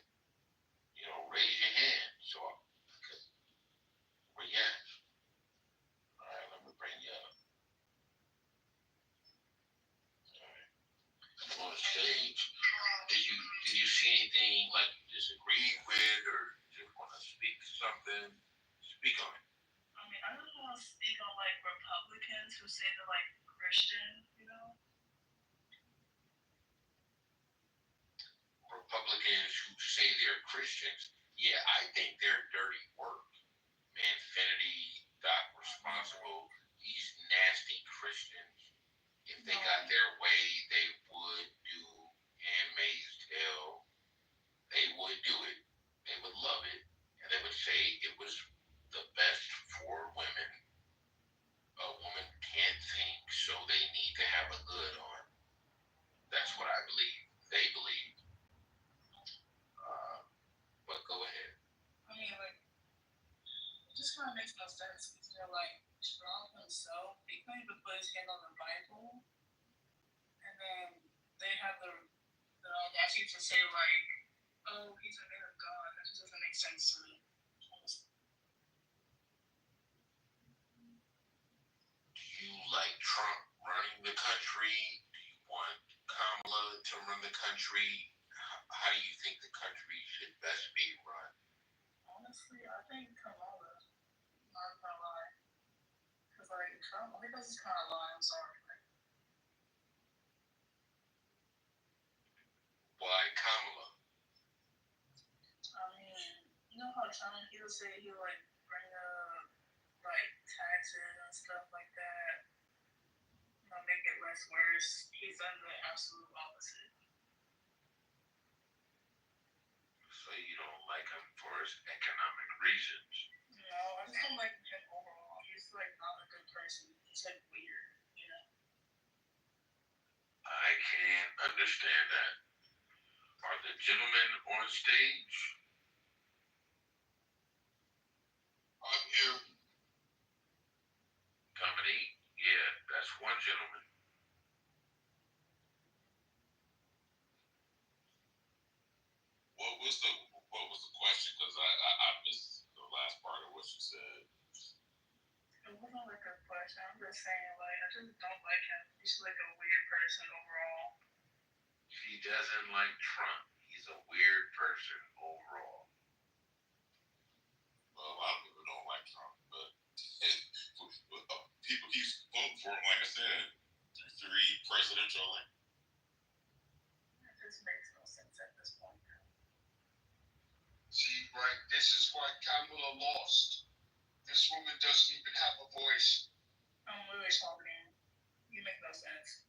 raise your hand, so where you at? All right, let me bring you up. All right, on the stage. Did you see anything like you disagree with, or just want to speak something? Speak on it. I mean, I don't want to speak on like Republicans who say they're like Christian, Republicans who say they're Christians, yeah, I think they're dirty work. Manfinity, Doc Responsible, these nasty Christians, if they got their way, they would do Handmaid's Tale. They would do it. They would love it. And they would say it was the best for women. A woman can't think, so they need to have a hood on. That's what I believe. They believe. But go ahead. I mean, like, it just kind of makes no sense because they're like strong themselves. They claim to put his hand on the Bible, and then they have the audacity to say like, "Oh, he's a man of God." That just doesn't make sense to me. Do you like Trump running the country? Do you want Kamala to run the country? How do you think the country should best be run? Honestly, I think Kamala. Not gonna lie, because like Trump, I think that's just kind of lie. I'm sorry. Why Kamala? I mean, you know how Trump, he'll say he'll like bring like He's done the absolute opposite. So you don't like him for his economic reasons? No, I just don't like him overall. He's like not a good person. He's like weird, you know. I can understand that. Are the gentlemen on stage? I'm here. Company? Yeah, that's one gentleman. What was the question? Because I missed the last part of what you said. It wasn't like a question. I'm just saying, like, I just don't like him. He's like a weird person overall. She doesn't like Trump. He's a weird person overall. Well, a lot of people don't like Trump, but people keep voting for him. Like I said, 3 presidential elections. It just makes no sense at this point. See, right, this is why Kamala lost. This woman doesn't even have a voice. I'm literally talking. You make no sense.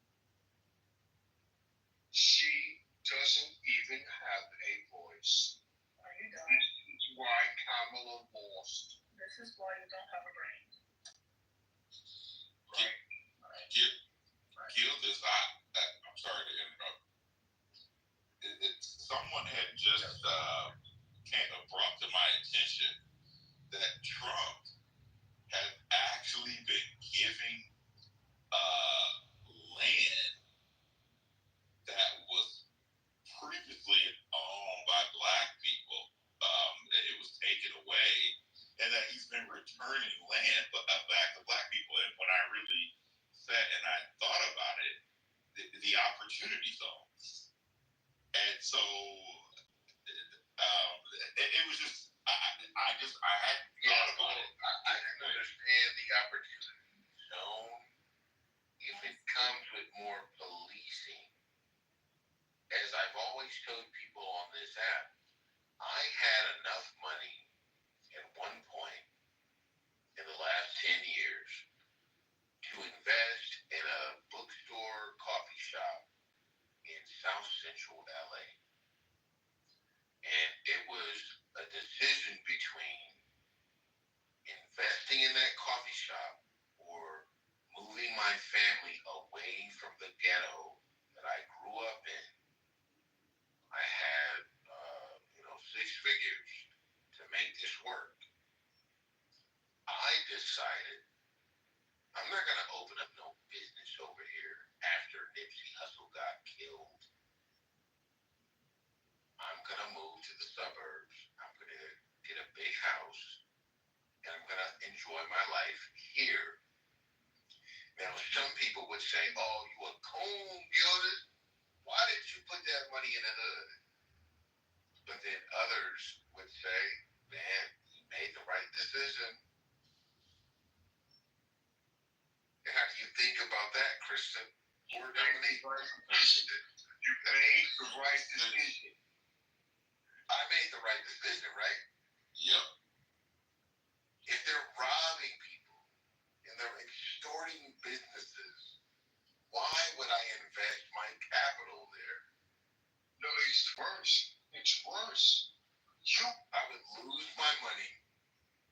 She doesn't even have a voice. Are you done? This is why Kamala lost. This is why you don't have a brain. Right. Gil, this, I'm sorry to interrupt. Someone had just brought to my attention that Trump has actually been giving land that was previously owned by Black people. It was taken away, and that he's been returning land back to Black people. And when I really sat and I thought about it, the opportunity zones. And so it was just, I hadn't thought about it. I can understand the opportunity zone if it comes with more policing. As I've always told people on this app, I had enough money at one point in the last 10 years to invest in a bookstore coffee shop in South Central LA. And it was a decision between investing in that coffee shop or moving my family away from the ghetto that I grew up in. I had, 6 figures to make this work. I decided I'm not going to open up no business over here after Nipsey Hussle got killed. I'm going to move to the suburbs. I'm going to get a big house, and I'm going to enjoy my life here. Now, some people would say, oh, you a coon, Gilded. Why did you put that money in the hood? But then others would say, man, you made the right decision. And how do you think about that, Kristen? Or Dominique? You made the right decision. I made the right decision, right? Yep. If they're robbing people and they're extorting businesses, why would I invest my capital there? No, it's worse. It's worse. I would lose my money.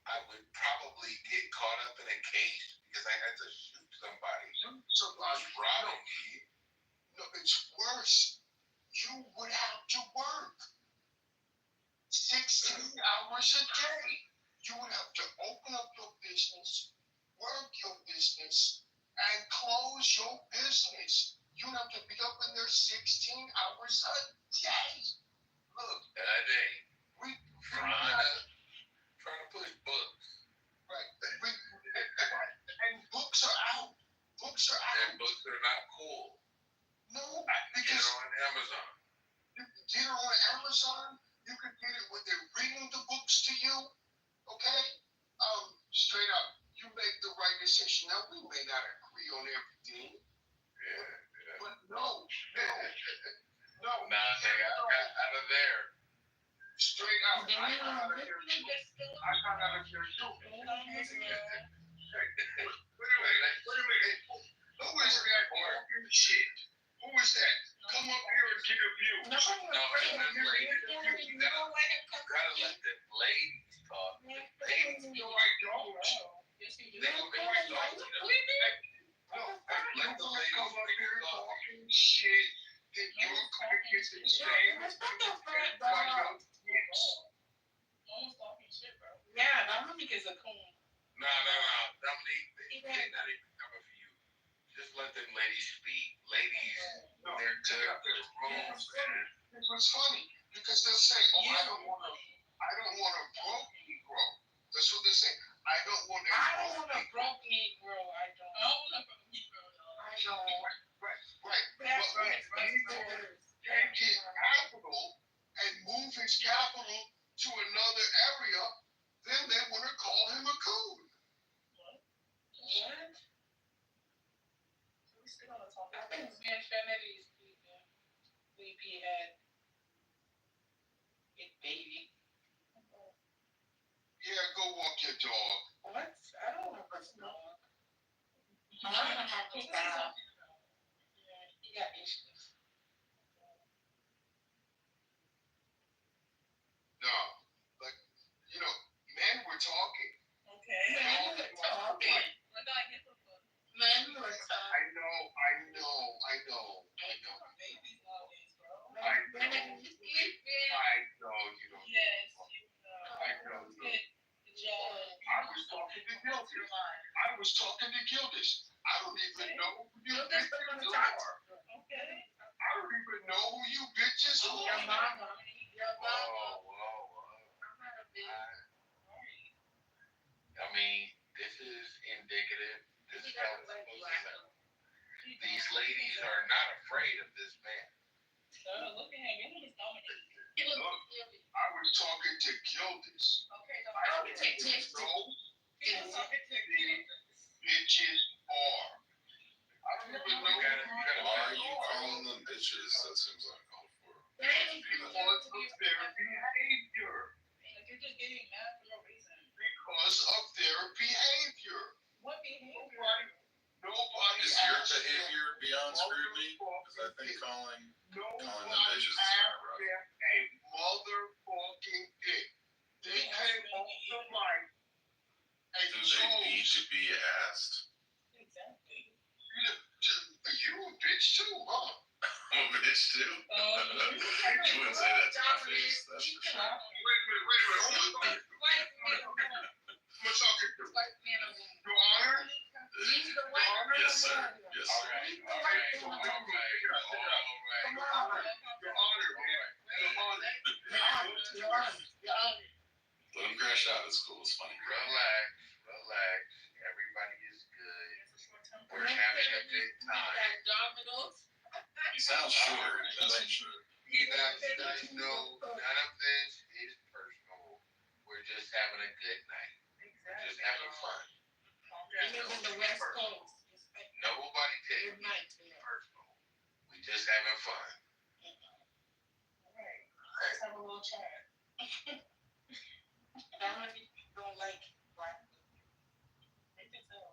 I would probably get caught up in a case because I had to shoot somebody. Somebody who's robbing me. No, it's worse. You would have to work 16 hours a day. You would have to open up your business, work your business, and close your business. You would have to be up in there 16 hours a day. Look, a day. Trying to push books. Right. And books are out. Books are out. And books are not cool. No, I can get because it on Amazon. you can get it on Amazon. You can get it when they're reading the books to you. Okay? Straight up, you make the right decision. Now, we may not agree on everything. Yeah. But no. Nah, they got out of there. Straight out. I got out of there too. Wait a minute. Who is that talking shit? Who No. Dominique, they're not even coming for you. Just let them ladies speak. Ladies, they're good. It's what's funny because they'll say, "Oh, I don't want a broke Negro." That's what they say. I don't want a broke Negro. I don't want a broke Negro. Right. But take his capital and move his capital to another area, then they want to call him a coon. What? We still on the topic. I think Infinity's VP had a baby. Yeah, go walk your dog. What? I don't want a dog. I don't have to dog. Yeah, he got issues. No, but men were talking. Okay. Men were talking. What did I get from them? Men were talking. I know. Babies nowadays, bro. I know you don't. Yes, you know. I know you. I was talking to Gildish. I don't even know who you bitches are. Okay. I don't even know who you bitches are. Your mama. I mean, this is indicative. This is how it's supposed to sound. These ladies are not afraid of this man. Look at him. He was dominating. I was talking to Gildish. Okay, I don't know bitches are. I don't even know. Why are you calling them bitches? That seems uncalled for. Because of their behavior. You're just getting mad for no reason. Because of their behavior. What behavior? Nobody. Is your behavior beyond scrutiny? Because I think calling them bitches is kind of rough. A motherfucking dick. They came off the mic and do they need to be asked? Exactly. You a bitch too, huh? I'm a bitch too? You wouldn't say that to my face, that's for sure. Wait. I'm talking to Your Honor? Yes, sir. Yes, sir. Let him crash out. It's cool. It's funny. Relax. Everybody is good. We're having a good time. He sounds sure. That's for sure. You guys know none of this is personal. We're just having a good night. We're just having fun. Nobody take it personal. We just having fun. Let's have a little chat. Don't like black people.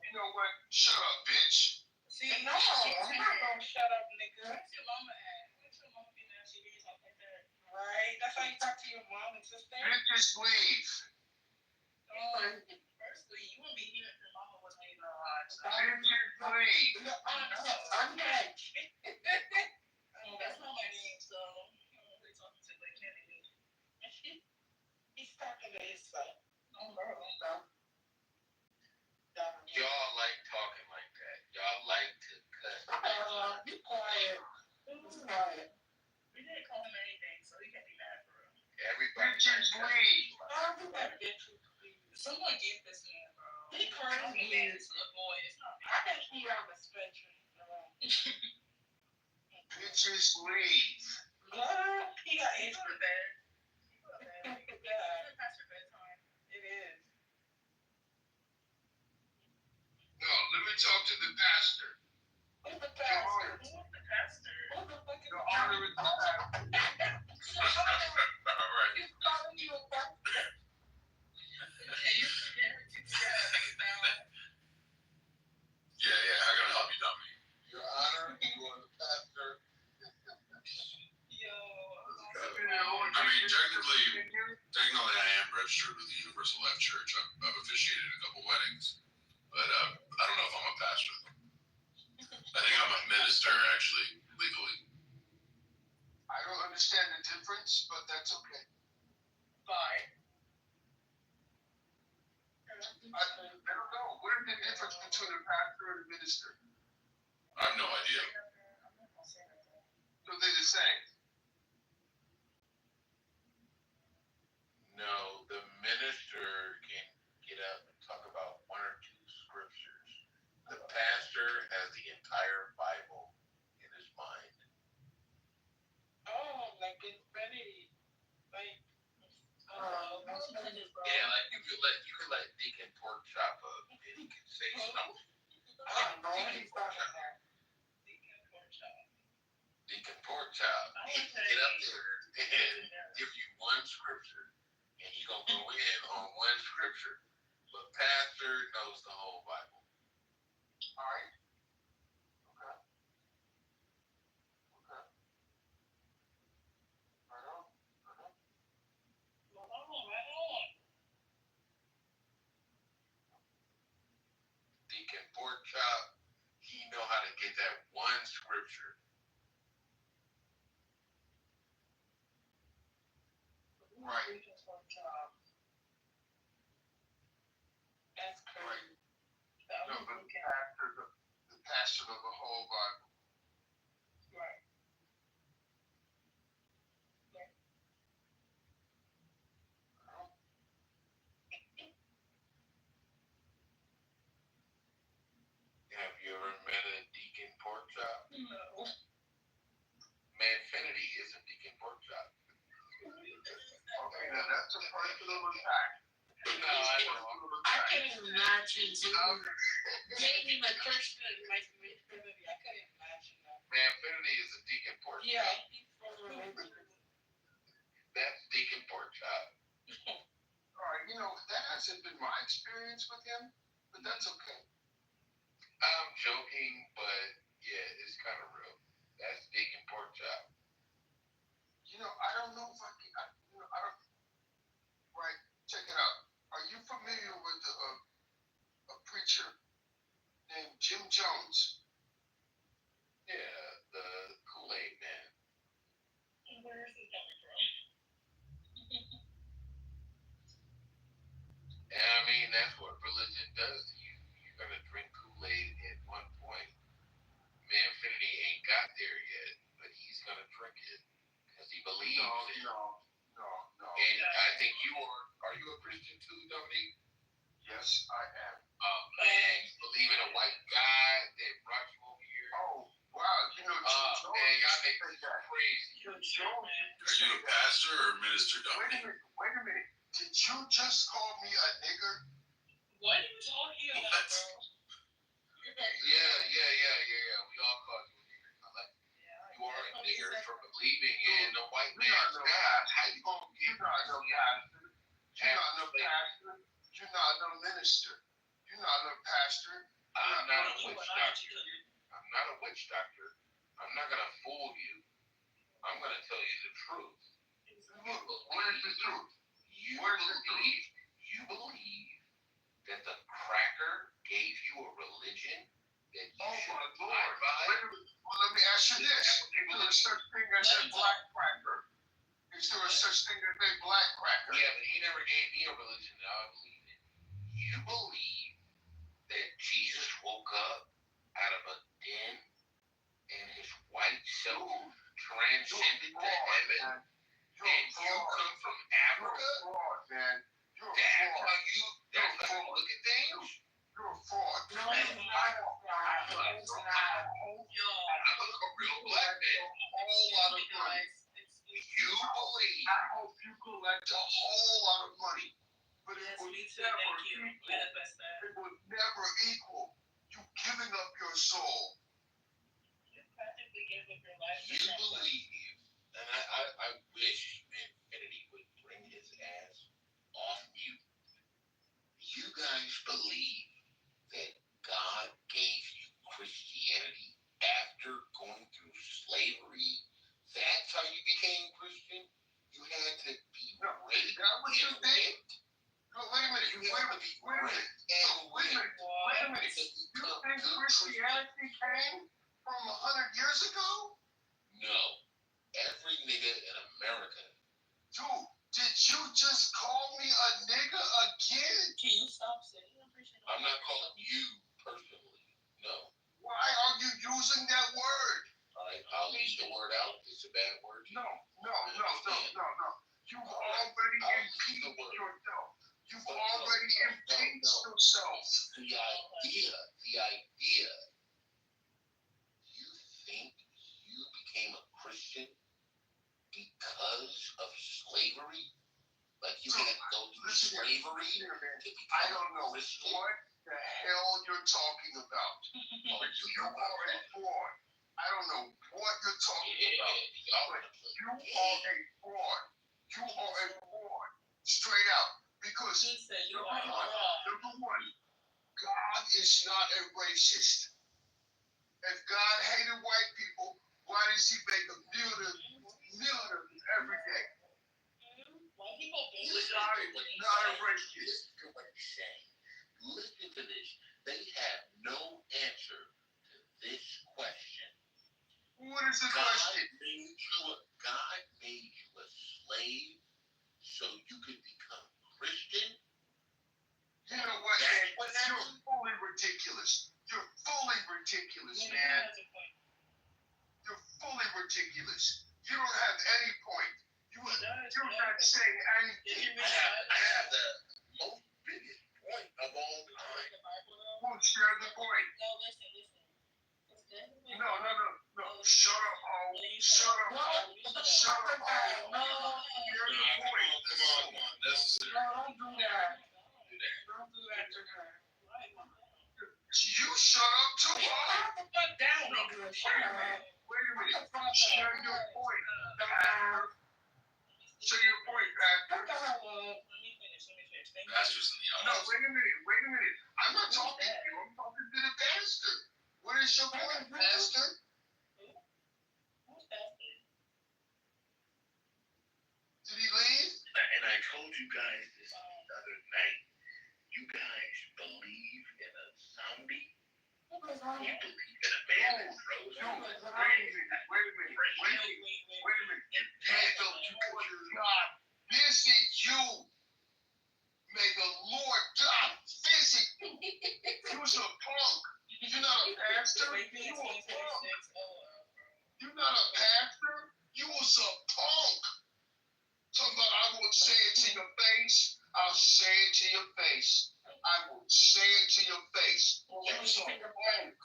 You know what? Shut up, bitch. See, no, I'm not gonna shut up, nigga. Where's your mama at? Where's your mama being at? She being like that. Right? That's how you talk to your mom and sister. Bitches leave. Firstly, you wouldn't be here if your mama wasn't even alive. Bitches leave. I'm dead. That's not my name, so I'm really talking to like Kennedy. He's talking to his son. Y'all like talking like that. Y'all like to cuss. Be quiet. We didn't call him anything, so he can't be mad for real. Everybody just leave. Someone gave this man, bro. He crazy. This little boy. It's not me. I think he on the spectrum. Bitches leave. He got AIDS for bed. Yeah. Past your bedtime. It is. No, let me talk to the pastor. Who's the pastor? Who's the pastor? Who the fuck is Your Honor is the pastor. All right. He's calling you a pastor. Okay, you forget. Yeah. How can I help you, dummy? Your Honor, you are the pastor. Yo. I mean, technically, I am registered with the Universal Life Church. I've officiated a couple weddings, but I don't know if I'm a pastor. I think I'm a minister, actually, legally. I don't understand the difference, but that's difference between a pastor and a minister? I have no idea. So they're the same. No, the minister can get up and talk about one or two scriptures. The pastor has the entire Bible in his mind. Oh, like infinity. Like, Yeah, like you could let Deacon Pork chop up and he can say something. Deacon Pork chop. He can get up there and give you one scripture, and he's gonna go in on one scripture. But pastor knows the whole Bible. All right. Okay. Okay. Right on. Deacon Pork chop, he know how to get that one scripture. Right. That's crazy. No, but the pastor of the whole Bible. Right. Have you ever met a Deacon Pork chop? No. Manfinity is a Deacon Pork chop. Okay, now that's a particular attack. No, I know. I couldn't imagine dating a Christian like Infinity. I couldn't imagine that. Manfinity is a Deacon Pork chop. Yeah. That's Deacon Pork chop. All right, that hasn't been my experience with him, but that's okay. I'm joking, but yeah, it's kind of real. That's Deacon Pork chop. I don't know if I can. I don't. Right, check it out. Are you familiar with a preacher named Jim Jones? Yeah, the Kool-Aid man. Where is he coming from? And I mean, that's what religion does to you. You're going to drink Kool-Aid at one point. Manfinity ain't got there yet, but he's going to drink it because he believes it. No. And I think you are you a Christian too, Dominique? Yes, I am. Man, you believe in a white guy that brought you over here? Oh, wow. Jim Jones. Man, y'all make this crazy. Jim Jones. Are you a pastor or a minister, Dominique? Wait a minute. Did you just call me a nigger? What are you talking about, bro? Yeah. We all call you a nigger. You are a nigger for believing in a white man's God. How you gonna You're not no pastor. You're not no pastor. You're not no minister. You're not no pastor. I'm not a witch doctor. I'm not a witch doctor. I'm not gonna fool you. I'm gonna tell you the truth. What is the truth? You believe that the cracker gave you a religion that you should abide by? Well, let me ask you this. Is there such thing as a black cracker? Is there such thing as a black cracker? Yeah, but he never gave me a religion that I believe in. You believe that Jesus woke up out of a den and his white self transcended to heaven, and you come from Africa? You're a fraud, man. You're a That's fraud. how you look at things? You're a fraud. No, it's not. I look a real black man. A whole lot of money. You believe. I hope you collect a whole lot of money. But it was never equal. You giving up your soul. You believe, and I wish Manfinity would bring his ass off mute. You guys believe that God gave you Christianity after going through slavery. That's how you became Christian? You had to be raped and whipped? No, wait a minute. You had to be raped and whipped. Wait a minute. You think Christianity came from 100 years ago? No. Every nigga in America. Dude, did you just call me a nigga again? Can you stop saying I'm not calling you using that word. I'll leave the word out. It's a bad word. No. You've already impeached yourself. You've already impeached yourself. The idea, you think you became a Christian because of slavery? Like you had to go through slavery to become I don't know a Christian? what the hell you're talking about. You are a fraud. I don't know what you're talking about. But you are a fraud. You are a fraud. Straight out. Because number one, God is not a racist. If God hated white people, why does he make a million every day? God is not a racist. Listen to what he's saying. Listen to this. They have no answer to this question. What is the question? God made you a slave so you could become Christian? You know what, man? You're fully ridiculous. You're fully ridiculous, man. You're fully ridiculous. You don't have any point. You're not saying anything. I have the most biggest point of all time. Well, share the point. No. Shut up, Ho. Shut up, Ho. Shut up, Ho. Share the point. Come on. Necessary. Don't do that. Don't do that to her. You shut up too, Ho. Put down, nigga. Shut up. Wait a minute. Share your point, Pastor. Share your point, Pastor. Pastors in the No, audience. wait a minute. I'm not talking to you. I'm talking to the pastor. What is your point, Pastor? Did he leave? And I told you guys this the other night. You guys believe in a zombie? You believe in a man that throws No, wait a minute. and May the Lord God visit you. May the Lord God visit you. You're a punk. You're not a pastor. You're a punk. You're not a pastor. You was a punk. Talking about I won't say it to your face. I'll say it to your face. I will say it to your face. You're a punk.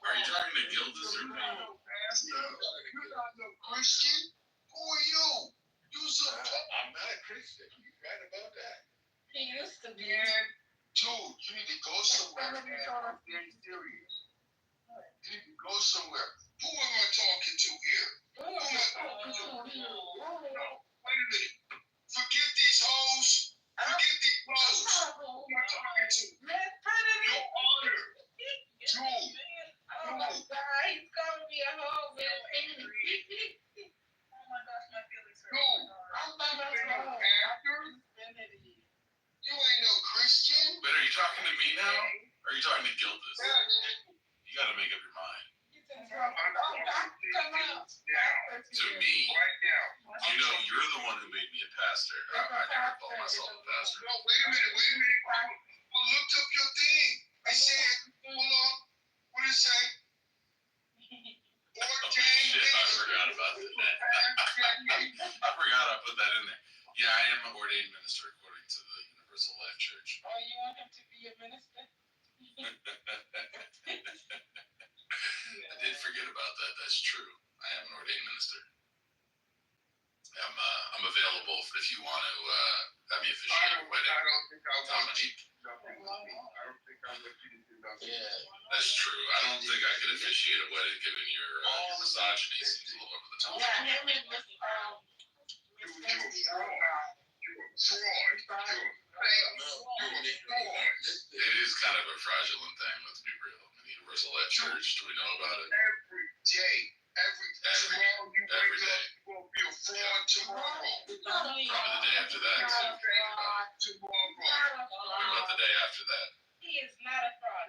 Are you talking to Gildas or me? You're not no Christian. Who are you? I'm not a Christian. You're right about that. He used to be. Man, dude, you need to go somewhere, man. I'm being serious. You need to go somewhere. Who am I talking to here? Who am I talking to? No, wait a minute. Forget these hoes. Forget these hoes. Who am I talking to? Your honor. Dude. Oh my God, he's gonna be a hoe. Oh my gosh, my feelings hurt. Dude, you ain't no pastor. You ain't no Christian. But are you talking to me now? Or are you talking to Gildas? You gotta make up your mind. To me. Right now. You know, you're the one who made me a pastor. I never called myself a pastor. No, wait a minute. I looked up your thing. I said, hold on. What did it say? Oh, shit, I forgot about that. I forgot I put that in there. Yeah, I am an ordained minister according to the Universal Life Church. Oh, you want him to be a minister? I did forget about that. That's true. I am an ordained minister. I'm available if you want to have me officiate a wedding. I don't think I want you. Yeah. That's true. I don't think I could officiate a wedding given your misogyny seems a little over the top. It is kind of a fraudulent thing, let's be real. In the Universal Life Church, do we know about it? Every day. Tomorrow you wake up, you will be a fraud tomorrow. Probably the day after that, too. Tomorrow. What about the day after that? He is not a fraud.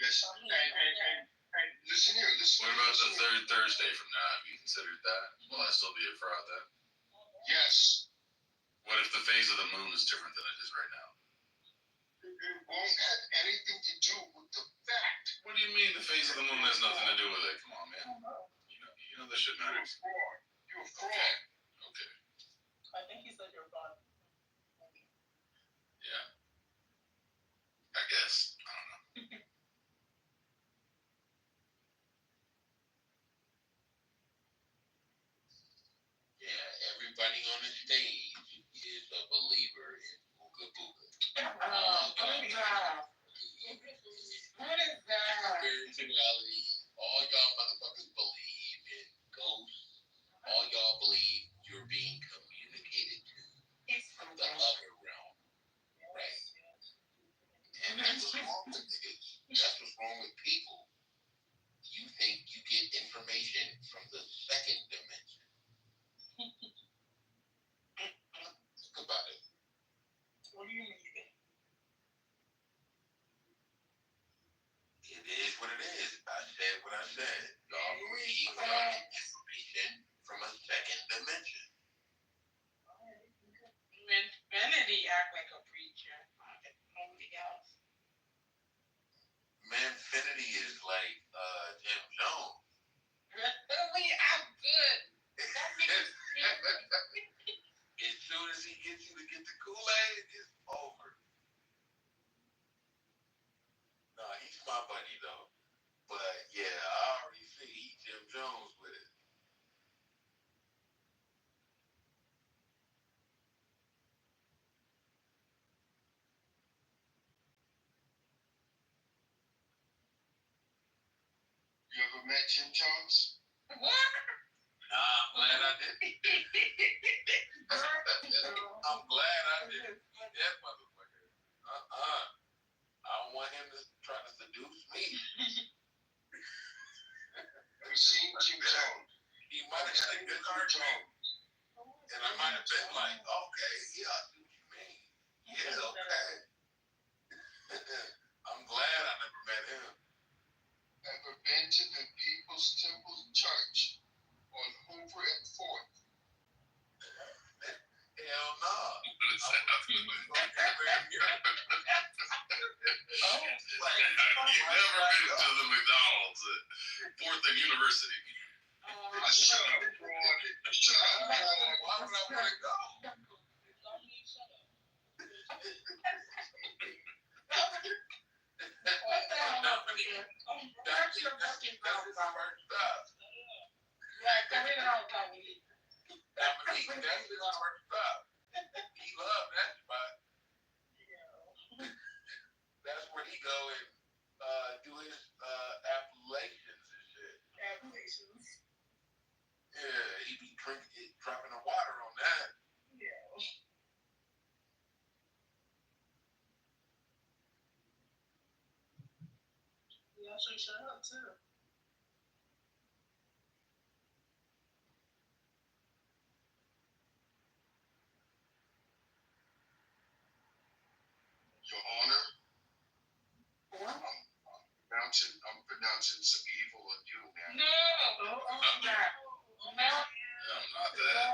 Yes. Hey, listen here. What about the third Thursday from now? Have you considered that? Will I still be a fraud then? Yes. What if the phase of the moon is different than it is right now? It won't have anything to do with the fact. What do you mean the phase of the moon has nothing to do with it? Come on, man. You know this shit matters. You're a fraud. Okay. I think he said you're a fraud. Yeah. I guess. I don't know. Yeah, everybody on the stage is a believer in Ooga Booga. What is that? Spirituality. All y'all motherfuckers believe in ghosts. All y'all believe you're being communicated to the other realm. Right. And that's what's wrong with niggas. That's what's wrong with people. You think you get information from the second dimension. Think about it. What do you mean? It is what it is. I said what I said. Y'all believe y'all get information from a second dimension. Infinity act like a preacher. Nobody else. Manfinity is like Jim Jones. Really? I'm good. As soon as he gets you to get the Kool-Aid, it's over. No, he's my buddy though. But yeah, I already see he Jim Jones with it. You ever met Jim Jones? What? Nah, I'm glad I didn't. I'm glad I didn't meet that motherfucker. I don't want him to try to seduce me. Have you seen Jim Jones? He might have had a good cartoon. And I might have been like, okay, yeah, I see what you mean. Yeah, okay. I'm glad I never met him. Ever been to the People's Temple Church on Hoover and 4th? Hell no. You've never been to the McDonald's at 4th and University. Shut up, fraud. Shut up. Why would I want to go? That's the first stop. Dominique, that's his first stop. He loved that spot. That's where he go and do his appellations and shit. Appellations. Yeah, he be dropping the water on that. Yeah. Y'all should shut up too. Your Honor, I'm pronouncing some evil on you, man. No. I'm not. I'm not that.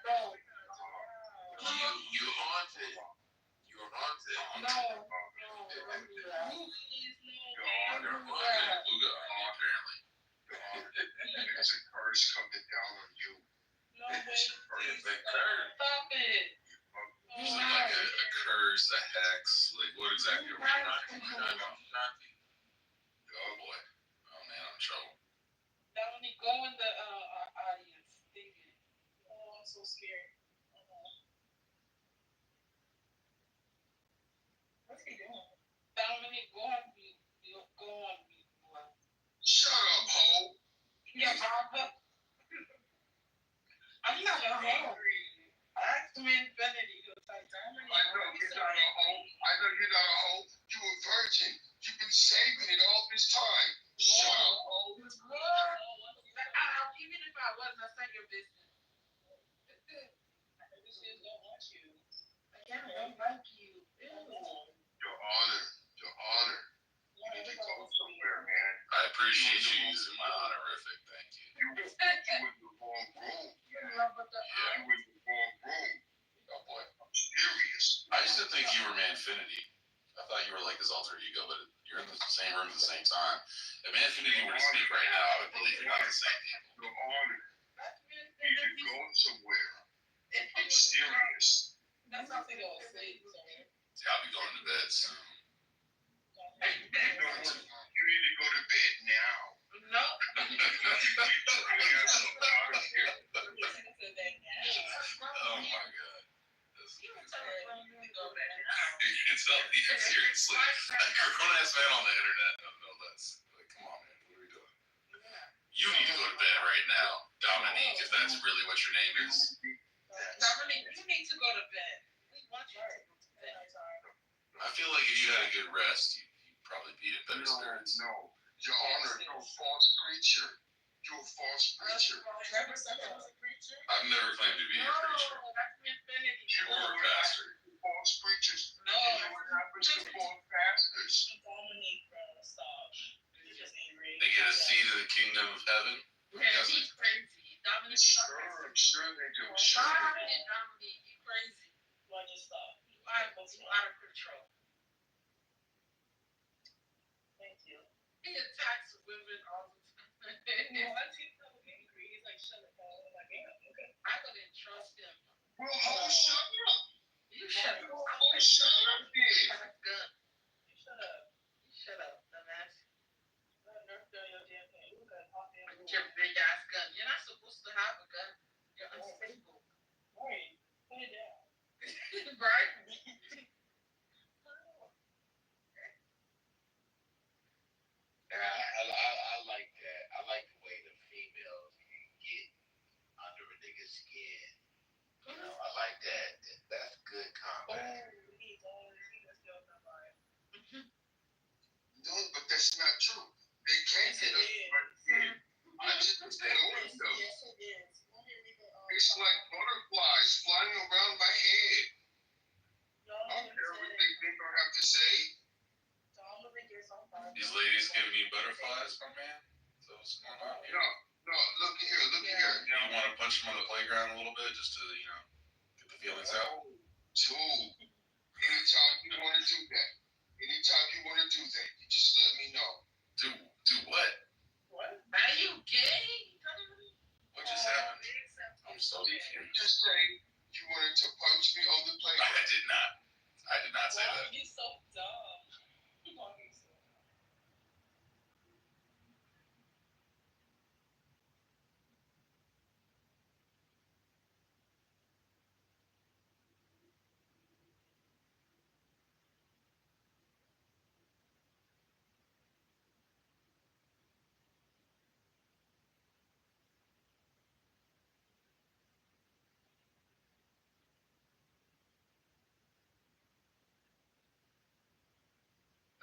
No. You're haunted. You're haunted. No. They're haunted. Luga, apparently. There's a curse coming down on you. No, baby. It's a curse. Stop it. Is it like a curse, a hex? Like, what exactly are we talking about? Oh boy. Oh man, I'm in trouble. Dominic, go in the audience. Oh, I'm so scared. What's he doing? Dominic, go on mute. Go on mute. Shut up, ho. Yeah, Papa. I'm not hungry. Ask me Infinity. I know you're not a hoe. You a virgin. You've been you were like his alter ego, but you're in the same room at the same time. If Infinity were to speak right now, I would believe you're not the same people. You're honored. You should go somewhere. I'm serious. That's not thing I'll say. See, I'll be going to bed soon. Hey, no, you need to go to bed now. No. Oh my god. Seriously. A grown ass man on the internet, no less. Like, come on, man. What are we doing? You need to go to bed right now. Dominique, if that's really what your name is. Dominique, you need to go to bed. We want you to go to bed. I feel like if you had a good rest, you'd probably be in better spirits. No, Your Honor, you're a false preacher. You're a false preacher. Never said I was a preacher. I've never claimed to be a preacher. That's Infinity. Or a pastor. False preachers. No. You know what happens to false pastors? Dominique, bro, stop. You're just angry. They get a seat of the kingdom of heaven. Yeah, he's crazy. Dominique, Sure they do. Sure. Dominique, you crazy. Why just stop? You out of control. Thank you. He attacks women all the time. Once he's so angry, he's like, shut up, I'm like, yeah, okay. I couldn't trust him. Well, shut up. You shut up. Shut up, You have a gun. You shut up. You shut up, dumbass. With your big ass gun. You're not supposed to have a gun. You're unstable. Right. Put it down. Right? I like that. I like the way the females can get under a nigga's skin. You know, I like that. That's good combat. No, but that's not true. They can't get us right here. I just know it though. Yes, it is. It's like butterflies flying around my head. I don't care what they think or have to say. These ladies giving you butterflies, my man? So what's going on here? No, look here. You want to punch them on the playground a little bit just to, get the feelings out? Dude, anytime you want to do that, you just let me know. Do what? What? Are you gay? What just happened? I'm so confused. Just say you wanted to punch me on the playground. I did not. I did not say that. You're so dumb.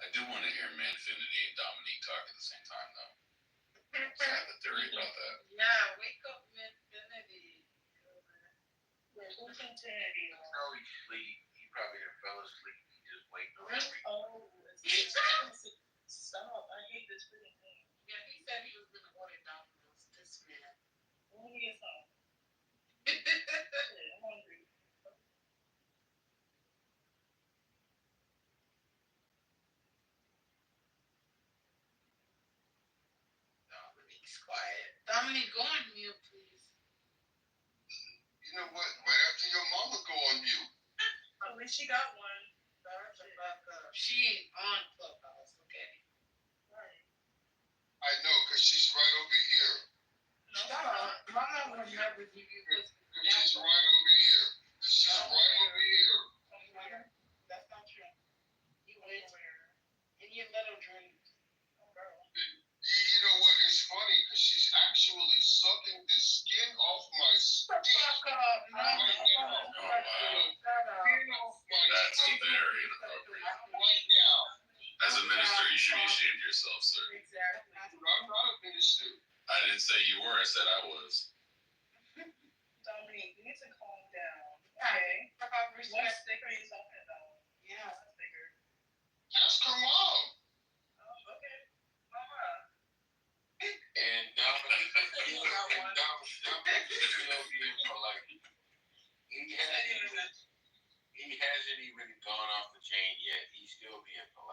I do want to hear Manfinity and Dominique talk at the same time, though. I have a theory about that. Yeah, wake up, Manfinity. Where's Infinity? No, he's asleep. He probably done fell asleep. He just waiting on Really? Oh, stop. I hate this freaking thing. Yeah, he said he was going to order Domino's. This man. Let me get some. I'm hungry. Dominique's quiet. Dominique, go on mute, please. You know what? Right after your mama go on mute. At least she got one. She ain't on Clubhouse, okay? Right. I know, because she's right over here. No, Mama would never give you this. She's right over here. She's right over here. That's not true. You wait. And you let her drink. You know what? It's funny because she's actually sucking the skin off my skin. That's very inappropriate. Right now. As a minister, you should be ashamed of yourself, sir. Exactly. I'm not a minister. I didn't say you were. I said I was. Dominique, you need to calm down. Okay. What stick are you talking about? Yeah, a sticker. Ask her mom. Okay. Mama. And Dominique is still being polite. He hasn't even gone off the chain yet. He's still being polite.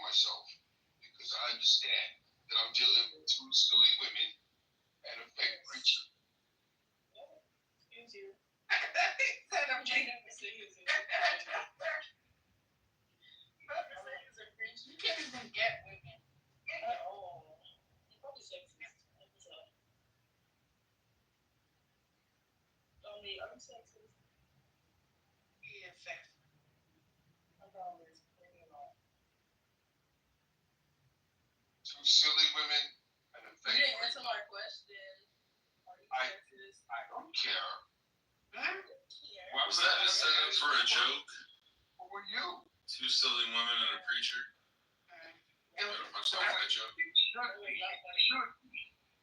myself because I understand that I'm dealing with two silly women and a fake preacher. Excuse you. Said I'm dating the singers. You can't even get women. Oh, you're probably sexist. Only I'm sexist. Yeah, sexist. I'm always bringing it on. Two silly women and a fake You didn't preacher. answer my question. Are you sexist? I don't care. Why was that a setup for a joke? Who were you? Two silly women and a preacher? I don't know if I'm sorry for that joke. It should be.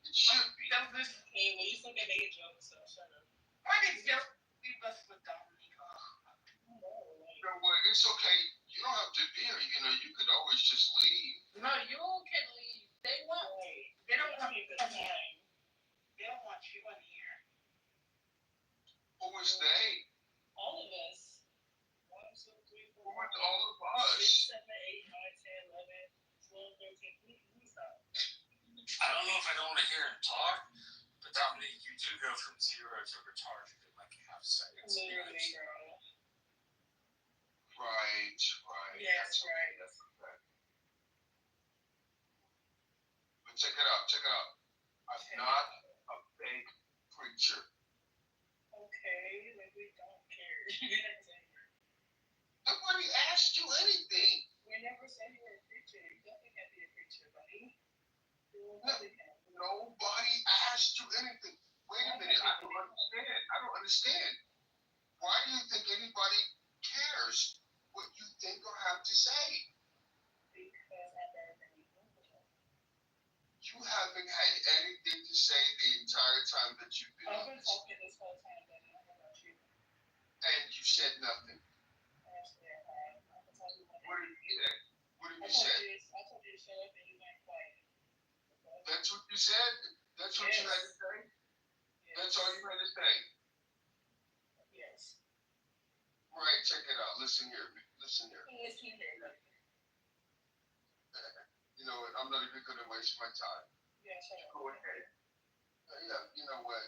It should be. That was okay. Well, you still can make a joke, so shut up. Why did you leave us with Dominique? You know what? It's okay. You don't have to be here. You know, you could always just leave. No, you can leave. They won't. They don't want you to come in. They don't want you in here. Who was they? All of us. 1, 2, 3, 4. Who was all of us? 6, 7, 8, 9, 10, 11, 12, 13. Please stop. I don't know if I don't want to hear him talk, but Dominique, you do go from 0 to retarded in like half seconds. Literally, girl. Right. Yes, right. That's okay. But check it out. I'm not a fake preacher. Okay, like we don't care. Nobody asked you anything. We never said you were a preacher. You definitely can't be a preacher, buddy. Nobody asked you anything. Wait a minute. I don't understand. Why do you think anybody cares what you think or have to say? Because I've never been able. You haven't had anything to say the entire time that you've been I've on been this. talking this whole time, but I don't know about you. And you said nothing. Actually, I have. I can tell you what. What did you say? What did I you say? told you to shut up and you went quiet. That's what you said? That's what you had to say? Yes. That's all you had to say? Yes. Right, check it out. Listen here. Listen here. You know what? I'm not even going to waste my time. Yeah, shut up. Go ahead. Yeah, you know what?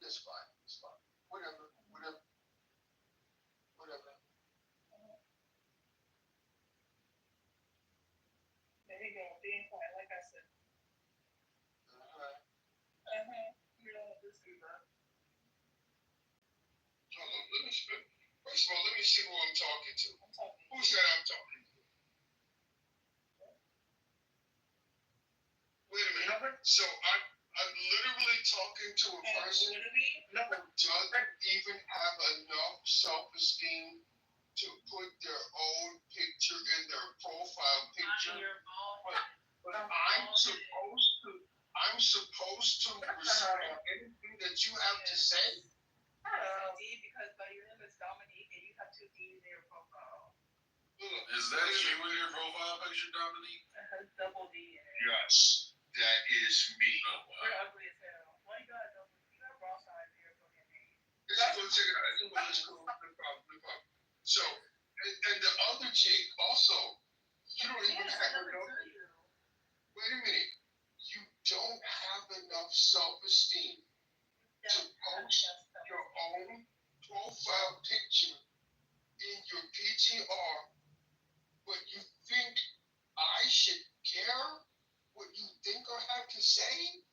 It's fine. Whatever. There you go. Being quiet, like I said. You don't want this either. Hold on. First of all, let me see who I'm talking to. Who said I'm talking to? Wait a minute. So I'm literally talking to a person who doesn't even have enough self-esteem to put their own picture in their profile picture. But I'm supposed to respect anything that you have to say. Because by your name is Dominique and you have 2 D's in your profile. Is that you in your profile picture, Dominique? It has double D in it. Yes, that is me. Oh, wow. You're ugly as hell. Why you got double D? You got raw side in your fucking name. Let's check it out. Let's go. No problem. So, and the other chick also, you don't even have enough. Wait a minute. You don't have enough self-esteem to post your own profile picture in your PTR, but you think I should care what you think or have to say?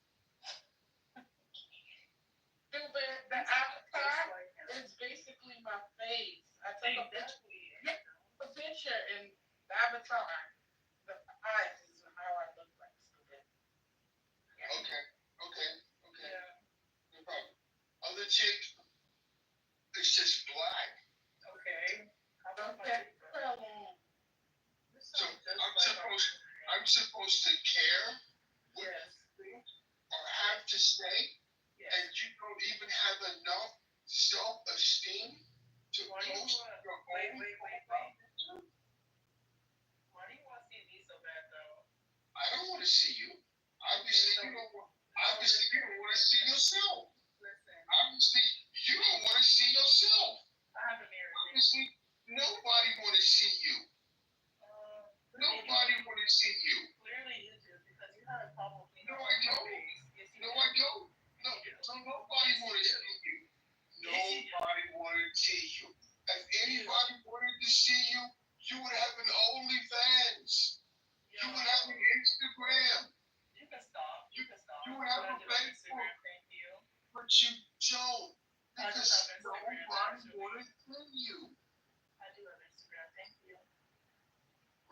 The avatar is basically my face. I took a picture in the avatar. The eyes is how I look like. Okay. Yeah. No problem. Other chick, it's just black. Okay. So I'm supposed to care what you think or have to say, and you don't even have enough self-esteem to post your own. Wait. Why do you want to see me so bad, though? I don't want to see you. Obviously, you don't want to see yourself. Listen. Obviously, you don't want to see yourself. I have a mirror. Obviously, nobody want to see you.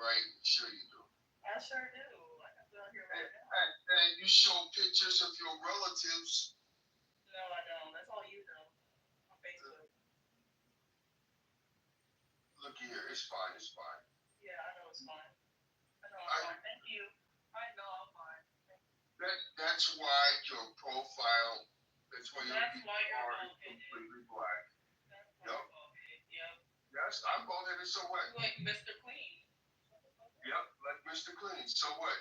right? Sure you do. I sure do. I can feel here right now. And you show pictures of your relatives. No, I don't. That's all you know on Facebook. Look here, it's fine, it's fine. Yeah, I know it's fine. I know I'm fine. Thank you. I know I'm fine. That's why your profile, that's why your That's why you're are bald-headed. completely black. That's why you're bald-headed. Yep. Yes, I'm bald-headed, so what? Like Mr. Clean. Yep, like Mr. Clean, so what?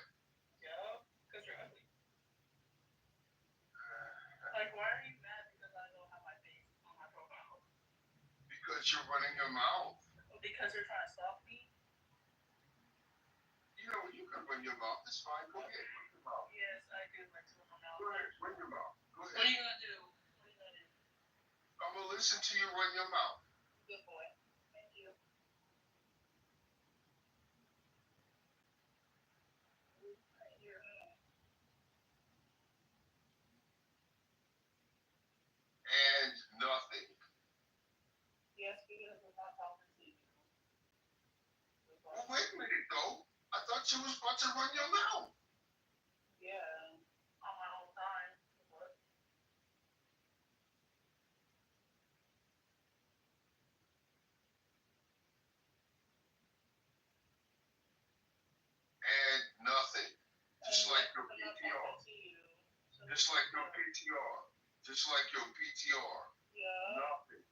Yep, because you're ugly. Like, why are you mad because I don't have my face on my profile? Because you're running your mouth. Because you're trying to stop me? You know, you can run your mouth, it's fine, go ahead, run your mouth. Yes, I do like to run my mouth. Go ahead, run your mouth, go ahead. What are you going to do? What are you going to do? I'm going to listen to you run your mouth. Good boy. Thank you. And nothing. Yes, because we're not talking to you. Well, wait a minute, though. I thought you was about to run your mouth. Yeah, on my own time. What? And nothing. Just like your PTR. Just like your PTR. Just like your PTR. Yeah. Nothing.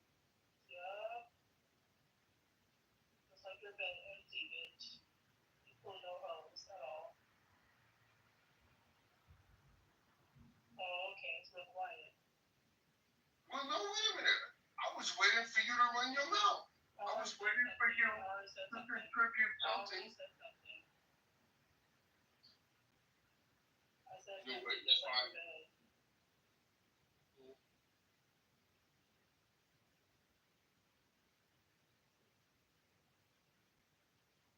Yeah. Just like your bed empty, bitch. You pull no hoes at all. Oh, okay, so quiet. Well, no, wait a minute. I was waiting for you to run your mouth. I was waiting for you to contribute something. I said No, empty wait, just like fine. your bed.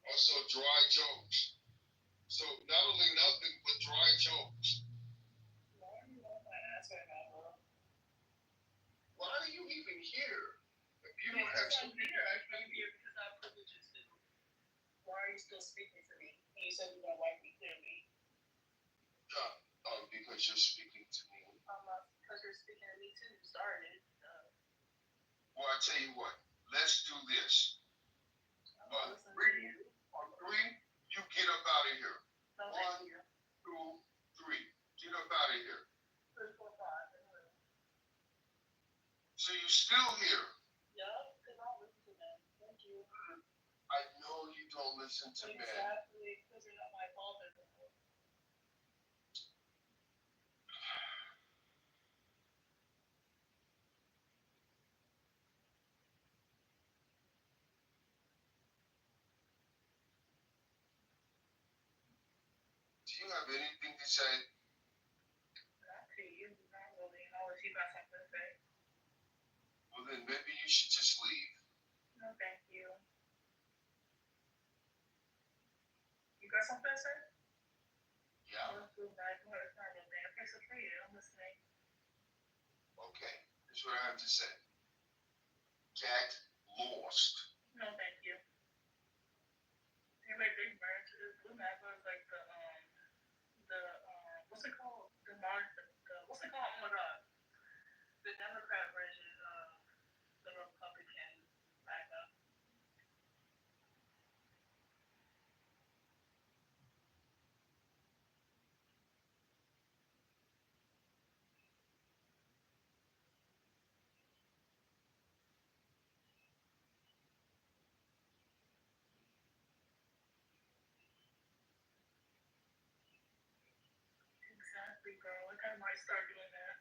Also, dry jokes. So, not only nothing, but dry jokes. Why are you on my ass right now, bro? Why are you even here? If you don't have something to actually I'm here because I have privileges too. Why are you still speaking to me? And you said you don't like me clearly. because you're speaking to me. Because you're speaking to me too. You started. Well, I tell you what. Let's do this. On three, you get up out of here. No, 1, 2, 3. Get up out of here. 3, 4, 5. So you're still here. Yeah, because I don't listen to men. Thank you. I know you don't listen to men. Exactly, because you're not my father. Do you have anything to say? Not to you, not really. Unless you got something to say. Well, then maybe you should just leave. No, thank you. You got something to say? Yeah. I'm listening. Okay, here's what I have to say. Get lost. No, thank you. You're like big bird. Blue Magma is like the what's it called? What's it called? Oh my god. The Democrat version of the Republican MAGA. Exactly, girl. Like I might start doing that.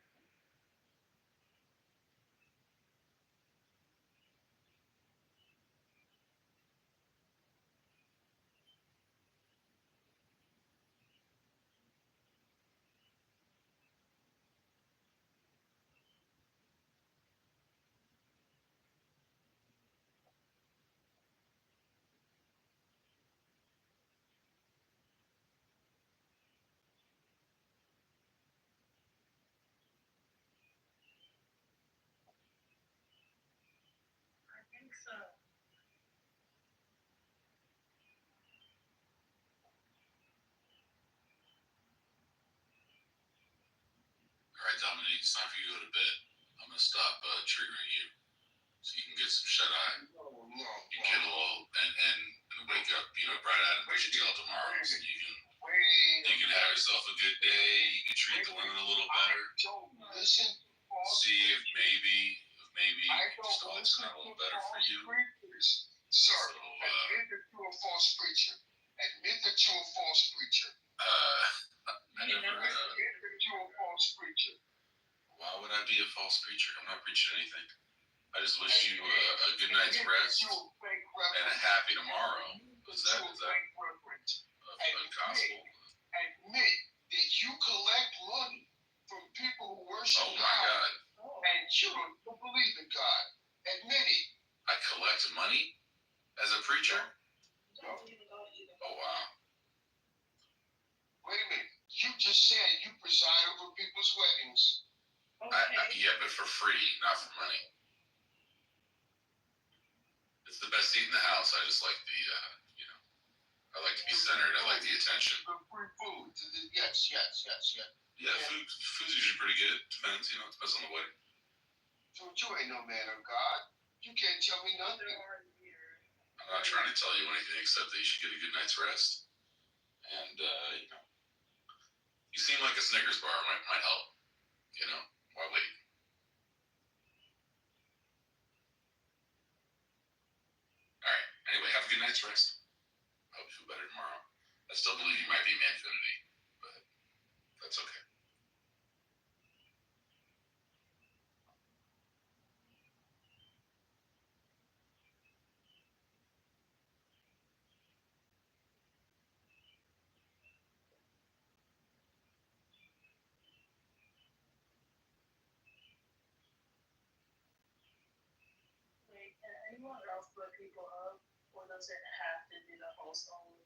I think so. it's time for you to go to bed. I'm gonna stop triggering you, so you can get some shut eye. You get a little and wake up, bright-eyed and brush your tail tomorrow, so you can have yourself a good day. You can treat the women a little better. See if maybe just listen out a little better for you. Sir, admit that you're a false preacher. Admit that you're a false preacher. I never. Admit that you're a false preacher. Why would I be a false preacher? I'm not preaching anything. I just wish you a good night's rest and a happy tomorrow. Is that gospel? Admit that you collect money from people who worship God. And you don't believe in God. Admit it. I collect money as a preacher? Oh, wow. Wait a minute. You just said you preside over people's weddings. Yeah, but for free, not for money. It's the best seat in the house. I just like the, I like to be centered. I like the attention. Free food. Yes. Yeah, food's usually pretty good. Depends, depends on the wedding. So you ain't no man of God. You can't tell me nothing. I'm not trying to tell you anything except that you should get a good night's rest. And, you seem like a Snickers bar might help. Why wait? All right. Anyway, have a good night's rest. I hope you feel better tomorrow. I still believe you might be manfinity, but that's okay. Anyone else put people up, or does it have to be the host only?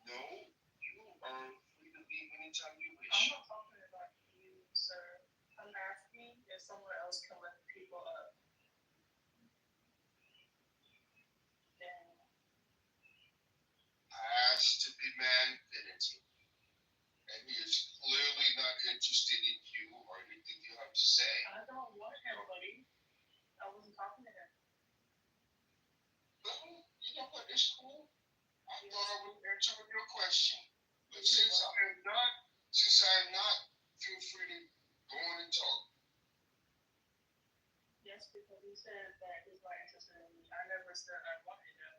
No, you are free to leave anytime you wish. I'm not talking about you, sir. I'm asking if someone else can let people up. Has to be manfinity. And he is clearly not interested in you or anything you have to say. I don't want him, buddy. I wasn't talking to him. Well, you know what? It's cool. I thought I would answer your question. But since I am not, feel free to go on and talk. Yes, because he said that he's not interested in me. I never said I wanted him.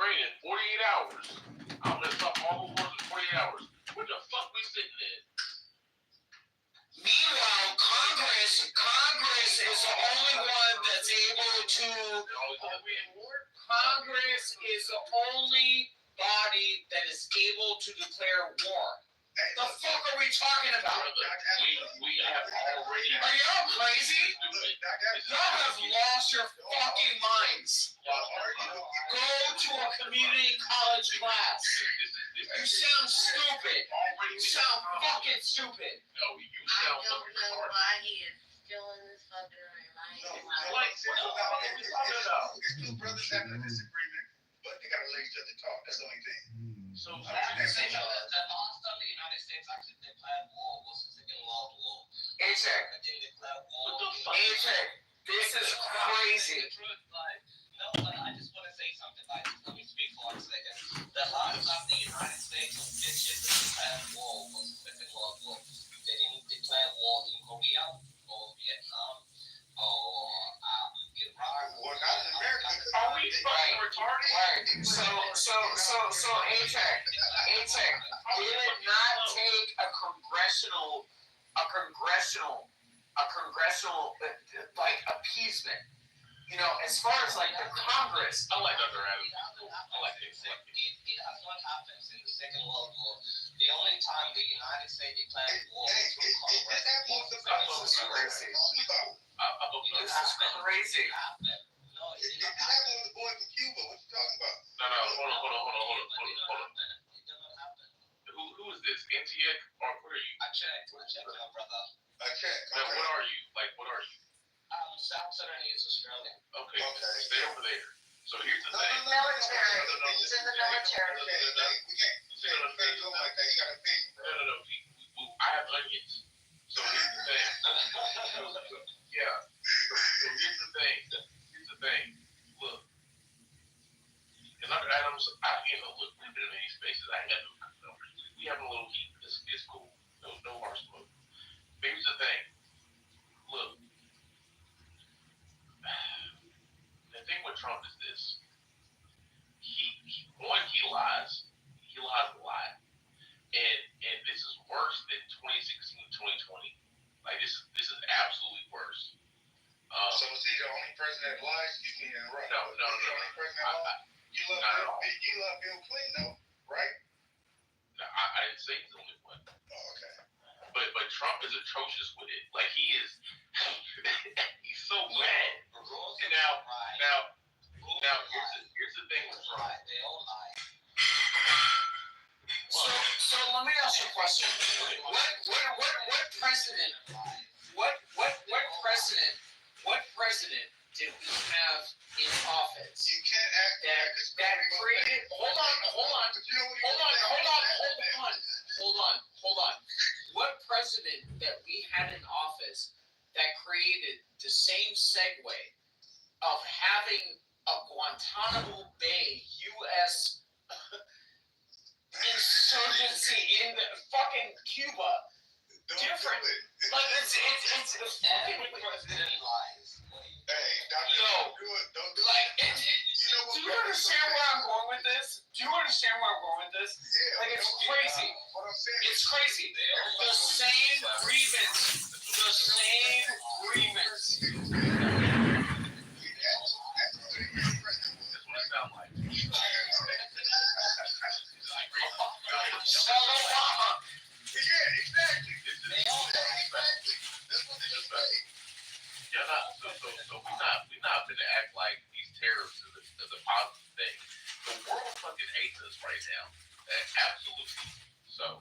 Brandon, 48 hours. I'm gonna stop all the wars in 48 hours. What the fuck we sitting in? Meanwhile, Congress is the only one that's able to. Congress is the only body that is able to declare war. The fuck are we talking about? We have already. Are y'all crazy? Y'all have lost your fucking minds. Go to a community college class. You sound stupid. You sound fucking stupid. No, you sound fucking retarded. I don't know why he is still in this fucking room. What are we talking about? It's two brothers having a disagreement, but they gotta lay each other talk. That's the only thing. So the last time the United States actually declared war was the Second World War. A-Tech. This is crazy. No, but I just want to say something. Like, let me speak for 1 second. The last time the United States officially declared war was the Second World War. They didn't declare war in Korea or Vietnam or Iraq. Well, not in America. Are we fucking retarded? Right. So A-Tech did not take a congressional like appeasement. You know, as far as like the Congress. I like Dr. Adams. I like it. It has not happened since the Second World War. The only time the United States declared war was through Congress. This is crazy. This is crazy. No, it didn't happen with the boy from Cuba. What you talking about? No, hold on. It did not happen. Who is this? Antiek? Or what are you? I checked, my brother. I checked. Now, what are you? Like, what are you? South Sudanese Australian. Okay. Stay over there. So here's the thing. Military. He's in the military. We can't do him like that. He got a thing. No. I have onions. So here's the thing. Yeah. So here's the thing. Look. And Dr. Adams, look, we've been in many spaces. I ain't got no numbers. We having a little heat. It's cool. No harsh smoke. Here's the thing. Look. The thing with Trump is this. He lies. He lies a lot. And this is worse than 2016, 2020. Like this is absolutely worse. So is he the only president that lies? Excuse me, right? No. The only president that lies? You love Bill Clinton, though, right? No, I didn't say he's the only one. Oh, okay. But Trump is atrocious with it. Like he is, he's so mad. And now here's the thing with Trump. They all lie. So let me ask you a question. What president did we have in office? You can't act that created. Hold on. What president that we had in office that created the same segue of having a Guantanamo Bay U.S. insurgency in fucking Cuba? Different. Like it's fucking president lies. Hey, Dr. Yo, don't do like, it. do you understand where I'm going with this? Yeah, Like, it's crazy. What I'm saying It's crazy. The same grievance. That's what it sounds like. Tell Obama. Yeah, exactly. They all lie. Exactly. That's what they just say. So we're not gonna act like these tariffs is a positive thing. The world fucking hates us right now. Absolutely. So,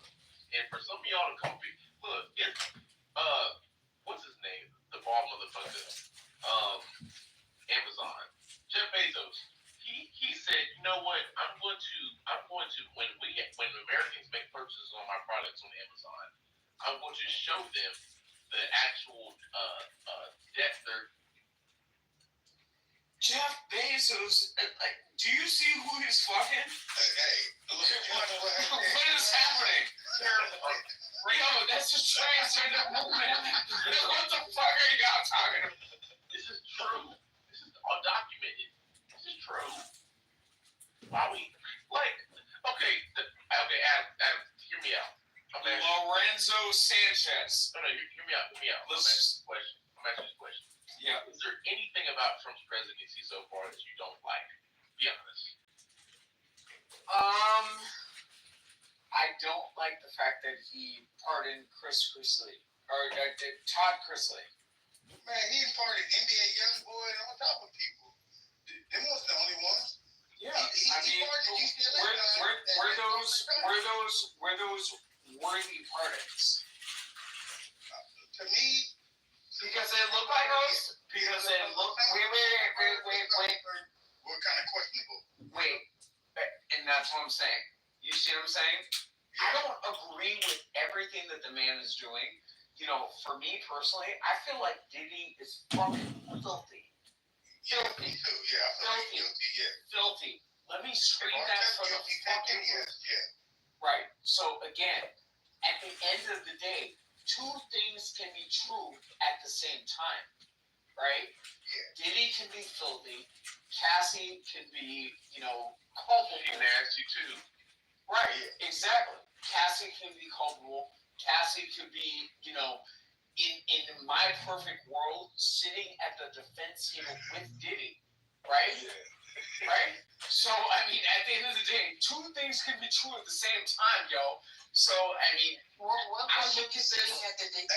and for some of y'all to come look, what's his name? The ball motherfucker. Amazon. Jeff Bezos. He said, you know what? I'm going to when Americans make purchases on my products on Amazon, I'm going to show them the actual debt they're. Jeff Bezos, like, do you see who he's fucking? Hey, look at What is happening? Yo, that's a transgender movement. What the fuck are y'all talking about? This is true. This is all documented. This is true. Why we like? Okay, Adam, hear me out. Lorenzo Sanchez. No, hear me out. I'm asking this question. Yeah. Is there anything about Trump's presidency so far that you don't like? Be honest. I don't like the fact that he pardoned Chris Chrisley or Todd Chrisley. Man, he pardoned NBA young boy and all type of people. Them wasn't the only ones. Yeah, were those worthy pardons? To me, because they look like us. Because they look. Wait. We're kind of questionable. Wait, and that's what I'm saying. You see what I'm saying? I don't agree with everything that the man is doing. You know, for me personally, I feel like Diddy is fucking filthy. Filthy. Me too. Yeah, I feel like guilty. Yeah. Filthy. Let me scream that from the fucking right. So again, at the end of the day, two things can be true at the same time, right? Yeah. Diddy can be filthy. Cassie can be, culpable. She nasty too. Right. Exactly. Cassie can be culpable. Cassie could be, in my perfect world, sitting at the defense table with Diddy, right? Yeah. Right? So, I mean, at the end of the day, two things can be true at the same time, yo. So, I mean, I look at this. I look at this.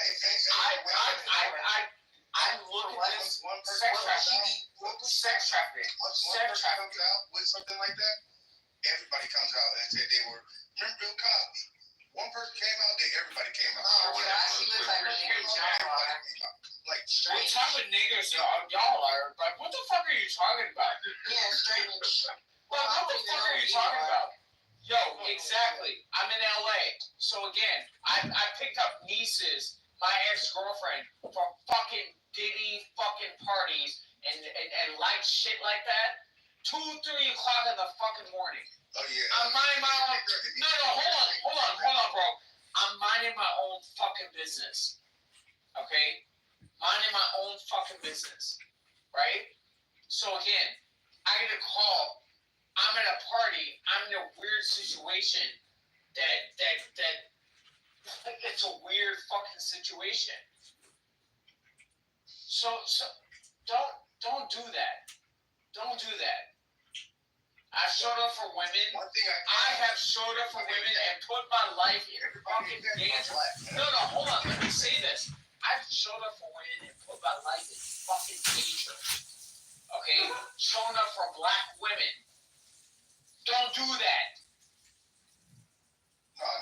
Sex trafficking. One person comes out with something like that, everybody comes out and said they were. Remember Bill Cosby? One person came out, then everybody came out. Oh, She looks like a nigga. Like, what type of niggas y'all are? Like, what the fuck are you talking about? Yeah, straight. Well, what the fuck are you talking about? Yo, exactly. I'm in LA. So again, I picked up nieces, my ex-girlfriend, from fucking Diddy fucking parties and like shit like that. 2, 3 o'clock in the fucking morning. Oh yeah. I'm minding my own. No, hold on, bro. I'm minding my own fucking business. Okay? Minding my own fucking business. Right? So again, I get a call. I'm at a party. I'm in a weird situation that it's a weird fucking situation. So don't do that. Don't do that. I've showed up for women. I have showed up for women and put my life in fucking danger. No, hold on. Let me say this. I've showed up for women and put my life in fucking danger. Okay? Showing up for black women. Don't do that.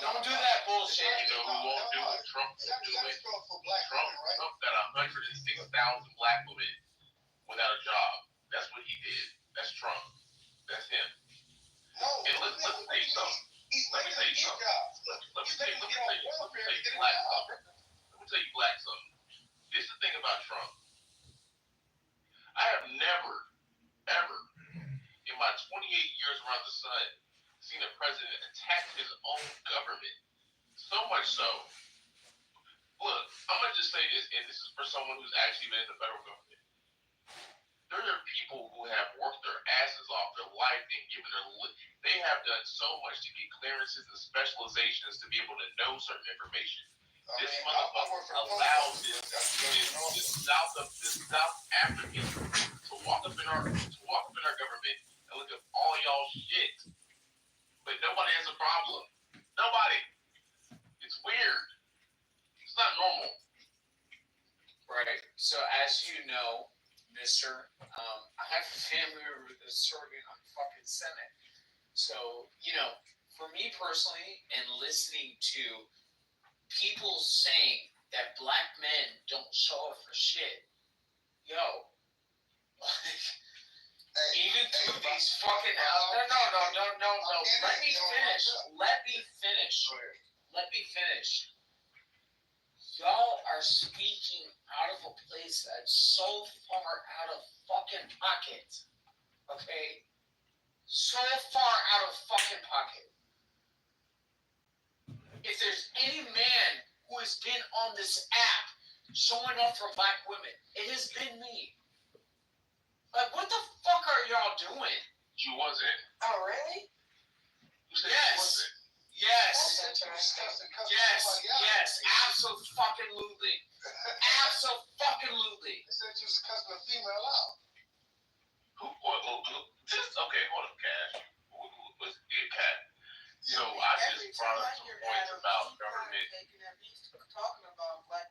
Don't do that bullshit. You know who won't do it? Trump won't do it. Trump got 106,000 black women without a job. That's what he did. That's Trump. That's him. No. And let me tell you something. Let me tell you black something. This is the thing about Trump. I have never, ever, in my 28 years around the sun, seen a president attack his own government. So much so. Look, I'm going to just say this, and this is for someone who's actually been in the federal government. There are people who have worked their asses off their life and given they have done so much to get clearances and specializations to be able to know certain information. This motherfucker allows this South African to walk up in our government and look at all y'all shit. But nobody has a problem. Nobody. It's weird. It's not normal. Right. So as you know, Mister, I have a family member that's serving on fucking Senate. So, for me personally, and listening to people saying that black men don't show up for shit, even through these fucking no. Let me finish. Y'all are speaking out of a place that's so far out of fucking pocket. Okay? So far out of fucking pocket. If there's any man who has been on this app showing up for black women, it has been me. Like, what the fuck are y'all doing? She wasn't. Oh, really? Who said Yes. she wasn't? Yes. Yes. Absolutely. Absolutely. They said you was cussing a female out. Okay, hold up, Cash. Let's get Cat. So I just brought up some points about government. Talking about black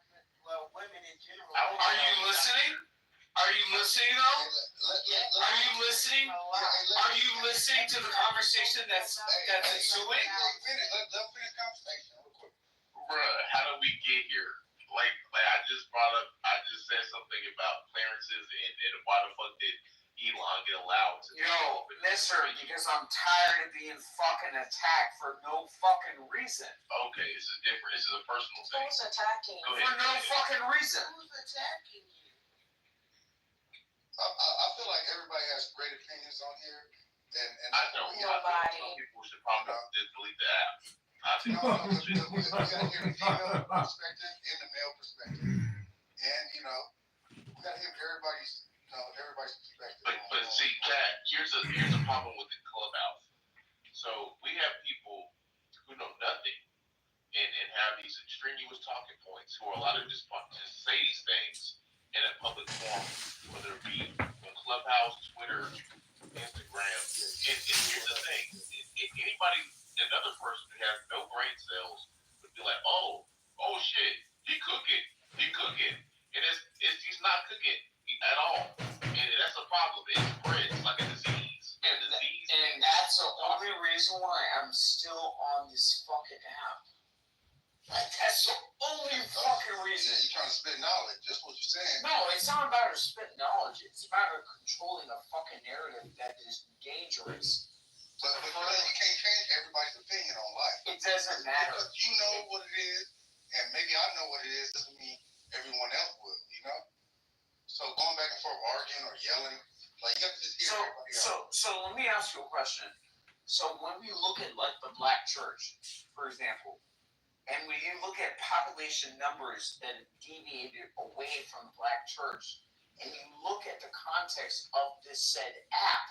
women in general. Are you listening? Are you listening though? Are you listening? Are you listening to the conversation that's ensuing? Let finish conversation real quick. Bruh, how did we get here? Like I just said something about clearances and why the fuck did Elon get allowed to? Yo, mister, because I'm tired of being fucking attacked for no fucking reason. Okay, this is different. This is a personal thing. Who's attacking you? For no fucking reason. Who's attacking you? I feel like everybody has great opinions on here, and I know nobody. Some people should probably delete the app. I think we gotta hear the female perspective and the male perspective, and we gotta hear everybody's perspective. But see, Kat, here's a problem with the Clubhouse. So we have people who know nothing and have these extraneous talking points who are allowed to just say these things in a public forum, whether it be on Clubhouse, Twitter, Instagram. And here's the thing: another person who has no brain cells would be like, "Oh shit, he's cooking," and he's not cooking at all, and that's a problem. It spreads like a disease. And that's the only reason why I'm still on this fucking app. That's the only fucking reason. You're trying to spit knowledge. That's what you're saying. No, it's not about her spit knowledge. It's about her controlling a fucking narrative that is dangerous. But you can't change everybody's opinion on life. It doesn't matter. Because you know what it is, and maybe I know what it is, doesn't mean everyone else will, So going back and forth, arguing or yelling, like you have to just hear everybody else. So let me ask you a question. So when we look at like the black church, for example, and when you look at population numbers that have deviated away from the black church, and you look at the context of this said app,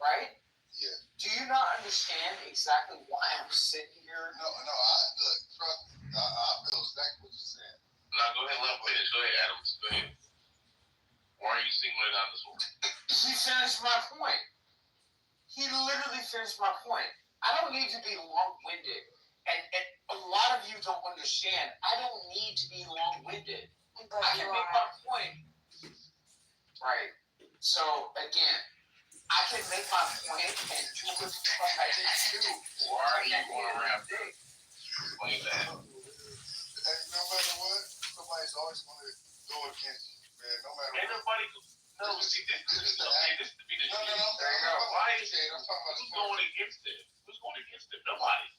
right? Yeah. Do you not understand exactly why I'm sitting here? No, trust me, I feel exactly what you're saying. No, go ahead, let him finish. Go ahead, Adams. Go ahead. Why are you singling it out this way? He finished my point. He literally finished my point. I don't need to be long-winded. And a lot of you don't understand. I don't need to be long-winded. I can make my point. Right. So, again, I can make my point and do what the fuck I did too. Why are you going around big? Explain that. And no matter what, somebody's always going to go against you, man. No matter what. Nobody. No, see, this is the be the No. There you go. Why is it? Who's going against it? Who's going against it? Nobody.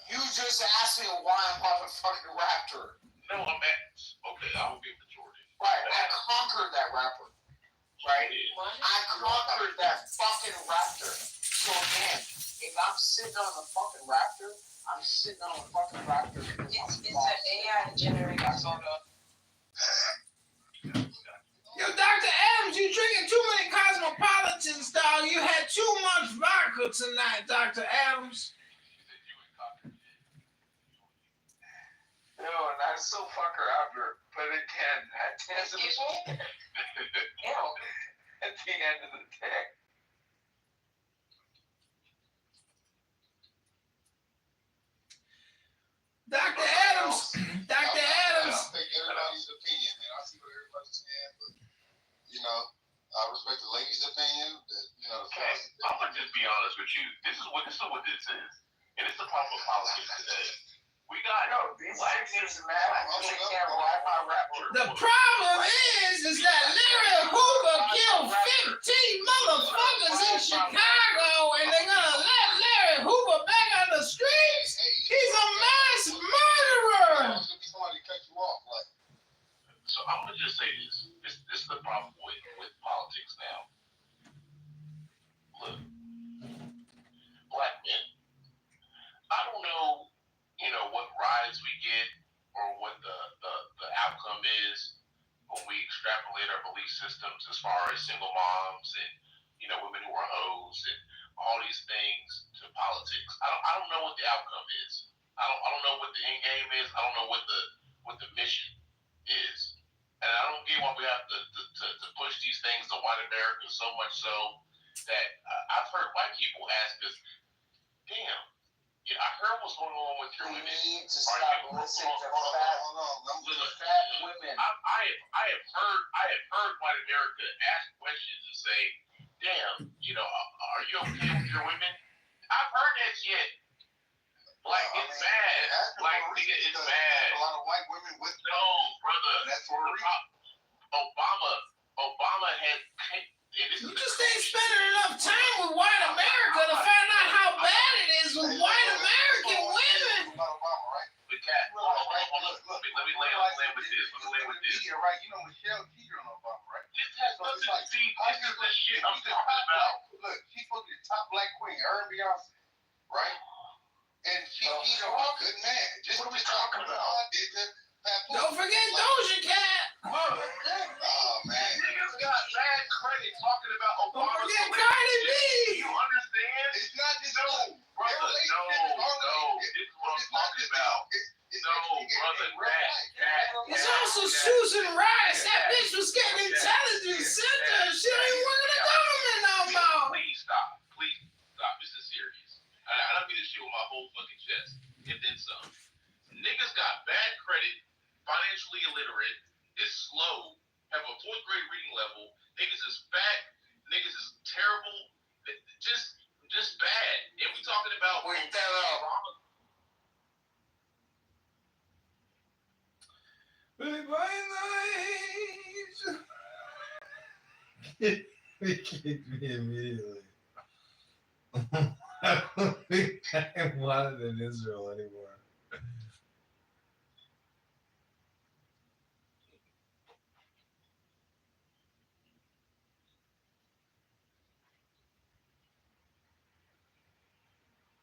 You just asked me why I'm on the fucking raptor. No, okay, I will be a majority. Right, I conquered that rapper. Right? I conquered that fucking raptor. So again, if I'm sitting on the fucking raptor, I'm sitting on the fucking raptor. It's an AI generated photo. Yo, Dr. Adams, you drinking too many Cosmopolitans, dog. You had too much vodka tonight, Dr. Adams. Yo, and I still fuck her after, but again, at the end of the day. At the end of the day. Dr. Adams. I respect everybody's opinion, man. I see what everybody's saying, but I respect the lady's opinion. I'm gonna just be honest with you. This is what this is, and it's the problem with politics today. We got these things matter. The problem is that Larry Hoover killed 15 motherfuckers in Chicago, and they're gonna let Larry Hoover back on the streets. He's a mass murderer. Somebody cut you off, like. So I'm gonna just say this. This is the problem with politics now. Look, black men. I don't know, what rise we get or what the outcome is, when we extrapolate our belief systems as far as single moms and women who are hoes and all these things to politics. I don't know what the outcome is. I don't know what the end game is. I don't know what the mission is. And I don't get why we have to push these things to white America so much so that I've heard white people ask us, damn, I heard what's going on with your women. You need to stop listening to fat women. I have heard white America ask questions and say, damn, are you okay with your women? I've heard that shit. Like, it's bad. Like, nigga, it's bad. A lot of white women with brother. That's for a reason. Obama has. You just ain't spending enough time with white America to find out how bad it is with white American women. But Kat, let me land with this. Right, Michelle cheated on Obama, right? This has nothing to do. This is the shit I'm talking about. Look, she's supposed to be the top black queen, her and Beyonce, right? And she cheated on a good man. Just what are we talking about? Don't forget Doja Cat. Oh man, niggas got bad credit talking about Obama. Don't forget Cardi B. You understand? It's not just brother. No. This is what I'm talking about. Brother. It's also Susan Rice. That bitch was getting intelligence center. She ain't working the government no more. Please stop. This is serious. I mean this shit with my whole fucking chest. And then some. Niggas got bad credit, financially illiterate, is slow, have a 4th grade reading level. Niggas is fat. Niggas is terrible. Just bad. And we talking about wait that up. He kicked me immediately. I don't think I want it in Israel anymore.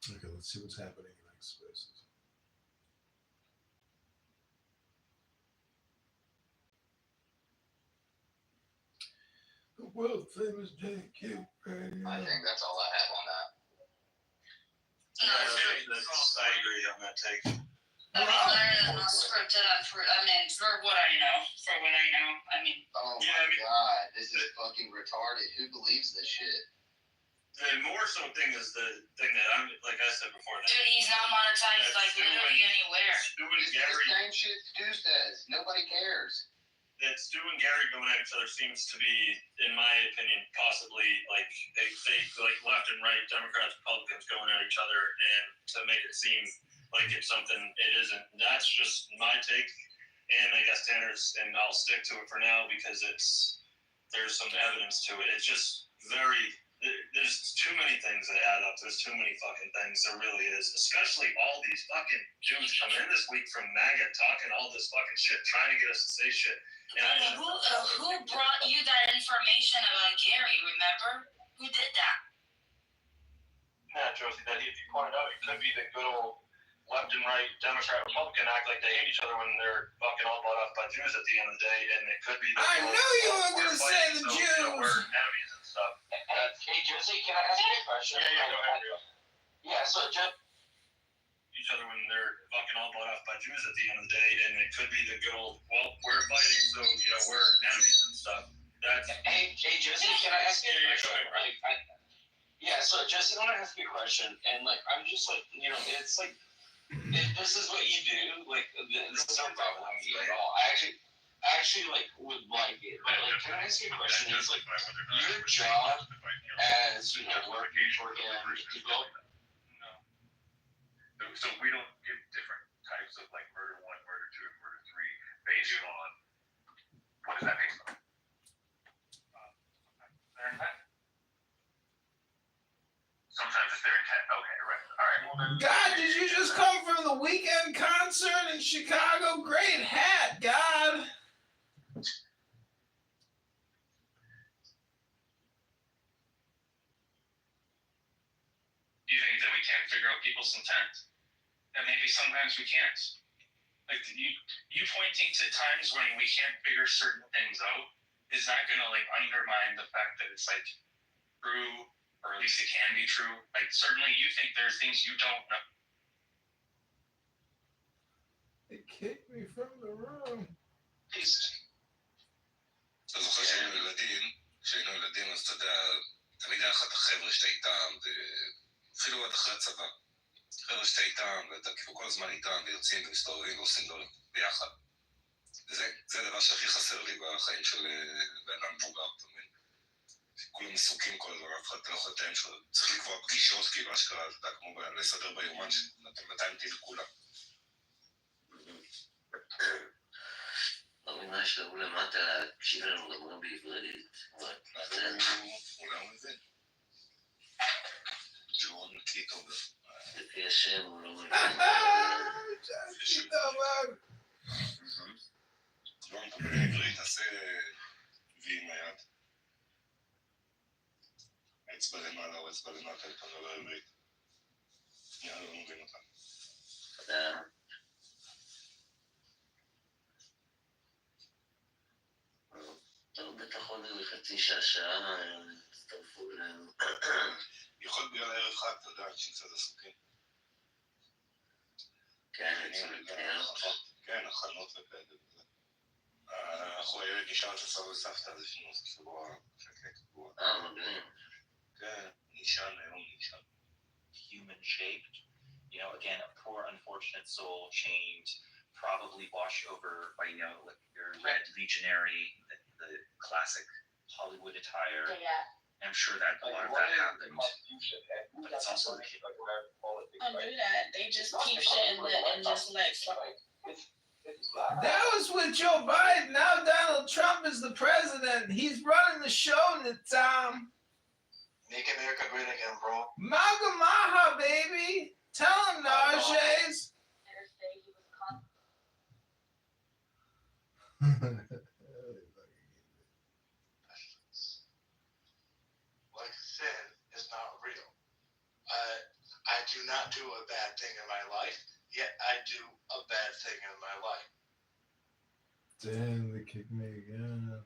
Okay, let's see what's happening in next spaces. The world famous JQ radio. I think that's all I have on that. I agree on that take. I mean, scripted up for what I know. Oh my God, this is fucking retarded. Who believes this shit? The more so thing is the thing that I'm, like I said before. Dude, he's not monetized literally anywhere. It's the same shit Stu says. Nobody cares. That Stu and Gary going at each other seems to be, in my opinion, possibly like a fake, like left and right Democrats, Republicans going at each other, and to make it seem like it's something it isn't. That's just my take, and I guess Tanner's, and I'll stick to it for now because there's some evidence to it. It's just there's too many things that add up. There's too many fucking things. There really is. Especially all these fucking dudes coming in this week from MAGA talking all this fucking shit, trying to get us to say shit. And who brought you that information about Gary, remember? Who did that? Yeah, Josie, that if you pointed out, it could be the good old left and right Democrat Republican act like they hate each other when they're fucking all bought off by Jews at the end of the day, and it could be I knew you were going to say the Jews. We're enemies and stuff. Hey, Josie, can I ask you a question? Yeah, go ahead, Rio. Yeah, so just each other when they're fucking all bought off by Jews at the end of the day, and it could be the good old, well, we're fighting, so we're enemies and stuff. Hey, Josie, can I ask you a question? Yeah, so Jesse, I want to ask you a question, and I'm just it's this is what you do, this is no problem with you at all. I actually would like it, but can I ask you a question? It's your job as working for him to go. No. So we don't give different types of murder 1, murder 2, and murder 3 based on what is that based on? Their intent. Sometimes it's their intent. Okay, right. All right. Well, then. God, did you just come from the weekend concert in Chicago? Great hat, God. Do you think that we can't figure out people's intent? And maybe sometimes we can't. Like you pointing to times when we can't figure certain things out is not going to like undermine the fact that it's like true, or at least it can be true. Like certainly you think there's things you don't know. They kicked me from the room. אתה זוכר כשהיינו ילדים, אז אתה יודע, תמיד היה לך את החבר'ה שאתה איתם, אפילו עד אחרי הצבא. חבר'ה שאתה איתם, ואתה כאילו כל הזמן איתם, ויוצאים ומסתובבים ועושים דברים ביחד. זה הדבר שהכי חסר לי בחיים של בן אדם מבוגר, אתה מבין? כולם עסוקים כל הזמן, אף אחד לא יכול לתאם שלו. צריך לקבוע פגישות כאילו אשכרה, אתה יודע, כמו לסדר ביומן, שאתם מתאם אותי לכולם. לא ממה שלו למטה להקשיב לנו מדברים בעברית. אולי הוא מבין. ג'ון קיטובר. לפי השם הוא לא מבין. קיטובר. ג'ון, אתה בעברית, תעשה וי עם היד. אצבע למעלה או אצבע למטה, אתה מדבר עברית. אני לא מבין אותה. תודה. טוב, בטח עוד לחצי שעה, תצטרפו אלינו. יכול בגלל הערב חג, אתה יודע, אנשים קצת עסוקים. כן, כן, הכנות וכאלה. אנחנו הילד נשאר את הסבא וסבתא, אז יש לנו שבוע שקט. מגניב. כן, נשען, היום נשען. Human shaped, you know, again, a poor, unfortunate soul chained, probably washed over by, you know, like your red legionary, the classic Hollywood attire. Yeah. I'm sure that a lot of that happened. But it's also the kid. Don't do that. They just keep shit and just let slide. That was with Joe Biden. Now Donald Trump is the president. He's running the show, Tom. Make America great again, bro. Maga Maha, baby. Tell him, Najays. Like sin is not real. I do not do a bad thing in my life, yet I do a bad thing in my life. Damn, they kicked me again.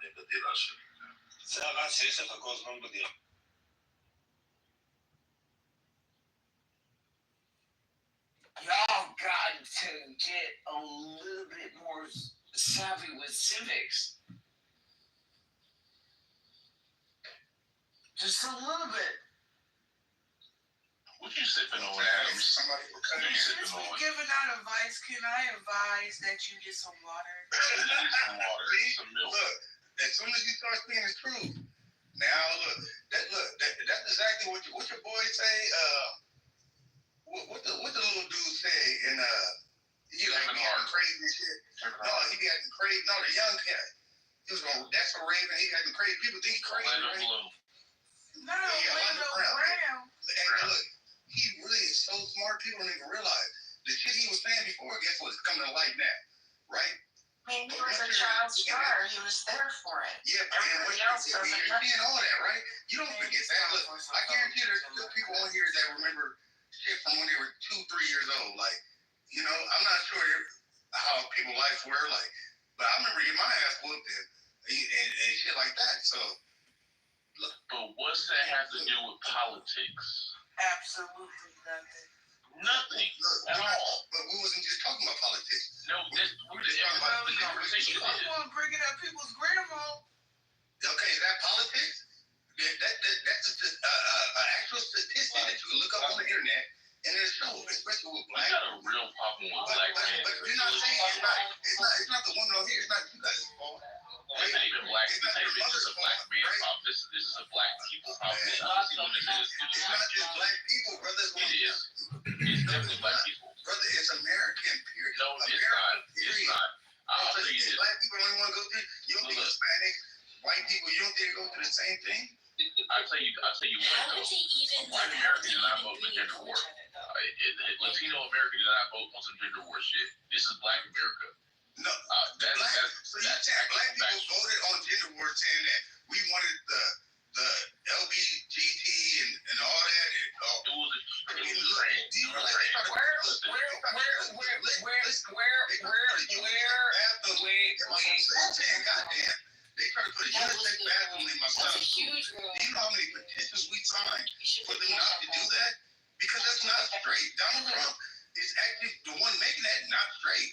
אני בדירה שלי. זה הרץ שיש לך כל הזמן בדירה. Y'all got to get a little bit more savvy with civics. Just a little bit. What you sipping on, Adams? Somebody will cut you sipping Since on. we're giving out advice, can I advise that you get some water? Some water, some milk. Look, as soon as you start speaking the truth, now that's exactly what your boy say. What the little dude say in he like be acting crazy and shit. No, he be acting crazy. No, the young cat. He was going. That's for Raven. He acting crazy. People think he's crazy, right? No, Orlando Brown. And look, he really is so smart. People don't even realize the shit he was saying before. Guess what's coming to light now, right? I mean, he was a child star. He was there for it. Yeah, everybody else doesn't. You're seeing all that, right? You don't forget that. Look, I guarantee there's still people on here that remember shit from when they were 2-3 years old. Like, you know, I'm not sure how people's lives were like, but I remember getting my ass whooped and shit like that. So, look, but what's that have to do with politics? Absolutely nothing. Nothing at all. But we wasn't just talking about politics. No, we're just talking about the conversation. I want to bring it up people's grandma. Okay, is that politics? of black people probably. It's not just black people, brother. It is. It's definitely black people. Brother, it's American, period. No, it's not. It's not. I'll tell you this. Black people don't want to go through. You don't think Hispanic, white people, you don't think they go through the same thing? I'll tell you what though. White Americans did not vote in the gender war. Latino Americans did not vote on some gender war shit. This is black America. No, so you saying black people voted on gender war saying that we wanted the LGBT and all that. It was a trend. Do you realize goddamn. They try to put a unisex bathroom in my son's school. Do you know how many petitions we signed for them not to do that? Because that's not straight. Donald Trump is actually the one making that not straight.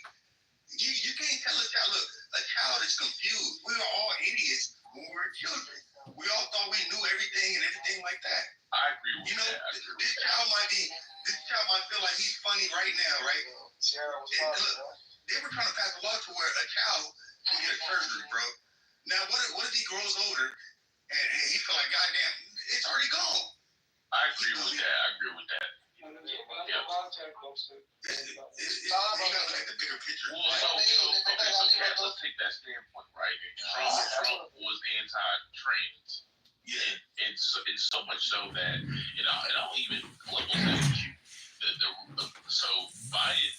You can't tell a child, look, a child is confused. We were all idiots when we were children. We all thought we knew everything and everything like that. I agree with that. This child might feel like he's funny right now, right? Look, they were trying to pass a law to where a child can get a surgery, bro. Now, what if he grows older and he feel like, goddamn, it's already gone? I agree with that. Yeah. You gotta look at the bigger picture. Let's take that standpoint, right? Trump was anti-trans. Yeah. And so much so that, and I'll even level that with you. So Biden,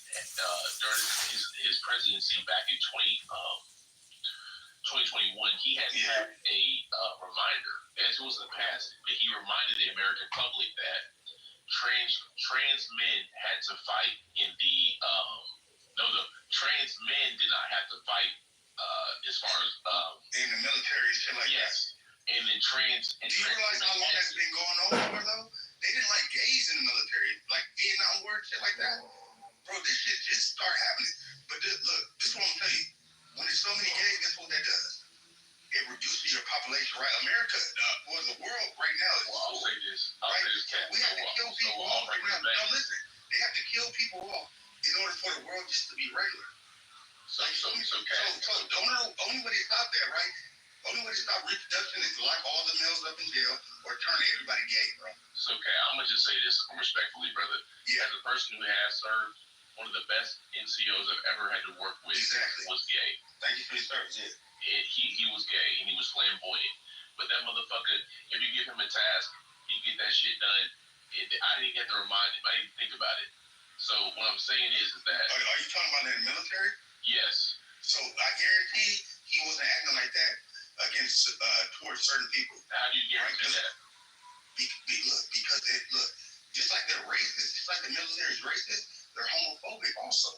during his presidency back in 2021, he had a reminder, as it was in the past, but he reminded the American public that trans men had to fight in the trans men did not have to fight as far as in the military shit like that. And then do you realize how long that's been going on for though? They didn't like gays in the military, like Vietnam War, shit like that. Bro, this shit just started happening. But look, this is what I'm telling you. When there's so many gays, guess what that does? It reduces your population, right? America, or the world right now is I'll say this, we have to kill people off right now. No, listen, they have to kill people off in order for the world just to be regular. So the only way to stop that, right? Only way to stop reproduction is to lock all the males up in jail or turn everybody gay, bro. It's okay. I'm gonna just say this respectfully, brother. As a person who has served, one of the best NCOs I've ever had to work with was gay. Thank you for your service. He was gay and he was flamboyant. But that motherfucker, if you give him a task, he get that shit done. I didn't get to remind him. I didn't think about it. So what I'm saying is that. Are you talking about in the military? Yes. So I guarantee he wasn't acting like that against towards certain people. How do you guarantee that? Because just like they're racist, just like the military is racist, they're homophobic also.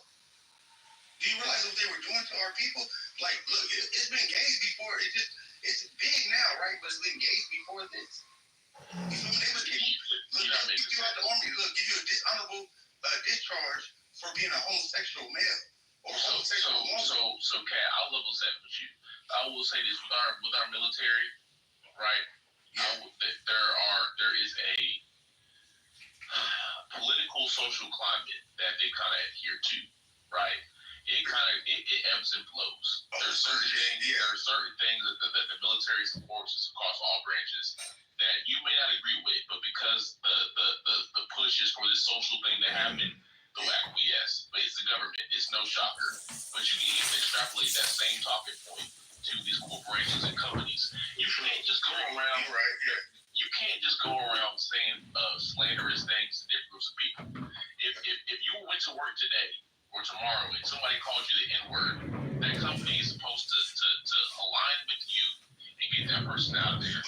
Do you realize what they were doing to our people? Like, look, it's been gays before. It's big now, right? But it's been gays before this. You know, they would give you out the army. Look, give you a dishonorable discharge for being a homosexual male or homosexual woman. So, Kat, I'll level set with you. I will say this with our military, right? There is a political social climate that they kind of adhere to, right? It ebbs and flows. There are certain things that the military supports across all branches that you may not agree with, but because the push is for this social thing to happen, they'll acquiesce. But it's the government. It's no shocker. But you can extrapolate that same talking point to these corporations and companies. You can't just go around. You can't just go around saying slanderous things to different groups of people. If you went to work today or tomorrow and somebody called you the N-word, that company is supposed to align with you and get that person out of there.